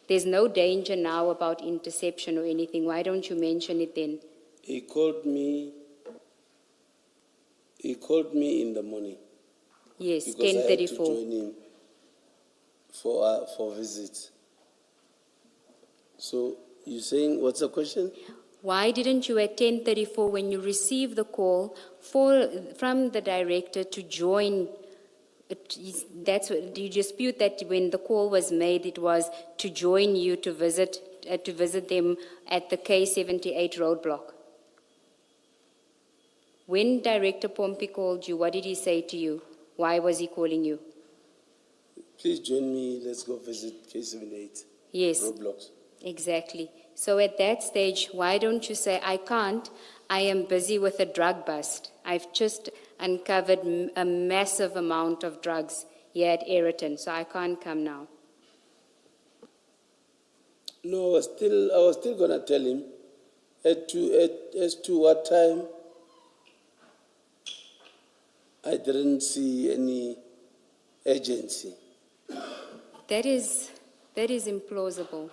There's no danger now about interception or anything. Why don't you mention it then? He called me in the morning. Yes, Because I had to 10:34. join him for visits. So you're saying, what's the question? Why didn't you at 10:34, when you received the call from the director to join? Do you dispute that when the call was made, it was to join you to visit them at the K78 roadblock? When Director Pompey called you, what did he say to you? Why was he calling you? Please join me, let's go visit K78 Yes, roadblocks. exactly. So at that stage, why don't you say, I can't, I am busy with a drug bust. I've just uncovered a massive amount of drugs here at Ayrton, so I can't come now. No, I was still gonna tell him as to what time. I didn't see any urgency. That is implausible.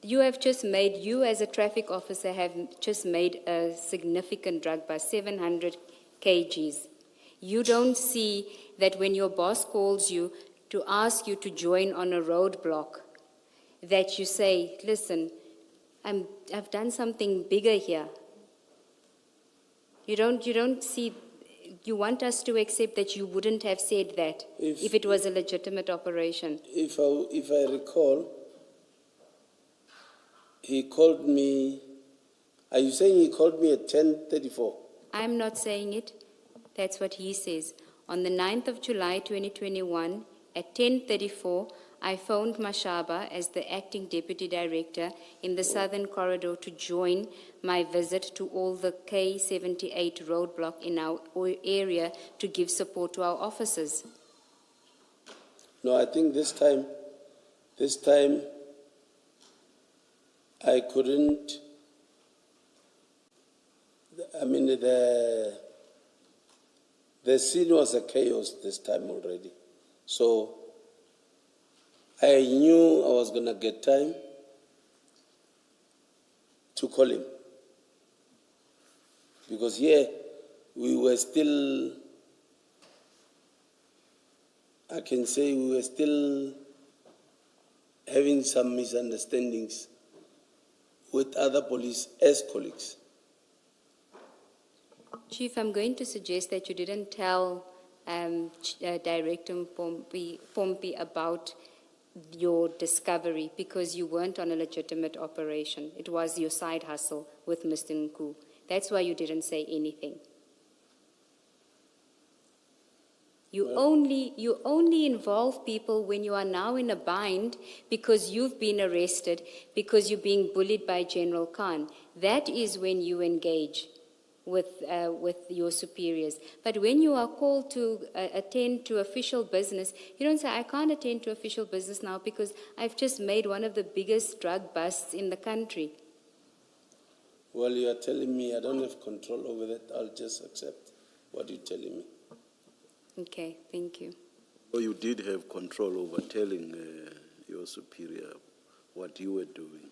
You as a traffic officer have just made a significant drug bust, 700 kgs. You don't see that when your boss calls you to ask you to join on a roadblock, that you say, listen, I've done something bigger here. You don't see, you want us to accept that you wouldn't have said that if it was a legitimate operation. If I recall, he called me. Are you saying he called me at 10:34? I'm not saying it. That's what he says. On the 9th of July 2021, at 10:34, I phoned Mashaba as the acting deputy director in the Southern Corridor to join my visit to all the K78 roadblock in our area to give support to our officers. No, I think this time, I couldn't. I mean, the scene was a chaos this time already. So I knew I was going to get time to call him. Because here, we were still, I can say we were still having some misunderstandings with other police as colleagues. Chief, I'm going to suggest that you didn't tell Director Pompey about your discovery because you weren't on a legitimate operation. It was your side hustle with Mr. Nku. That's why you didn't say anything. You only involve people when you are now in a bind because you've been arrested, because you're being bullied by General Khan. That is when you engage with your superiors. But when you are called to attend to official business, you don't say, I can't attend to official business now because I've just made one of the biggest drug busts in the country. Well, you are telling me I don't have control over that. I'll just accept what you're telling me. Okay, thank you. So you did have control over telling your superior what you were doing.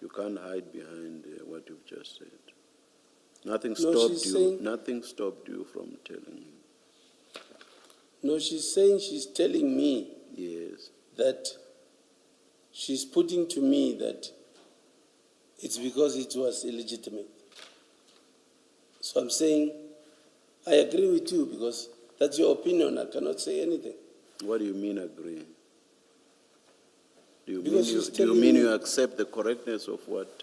You can't hide behind what you've just said. Nothing stopped you. Nothing stopped you from telling him. No, she's telling me. Yes. That she's putting to me that it's because it was illegitimate. So I'm saying, I agree with you because that's your opinion. I cannot say anything. What do you mean agree? Do Because you mean you accept the correctness of what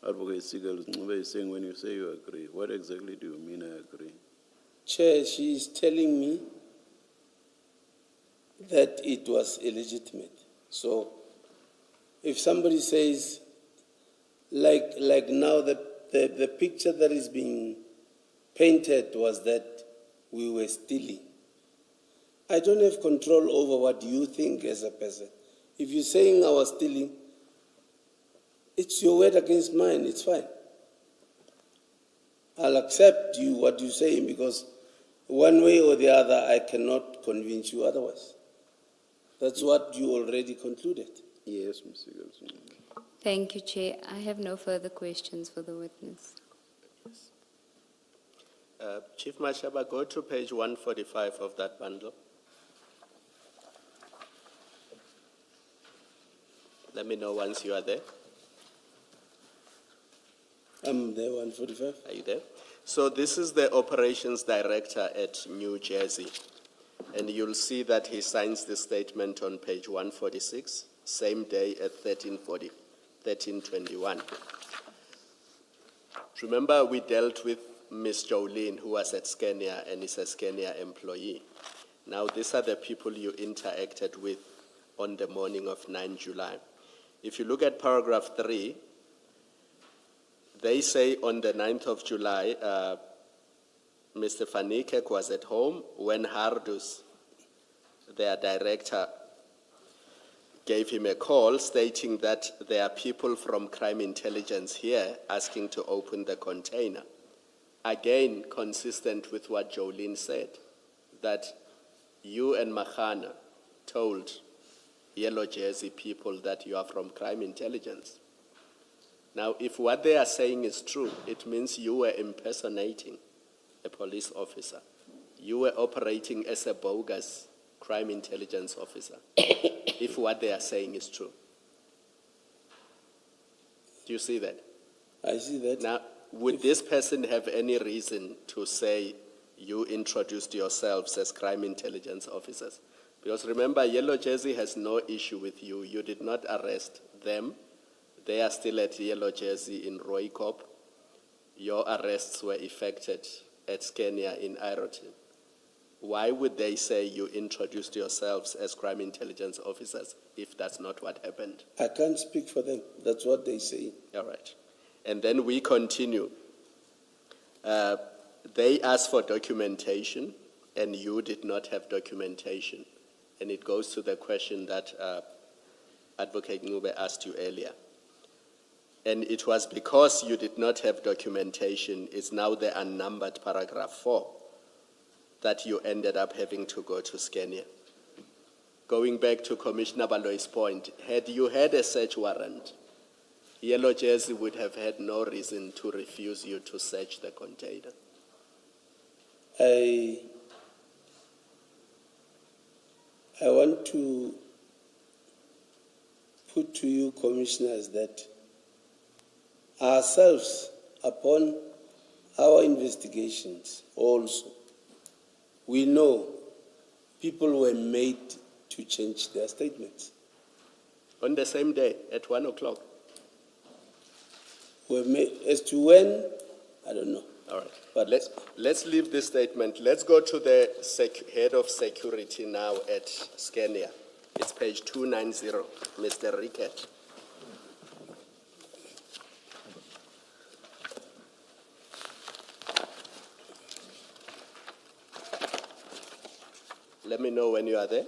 Advocate Sigal is saying when you say you agree? What exactly do you mean I agree? Chair, she is telling me that it was illegitimate. So if somebody says, like now the picture that is being painted was that we were stealing. I don't have control over what you think as a person. If you're saying I was stealing, it's your word against mine, it's fine. I'll accept what you're saying because one way or the other I cannot convince you otherwise. That's what you already concluded. Yes, Mr. Gilson. Thank you, Chair. I have no further questions for the witness. Chief Mashaba, go to page 145 of that bundle. Let me know once you are there. I'm there, 145. Are you there? So this is the operations director at New Jersey. And you'll see that he signs the statement on page 146, same day at 1321. Remember, we dealt with Ms. Jolene, who was at Scania and is a Scania employee. Now, these are the people you interacted with on the morning of 9 July. If you look at paragraph 3, they say on the 9th of July, Mr. Fanikek was at home when Hardus, their director, gave him a call stating that there are people from crime intelligence here asking to open the container. Again, consistent with what Jolene said, that you and Mahana told Yellow Jersey people that you are from crime intelligence. Now, if what they are saying is true, it means you were impersonating a police officer. You were operating as a bogus crime intelligence officer, if what they are saying is true. Do you see that? I see that. Now, would this person have any reason to say you introduced yourselves as crime intelligence officers? Because remember, Yellow Jersey has no issue with you. You did not arrest them. They are still at Yellow Jersey in Roykop. Your arrests were effected at Scania in Iroton. Why would they say you introduced yourselves as crime intelligence officers if that's not what happened? I can't speak for them. That's what they say. All right. And then we continue. They asked for documentation, and you did not have documentation. And it goes to the question that Advocate Ngube asked you earlier. And it was because you did not have documentation, it's now the unnumbered paragraph 4, that you ended up having to go to Scania. Going back to Commissioner Baloyi's point, had you had a search warrant, Yellow Jersey would have had no reason to refuse you to search the container. I want to put to you, commissioners, that ourselves, upon our investigations also, we know people were made to change their statements. On the same day, at 1 o'clock. Were made, as to when, I don't know. All right. But Let's leave this statement. Let's go to the head of security now at Scania. It's page 290, Mr. Rickett. Let me know when you are there.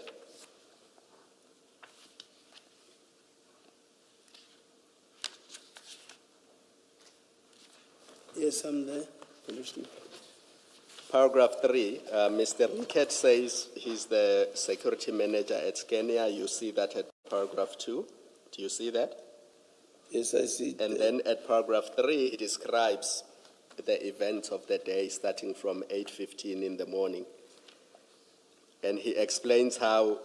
yes, I'm there, Commissioner. Paragraph 3, Mr. Rickett says he's the security manager at Scania. You see that at paragraph 2. Do you see that? Yes, I see. And then at paragraph 3, it describes the events of the day starting from 8:15 in the morning. And he explains how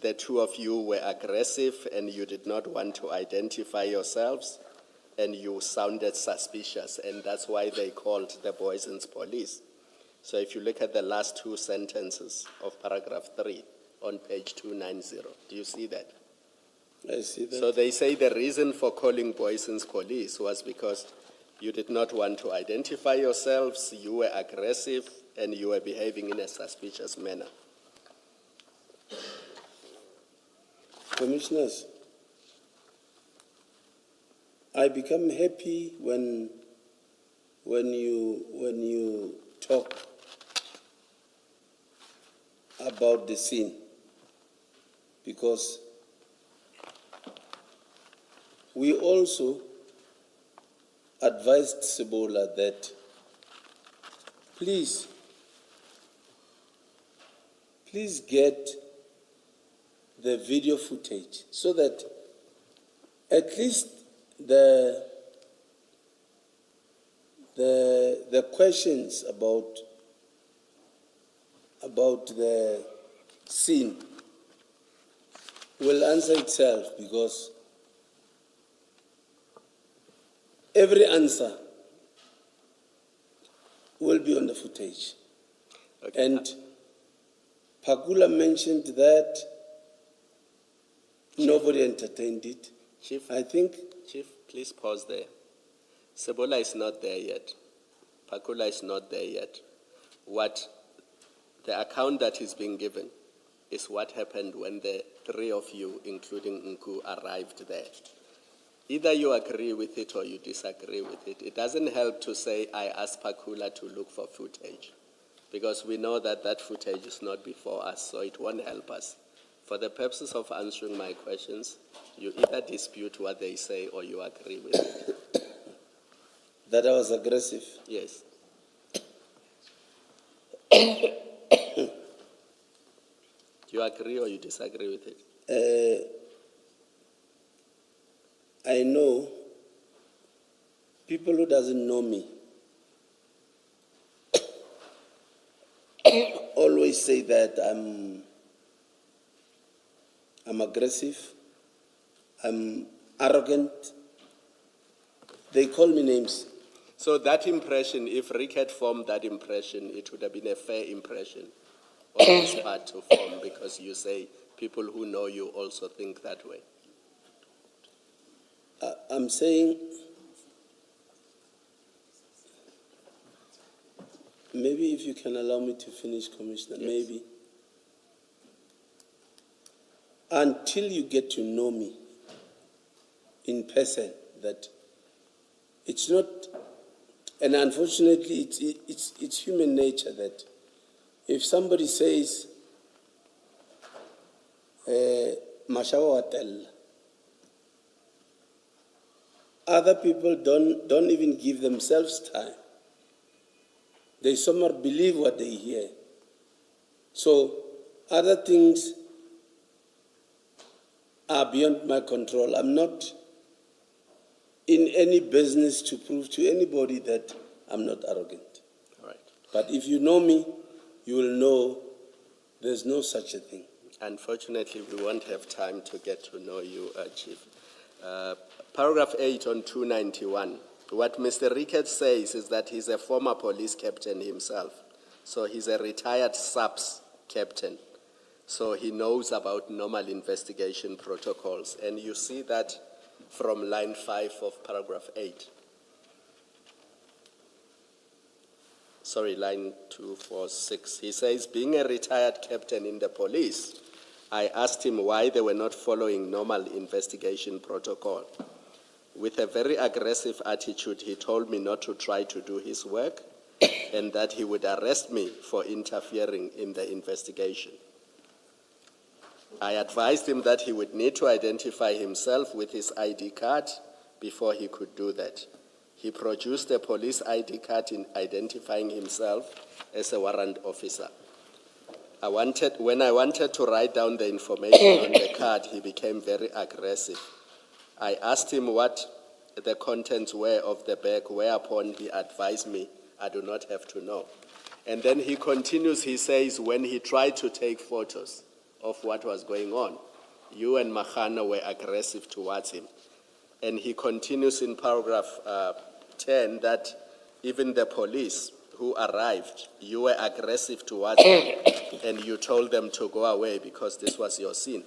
the two of you were aggressive and you did not want to identify yourselves and you sounded suspicious, and that's why they called the Boyson's police. So if you look at the last two sentences of paragraph 3 on page 290, do you see that? I see that. So they say the reason for calling Boyson's police was because you did not want to identify yourselves, you were aggressive, and you were behaving in a suspicious manner. Commissioners, I become happy when you talk about the scene, because we also advised Sebola that please get the video footage so that at least the questions about the scene will answer itself, because every answer will be on the footage. Okay. And Pakula mentioned that nobody entertained it. Chief, I think Chief, please pause there. Sebola is not there yet. Pakula is not there yet. What the account that is being given is what happened when the three of you, including Nku, arrived there. Either you agree with it or you disagree with it. It doesn't help to say, I asked Pakula to look for footage, because we know that that footage is not before us, so it won't help us. For the purposes of answering my questions, you either dispute what they say or you agree with it. that I was aggressive. Yes. Do you agree or you disagree with it? I know people who doesn't know me always say that I'm aggressive, I'm arrogant. They call me names. So that impression, if Rick had formed that impression, it would have been a fair impression on his part to form, because you say people who know you also think that way. I'm saying maybe if you can allow me to finish, Commissioner, Yes. maybe. Until you get to know me in person, that it's not, and unfortunately it's human nature that if somebody says, Mashawa Watel, other people don't even give themselves time. They somehow believe what they hear. So other things are beyond my control. I'm not in any business to prove to anybody that I'm not arrogant. All right. But if you know me, you will know there's no such a thing. Unfortunately, we won't have time to get to know you, Chief. Paragraph 8 on 291. What Mr. Ricketts says is that he's a former police captain himself. So he's a retired SAPS captain. So he knows about normal investigation protocols. And you see that from line 5 of paragraph 8. Sorry, line 246. He says, being a retired captain in the police, I asked him why they were not following normal investigation protocol. With a very aggressive attitude, he told me not to try to do his work and that he would arrest me for interfering in the investigation. I advised him that he would need to identify himself with his ID card before he could do that. He produced a police ID card in identifying himself as a warrant officer. When I wanted to write down the information on the card, he became very aggressive. I asked him what the contents were of the bag, whereupon he advised me I do not have to know. And then he continues, he says, when he tried to take photos of what was going on, you and Mahana were aggressive towards him. And he continues in paragraph 10 that even the police who arrived, you were aggressive towards them and you told them to go away because this was your scene.